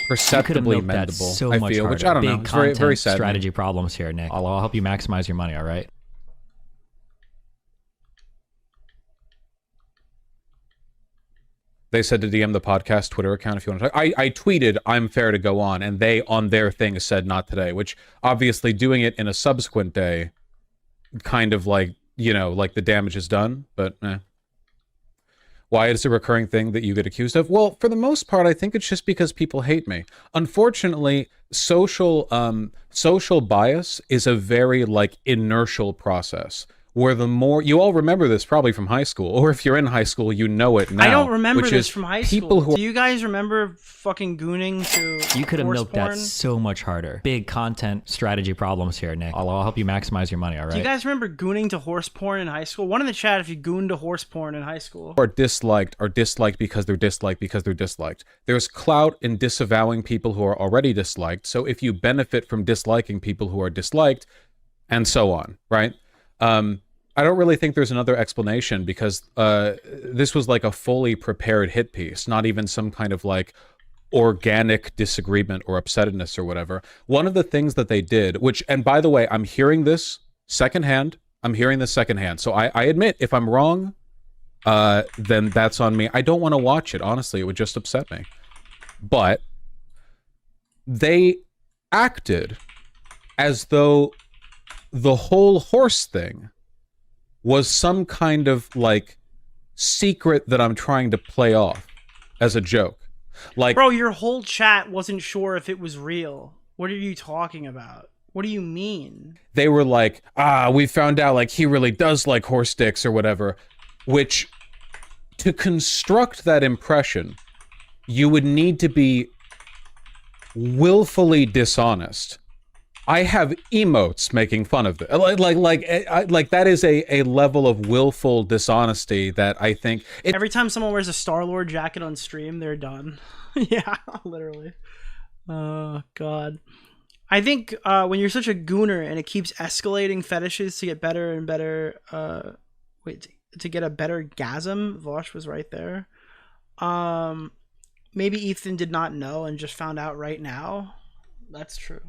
Perceptibly mendable, so I much feel, harder. which I don't know. Big It's content very sad. strategy problems here, Nick. I'll help you maximize your money, all right? They said to DM the podcast Twitter account if you want to talk. I tweeted, I'm fair to go on, and they, on their thing, said not today, which obviously doing it in a subsequent day, kind of like, you know, like the damage is done, but Why is it a recurring thing that you get accused of? Well, for the most part, I think it's just because people hate me. Unfortunately, social bias is a very, like, inertial process. Where the more you all remember this probably from high school, or if you're in high school, you know it now. I don't remember which this is from high people school. who Do you guys remember fucking gooning to You could have horse milked porn? that so much harder. Big content strategy problems here, Nick. I'll help you maximize your money, all right? Do you guys remember gooning to horse porn in high school? One in the chat if you gooned to horse porn in high school. are disliked because they're disliked. There's clout in disavowing people who are already disliked. So if you benefit from disliking people who are disliked, and so on, right? I don't really think there's another explanation because this was like a fully prepared hit piece, not even some kind of like organic disagreement or upsetness or whatever. One of the things that they did, which, and by the way, I'm hearing this secondhand. So I admit if I'm wrong, then that's on me. I don't want to watch it, honestly. It would just upset me. But they acted as though the whole horse thing was some kind of like secret that I'm trying to play off as a joke. Like, bro, your whole chat wasn't sure if it was real. What are you talking about? What do you mean? They were like, we found out like he really does like horse dicks or whatever, which to construct that impression, you would need to be willfully dishonest. I have emotes making fun of it. Like that is a level of willful dishonesty that I think... Every time someone wears a Star-Lord jacket on stream, they're done. Yeah, literally. Oh, God. I think when you're such a gooner and it keeps escalating fetishes to get better and better... to get a better gasm, Vaush was right there. Maybe Ethan did not know and just found out right now. That's true.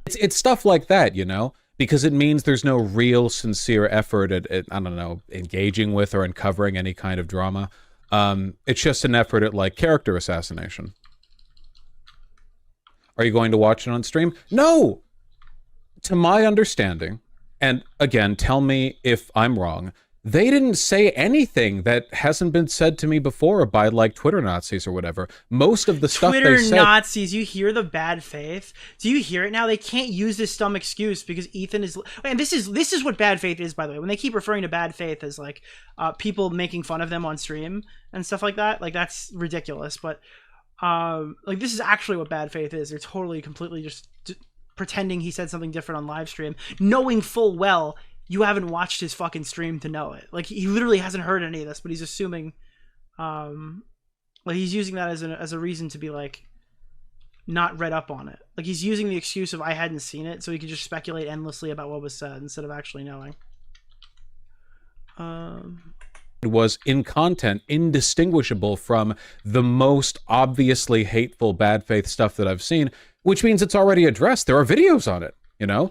It's stuff like that, you know, because it means there's no real sincere effort at I don't know, engaging with or uncovering any kind of drama. It's just an effort at like character assassination. Are you going to watch it on stream? No! To my understanding, and again, tell me if I'm wrong, they didn't say anything that hasn't been said to me before by like Twitter Nazis or whatever. Most of the stuff they said... Twitter Nazis, you hear the bad faith? Do you hear it now? They can't use this dumb excuse because Ethan is... And this is what bad faith is, by the way. When they keep referring to bad faith as like people making fun of them on stream and stuff like that, like that's ridiculous. But like this is actually what bad faith is. They're totally, completely just pretending he said something different on live stream, knowing full well you haven't watched his fucking stream to know it. Like he literally hasn't heard any of this, but he's assuming, like he's using that as a reason to be like not read up on it. Like he's using the excuse of I hadn't seen it, so he could just speculate endlessly about what was said instead of actually knowing. It was in content indistinguishable from the most obviously hateful bad faith stuff that I've seen, which means it's already addressed. There are videos on it, you know?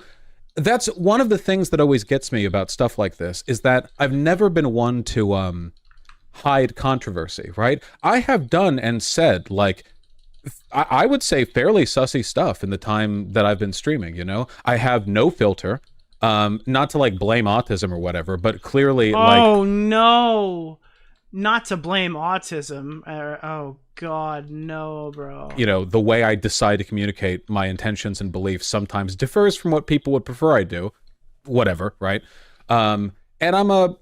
That's one of the things that always gets me about stuff like this, is that I've never been one to hide controversy, right? I have done and said, like, I would say fairly sussy stuff in the time that I've been streaming, you know? I have no filter, not to, like, blame autism or whatever, but clearly, like... Oh, no! Not to blame autism. Oh, God, no, bro. You know, the way I decide to communicate my intentions and beliefs sometimes differs from what people would prefer I do. Whatever, right? And I'm a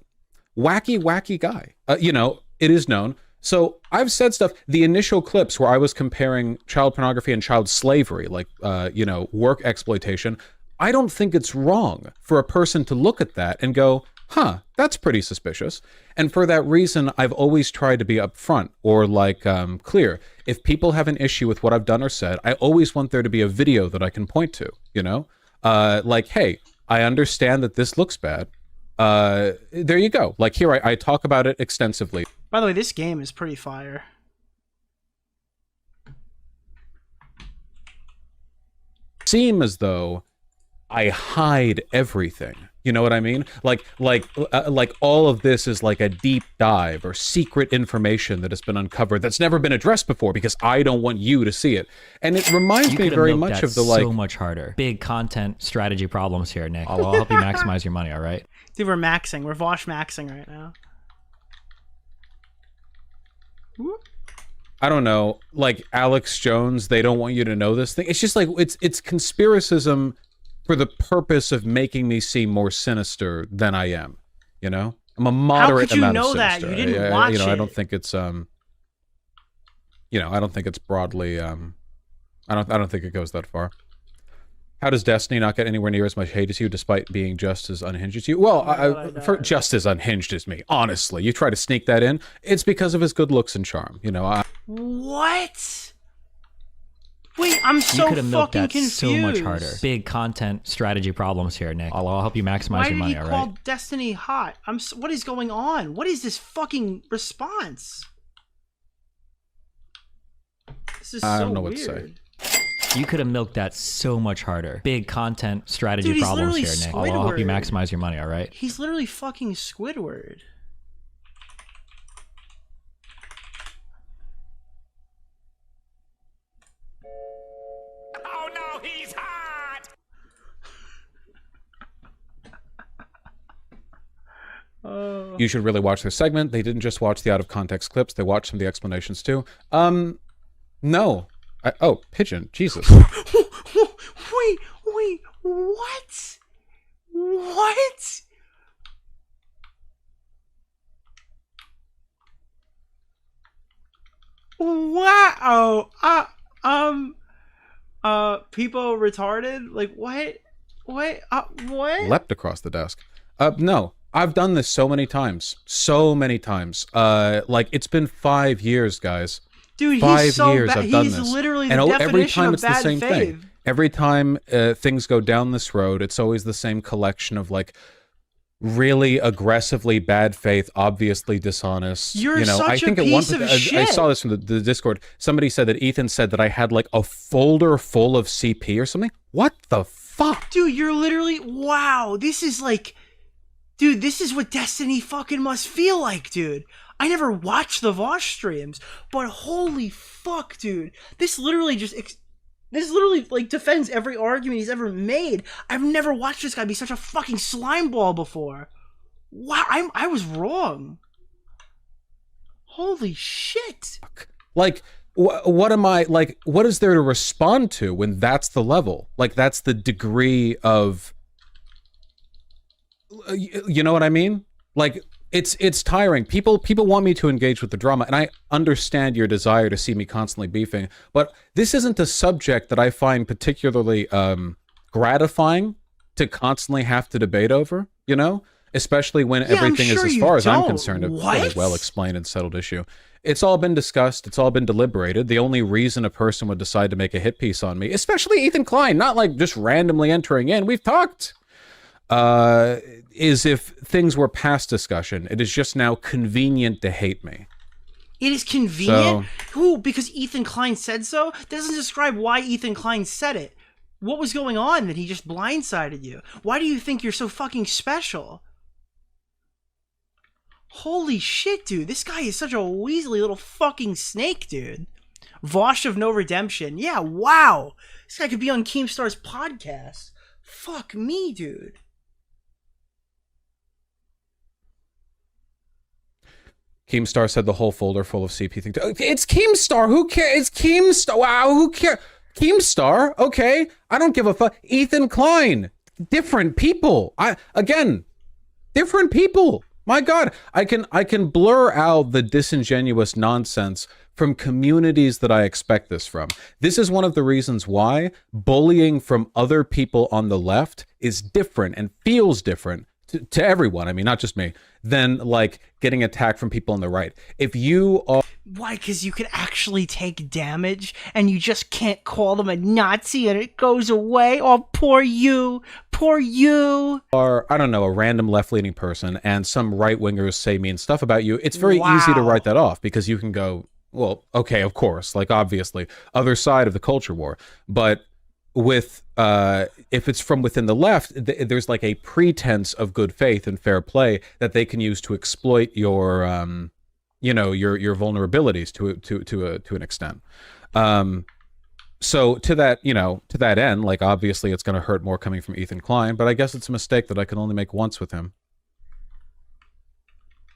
wacky guy. You know, it is known. So I've said stuff, the initial clips where I was comparing child pornography and child slavery, like, you know, work exploitation, I don't think it's wrong for a person to look at that and go, huh, that's pretty suspicious. And for that reason, I've always tried to be upfront or like clear. If people have an issue with what I've done or said, I always want there to be a video that I can point to, you know? Like, hey, I understand that this looks bad. There you go. Like here, I talk about it extensively. By the way, this game is pretty fire. Seem as though I hide everything. You know what I mean? Like all of this is like a deep dive or secret information that has been uncovered that's never been addressed before because I don't want you to see it. And it reminds me very much of the like... so much harder. Big content strategy problems here, Nick. I'll help you maximize your money, all right? Dude, we're maxing. We're Vaush maxing right now. I don't know. Like Alex Jones, they don't want you to know this thing. It's just like, it's conspiracism for the purpose of making me seem more sinister than I am, you know? I'm a moderate amount of sinister. How could you know that? You didn't watch you know, it. I don't think it's you know, I don't think it's broadly I don't think it goes that far. How does Destiny not get anywhere near as much hate as you despite being just as unhinged as you? Well, for just as unhinged as me, honestly. You try to sneak that in, it's because of his good looks and charm, you know? What? Wait, I'm so fucking confused. So much harder. Big content strategy problems here, Nick. I'll help you maximize your money, all right? Why did he call Destiny hot? What is going on? What is this fucking response? This is so weird. I don't know what to say. You could have milked that so much harder. Big content strategy problems here, Nick. I'll help you maximize your money, all right? He's literally fucking Squidward. You should really watch their segment. They didn't just watch the out of context clips. They watched some of the explanations too. No. Oh, pigeon. Jesus. Wait, what? What? Wow. People retarded? Like, what? What? What? Leapt across the desk. No. I've done this so many times. So many times. Like, it's been 5 years, guys. Dude, 5 years I've done this. He's literally the and definition every time of it's the bad same fave. thing. Every time things go down this road, it's always the same collection of, like, really aggressively bad faith, obviously dishonest. You're such I think a piece at one of point, shit. I saw this from the Discord. Somebody said that Ethan said that I had like a folder full of CP or something. What the fuck? Dude, you're literally, wow. This is like, dude, this is what Destiny fucking must feel like, dude. I never watched the Vaush streams, but holy fuck, dude. This literally like defends every argument he's ever made. I've never watched this guy be such a fucking slime ball before. Wow, I was wrong. Holy shit. Like, what am I, like, what is there to respond to when that's the level? Like, that's the degree of, you know what I mean? Like, it's tiring. People want me to engage with the drama, and I understand your desire to see me constantly beefing, but this isn't a subject that I find particularly gratifying to constantly have to debate over, you know? Especially when everything is, as far as I'm concerned, a really well-explained and settled issue. It's all been discussed. It's all been deliberated. The only reason a person would decide to make a hit piece on me, especially Ethan Klein, not like just randomly entering in, we've talked, is if things were past discussion. It is just now convenient to hate me. It is convenient? Who? Because Ethan Klein said so? That doesn't describe why Ethan Klein said it. What was going on that he just blindsided you? Why do you think you're so fucking special? Holy shit, dude. This guy is such a weaselly little fucking snake, dude. Vaush of No Redemption. Yeah, wow. This guy could be on Keemstar's podcast. Fuck me, dude. Keemstar said the whole folder full of CP things. It's Keemstar. Who cares? It's Keemstar. Wow, who cares? Keemstar. Okay. I don't give a fuck. Ethan Klein. Different people. Different people. My God, I can blur out the disingenuous nonsense from communities that I expect this from. This is one of the reasons why bullying from other people on the left is different and feels different to everyone. I mean, not just me, than like getting attacked from people on the right. If you are... Why? Because you can actually take damage and you just can't call them a Nazi and it goes away? Oh, poor you. Poor you. Are, I don't know, a random left-leaning person and some right-wingers say mean stuff about you, it's very easy to write that off because you can go, well, okay, of course, like obviously, other side of the culture war. But with, if it's from within the left, there's like a pretense of good faith and fair play that they can use to exploit your, you know, your vulnerabilities to an extent. So to that, you know, to that end, like obviously it's going to hurt more coming from Ethan Klein, but I guess it's a mistake that I can only make once with him.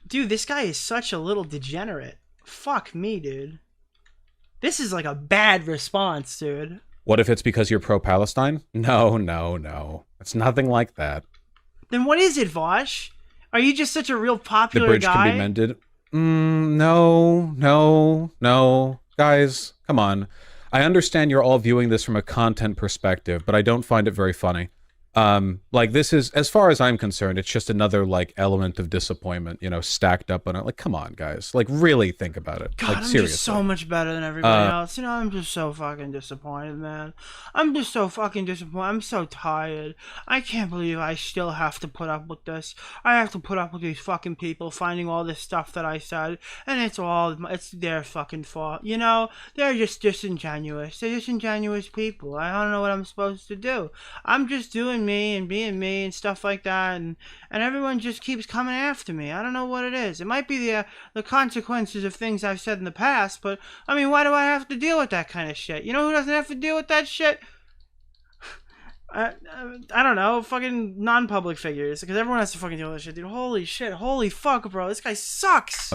Dude, this guy is such a little degenerate. Fuck me, dude. This is like a bad response, dude. What if it's because you're pro-Palestine? No. It's nothing like that. Then what is it, Vaush? Are you just such a real popular guy? The bridge guy? can be mended. No. Guys, come on. I understand you're all viewing this from a content perspective, but I don't find it very funny. Like this is, as far as I'm concerned, it's just another like element of disappointment, you know, stacked up on it. Like, come on, guys. Like, really think about it. God, like, I'm seriously. just so much better than everybody else. You know, I'm just so fucking disappointed, man. I'm just so fucking disappointed. I'm so tired. I can't believe I still have to put up with this. I have to put up with these fucking people finding all this stuff that I said, and it's their fucking fault. You know, they're just disingenuous. They're disingenuous people. I don't know what I'm supposed to do. I'm just doing me and being me and stuff like that, and everyone just keeps coming after me. I don't know what it is. It might be the consequences of things I've said in the past, but I mean, why do I have to deal with that kind of shit? You know who doesn't have to deal with that shit? I don't know, fucking non-public figures, because everyone has to fucking deal with this shit, dude. Holy shit, holy fuck, bro, this guy sucks.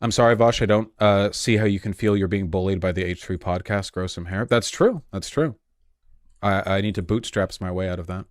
I'm sorry, Vaush, I don't see how you can feel you're being bullied by the H3 podcast. Grow some hair. That's true. That's true. I need to bootstraps my way out of that.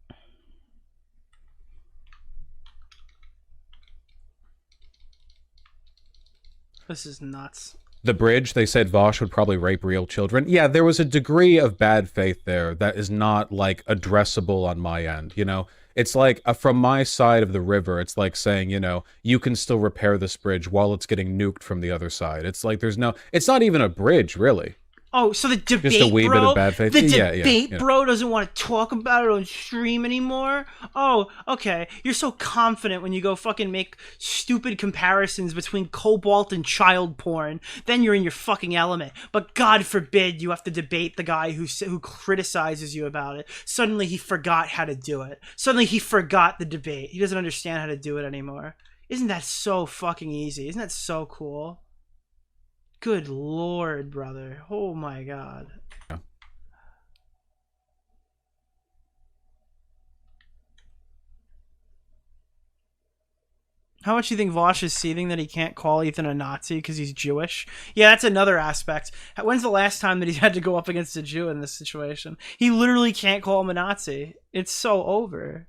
This is nuts. The bridge, they said Vaush would probably rape real children. Yeah, there was a degree of bad faith there that is not, like, addressable on my end, you know? It's like, from my side of the river, it's like saying, you know, you can still repair this bridge while it's getting nuked from the other side. It's like there's no... It's not even a bridge, really. Oh, so the debate, just a wee bro, bit of bad faith. the Yeah, debate, yeah. bro, doesn't want to talk about it on stream anymore? Oh, okay. You're so confident when you go fucking make stupid comparisons between cobalt and child porn. Then you're in your fucking element. But God forbid you have to debate the guy who criticizes you about it. Suddenly he forgot how to do it. Suddenly he forgot the debate. He doesn't understand how to do it anymore. Isn't that so fucking easy? Isn't that so cool? Good Lord, brother. Oh my God. Yeah. How much do you think Vaush is seething that he can't call Ethan a Nazi because he's Jewish? Yeah, that's another aspect. When's the last time that he's had to go up against a Jew in this situation? He literally can't call him a Nazi. It's so over.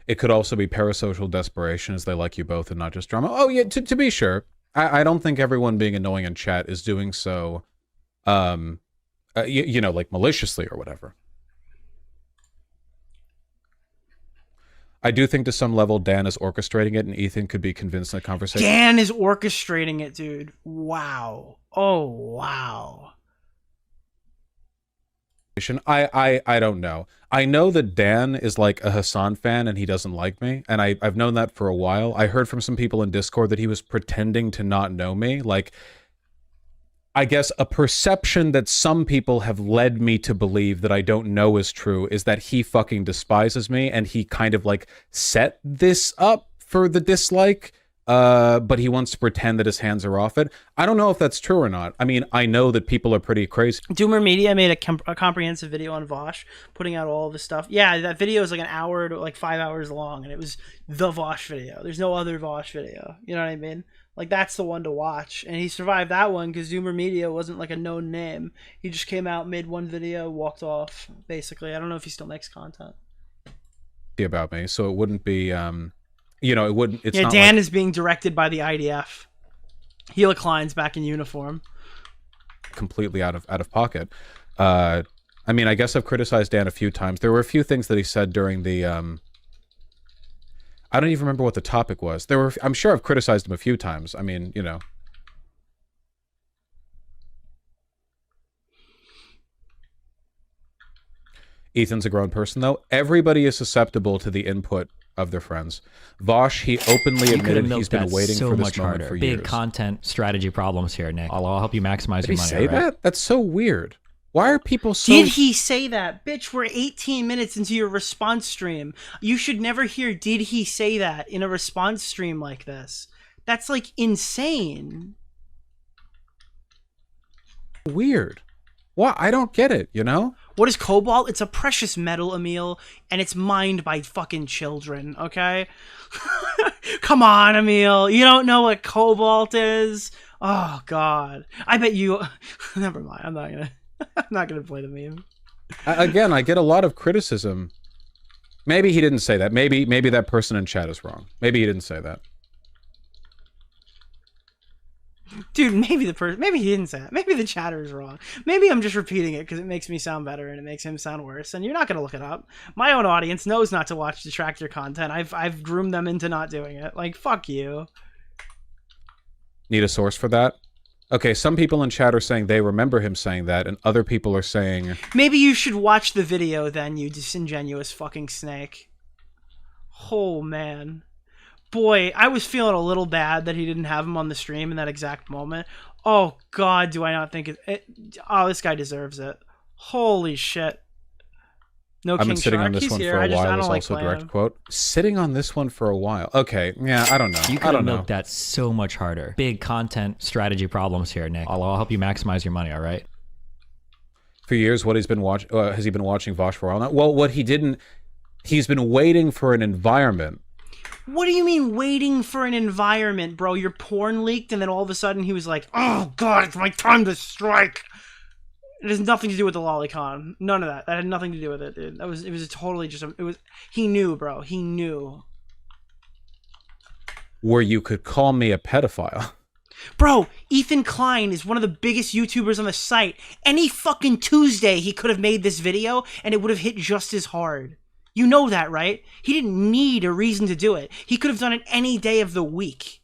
It could also be parasocial desperation, as they like you both and not just drama. Oh, yeah, to be sure. I don't think everyone being annoying in chat is doing so, you know, like maliciously or whatever. I do think to some level Dan is orchestrating it and Ethan could be convinced in the conversation. Dan is orchestrating it, dude. Wow. Oh, wow. I don't know. I know that Dan is like a Hassan fan and he doesn't like me, and I've known that for a while. I heard from some people in Discord that he was pretending to not know me. Like, I guess a perception that some people have led me to believe that I don't know is true is that he fucking despises me and he kind of like set this up for the dislike. But he wants to pretend that his hands are off it. I don't know if that's true or not. I mean, I know that people are pretty crazy. Doomer Media made a comprehensive video on Vaush, putting out all of his stuff. Yeah, that video is like an hour to like 5 hours long, and it was the Vaush video. There's no other Vaush video. You know what I mean? Like, that's the one to watch. And he survived that one because Doomer Media wasn't like a known name. He just came out, made one video, walked off, basically. I don't know if he still makes content. About me, so it wouldn't be... you know, it wouldn't. It's yeah, not Dan like, is being directed by the IDF. Gila Klein's back in uniform. Completely out of pocket. I mean, I guess I've criticized Dan a few times. There were a few things that he said during the. I don't even remember what the topic was. I'm sure I've criticized him a few times. I mean, you know. Ethan's a grown person, though. Everybody is susceptible to the input of their friends. Vaush, he openly admitted he's been waiting for this moment for years. Big content strategy problems here, Nick. I'll help you maximize Did your he money. say that? That's so weird. Why are people so... Did he say that? Bitch, we're 18 minutes into your response stream. You should never hear did he say that in a response stream like this. That's like insane. Weird. Well, I don't get it, you know? What is cobalt? It's a precious metal, Emil, and it's mined by fucking children, okay? Come on, Emil. You don't know what cobalt is? Oh, God. I bet you... Never mind. I'm not gonna play the meme. Again, I get a lot of criticism. Maybe he didn't say that. Maybe that person in chat is wrong. Maybe he didn't say that. Dude, maybe he didn't say that. Maybe the chatter is wrong. Maybe I'm just repeating it because it makes me sound better and it makes him sound worse. And you're not gonna look it up. My own audience knows not to watch detractor content. I've groomed them into not doing it. Like, fuck you. Need a source for that? Okay, some people in chat are saying they remember him saying that, and other people are saying... Maybe you should watch the video then, you disingenuous fucking snake. Oh, man. Boy, I was feeling a little bad that he didn't have him on the stream in that exact moment. Oh, God, do I not think it... Oh, this guy deserves it. Holy shit. No I've been King sitting Shark. on this He's one here. for a I while. don't Is like also a playing direct him. quote. Sitting on this one for a while. Okay, yeah, I don't know. You I could have don't know. milked that so much harder. Big content strategy problems here, Nick. I'll help you maximize your money. All right. For years, what he's been watching has he been watching Vaush for a while now? Well, what he didn't. He's been waiting for an environment. What do you mean waiting for an environment, bro? Your porn leaked, and then all of a sudden he was like, "Oh God, it's my time to strike." It has nothing to do with the lolicon. None of that. That had nothing to do with it, dude. It was totally just. He knew, bro. He knew. Where you could call me a pedophile. Bro, Ethan Klein is one of the biggest YouTubers on the site. Any fucking Tuesday he could have made this video, and it would have hit just as hard. You know that, right? He didn't need a reason to do it. He could have done it any day of the week.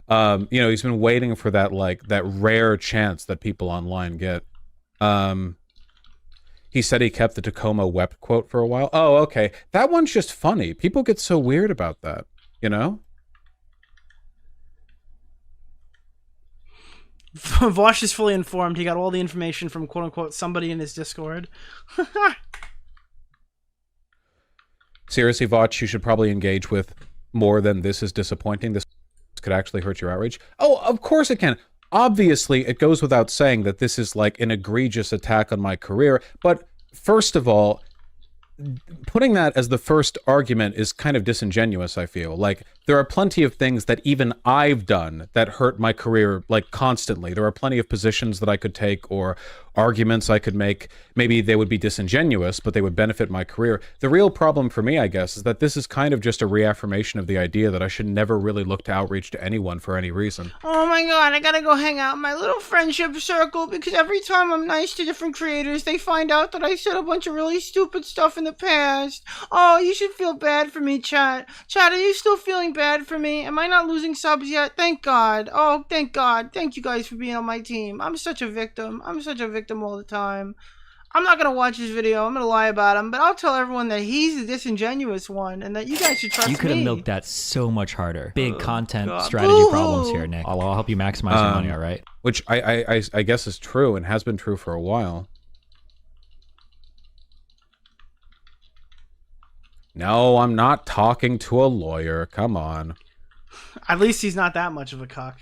You know, he's been waiting for that, like, that rare chance that people online get. He said he kept the Tacoma wept quote for a while. Oh, okay. That one's just funny. People get so weird about that, you know? Vaush is fully informed. He got all the information from quote-unquote somebody in his Discord. Seriously, Vaush, you should probably engage with more than "this is disappointing. This could actually hurt your outrage." Oh, of course it can. Obviously, it goes without saying that this is like an egregious attack on my career. But first of all, putting that as the first argument is kind of disingenuous, I feel. Like, there are plenty of things that even I've done that hurt my career, like, constantly. There are plenty of positions that I could take or arguments I could make. Maybe they would be disingenuous, but they would benefit my career. The real problem for me, I guess, is that this is kind of just a reaffirmation of the idea that I should never really look to outreach to anyone for any reason. Oh my God, I gotta go hang out in my little friendship circle because every time I'm nice to different creators, they find out that I said a bunch of really stupid stuff in the past. Oh, you should feel bad for me, chat. Chat, are you still feeling bad for me? Am I not losing subs yet? Thank God. Oh, thank God. Thank you guys for being on my team. I'm such a victim. I'm such a victim all the time. I'm not gonna watch this video. I'm gonna lie about him, but I'll tell everyone that he's the disingenuous one and that you guys should trust me. You could have milked that so much harder. Big content God. strategy problems here, Nick. I'll help you maximize your money, all right? Which I guess is true and has been true for a while. No, I'm not talking to a lawyer. Come on. At least he's not that much of a cuck.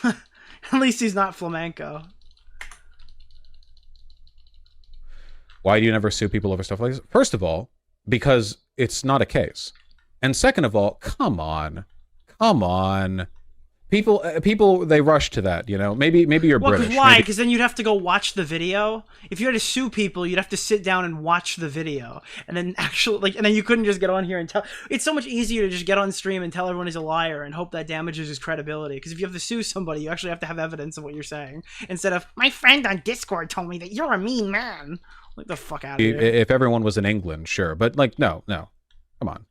At least he's not flamenco. Why do you never sue people over stuff like this? First of all, because it's not a case. And second of all, come on. Come on. People, they rush to that, you know? Maybe you're British. Why? Because then you'd have to go watch the video. If you had to sue people, you'd have to sit down and watch the video. And then actually, like, and then you couldn't just get on here and tell. It's so much easier to just get on stream and tell everyone he's a liar and hope that damages his credibility. Because if you have to sue somebody, you actually have to have evidence of what you're saying. Instead of, my friend on Discord told me that you're a mean man. Like, the fuck out of here. If everyone was in England, sure. But, like, no. Come on.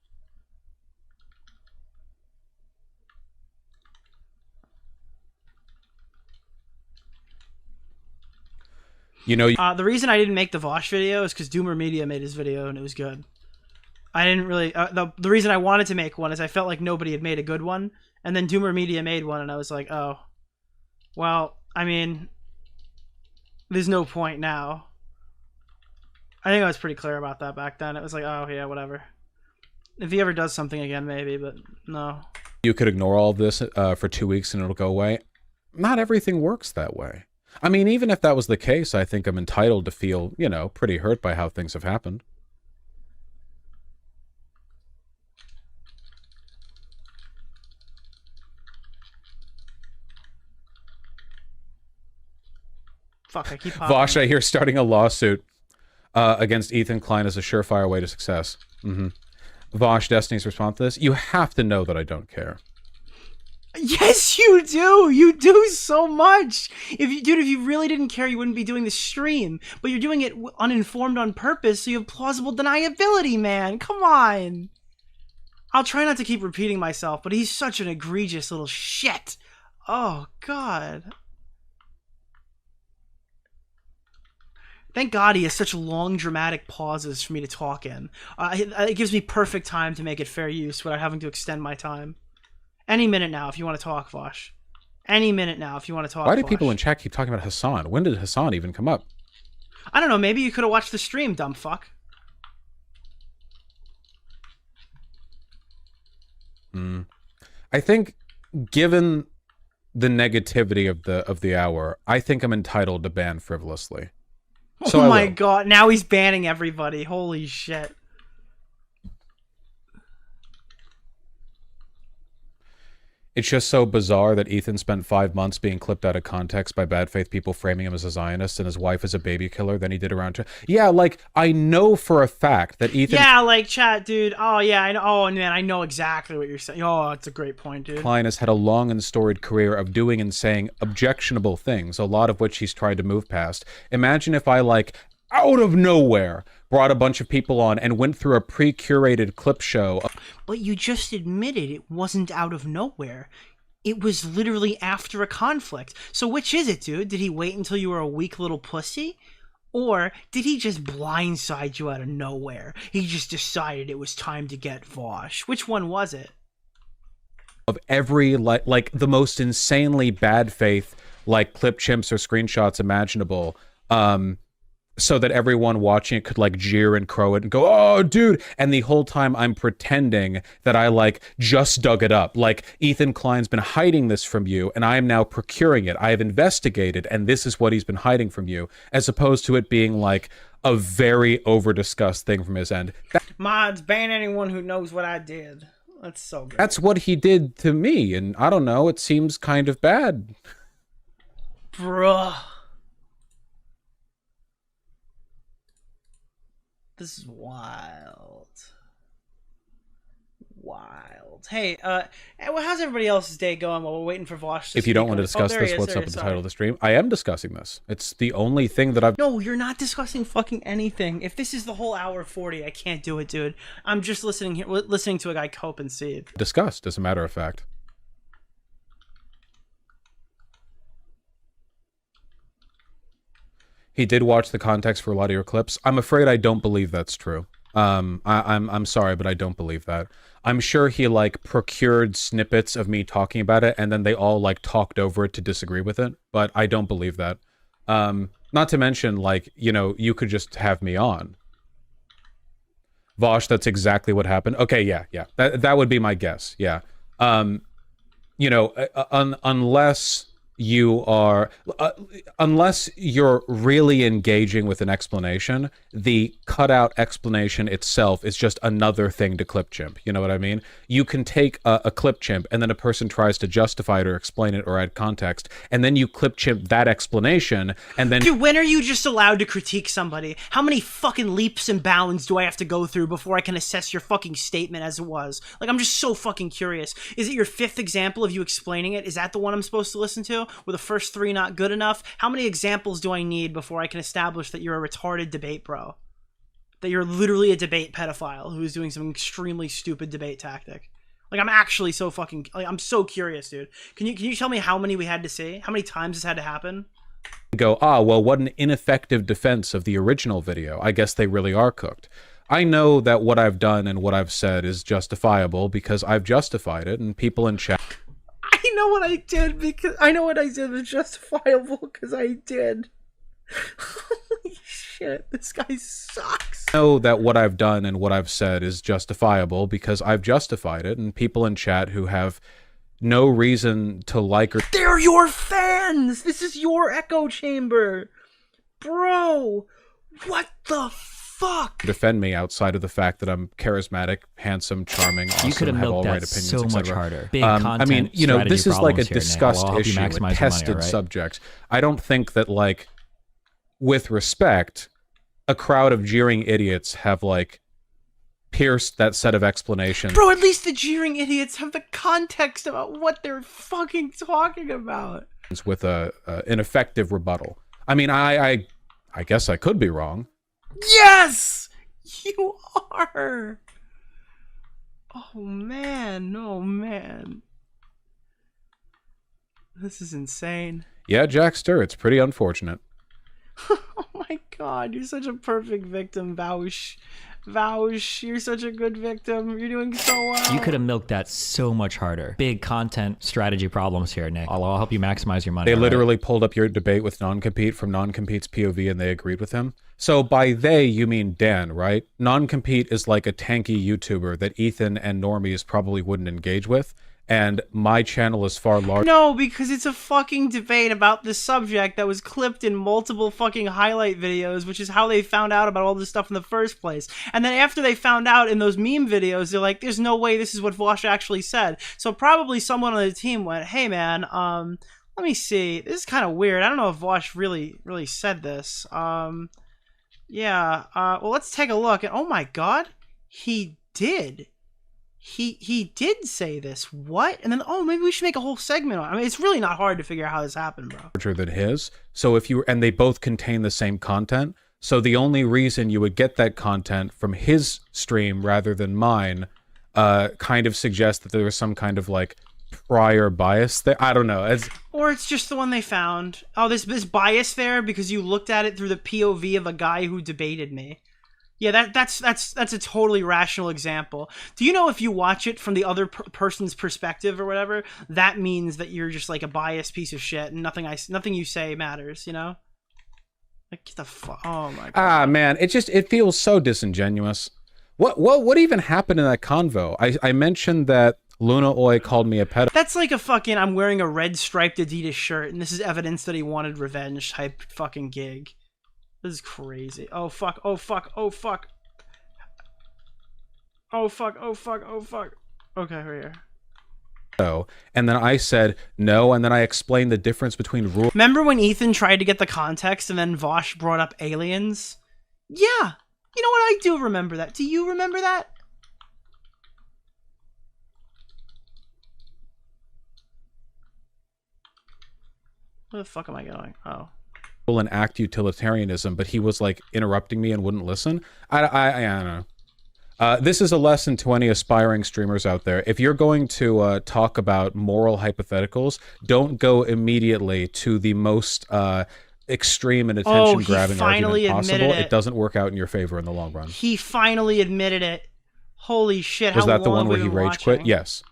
You know, the reason I didn't make the Vaush video is because Doomer Media made his video and it was good. I didn't really. The reason I wanted to make one is I felt like nobody had made a good one, and then Doomer Media made one, and I was like, oh, well, I mean, there's no point now. I think I was pretty clear about that back then. It was like, oh yeah, whatever. If he ever does something again, maybe, but no. You could ignore all of this for 2 weeks and it'll go away. Not everything works that way. I mean, even if that was the case, I think I'm entitled to feel, you know, pretty hurt by how things have happened. Fuck, I keep popping. Vaush, I hear starting a lawsuit against Ethan Klein is a surefire way to success. Vaush, Destiny's response to this: you have to know that I don't care. Yes, you do. You do so much. If you really didn't care, you wouldn't be doing the stream. But you're doing it uninformed on purpose, so you have plausible deniability, man. Come on. I'll try not to keep repeating myself, but he's such an egregious little shit. Oh, God. Thank God he has such long, dramatic pauses for me to talk in. It gives me perfect time to make it fair use without having to extend my time. Any minute now if you want to talk, Vaush. Any minute now if you want to talk, Why do Vaush. people in chat keep talking about Hassan? When did Hassan even come up? I don't know, maybe you could have watched the stream, dumb fuck. I think, given the negativity of the hour, I think I'm entitled to ban frivolously. So oh my god, now he's banning everybody. Holy shit. It's just so bizarre that Ethan spent 5 months being clipped out of context by bad faith people framing him as a Zionist and his wife as a baby killer than he did around... Yeah, like, I know for a fact that Ethan... Yeah, like, chat, dude. Oh, yeah, I know. Oh, man, I know exactly what you're saying. Oh, that's a great point, dude. Klein has had a long and storied career of doing and saying objectionable things, a lot of which he's tried to move past. Imagine if I, like, out of nowhere, brought a bunch of people on and went through a pre-curated clip show. But you just admitted it wasn't out of nowhere. It was literally after a conflict. So which is it, dude? Did he wait until you were a weak little pussy? Or did he just blindside you out of nowhere? He just decided it was time to get Vaush. Which one was it? Of every, like the most insanely bad faith, like, clip chimps or screenshots imaginable, so that everyone watching it could, like, jeer and crow it and go, oh, dude. And the whole time I'm pretending that I, like, just dug it up. Like, Ethan Klein's been hiding this from you, and I am now procuring it. I have investigated, and this is what he's been hiding from you, as opposed to it being, like, a very over-discussed thing from his end. Mods, ban anyone who knows what I did. That's so good. That's what he did to me, and I don't know, it seems kind of bad. Bruh. This is wild. Wild. Hey, how's everybody else's day going while we're waiting for Vaush to If you don't want to speak? discuss this, what's up with the title of the stream? I am discussing this. It's the only thing that I've... No, you're not discussing fucking anything. If this is the whole hour 40, I can't do it, dude. I'm just listening to a guy cope and seethe. discussed, as a matter of fact. He did watch the context for a lot of your clips. I'm afraid I don't believe that's true. I'm sorry, but I don't believe that. I'm sure he, like, procured snippets of me talking about it, and then they all, like, talked over it to disagree with it, but I don't believe that. Not to mention, like, you know, you could just have me on. Vaush, that's exactly what happened. Okay, yeah. That would be my guess, yeah. You know, unless you are... unless you're really engaging with an explanation, the cutout explanation itself is just another thing to clip chimp. You know what I mean? You can take a clip chimp, and then a person tries to justify it or explain it or add context, and then you clip chimp that explanation, and then... Dude, when are you just allowed to critique somebody? How many fucking leaps and bounds do I have to go through before I can assess your fucking statement as it was? Like, I'm just so fucking curious. Is it your 5th example of you explaining it? Is that the one I'm supposed to listen to? Were the first 3 not good enough? How many examples do I need before I can establish that you're a retarded debate bro? That you're literally a debate pedophile who's doing some extremely stupid debate tactic? Like, I'm actually so fucking... Like, I'm so curious, dude. Can you tell me how many we had to see? How many times this had to happen? Go, well, what an ineffective defense of the original video. I guess they really are cooked. I know that what I've done and what I've said is justifiable because I've justified it, and people in chat... I know what I did because I know what I did was justifiable because I did. Holy shit, this guy sucks. I know that what I've done and what I've said is justifiable because I've justified it, and people in chat who have no reason to like or... They're your fans! This is your echo chamber! Bro! What the fuck? Defend me outside of the fact that I'm charismatic, handsome, charming, awesome, you could have have all milked right that opinions, so much etc. harder. Big I mean, you know, this is like a discussed here, issue, a tested right? subject. I don't think that, like, with respect, a crowd of jeering idiots have, like, pierced that set of explanations. Bro, at least the jeering idiots have the context about what they're fucking talking about. With an effective rebuttal. I mean, I guess I could be wrong. Yes! You are! Oh man, oh man. This is insane. Yeah, Jackster, it's pretty unfortunate. Oh my god, you're such a perfect victim, Vaush. Vaush, you're such a good victim. You're doing so well. You could have milked that so much harder. Big content strategy problems here, Nick. I'll help you maximize your money. They literally pulled up your debate with Non-Compete from Non-Compete's POV and they agreed with him. So by they, you mean Dan, right? Non-Compete is like a tanky YouTuber that Ethan and normies probably wouldn't engage with. And my channel is far larger. No, because it's a fucking debate about this subject that was clipped in multiple fucking highlight videos, which is how they found out about all this stuff in the first place. And then after they found out in those meme videos, they're like, there's no way this is what Vaush actually said. So probably someone on the team went, hey man, let me see. This is kind of weird. I don't know if Vaush really said this. Well, let's take a look. And oh my god, he did. He did say this. What? And then, oh, maybe we should make a whole segment on it. I mean, it's really not hard to figure out how this happened, bro. Larger than his. So if you, and they both contain the same content. So the only reason you would get that content from his stream rather than mine, kind of suggests that there was some kind of like prior bias there. I don't know. Or it's just the one they found. Oh, this bias there because you looked at it through the POV of a guy who debated me. Yeah, that's a totally rational example. Do you know if you watch it from the other person's perspective or whatever, that means that you're just like a biased piece of shit and nothing you say matters, you know? Like, get the fuck. Oh my god. Ah man, it feels so disingenuous. What even happened in that convo? I mentioned that Luna Oi called me a pedo. That's like a fucking I'm wearing a red striped Adidas shirt and this is evidence that he wanted revenge type fucking gig. This is crazy. Oh fuck, oh fuck, oh fuck. Oh fuck, oh fuck, oh fuck. Okay, we're here. And then I said no, and then I explained the difference between rules. Remember when Ethan tried to get the context and then Vaush brought up aliens? Yeah. You know what? I do remember that. Do you remember that? Where the fuck am I going? Oh. And act utilitarianism, but he was like interrupting me and wouldn't listen. I don't know. This is a lesson to any aspiring streamers out there. If you're going to talk about moral hypotheticals, don't go immediately to the most extreme and attention-grabbing argument possible. It doesn't work out in your favor in the long run. He finally admitted it. Holy shit! Was that the one where he rage quit? Yes.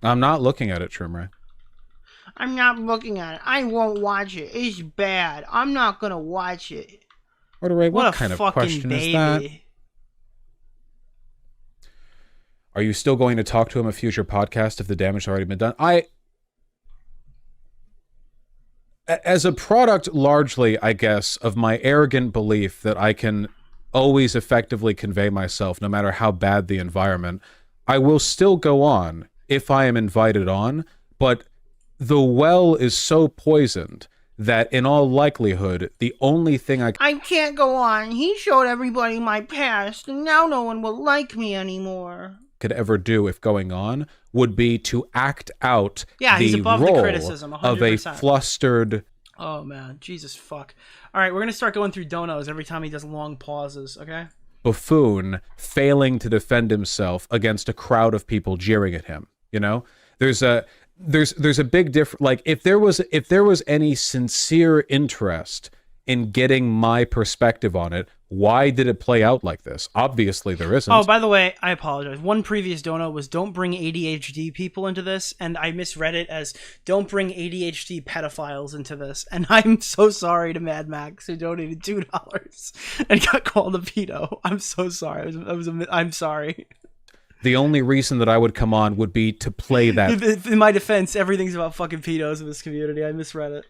I'm not looking at it, Trimray. I'm not looking at it. I won't watch it. It's bad. I'm not gonna watch it. What kind of question is that? Are you still going to talk to him a future podcast if the damage has already been done? As a product largely, I guess, of my arrogant belief that I can always effectively convey myself no matter how bad the environment, I will still go on if I am invited on, but the well is so poisoned that in all likelihood, the only thing I can't go on. He showed everybody my past, and now no one will like me anymore. Could ever do if going on would be to act out he's the above role the criticism, 100%. of a flustered. Oh man, Jesus fuck. All right, we're gonna start going through donos every time he does long pauses. Okay. Buffoon failing to defend himself against a crowd of people jeering at him. You know, there's a big difference. Like if there was any sincere interest in getting my perspective on it, why did it play out like this? Obviously there isn't. Oh, by the way, I apologize. One previous dono was don't bring ADHD people into this, and I misread it as don't bring ADHD pedophiles into this. And I'm so sorry to Mad Max who donated $2 and got called a pedo. I'm so sorry. I'm sorry. The only reason that I would come on would be to play that. In my defense, everything's about fucking pedos in this community. I misread it.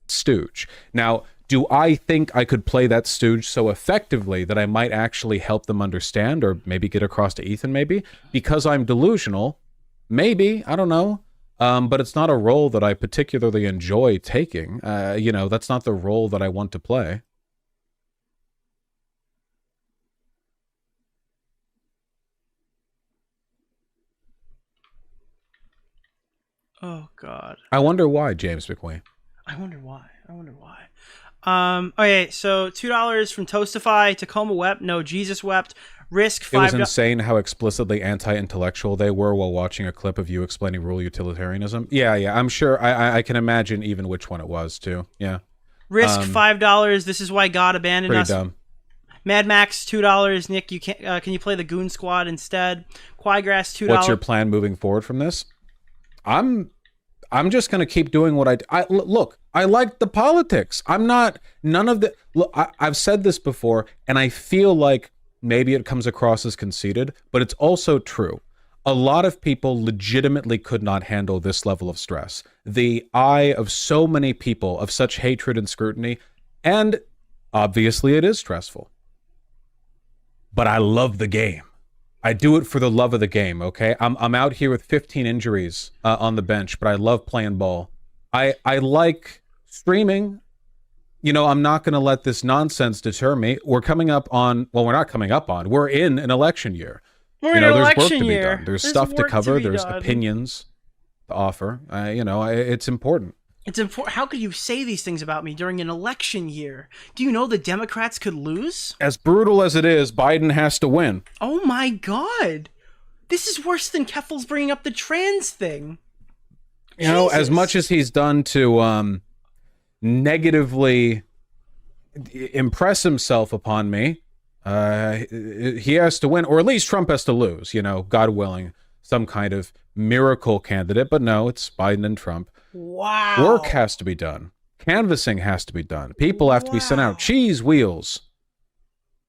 Stooge. Now, do I think I could play that stooge so effectively that I might actually help them understand or maybe get across to Ethan maybe? Because I'm delusional? Maybe. I don't know. But it's not a role that I particularly enjoy taking. You know, that's not the role that I want to play. Oh God. I wonder why, James McQueen. I wonder why. Okay, so $2 from Toastify, Tacoma wept, no, Jesus wept, Risk $5. It was insane how explicitly anti-intellectual they were while watching a clip of you explaining rule utilitarianism. Yeah, I'm sure. I can imagine even which one it was too. Yeah. Risk $5. This is why God abandoned Pretty us. dumb. Mad Max $2. Nick, you can you play the Goon Squad instead? Quiegrass $2. What's your plan moving forward from this? I'm just gonna keep doing what look. I like the politics. I'm not none of the. Look, I've said this before, and I feel like maybe it comes across as conceited, but it's also true. A lot of people legitimately could not handle this level of stress. The eye of so many people of such hatred and scrutiny, and obviously it is stressful. But I love the game. I do it for the love of the game, okay? I'm out here with 15 injuries on the bench, but I love playing ball. I like streaming. You know, I'm not going to let this nonsense deter me. We're coming up on, well, we're not coming up on, we're in an election year. We're in an election there's work to year. be done. There's stuff to work cover. be There's done. opinions to offer. It's important. It's important. How could you say these things about me during an election year? Do you know the Democrats could lose? As brutal as it is, Biden has to win. Oh my God. This is worse than Keffals bringing up the trans thing. You know, as much as he's done to negatively impress himself upon me, he has to win, or at least Trump has to lose, you know, God willing, some kind of miracle candidate. But no, it's Biden and Trump. Wow. Work has to be done. Canvassing has to be done. People have to be sent out. Cheese wheels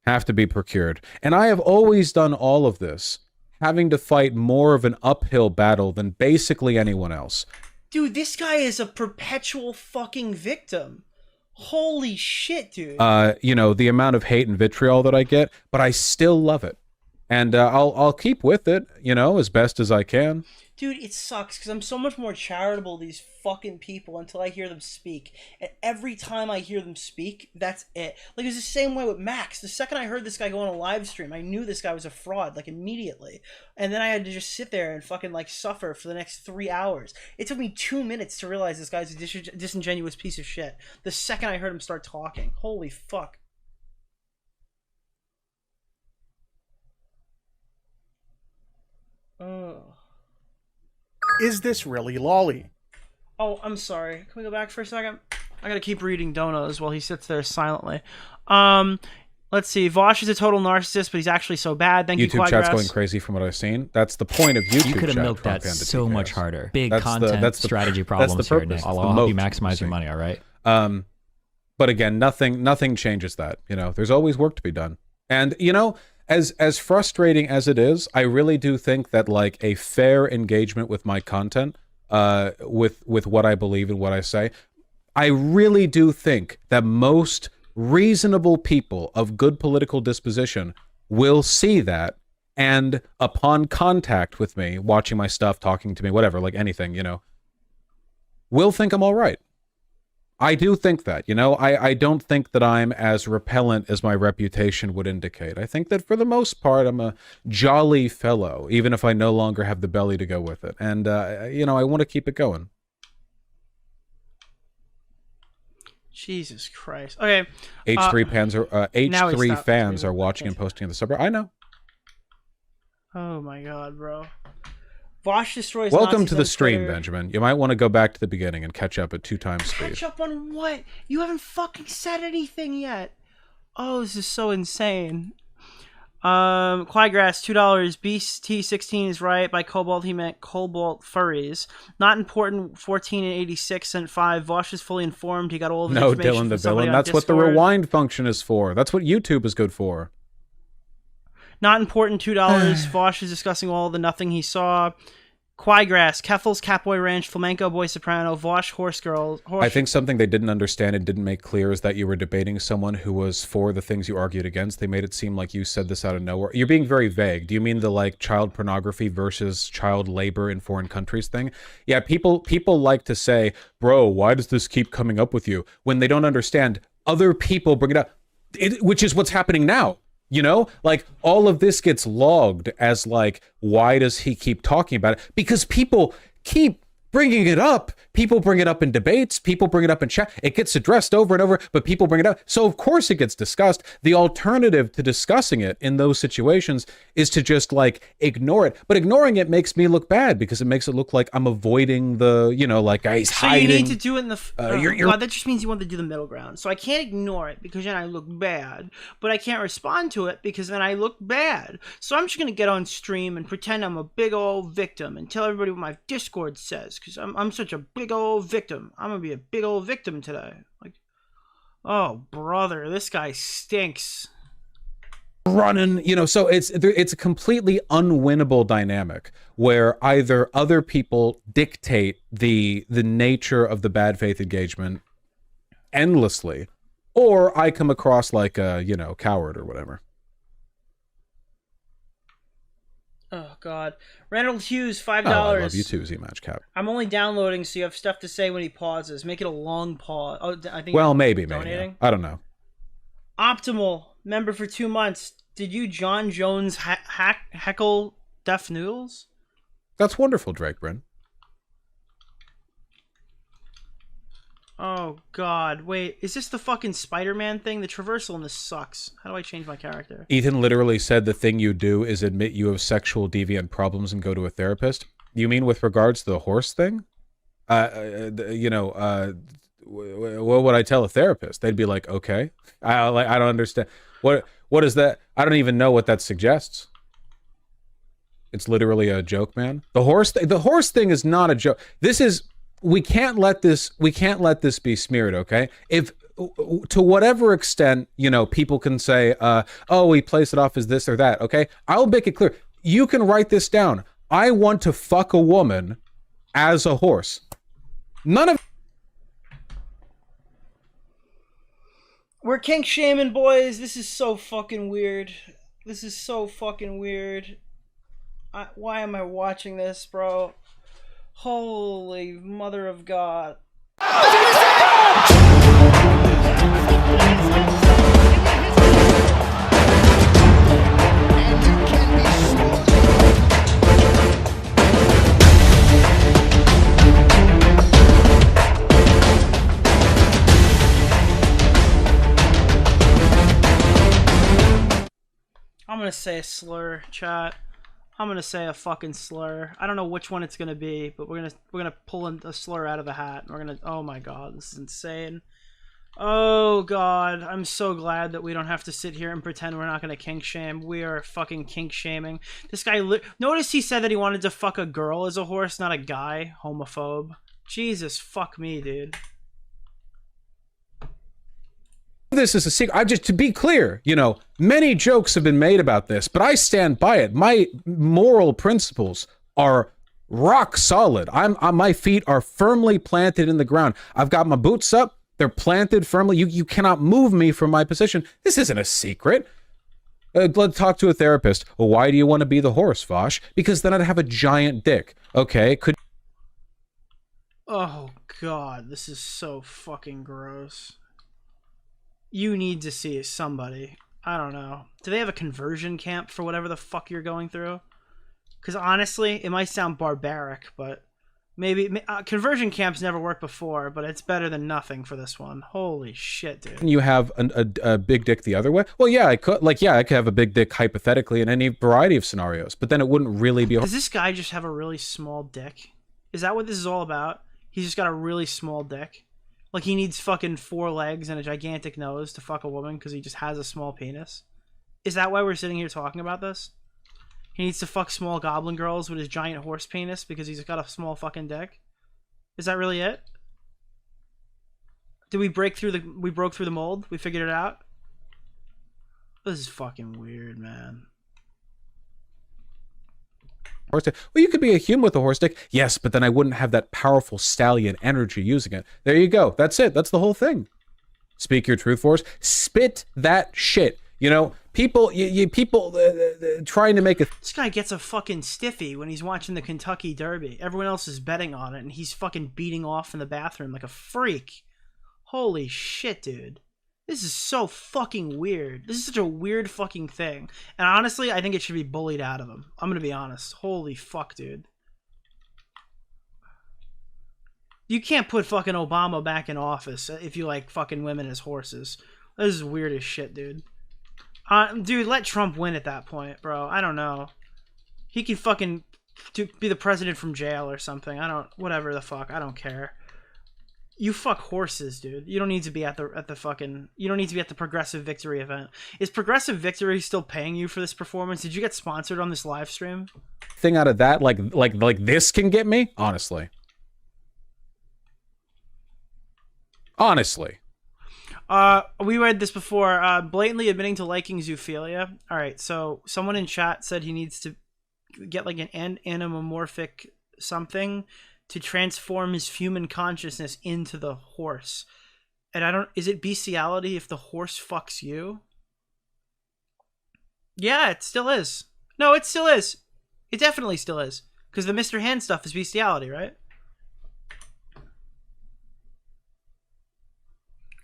have to be procured. And I have always done all of this, having to fight more of an uphill battle than basically anyone else. Dude, this guy is a perpetual fucking victim. Holy shit, dude. You know, the amount of hate and vitriol that I get, but I still love it. And I'll keep with it, you know, as best as I can. Dude, it sucks because I'm so much more charitable to these fucking people until I hear them speak. And every time I hear them speak, that's it. Like, it was the same way with Max. The second I heard this guy go on a live stream, I knew this guy was a fraud, like, immediately. And then I had to just sit there and fucking, like, suffer for the next 3 hours. It took me 2 minutes to realize this guy's a disingenuous piece of shit. The second I heard him start talking. Holy fuck. Oh. Is this really lolly? Oh, I'm sorry. Can we go back for a second? I gotta keep reading donos while he sits there silently. Let's see. Vaush is a total narcissist, but he's actually so bad. Thank you, YouTube chat's going crazy from what I've seen. That's the point of YouTube. You could have chat, milked that Trump so much harder. Big that's content strategy problems here, Nick. I'll help you maximize your money, all right? But again, nothing changes that. You know, there's always work to be done. And, you know, as frustrating as it is, I really do think that, like, a fair engagement with my content, with what I believe and what I say, I really do think that most reasonable people of good political disposition will see that, and upon contact with me, watching my stuff, talking to me, whatever, like anything, you know, will think I'm all right. I do think that, you know, I don't think that I'm as repellent as my reputation would indicate. I think that for the most part, I'm a jolly fellow, even if I no longer have the belly to go with it. And, you know, I want to keep it going. Jesus Christ. Okay. H3 fans are watching and posting in the subreddit. I know. Oh my God, bro. Vaush destroys Welcome Nazis to the on stream, Twitter. Benjamin. You might want to go back to the beginning and catch up at 2 times speed. Catch up on what? You haven't fucking said anything yet. Oh, this is so insane. Quiegrass, $2. BT16 is right. By Cobalt, he meant Cobalt Furries. Not important, 14 and 86 cent 5. Vaush is fully informed. He got all of his No, information Dylan the from somebody villain. on That's what the Discord. rewind function is for. That's what YouTube is good for. Not important, $2. Vaush is discussing all the nothing he saw. Quiegrass, Keffals, Catboy Ranch, Flamenco Boy Soprano, Vaush, Horse Girl. I think something they didn't understand and didn't make clear is that you were debating someone who was for the things you argued against. They made it seem like you said this out of nowhere. You're being very vague. Do you mean the, like, child pornography versus child labor in foreign countries thing? Yeah, people like to say, bro, why does this keep coming up with you? When they don't understand, other people bring it up, which is what's happening now. You know, like, all of this gets logged as, like, why does he keep talking about it? Because people keep bringing it up. People bring it up in debates. People bring it up in chat. It gets addressed over and over, but people bring it up. So of course it gets discussed. The alternative to discussing it in those situations is to just like ignore it. But ignoring it makes me look bad because it makes it look like I'm avoiding the, you know, like he's hiding. So you need to do it in the. You're that just means you want to do the middle ground. So I can't ignore it because then I look bad, but I can't respond to it because then I look bad. So I'm just gonna get on stream and pretend I'm a big old victim and tell everybody what my Discord says because I'm such a big old victim. I'm gonna be a big old victim today. Like, oh brother, this guy stinks. Running, you know, so it's a completely unwinnable dynamic where either other people dictate the nature of the bad faith engagement endlessly, or I come across like a, you know, coward or whatever. Oh God, Randall Hughes, $5. Oh, I love you too, Z-Match Cap. I'm only downloading, so you have stuff to say when he pauses. Make it a long pause. Oh, I think. Well, maybe. Donating. Yeah. I don't know. Optimal member for 2 months. Did you John Jones heckle Deaf Noodles? That's wonderful, Drake Bryn. Oh God, wait, is this the fucking Spider-Man thing? The traversal in this sucks. How do I change my character? Ethan literally said the thing you do is admit you have sexual deviant problems and go to a therapist. You mean with regards to the horse thing? You know, what would I tell a therapist? They'd be like, okay, I don't understand. What is that? I don't even know what that suggests. It's literally a joke, man. The horse thing is not a joke. This is. We can't let this be smeared, okay? If to whatever extent, you know, people can say, oh, we place it off as this or that, okay? I'll make it clear. You can write this down. I want to fuck a woman as a horse. None of. We're kink shaming, boys. This is so fucking weird. This is so fucking weird. Why am I watching this, bro? Holy mother of God. I'm gonna say a slur, chat. I'm gonna say a fucking slur. I don't know which one it's gonna be, but we're gonna pull a slur out of a hat. And we're gonna. Oh my God, this is insane. Oh God, I'm so glad that we don't have to sit here and pretend we're not gonna kink shame. We are fucking kink shaming. This guy. Notice he said that he wanted to fuck a girl as a horse, not a guy. Homophobe. Jesus, fuck me, dude. This is a secret. To be clear, you know, many jokes have been made about this, but I stand by it. My moral principles are rock solid. My feet are firmly planted in the ground. I've got my boots up. They're planted firmly. You cannot move me from my position. This isn't a secret. Let's talk to a therapist. Well, why do you want to be the horse, Vaush? Because then I'd have a giant dick. Okay, Oh God, this is so fucking gross. You need to see somebody. I don't know. Do they have a conversion camp for whatever the fuck you're going through? Because honestly, it might sound barbaric, but maybe conversion camps never worked before, but it's better than nothing for this one. Holy shit, dude. You have a big dick the other way? Well, yeah, I could. Like, yeah, I could have a big dick hypothetically in any variety of scenarios, but then it wouldn't really be. Does this guy just have a really small dick? Is that what this is all about? He's just got a really small dick. Like he needs fucking 4 legs and a gigantic nose to fuck a woman because he just has a small penis. Is that why we're sitting here talking about this? He needs to fuck small goblin girls with his giant horse penis because he's got a small fucking dick? Is that really it? Did we broke through the mold? We figured it out? This is fucking weird, man. Horse dick. Well, you could be a human with a horse dick. Yes, but then I wouldn't have that powerful stallion energy using it. There you go. That's it. That's the whole thing. Speak your truth, Force. Spit that shit. You know, people trying to make a... This guy gets a fucking stiffy when he's watching the Kentucky Derby. Everyone else is betting on it, and he's fucking beating off in the bathroom like a freak. Holy shit, dude. This is so fucking weird. This is such a weird fucking thing. And honestly, I think it should be bullied out of him. I'm gonna be honest. Holy fuck, dude. You can't put fucking Obama back in office if you like fucking women as horses. This is weird as shit, dude. Dude, let Trump win at that point, bro. I don't know. He can fucking be the president from jail or something. Whatever the fuck. I don't care. You fuck horses, dude. You don't need to be at the fucking. You don't need to be at the Progressive Victory event. Is Progressive Victory still paying you for this performance? Did you get sponsored on this live stream? Thing out of that, like this can get me, honestly. Honestly. We read this before. Blatantly admitting to liking zoophilia. All right, so someone in chat said he needs to get like an anamorphic something to transform his human consciousness into the horse. And is it bestiality if the horse fucks you? Yeah, it still is. No, it still is. It definitely still is. Because the Mr. Hand stuff is bestiality, right?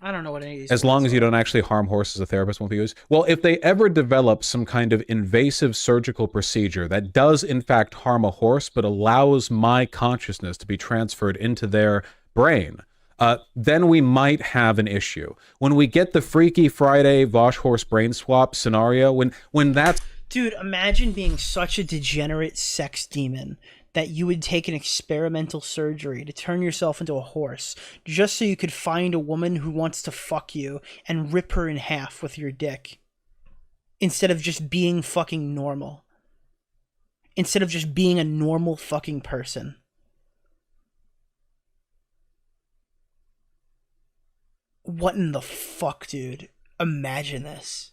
I don't know what any of these. As long as you don't actually harm horses, a therapist won't be used. Well, if they ever develop some kind of invasive surgical procedure that does in fact harm a horse, but allows my consciousness to be transferred into their brain, then we might have an issue. When we get the Freaky Friday Vaush horse brain swap scenario, when that's... Dude, imagine being such a degenerate sex demon that you would take an experimental surgery to turn yourself into a horse just so you could find a woman who wants to fuck you and rip her in half with your dick. Instead of just being fucking normal. Instead of just being a normal fucking person. What in the fuck, dude? Imagine this.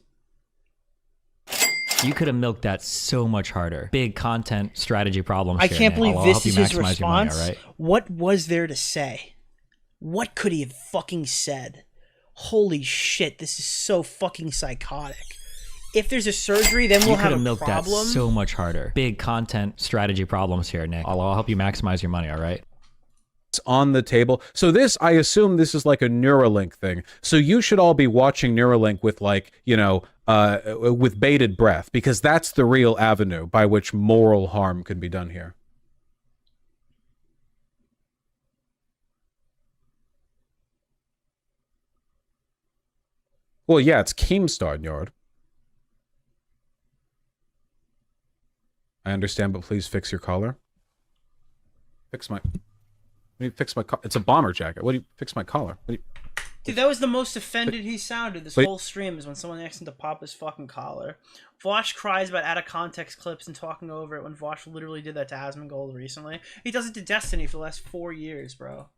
You could have milked that so much harder. Big content strategy problems. I can't believe this is his response. Money, all right? What was there to say? What could he have fucking said? Holy shit, this is so fucking psychotic. If there's a surgery, then we'll have a problem. You could have milked that so much harder. Big content strategy problems here, Nick. I'll help you maximize your money, all right? It's on the table. So this, I assume this is like a Neuralink thing. So you should all be watching Neuralink with like, you know, with bated breath, because that's the real avenue by which moral harm can be done here. Well, yeah, it's Keemstar, Njord. I understand, but please fix your collar. Fix my... What do you fix my collar? It's a bomber jacket. What do you fix my collar? What do you... Dude, that was the most offended he sounded this whole stream, is when someone asked him to pop his fucking collar. Vaush cries about out-of-context clips and talking over it when Vaush literally did that to Asmongold recently. He does it to Destiny for the last 4 years, bro.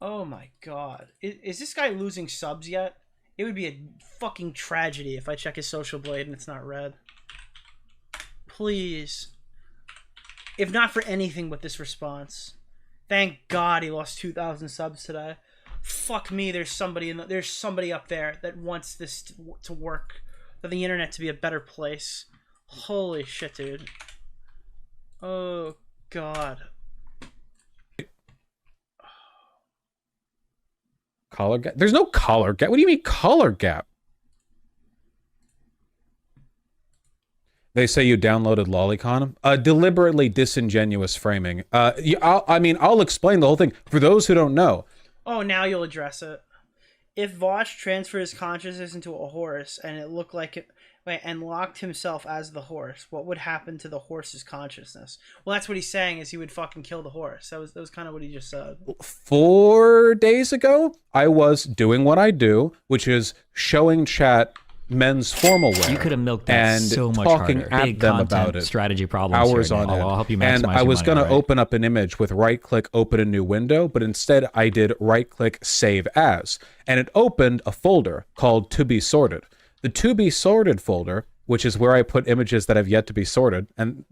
Oh my god. Is this guy losing subs yet? It would be a fucking tragedy if I check his social blade and it's not red. Please. If not for anything but this response. Thank God he lost 2,000 subs today. Fuck me, there's somebody up there that wants this to work, for the internet to be a better place. Holy shit, dude. Oh God. Collar gap? There's no collar gap. What do you mean collar gap? They say you downloaded Lolicon. Deliberately disingenuous framing. I'll explain the whole thing for those who don't know. Oh, now you'll address it. If Vaush transferred his consciousness into a horse and it looked like it, and locked himself as the horse, what would happen to the horse's consciousness? Well, that's what he's saying, is he would fucking kill the horse. That was kind of what he just said. 4 days ago, I was doing what I do, which is showing chat men's formal wear. You could have milked that and so much talking harder. at Big them content about it. Strategy problems Hours here, on Nick. end. I'll help you maximize And I was your money, going to all right? open up an image with right-click, open a new window, but instead I did right-click, save as, and it opened a folder called To Be Sorted. The To Be Sorted folder, which is where I put images that have yet to be sorted, and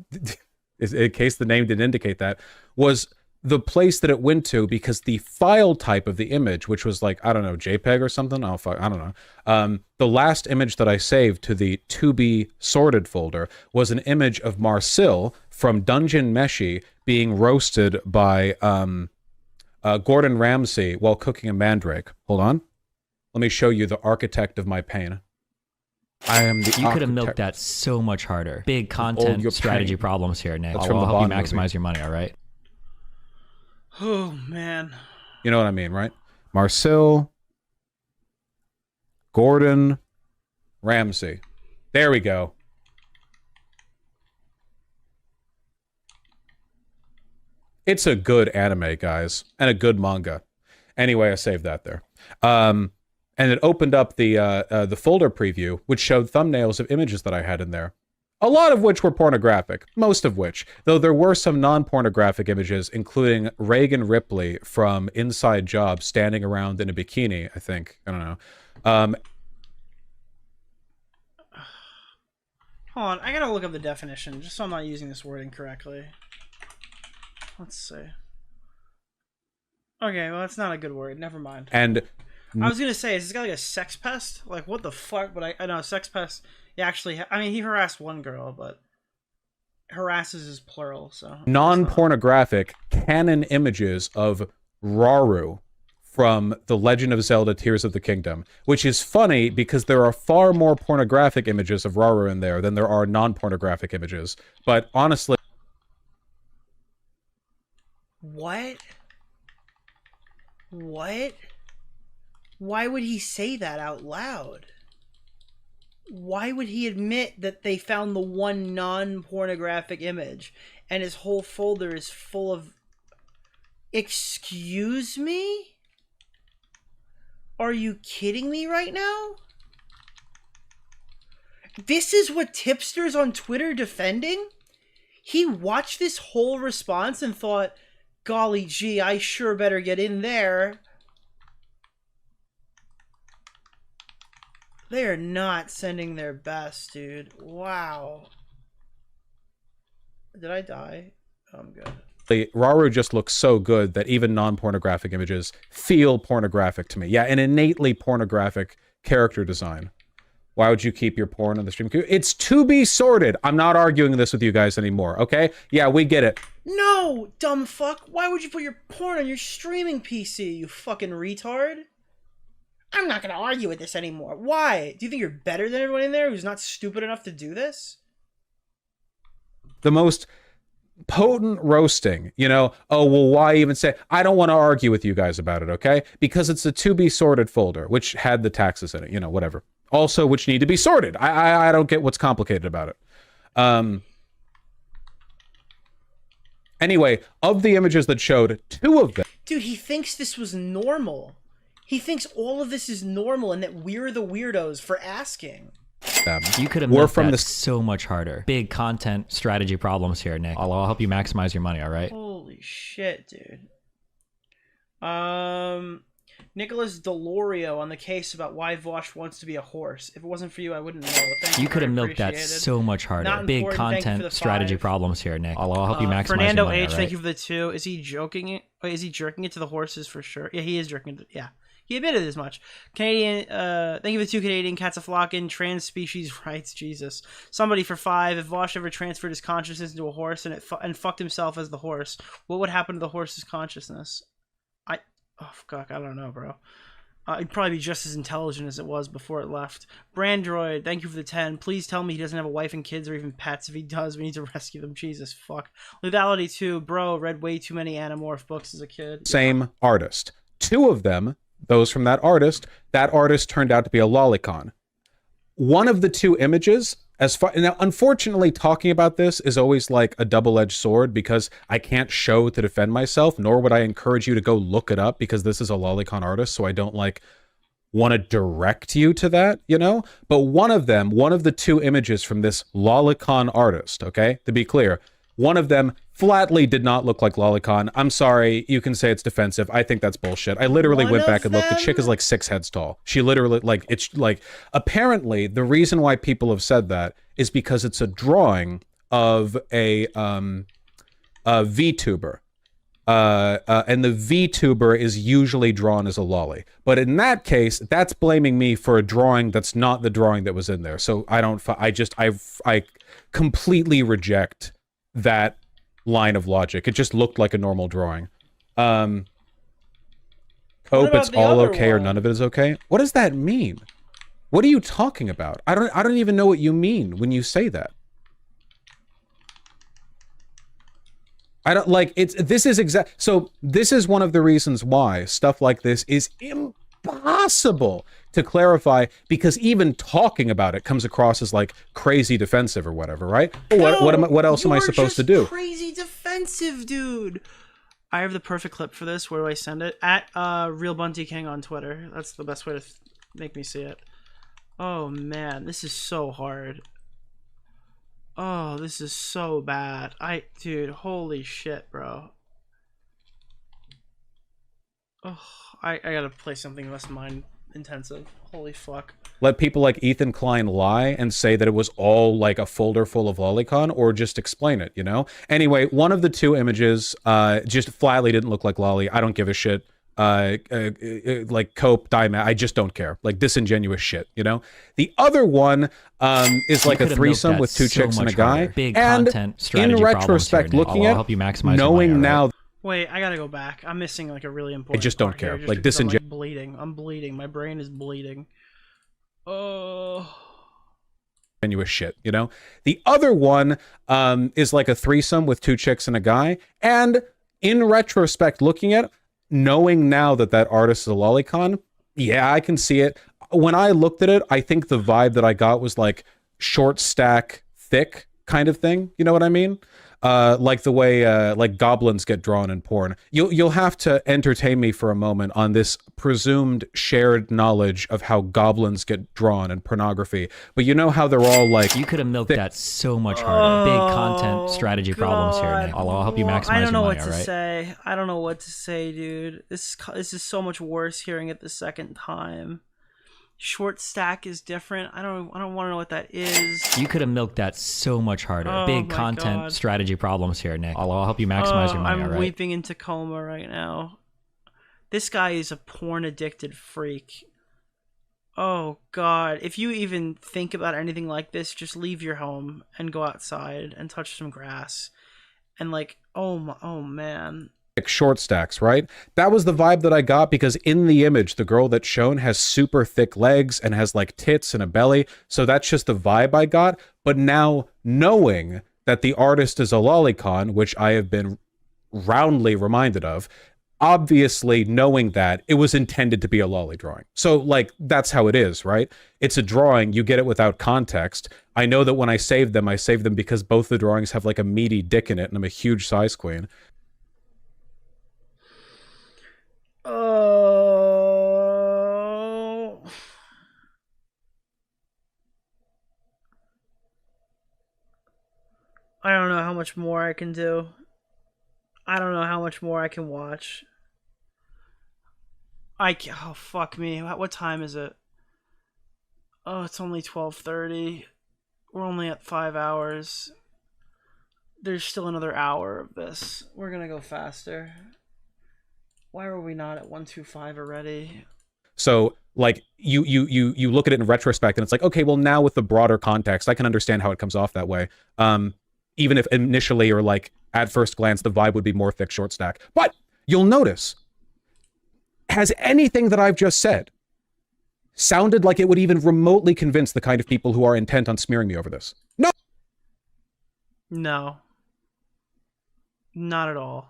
in case the name didn't indicate that, was the place that it went to because the file type of the image, which was like, I don't know, JPEG or something. I don't know. The last image that I saved to the To Be Sorted folder was an image of Marcel from Dungeon Meshi being roasted by Gordon Ramsay while cooking a mandrake. Hold on. Let me show you the architect of my pain. I am the You could have milked that so much harder. Big content strategy problems here, Nick. I'll help you maximize your money, all right? Oh, man. You know what I mean, right? Marcel, Gordon, Ramsay. There we go. It's a good anime, guys, and a good manga. Anyway, I saved that there. And it opened up the folder preview, which showed thumbnails of images that I had in there. A lot of which were pornographic, most of which, though there were some non-pornographic images, including Reagan Ripley from Inside Job standing around in a bikini, I think. I don't know. Hold on, I gotta look up the definition, just so I'm not using this word incorrectly. Let's see. Okay, well, that's not a good word. Never mind. And I was gonna say, is this guy like a sex pest? Like, what the fuck? But I know sex pest. Yeah, actually, I mean, he harassed one girl, but harasses is plural, so. Non-pornographic canon images of Rauru from The Legend of Zelda Tears of the Kingdom, which is funny because there are far more pornographic images of Rauru in there than there are non-pornographic images. But honestly... What? What? Why would he say that out loud? Why would he admit that they found the one non-pornographic image and his whole folder is full of... Excuse me? Are you kidding me right now? This is what Tipster's on Twitter defending? He watched this whole response and thought, golly gee, I sure better get in there. They are not sending their best, dude. Wow. Did I die? Oh, I'm good. Rauru just looks so good that even non-pornographic images feel pornographic to me. Yeah, an innately pornographic character design. Why would you keep your porn on the stream queue? It's to be sorted. I'm not arguing this with you guys anymore, okay? Yeah, we get it. No, dumb fuck. Why would you put your porn on your streaming PC, you fucking retard? I'm not going to argue with this anymore. Why? Do you think you're better than everyone in there who's not stupid enough to do this? The most potent roasting, you know? Oh, well, why even say... I don't want to argue with you guys about it, okay? Because it's a to be sorted folder, which had the taxes in it, you know, whatever. Also, which need to be sorted. I don't get what's complicated about it. Anyway, of the images that showed, 2 of them... Dude, he thinks this was normal. He thinks all of this is normal and that we're the weirdos for asking. You could have milked that so much harder. Big content strategy problems here, Nick. I'll help you maximize your money, all right? Holy shit, dude. Nicholas DeOrio on the case about why Vaush wants to be a horse. If it wasn't for you, I wouldn't know. Thank you could have milked that so much harder. Big content strategy problems here, Nick. I'll help you maximize Fernando your money, H, all right? thank you for the 2. Is he joking it? Wait, is he jerking it to the horses for sure? Yeah, he is jerking it. Yeah. He admitted as much. Canadian, thank you for the 2 Canadian cats a flocking. Trans species rights, Jesus. Somebody for 5. If Vaush ever transferred his consciousness into a horse and fucked himself as the horse, what would happen to the horse's consciousness? Oh, fuck, I don't know, bro. It'd probably be just as intelligent as it was before it left. Brandroid, thank you for the 10. Please tell me he doesn't have a wife and kids or even pets. If he does, we need to rescue them. Jesus, fuck. Lethality 2, bro, read way too many Animorph books as a kid. Same artist. 2 of them, those from that artist turned out to be a lolicon. One of the 2 images, now unfortunately talking about this is always like a double-edged sword because I can't show to defend myself, nor would I encourage you to go look it up because this is a lolicon artist, so I don't like want to direct you to that, you know? But one of the 2 images from this lolicon artist, okay, to be clear, one of them flatly did not look like lolicon. I'm sorry, you can say it's defensive. I think that's bullshit. I literally went back and looked. The chick is like 6 heads tall. She literally, like, it's like, apparently the reason why people have said that is because it's a drawing of a VTuber. And the VTuber is usually drawn as a lolly. But in that case, that's blaming me for a drawing that's not the drawing that was in there. So I completely reject that line of logic. It just looked like a normal drawing. Hope it's all okay or none of it is okay. What does that mean? What are you talking about? I don't even know what you mean when you say that. I don't like it's. This is exact. So this is one of the reasons why stuff like this is impossible to clarify, because even talking about it comes across as like crazy defensive or whatever, right? What else am I supposed to do? Crazy defensive, dude. I have the perfect clip for this. Where do I send it? At Real Bunty King on Twitter. That's the best way to make me see it. Oh man, this is so hard. Oh, this is so bad. Dude, holy shit, bro. Oh, I gotta play something less mind intensive. Holy fuck. Let people like Ethan Klein lie and say that it was all like a folder full of lolicon, or just explain it, you know? Anyway, one of the two images just flatly didn't look like lolly. I don't give a shit. Like cope, I just don't care. Like disingenuous shit, you know? The other one is like a threesome with two chicks and a guy. Big and content strategy in retrospect, looking I'll at help you maximize knowing now. Wait, I gotta go back. I'm missing like a really important I just don't part here, care. just Like because I'm, disingenuous. bleeding. I'm bleeding. My brain is bleeding. Oh. Genuous shit, you know? The other one is like a threesome with two chicks and a guy. And in retrospect, looking at it, knowing now that that artist is a lolicon, yeah, I can see it. When I looked at it, I think the vibe that I got was like short stack, thick kind of thing. You know what I mean? Like the way like goblins get drawn in porn. You'll have to entertain me for a moment on this presumed shared knowledge of how goblins get drawn in pornography. But you know how they're all like, you could have milked that so much harder. Big content strategy problems here, Nick. I'll help you maximize I don't know your what money, to all right? say. I don't know what to say, dude. This is so much worse hearing it the second time. Short stack is different. I don't want to know what that is. You could have milked that so much harder. Oh Big my content God. strategy problems here, Nick. I'll help you maximize your money, all I'm right? weeping in Tacoma right now. This guy is a porn addicted freak. Oh God. If you even think about anything like this, just leave your home and go outside and touch some grass. And like, oh man. short stacks, right? That was the vibe that I got, because in the image, the girl that's shown has super thick legs and has like tits and a belly. So that's just the vibe I got. But now knowing that the artist is a lolicon, which I have been roundly reminded of, obviously knowing that it was intended to be a lolly drawing. So like, that's how it is, right? It's a drawing, you get it without context. I know that when I saved them because both the drawings have like a meaty dick in it and I'm a huge size queen. Oh. I don't know how much more I can do. I don't know how much more I can watch. Oh, fuck me. What time is it? Oh, it's only 12:30. We're only at 5 hours. There's still another hour of this. We're gonna go faster. Why were we not at 125 already? So like you look at it in retrospect and it's like, okay, well now with the broader context, I can understand how it comes off that way. Even if initially or like at first glance, the vibe would be more thick short stack. But you'll notice, has anything that I've just said sounded like it would even remotely convince the kind of people who are intent on smearing me over this? No. No. Not at all.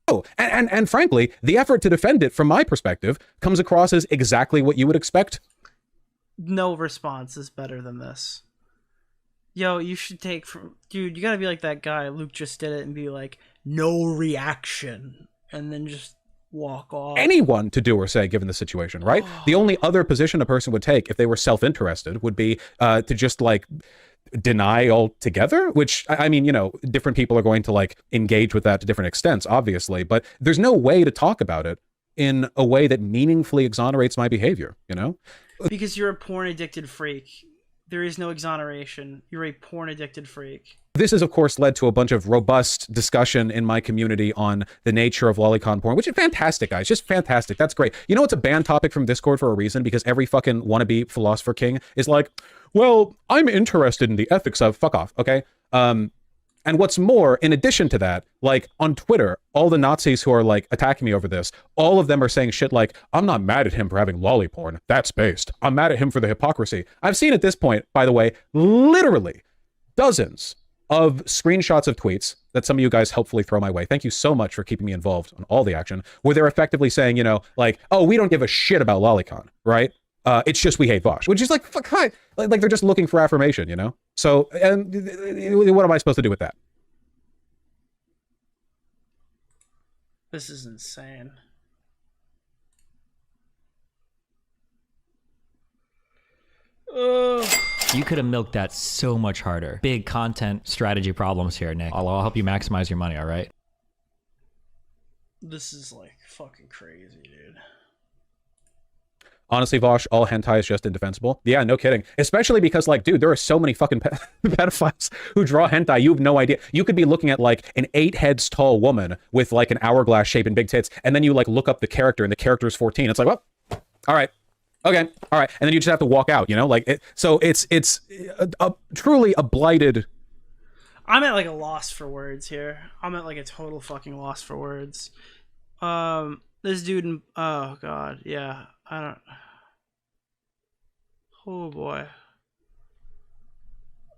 Oh, and frankly, the effort to defend it from my perspective comes across as exactly what you would expect. No response is better than this. Yo, you should take from... Dude, you gotta be like that guy. Luke just did it and be like, no reaction. And then just walk off. Anyone to do or say given the situation, right? The only other position a person would take if they were self-interested would be to just like deny altogether, which I mean, you know, different people are going to like engage with that to different extents, obviously, but there's no way to talk about it in a way that meaningfully exonerates my behavior, you know? Because you're a porn addicted freak. There is no exoneration. You're a porn addicted freak. This has, of course, led to a bunch of robust discussion in my community on the nature of lolicon porn, which is fantastic, guys. Just fantastic. That's great. You know, it's a banned topic from Discord for a reason, because every fucking wannabe philosopher king is like, well, I'm interested in the ethics of... Fuck off, okay? And what's more, in addition to that, like on Twitter, all the Nazis who are like attacking me over this, all of them are saying shit like, I'm not mad at him for having lolly porn. That's based. I'm mad at him for the hypocrisy. I've seen at this point, by the way, literally dozens of screenshots of tweets that some of you guys helpfully throw my way. Thank you so much for keeping me involved on all the action, where they're effectively saying, you know, like, oh, we don't give a shit about lolicon, right? It's just we hate Vaush, which is like, fuck, hi. Like they're just looking for affirmation, you know? So, and what am I supposed to do with that? This is insane. You could have milked that so much harder. Big content strategy problems here, Nick. I'll help you maximize your money, all right? This is like fucking crazy, dude. Honestly, Vaush, all hentai is just indefensible. Yeah, no kidding. Especially because, like, dude, there are so many fucking pedophiles who draw hentai. You have no idea. You could be looking at, like, an 8 heads tall woman with, like, an hourglass shape and big tits, and then you, like, look up the character, and the character is 14. It's like, well, all right. Okay, all right. And then you just have to walk out, you know? Like, so it's truly a blighted... I'm at, like, a loss for words here. I'm at, like, a total fucking loss for words. This dude... Oh, God. Yeah. I don't... Oh, boy.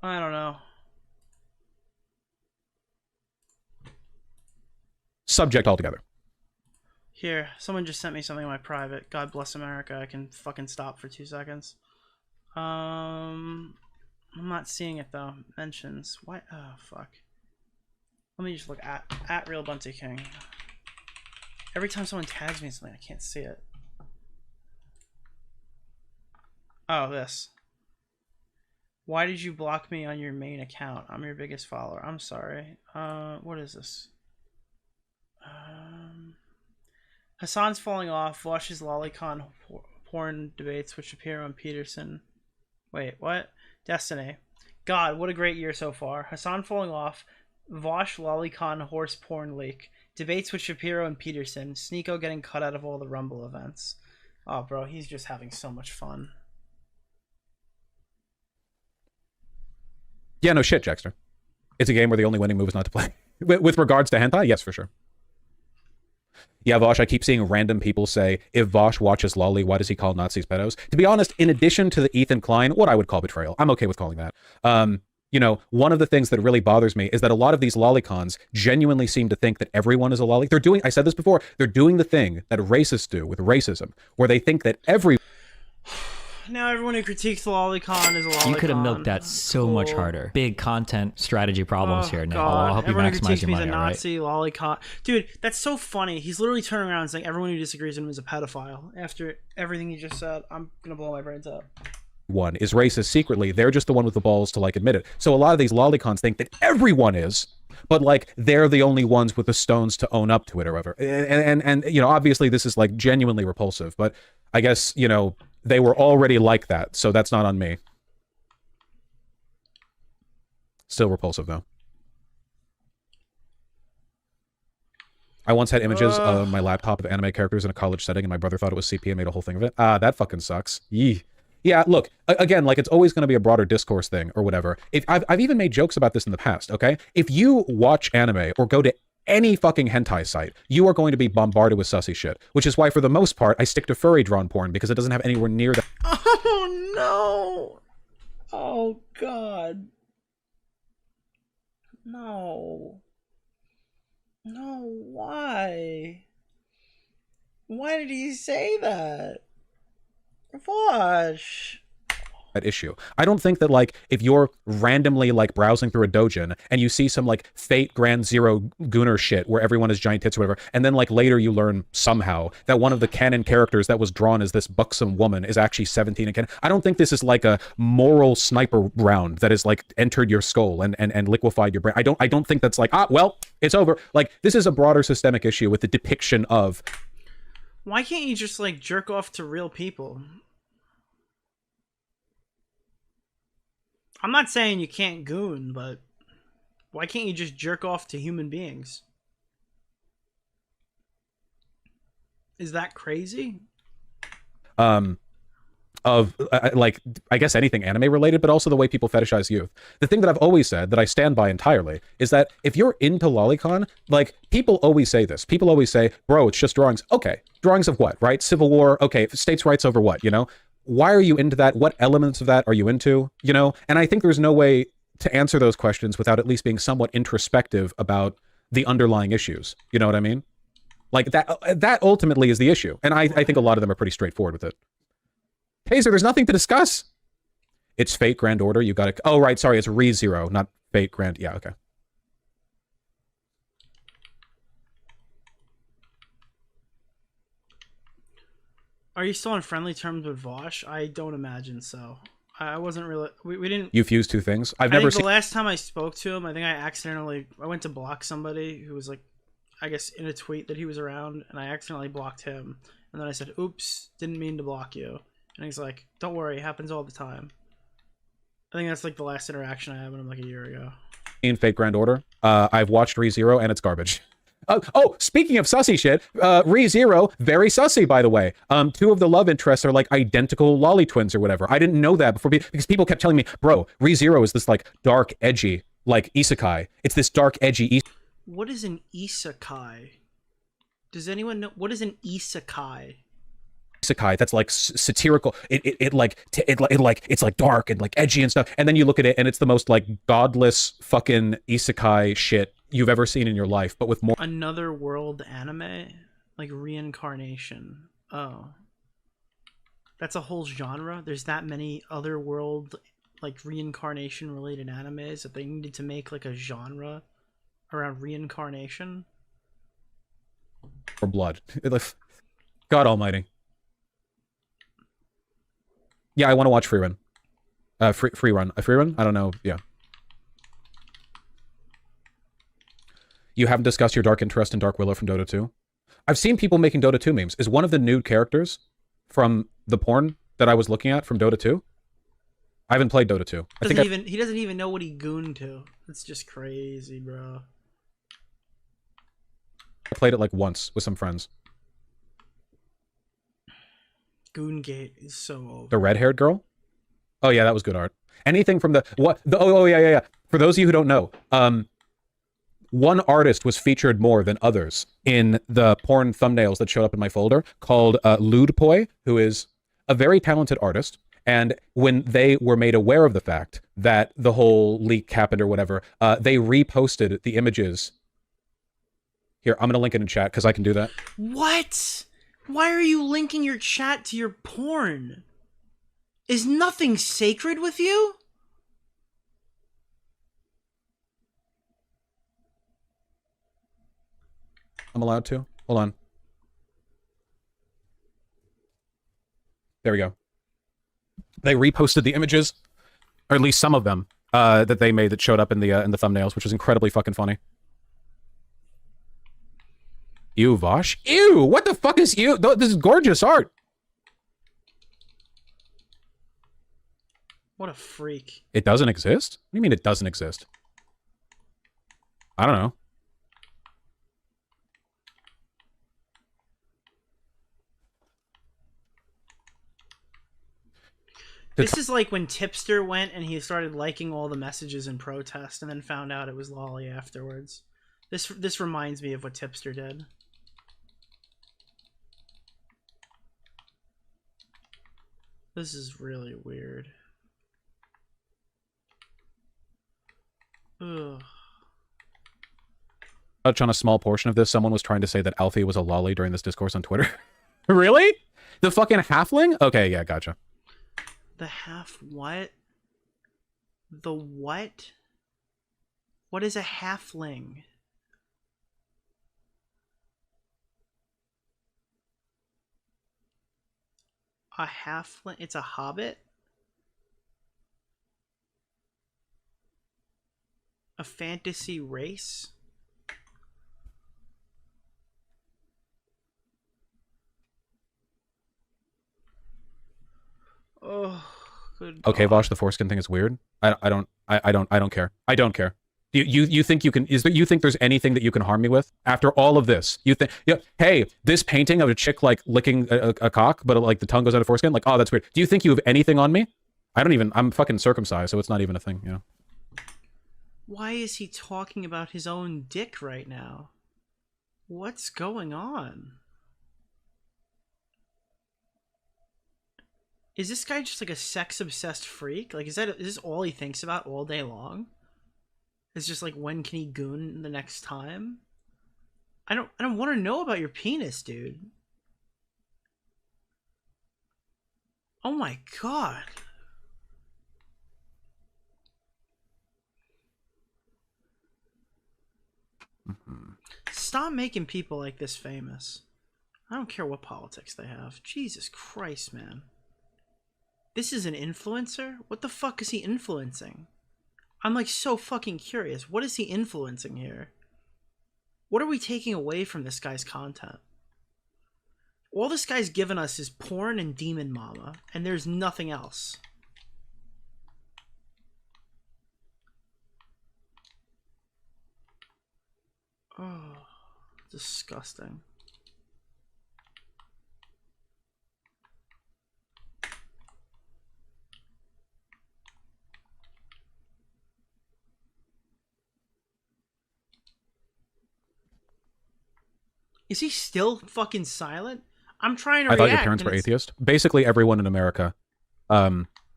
I don't know. Subject altogether. Here, someone just sent me something in my private. God bless America. I can fucking stop for 2 seconds. I'm not seeing it, though. Mentions. Why? Oh, fuck. Let me just look at Real Bunty King. Every time someone tags me in something, I can't see it. Oh, this. Why did you block me on your main account? I'm your biggest follower. I'm sorry. What is this? Hassan's falling off. Vaush's lolicon porn debates with Shapiro and Peterson. Wait, what? Destiny. God, what a great year so far. Hassan falling off. Vaush lolicon horse porn leak. Debates with Shapiro and Peterson. Sneeko getting cut out of all the Rumble events. Oh, bro, he's just having so much fun. Yeah, no shit, Jackster. It's a game where the only winning move is not to play. With regards to hentai, yes, for sure. Yeah, Vaush, I keep seeing random people say, if Vaush watches lolly, why does he call Nazis pedos? To be honest, in addition to the Ethan Klein, what I would call betrayal, I'm okay with calling that. You know, one of the things that really bothers me is that a lot of these lolicons genuinely seem to think that everyone is a lolly. They're doing, I said this before, they're doing the thing that racists do with racism, where they think that every... Now everyone who critiques the lolicon is a lolicon. You could have milked that so much harder. Big content strategy problems here, Nick. I'll help everyone you maximize who critiques your me money, is a all right? Nazi, lolicon. Dude, that's so funny. He's literally turning around and saying everyone who disagrees with him is a pedophile. After everything he just said, I'm gonna blow my brains out. One is racist secretly. They're just the one with the balls to, like, admit it. So a lot of these lolicons think that everyone is, but, like, they're the only ones with the stones to own up to it or whatever. And you know, obviously this is, like, genuinely repulsive, but I guess, you know, they were already like that, so that's not on me. Still repulsive, though. I once had images on my laptop of anime characters in a college setting, and my brother thought it was CP and made a whole thing of it. That fucking sucks. Yee. Yeah, look, again, like, it's always going to be a broader discourse thing or whatever. If I've even made jokes about this in the past, okay? If you watch anime or go to any fucking hentai site, you are going to be bombarded with sussy shit, which is why, for the most part, I stick to furry drawn porn because it doesn't have anywhere near that. Oh, no. Oh, God. No. No, why? Why did he say that? Vaush. Issue. I don't think that, like, if you're randomly, like, browsing through a dojin and you see some, like, Fate Grand Zero Gunner shit where everyone has giant tits or whatever, and then, like, later you learn somehow that one of the canon characters that was drawn as this buxom woman is actually 17 and canon. I don't think this is like a moral sniper round that has, like, entered your skull and liquefied your brain. I don't think that's like, well, it's over. Like, this is a broader systemic issue with the depiction of... Why can't you just, like, jerk off to real people? I'm not saying you can't goon, but why can't you just jerk off to human beings? Is that crazy? Like, I guess anything anime related, but also the way people fetishize youth. The thing that I've always said, that I stand by entirely, is that if you're into lolicon, like, people always say this. People always say, bro, it's just drawings. Okay, drawings of what, right? Civil War, okay, states' rights over what, you know? Why are you into that? What elements of that are you into? You know? And I think there's no way to answer those questions without at least being somewhat introspective about the underlying issues. You know what I mean? Like that ultimately is the issue. And I think a lot of them are pretty straightforward with it. Taser, there's nothing to discuss. It's Fate Grand Order. You got it. Oh, right. Sorry. It's ReZero, not Fate Grand. Yeah. Okay. Are you still on friendly terms with Vaush? I don't imagine so. I wasn't really. We didn't. You fused two things. I think the last time I spoke to him, I think I went to block somebody who was like, I guess in a tweet that he was around, and I accidentally blocked him. And then I said, "Oops, didn't mean to block you." And he's like, "Don't worry, it happens all the time." I think that's like the last interaction I had with him like a year ago. In Fate Grand Order, I've watched ReZero and it's garbage. Oh, speaking of sussy shit, ReZero, very sussy, by the way. Two of the love interests are like identical lolly twins or whatever. I didn't know that before because people kept telling me, bro, ReZero is this like dark, edgy, like isekai. It's this dark, edgy What is an isekai? Does anyone know what is an isekai? Isekai that's like satirical. It's like dark and like edgy and stuff. And then you look at it and it's the most like godless fucking isekai shit you've ever seen in your life, but with more another world anime, like reincarnation. Oh, that's a whole genre. There's that many other world like reincarnation related animes that they needed to make like a genre around reincarnation or blood. God almighty. Yeah, I want to watch Free Run. Free Run. Free Run? I don't know. Yeah. You haven't discussed your dark interest in Dark Willow from Dota 2? I've seen people making Dota 2 memes. Is one of the nude characters from the porn that I was looking at from Dota 2? I haven't played Dota 2. He doesn't even know what he gooned to. That's just crazy, bro. I played it like once with some friends. Goongate is so over. The red-haired girl? Oh yeah, that was good art. Anything from yeah. For those of you who don't know, one artist was featured more than others in the porn thumbnails that showed up in my folder called Ludpoi, who is a very talented artist. And when they were made aware of the fact that the whole leak happened or whatever, they reposted the images. Here, I'm going to link it in chat because I can do that. What? Why are you linking your chat to your porn? Is nothing sacred with you? I'm allowed to? Hold on. There we go. They reposted the images, or at least some of them, that they made that showed up in the thumbnails, which was incredibly fucking funny. Ew, Vaush. Ew, what the fuck is ew? This is gorgeous art. What a freak. It doesn't exist? What do you mean it doesn't exist? I don't know. This is like when Tipster went and he started liking all the messages in protest and then found out it was lolly afterwards. This reminds me of what Tipster did. This is really weird. Ugh. Touch on a small portion of this. Someone was trying to say that Alfie was a lolly during this discourse on Twitter. Really? The fucking halfling? Okay, yeah, gotcha. The half what? The what? What is a halfling? A halfling? It's a hobbit? A fantasy race? Oh, good. Okay, Vaush, the foreskin thing is weird. I don't care. I don't care. You think you can? You think there's anything that you can harm me with after all of this? You think? Yeah. Hey, this painting of a chick like licking a cock, but like the tongue goes out of foreskin. Like, oh, that's weird. Do you think you have anything on me? I don't even. I'm fucking circumcised, so it's not even a thing. You know. Why is he talking about his own dick right now? What's going on? Is this guy just like a sex-obsessed freak? Like, is this all he thinks about all day long? It's just like, when can he goon the next time? I don't want to know about your penis, dude. Oh my god. Stop making people like this famous. I don't care what politics they have. Jesus Christ, man. This is an influencer? What the fuck is he influencing? I'm like so fucking curious. What is he influencing here? What are we taking away from this guy's content? All this guy's given us is porn and Demon Mama, and there's nothing else. Oh, disgusting. Is he still fucking silent? I'm trying to react. I thought your parents were atheist. Basically, everyone in America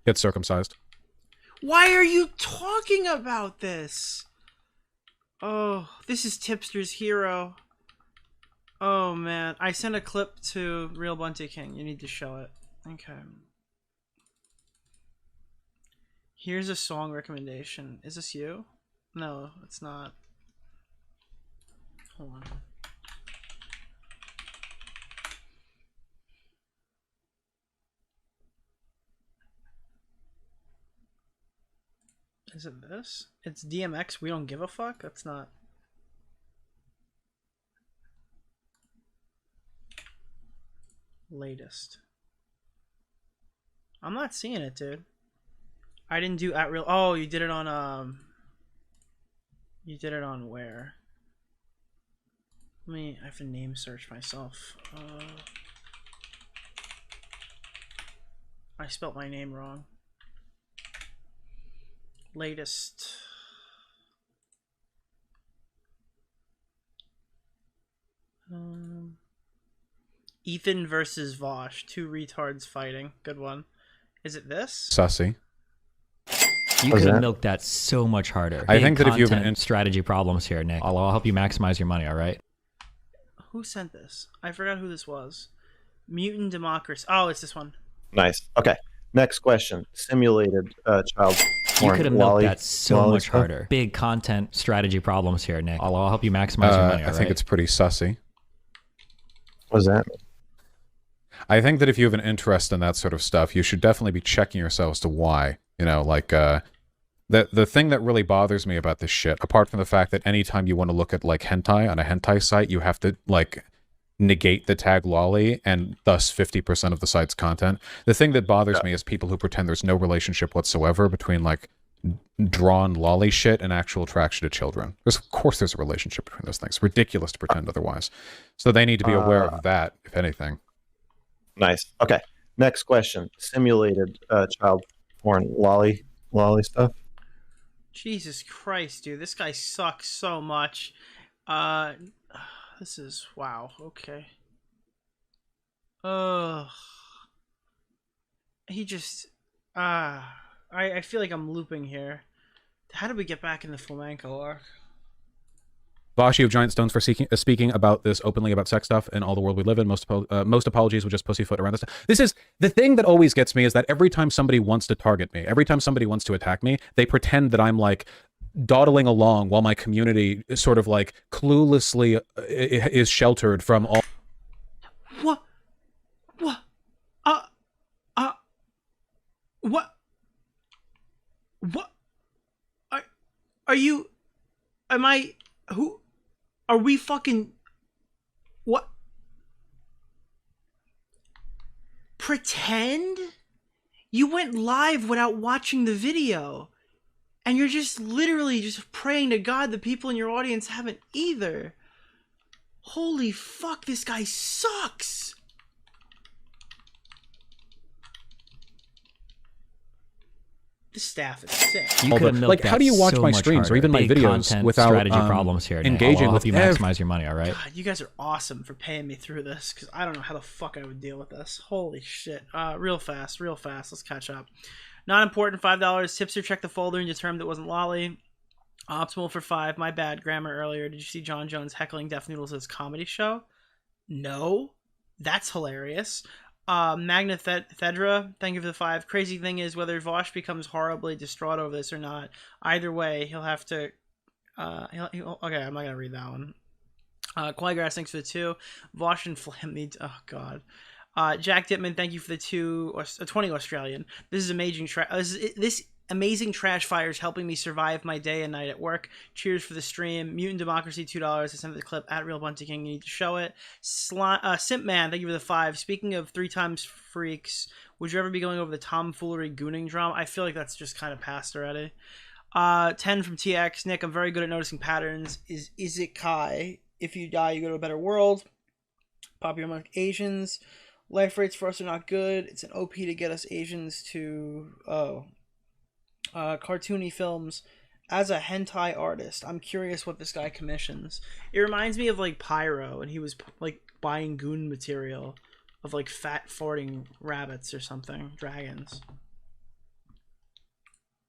gets circumcised. Why are you talking about this? Oh, this is Tipster's hero. Oh, man. I sent a clip to Real Bunty King. You need to show it. Okay. Here's a song recommendation. Is this you? No, it's not. Hold on. Is it this? It's DMX, We Don't Give a Fuck? That's not... Latest. I'm not seeing it, dude. I didn't do at real... Oh, you did it on, You did it on where? I have to name search myself. I spelt my name wrong. Latest. Ethan versus Vaush. Two retards fighting. Good one. Is it this? Sussy. You could have milked that so much harder. I think that if you have an strategy problems here, Nick, I'll help you maximize your money. All right. Who sent this? I forgot who this was. Mutant Democracy. Oh, it's this one. Nice. Okay. Next question. Simulated child porn. You could have milked that so much harder. Big content strategy problems here, Nick. I'll help you maximize your money. I think it's pretty sussy. What does that mean? I think that if you have an interest in that sort of stuff, you should definitely be checking yourself as to why. You know, like, the thing that really bothers me about this shit, apart from the fact that anytime you want to look at, like, hentai on a hentai site, you have to, like, negate the tag lolly and thus 50% of the site's content. The thing that bothers me is people who pretend there's no relationship whatsoever between, like, drawn lolly shit and actual attraction to children. Of course there's a relationship between those things. Ridiculous to pretend otherwise. So they need to be aware of that, if anything. Nice. Okay. Next question. Simulated child porn lolly stuff. Jesus Christ, dude. This guy sucks so much. This is... Wow. Okay. He just... I feel like I'm looping here. How did we get back in the flamenco arc? Vaush, you have giant stones for speaking about this openly about sex stuff and all the world we live in. Most apologies were just pussyfoot around this stuff. This is the thing that always gets me, is that every time somebody wants to target me, every time somebody wants to attack me, they pretend that I'm like dawdling along while my community is sort of like cluelessly is sheltered from all. What? What? Are you? Am I? Who? Are we fucking? What? Pretend? You went live without watching the video. And you're just literally just praying to God the people in your audience haven't either. Holy fuck, this guy sucks! This staff is sick. You could have milked like, how do you watch so my much streams harder. or even my Big videos content without strategy problems here, Nick. engaging I'll with help you maximize your money, all right? God, you guys are awesome for paying me through this because I don't know how the fuck I would deal with this. Holy shit. Real fast. Let's catch up. Not important, $5. Tipster checked the folder and determined it wasn't lolly. Optimal for 5. My bad. Grammar earlier. Did you see John Jones heckling Deaf Noodles at his comedy show? No. That's hilarious. Magna Thedra, thank you for the 5. Crazy thing is, whether Vaush becomes horribly distraught over this or not, either way, he'll have to... okay, I'm not going to read that one. Quagrass, thanks for the 2. Vaush and Flam oh god. Jack Dittman, thank you for the 20 Australian. This is amazing. This amazing trash fire is helping me survive my day and night at work. Cheers for the stream. Mutant Democracy, $2. I sent the clip at Real Bunty King. You need to show it. Simp Man, thank you for the 5. Speaking of 3 times freaks, would you ever be going over the tomfoolery gooning drama? I feel like that's just kind of past already. 10 from TX. Nick, I'm very good at noticing patterns. Is it Kai? If you die, you go to a better world. Popular among Asians. Life rates for us are not good. It's an OP to get us Asians to cartoony films. As a hentai artist, I'm curious what this guy commissions. It reminds me of like Pyro, and he was like buying goon material of like fat farting rabbits or something, dragons.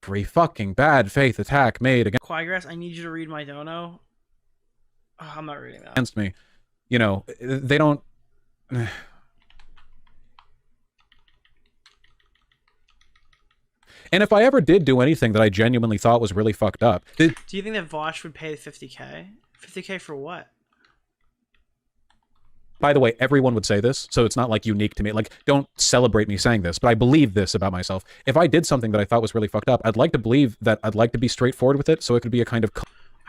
Every fucking bad faith attack made Quagrass, I need you to read my dono. Oh, I'm not reading that. against me, you know, they don't. And if I ever did do anything that I genuinely thought was really fucked up... Do you think that Vaush would pay 50k? 50k for what? By the way, everyone would say this, so it's not like unique to me. Like, don't celebrate me saying this, but I believe this about myself. If I did something that I thought was really fucked up, I'd like to believe that I'd like to be straightforward with it, so it could be a kind of...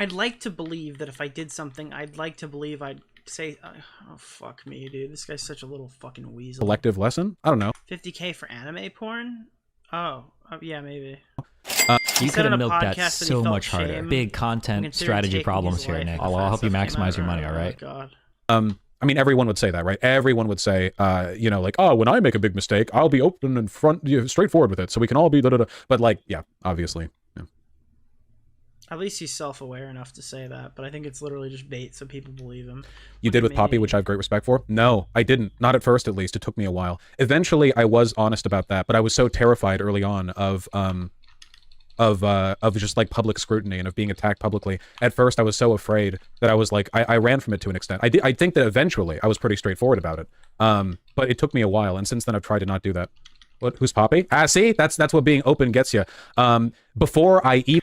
I'd like to believe that if I did something, I'd like to believe I'd say... oh, fuck me, dude. This guy's such a little fucking weasel. Collective lesson? I don't know. 50k for anime porn? Oh, yeah, maybe. You could have milked that so much harder. Big content strategy problems here, Nick. I'll help you maximize your money, all right? God. I mean, everyone would say that, right? Everyone would say, you know, like, oh, when I make a big mistake, I'll be open and straightforward with it, so we can all be da-da-da. But, like, yeah, obviously. Yeah. At least he's self-aware enough to say that, but I think it's literally just bait so people believe him. You did with Poppy, which I have great respect for? No, I didn't. Not at first, at least. It took me a while. Eventually, I was honest about that, but I was so terrified early on of just like public scrutiny and of being attacked publicly. At first, I was so afraid that I was like, I ran from it to an extent. I think that eventually I was pretty straightforward about it. But it took me a while, and since then I've tried to not do that. What? Who's Poppy? Ah, see, that's what being open gets you. Before I even.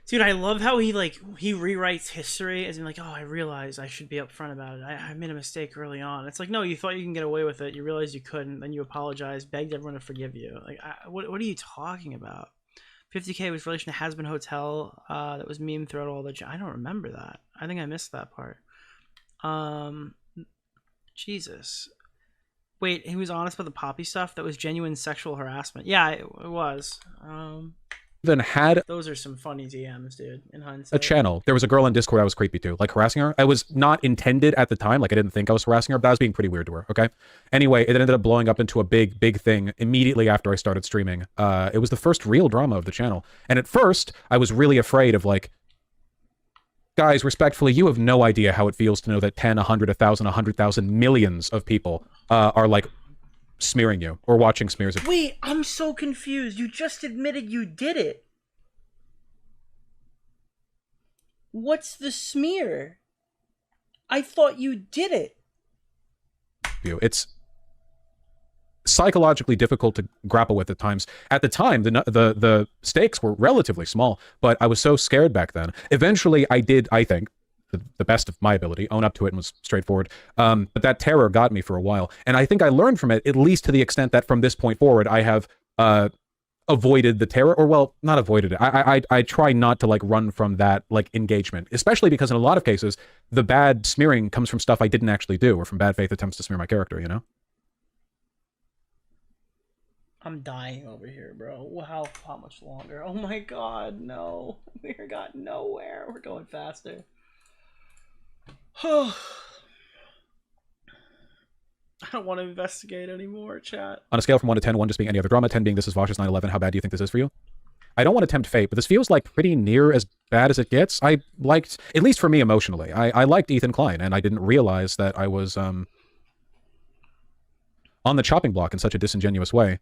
Dude, I love how he rewrites history as in like, oh, I realized I should be upfront about it. I made a mistake early on. It's like, no, you thought you can get away with it. You realized you couldn't. Then you apologized, begged everyone to forgive you. Like, what are you talking about? 50k was relation to Has Been Hotel. That was meme throughout all the... I don't remember that. I think I missed that part. Jesus. Wait, he was honest about the Poppy stuff? That was genuine sexual harassment. Yeah, it was. Then had those are some funny DMs, dude, in hindsight. a channel. There was a girl in Discord I was creepy to, like harassing her. I was not intended at the time, like I didn't think I was harassing her, but I was being pretty weird to her, okay? Anyway, it ended up blowing up into a big thing immediately after I started streaming. It was the first real drama of the channel. And at first, I was really afraid of like, guys, respectfully, you have no idea how it feels to know that 10, 100, 1,000, 100,000, millions of people are like smearing you or watching smears of... Wait, I'm so confused. You just admitted you did it. What's the smear? I thought you did it. It's psychologically difficult to grapple with at times. At the time, the stakes were relatively small, but I was so scared back then. Eventually, I did, I think, the best of my ability, own up to it and was straightforward. But that terror got me for a while. And I think I learned from it, at least to the extent that from this point forward, I have avoided the terror, or well, not avoided it. I try not to like run from that like engagement, especially because in a lot of cases, the bad smearing comes from stuff I didn't actually do or from bad faith attempts to smear my character, you know? I'm dying over here, bro. How much longer? Oh my god, no. We got nowhere. We're going faster. don't want to investigate anymore, chat. On a scale from 1 to 10, 1 just being any other drama, 10 being this is Vaush's 9/11, how bad do you think this is for you? I don't want to tempt fate, but this feels like pretty near as bad as it gets. I liked, at least for me emotionally, I liked Ethan Klein, and I didn't realize that I was on the chopping block in such a disingenuous way.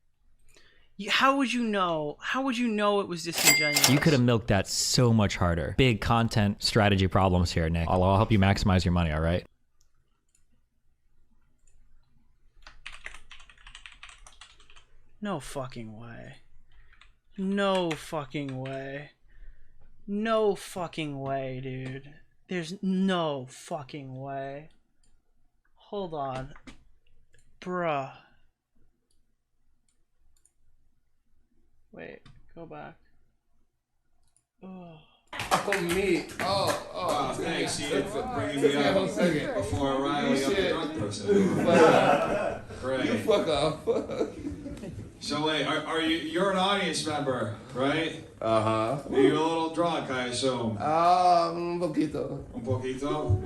How would you know? How would you know it was disingenuous? You could have milked that so much harder. Big content strategy problems here, Nick. I'll help you maximize your money, all right? No fucking way. No fucking way. No fucking way, dude. There's no fucking way. Hold on. Bruh. Wait, go back. Oh. Me. Oh, thanks, Ian, for bringing me up before riling up the drunk person. Right. You fuck off. So wait, are you? You're an audience member, right? Uh-huh. You're a little drunk, I assume. Un poquito. Un poquito.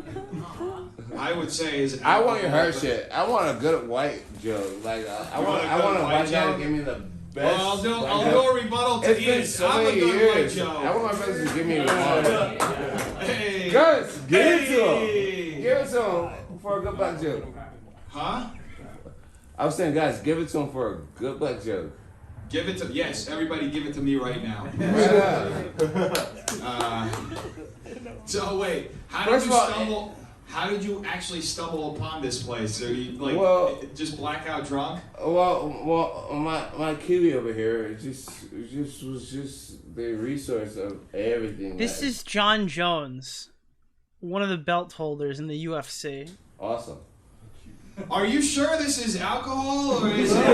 I would say is. I want your her shit. I want a good white joke. Like I want a white guy to give me the best. Well, I'll do a rebuttal to It's Ian. been so I'm a many good years. white joke. I want my friends to give me one. Hey. Guys, give it to him. Hey. Give it to him for a good black joke. Huh? I was saying, guys, give it to him for a good black joke. Give it to yes, everybody, give it to me right now. So wait, how did you actually stumble upon this place? Are you like just blackout drunk? Well, my kiwi over here was just the resource of everything. This is John Jones, one of the belt holders in the UFC. Awesome. Are you sure this is alcohol or is it? Are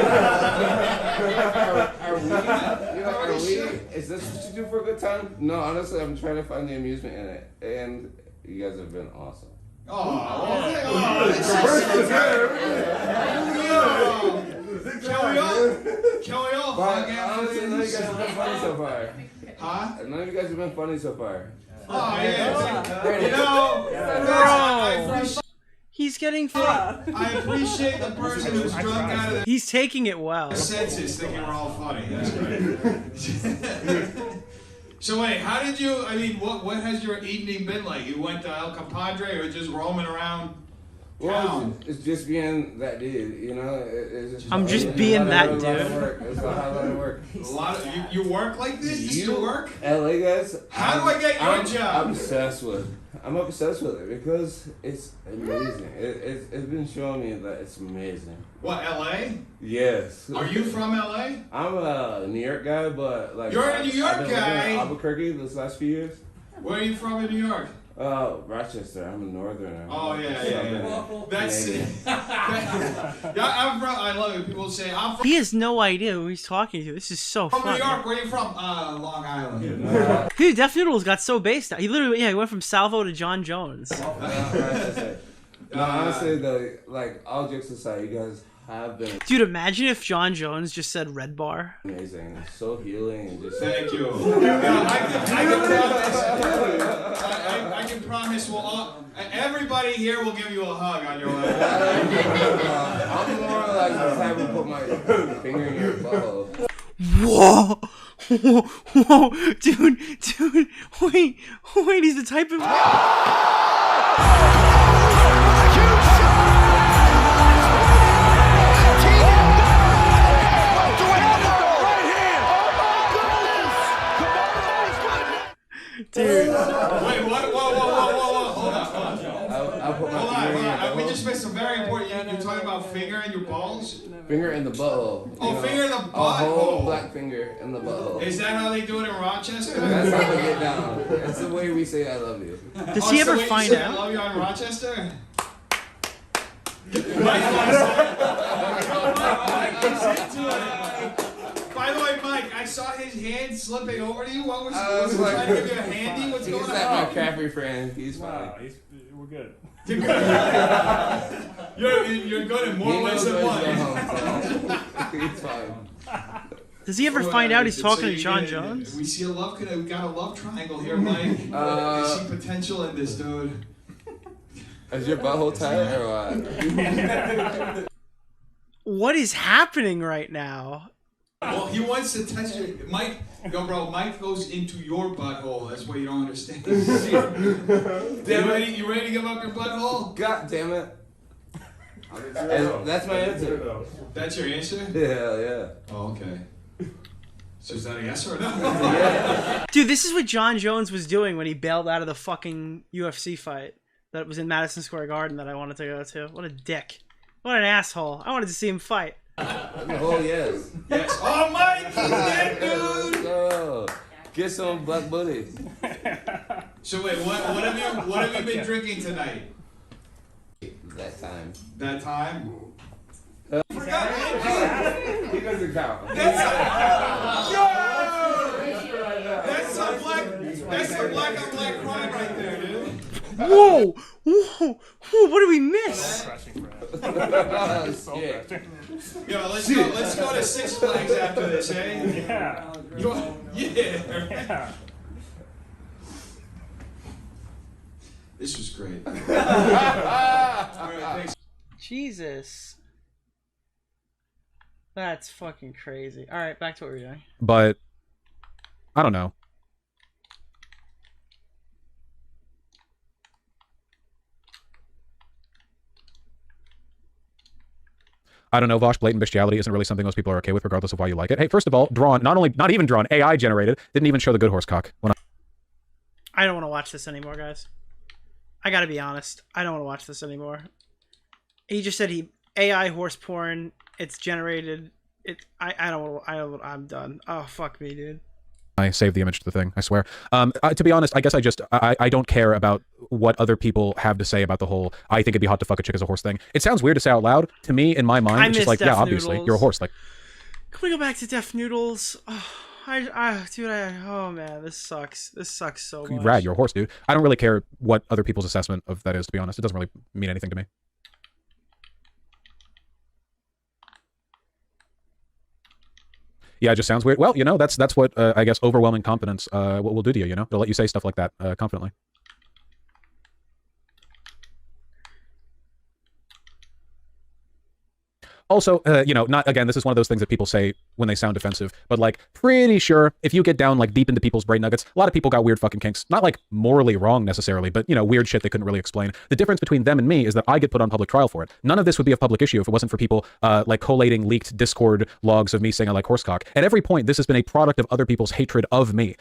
we? Is this what you do for a good time? No, honestly, I'm trying to find the amusement in it, and you guys have been awesome. Can we all hug honestly, none of you guys have been funny so far. Huh? None of you guys have been funny so far. Oh yeah. He's getting I appreciate the person who's drunk out of He's taking it well. the senses, thinking we're all funny. That's great. So wait, how did you? I mean, what has your evening been like? You went to El Compadre or just roaming around town? It's just being that dude, you know. I'm just being that dude. It's a lot of work. You work like this? You still work? LA guys. How do I get your job? I'm obsessed with it because it's amazing. It's been showing me that it's amazing. What, LA? Yes. Are you from LA? I'm a New York guy, but like You're a New York I've been guy? living in Albuquerque this last few years. Where are you from in New York? Rochester. I'm a northerner. Oh yeah. That's I love it. People say I'm from. He has no idea who he's talking to. This is so From funny. New York. Where are you from? Long Island. Dude, Def Noodles got so based out. He literally, he went from Salvo to John Jones. No, honestly though, like all jokes aside, you guys have been Dude, imagine if John Jones just said Red Bar. amazing. It's so healing and just. Thank you. I can promise we'll all, everybody here will give you a hug on your way. I'm more like just having to put my finger in your butthole. Whoa! Whoa! Dude, wait, he's the type of... Dude. Wait, what? Whoa. Hold on. We just missed some very important. You're talking about finger in your balls? Finger in the butthole. Oh, finger in the butthole. A whole black finger in the butthole. Is that how they do it in Rochester? That's how they get down. That's the way we say I love you. Does he ever find out? I love you on Rochester? By the way, Mike, I saw his hand slipping over to you. What was he trying to give you a handy? What's going on? He's like my Caffrey friend. He's fine. We're good. You're good in more ways than one. He's fine. Does he ever find out he's talking to John Jones? We see we got a love triangle here, Mike. I see potential in this dude. Is your butthole tight or what? What is happening right now? Well, he wants to touch your Mike. Yo, bro, Mike goes into your butthole. That's what you don't understand. You ready to give up your butthole? God damn it. That's my answer. That's your answer? Yeah. Oh, okay. So is that a yes or a no? Yeah. Dude, this is what John Jones was doing when he bailed out of the fucking UFC fight that was in Madison Square Garden that I wanted to go to. What a dick. What an asshole. I wanted to see him fight. Oh, yes. Yes. Oh, Mike, he's dead, dude. Oh, get some black buddies. So wait, what have you been drinking tonight? That time. That time? He doesn't count. That's some black on black crime right there, dude. Whoa! Whoa! What did we miss? Yo, let's go to Six Flags after this, eh? Yeah. This was great. All right, thanks. Jesus. That's fucking crazy. All right, back to what we were doing. But I don't know. I don't know, Vaush, blatant bestiality isn't really something most people are okay with, regardless of why you like it. Hey, first of all, not even drawn, AI generated, didn't even show the good horse cock. I don't want to watch this anymore, guys. I gotta be honest. I don't want to watch this anymore. He just said AI horse porn, it's generated. I'm done. Oh, fuck me, dude. I saved the image to the thing, I swear. To be honest, I guess I don't care about what other people have to say about the whole, I think it'd be hot to fuck a chick as a horse thing. It sounds weird to say out loud. To me, in my mind, it's just like, yeah, obviously, you're a horse. Like, can we go back to Deaf Noodles? Oh, oh man, this sucks. This sucks so much. Rad, you're a horse, dude. I don't really care what other people's assessment of that is, to be honest. It doesn't really mean anything to me. Yeah, it just sounds weird. Well, you know, that's what I guess overwhelming confidence what will do to you. You know, it'll let you say stuff like that confidently. Also, you know, not again, this is one of those things that people say when they sound defensive, but like pretty sure if you get down like deep into people's brain nuggets, a lot of people got weird fucking kinks. Not like morally wrong necessarily, but you know, weird shit they couldn't really explain. The difference between them and me is that I get put on public trial for it. None of this would be a public issue if it wasn't for people like collating leaked Discord logs of me saying I like horsecock. At every point, this has been a product of other people's hatred of me.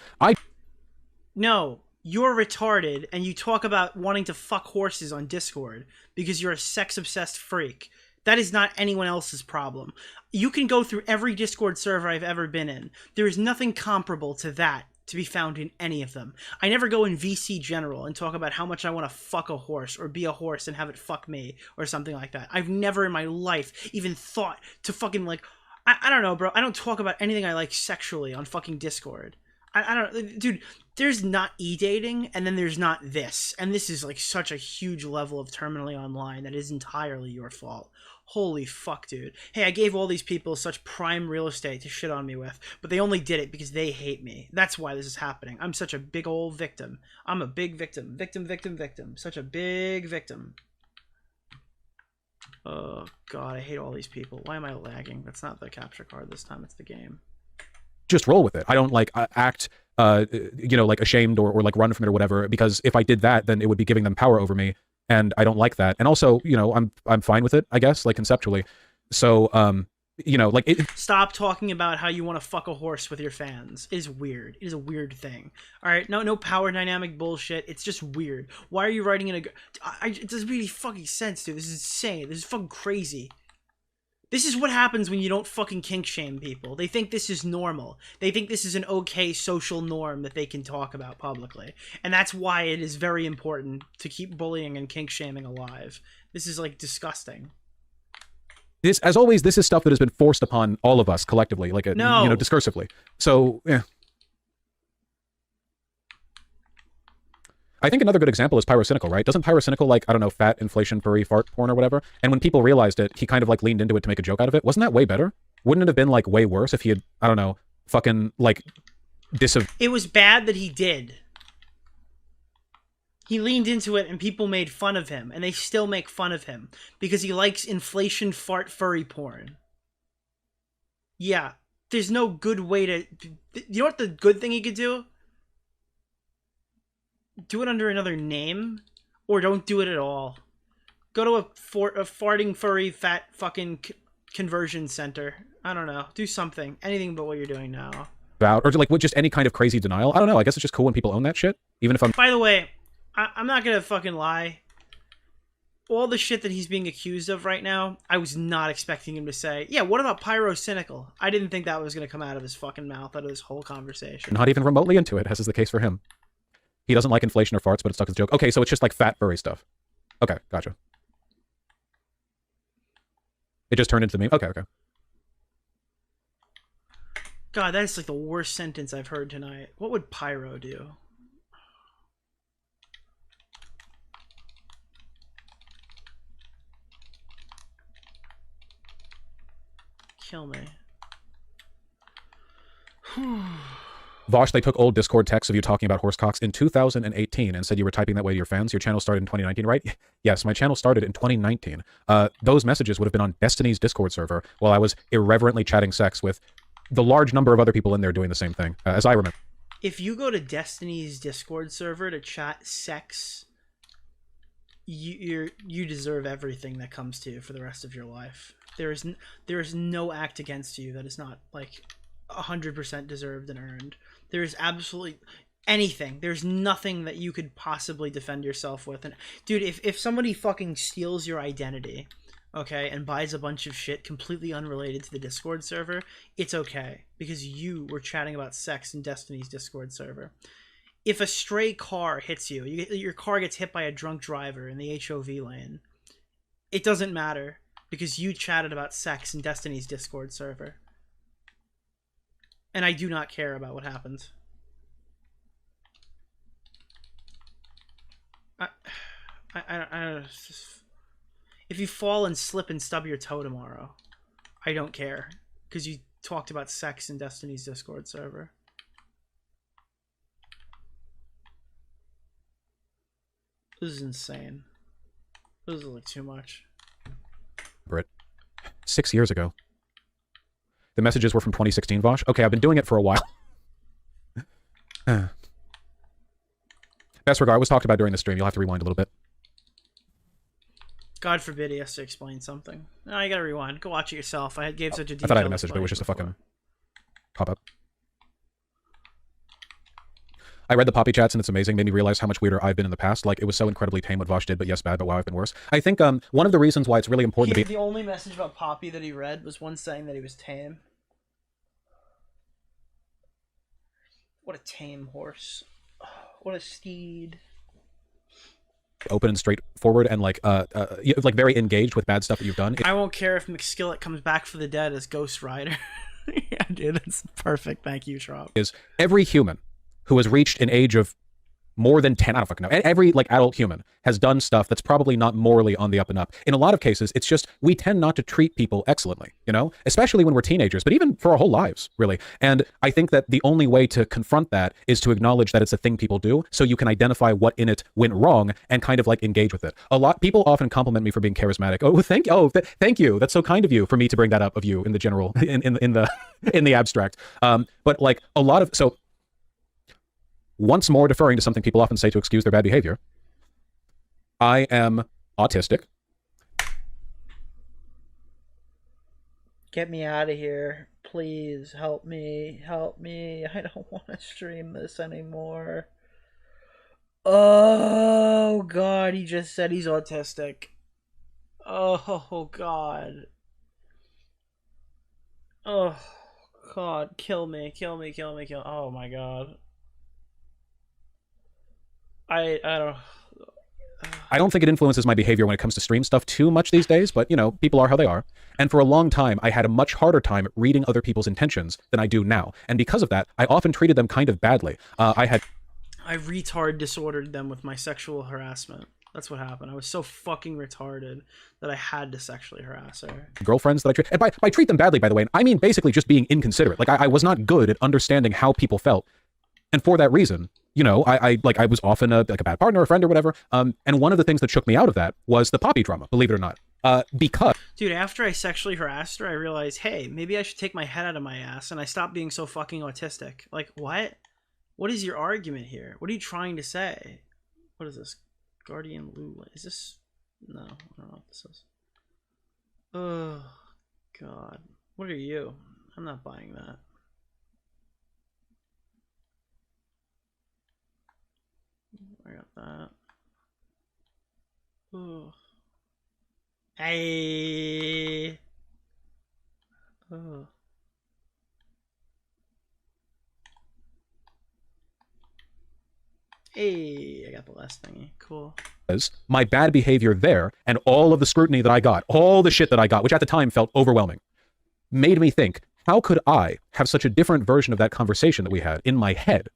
No, you're retarded, and you talk about wanting to fuck horses on Discord because you're a sex-obsessed freak. That is not anyone else's problem. You can go through every Discord server I've ever been in. There is nothing comparable to that to be found in any of them. I never go in VC General and talk about how much I want to fuck a horse or be a horse and have it fuck me or something like that. I've never in my life even thought to fucking like... I don't know, bro. I don't talk about anything I like sexually on fucking Discord. I don't... Dude, there's not e-dating, and then there's not this. And this is like such a huge level of terminally online that is entirely your fault. Holy fuck, dude. Hey, I gave all these people such prime real estate to shit on me with, but they only did it because they hate me. That's why this is happening. I'm such a big old victim. I'm a big victim. Victim. Such a big victim. Oh, God, I hate all these people. Why am I lagging? That's not the capture card this time. It's the game. Just roll with it. I don't like act, you know, like ashamed or like run from it or whatever, because if I did that, then it would be giving them power over me. And I don't like that. And also, you know, I'm fine with it, I guess, like conceptually. So, you know, like stop talking about how you want to fuck a horse with your fans. It is weird. It is a weird thing. All right, no power dynamic bullshit. It's just weird. Why are you writing in a? It doesn't really fucking sense, dude. This is insane. This is fucking crazy. This is what happens when you don't fucking kink shame people. They think this is normal. They think this is an okay social norm that they can talk about publicly. And that's why it is very important to keep bullying and kink shaming alive. This is like disgusting. This, as always, this is stuff that has been forced upon all of us collectively, like, you know, discursively. So, yeah. I think another good example is Pyrocynical, right? Doesn't Pyrocynical, like, I don't know, fat, inflation, furry, fart porn or whatever? And when people realized it, he kind of, like, leaned into it to make a joke out of it. Wasn't that way better? Wouldn't it have been, like, way worse if he had, I don't know, fucking, like, It was bad that he did. He leaned into it and people made fun of him, and they still make fun of him because he likes inflation, fart, furry porn. Yeah, there's no good way to... You know what the good thing you could do? Do it under another name, or don't do it at all. Go to a farting, furry, fat fucking conversion center. I don't know. Do something. Anything but what you're doing now. About, or like with just any kind of crazy denial. I don't know. I guess it's just cool when people own that shit. Even if I'm... By the way, I'm not gonna fucking lie. All the shit that he's being accused of right now, I was not expecting him to say, yeah, what about pyrocynical? I didn't think that was going to come out of his fucking mouth, out of this whole conversation. Not even remotely into it, as is the case for him. He doesn't like inflation or farts, but it's stuck as a joke. Okay, so it's just like fat, furry stuff. Okay, gotcha. It just turned into me. Okay, okay. God, that's like the worst sentence I've heard tonight. What would pyro do? Kill me. Vaush, they took old Discord texts of you talking about horsecocks in 2018 and said you were typing that way to your fans. Your channel started in 2019, right? Yes, my channel started in 2019. Those messages would have been on Destiny's Discord server while I was irreverently chatting sex with the large number of other people in there doing the same thing, as I remember. If you go to Destiny's Discord server to chat sex, you deserve everything that comes to you for the rest of your life. There is no act against you that is not like 100% deserved and earned. There is absolutely anything. There's nothing that you could possibly defend yourself with. And dude, if somebody fucking steals your identity, okay, and buys a bunch of shit completely unrelated to the Discord server, it's okay because you were chatting about sex in Destiny's Discord server. If a stray car hits you, your car gets hit by a drunk driver in the HOV lane, it doesn't matter because you chatted about sex in Destiny's Discord server. And I do not care about what happens. If you fall and slip and stub your toe tomorrow, I don't care because you talked about sex in Destiny's Discord server. This is insane. This is like too much. Brit. 6 years ago. The messages were from 2016, Vaush. Okay, I've been doing it for a while. Best regard was talked about during the stream. You'll have to rewind a little bit. God forbid he has to explain something. No, you gotta rewind. Go watch it yourself. I gave such a detailed I thought I had a message, but it was just a fucking pop-up. I read the Poppy chats and it's amazing. Made me realize how much weirder I've been in the past. Like, it was so incredibly tame what Vaush did, but yes, bad, but wow, I've been worse. I think one of the reasons why it's really important to be... The only message about Poppy that he read was one saying that he was tame. What a tame horse. What a steed. Open and straightforward and like very engaged with bad stuff that you've done. I won't care if McSkillet comes back for the dead as Ghost Rider. Yeah, dude, that's perfect. Thank you, Trop. Is every human who has reached an age of more than 10, I don't fucking know. Every like adult human has done stuff that's probably not morally on the up and up. In a lot of cases, it's just we tend not to treat people excellently, you know, especially when we're teenagers, but even for our whole lives, really. And I think that the only way to confront that is to acknowledge that it's a thing people do, so you can identify what in it went wrong and kind of like engage with it. People often compliment me for being charismatic. Oh, thank you. That's so kind of you for me to bring that up of you in the general, in the abstract. But like a lot of once more deferring to something people often say to excuse their bad behavior. I am autistic. Get me out of here. Please help me. Help me. I don't want to stream this anymore. Oh, God. He just said he's autistic. Oh, God. Oh, God. Kill me. Kill me. Kill me. Kill. Oh, my God. I don't think it influences my behavior when it comes to stream stuff too much these days, but, you know, people are how they are. And for a long time, I had a much harder time reading other people's intentions than I do now. And because of that, I often treated them kind of badly. I retard disordered them with my sexual harassment. That's what happened. I was so fucking retarded that I had to sexually harass her. Girlfriends that I treat, and by treat them badly, by the way, I mean basically just being inconsiderate. Like, I was not good at understanding how people felt. And for that reason, you know, I was often a bad partner, a friend, or whatever. And one of the things that shook me out of that was the Poppy drama, believe it or not. Because dude, after I sexually harassed her, I realized, hey, maybe I should take my head out of my ass, and I stopped being so fucking autistic. Like, what? What is your argument here? What are you trying to say? What is this? Guardian Lula? Is this? No, I don't know what this is. Oh, God. What are you? I'm not buying that. I got that. Oh. Hey. Oh. Hey, I got the last thingy. Cool. My bad behavior there and all of the scrutiny that I got, all the shit that I got, which at the time felt overwhelming, made me think, how could I have such a different version of that conversation that we had in my head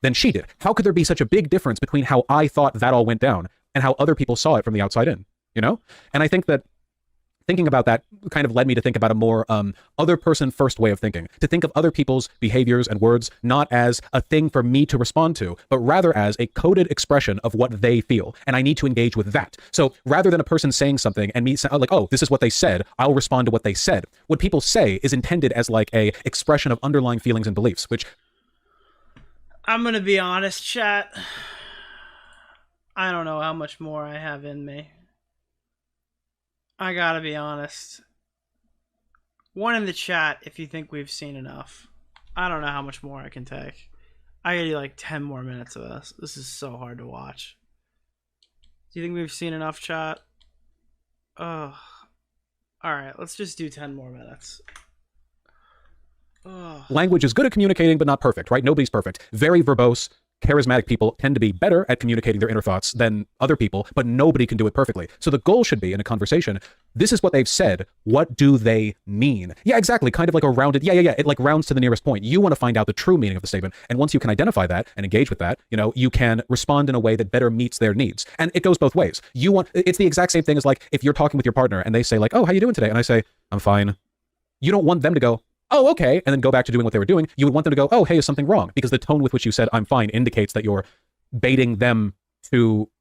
than she did? How could there be such a big difference between how I thought that all went down and how other people saw it from the outside in, you know? And I think that thinking about that kind of led me to think about a more other person first way of thinking, to think of other people's behaviors and words not as a thing for me to respond to, but rather as a coded expression of what they feel. And I need to engage with that. So rather than a person saying something and me saying, like, oh, this is what they said, I'll respond to what they said. What people say is intended as like a expression of underlying feelings and beliefs, which... I'm going to be honest, chat. I don't know how much more I have in me. I gotta be honest. One in the chat if you think we've seen enough. I don't know how much more I can take. I gotta do like 10 more minutes of this. This is so hard to watch. Do you think we've seen enough, chat? Ugh. Alright, let's just do 10 more minutes. Ugh. Language is good at communicating, but not perfect, right? Nobody's perfect. Very verbose, charismatic people tend to be better at communicating their inner thoughts than other people, but nobody can do it perfectly. So the goal should be in a conversation, this is what they've said. What do they mean? Yeah, exactly. Kind of like a rounded, yeah. It like rounds to the nearest point. You want to find out the true meaning of the statement. And once you can identify that and engage with that, you know, you can respond in a way that better meets their needs. And it goes both ways. It's the exact same thing as like, if you're talking with your partner and they say like, oh, how you doing today? And I say, I'm fine. You don't want them to go, oh, okay, and then go back to doing what they were doing. You would want them to go, oh, hey, is something wrong? Because the tone with which you said, I'm fine, indicates that you're baiting them to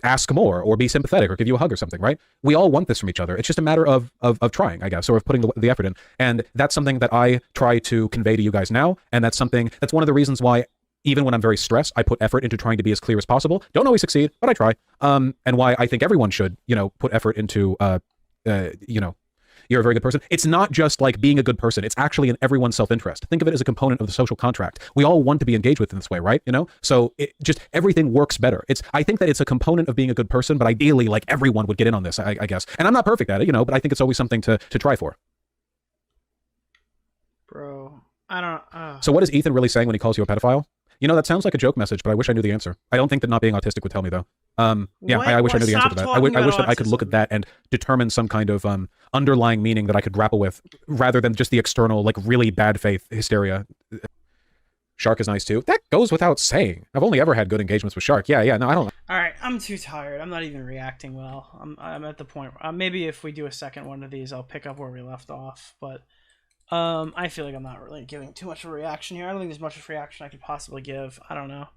ask more or be sympathetic or give you a hug or something, right? We all want this from each other. It's just a matter of trying, I guess, or of putting the effort in. And that's something that I try to convey to you guys now. And that's one of the reasons why, even when I'm very stressed, I put effort into trying to be as clear as possible. Don't always succeed, but I try. And why I think everyone should, you know, put effort into, you know, you're a very good person. It's not just like being a good person. It's actually in everyone's self-interest. Think of it as a component of the social contract. We all want to be engaged with in this way, right? You know? So everything works better. I think that it's a component of being a good person, but ideally, like, everyone would get in on this, I guess. And I'm not perfect at it, you know, but I think it's always something to try for. Bro, I don't... So what is Ethan really saying when he calls you a pedophile? You know, that sounds like a joke message, but I wish I knew the answer. I don't think that not being autistic would tell me, though. Yeah, I wish I knew the answer to that. I wish that I could look at that and determine some kind of underlying meaning that I could grapple with, rather than just the external, like, really bad faith hysteria. Shark is nice, too. That goes without saying. I've only ever had good engagements with Shark. Yeah, no, I don't... All right, I'm too tired. I'm not even reacting well. I'm at the point where... maybe if we do a second one of these, I'll pick up where we left off, but... I feel like I'm not really giving too much of a reaction here. I don't think there's much of a reaction I could possibly give. I don't know.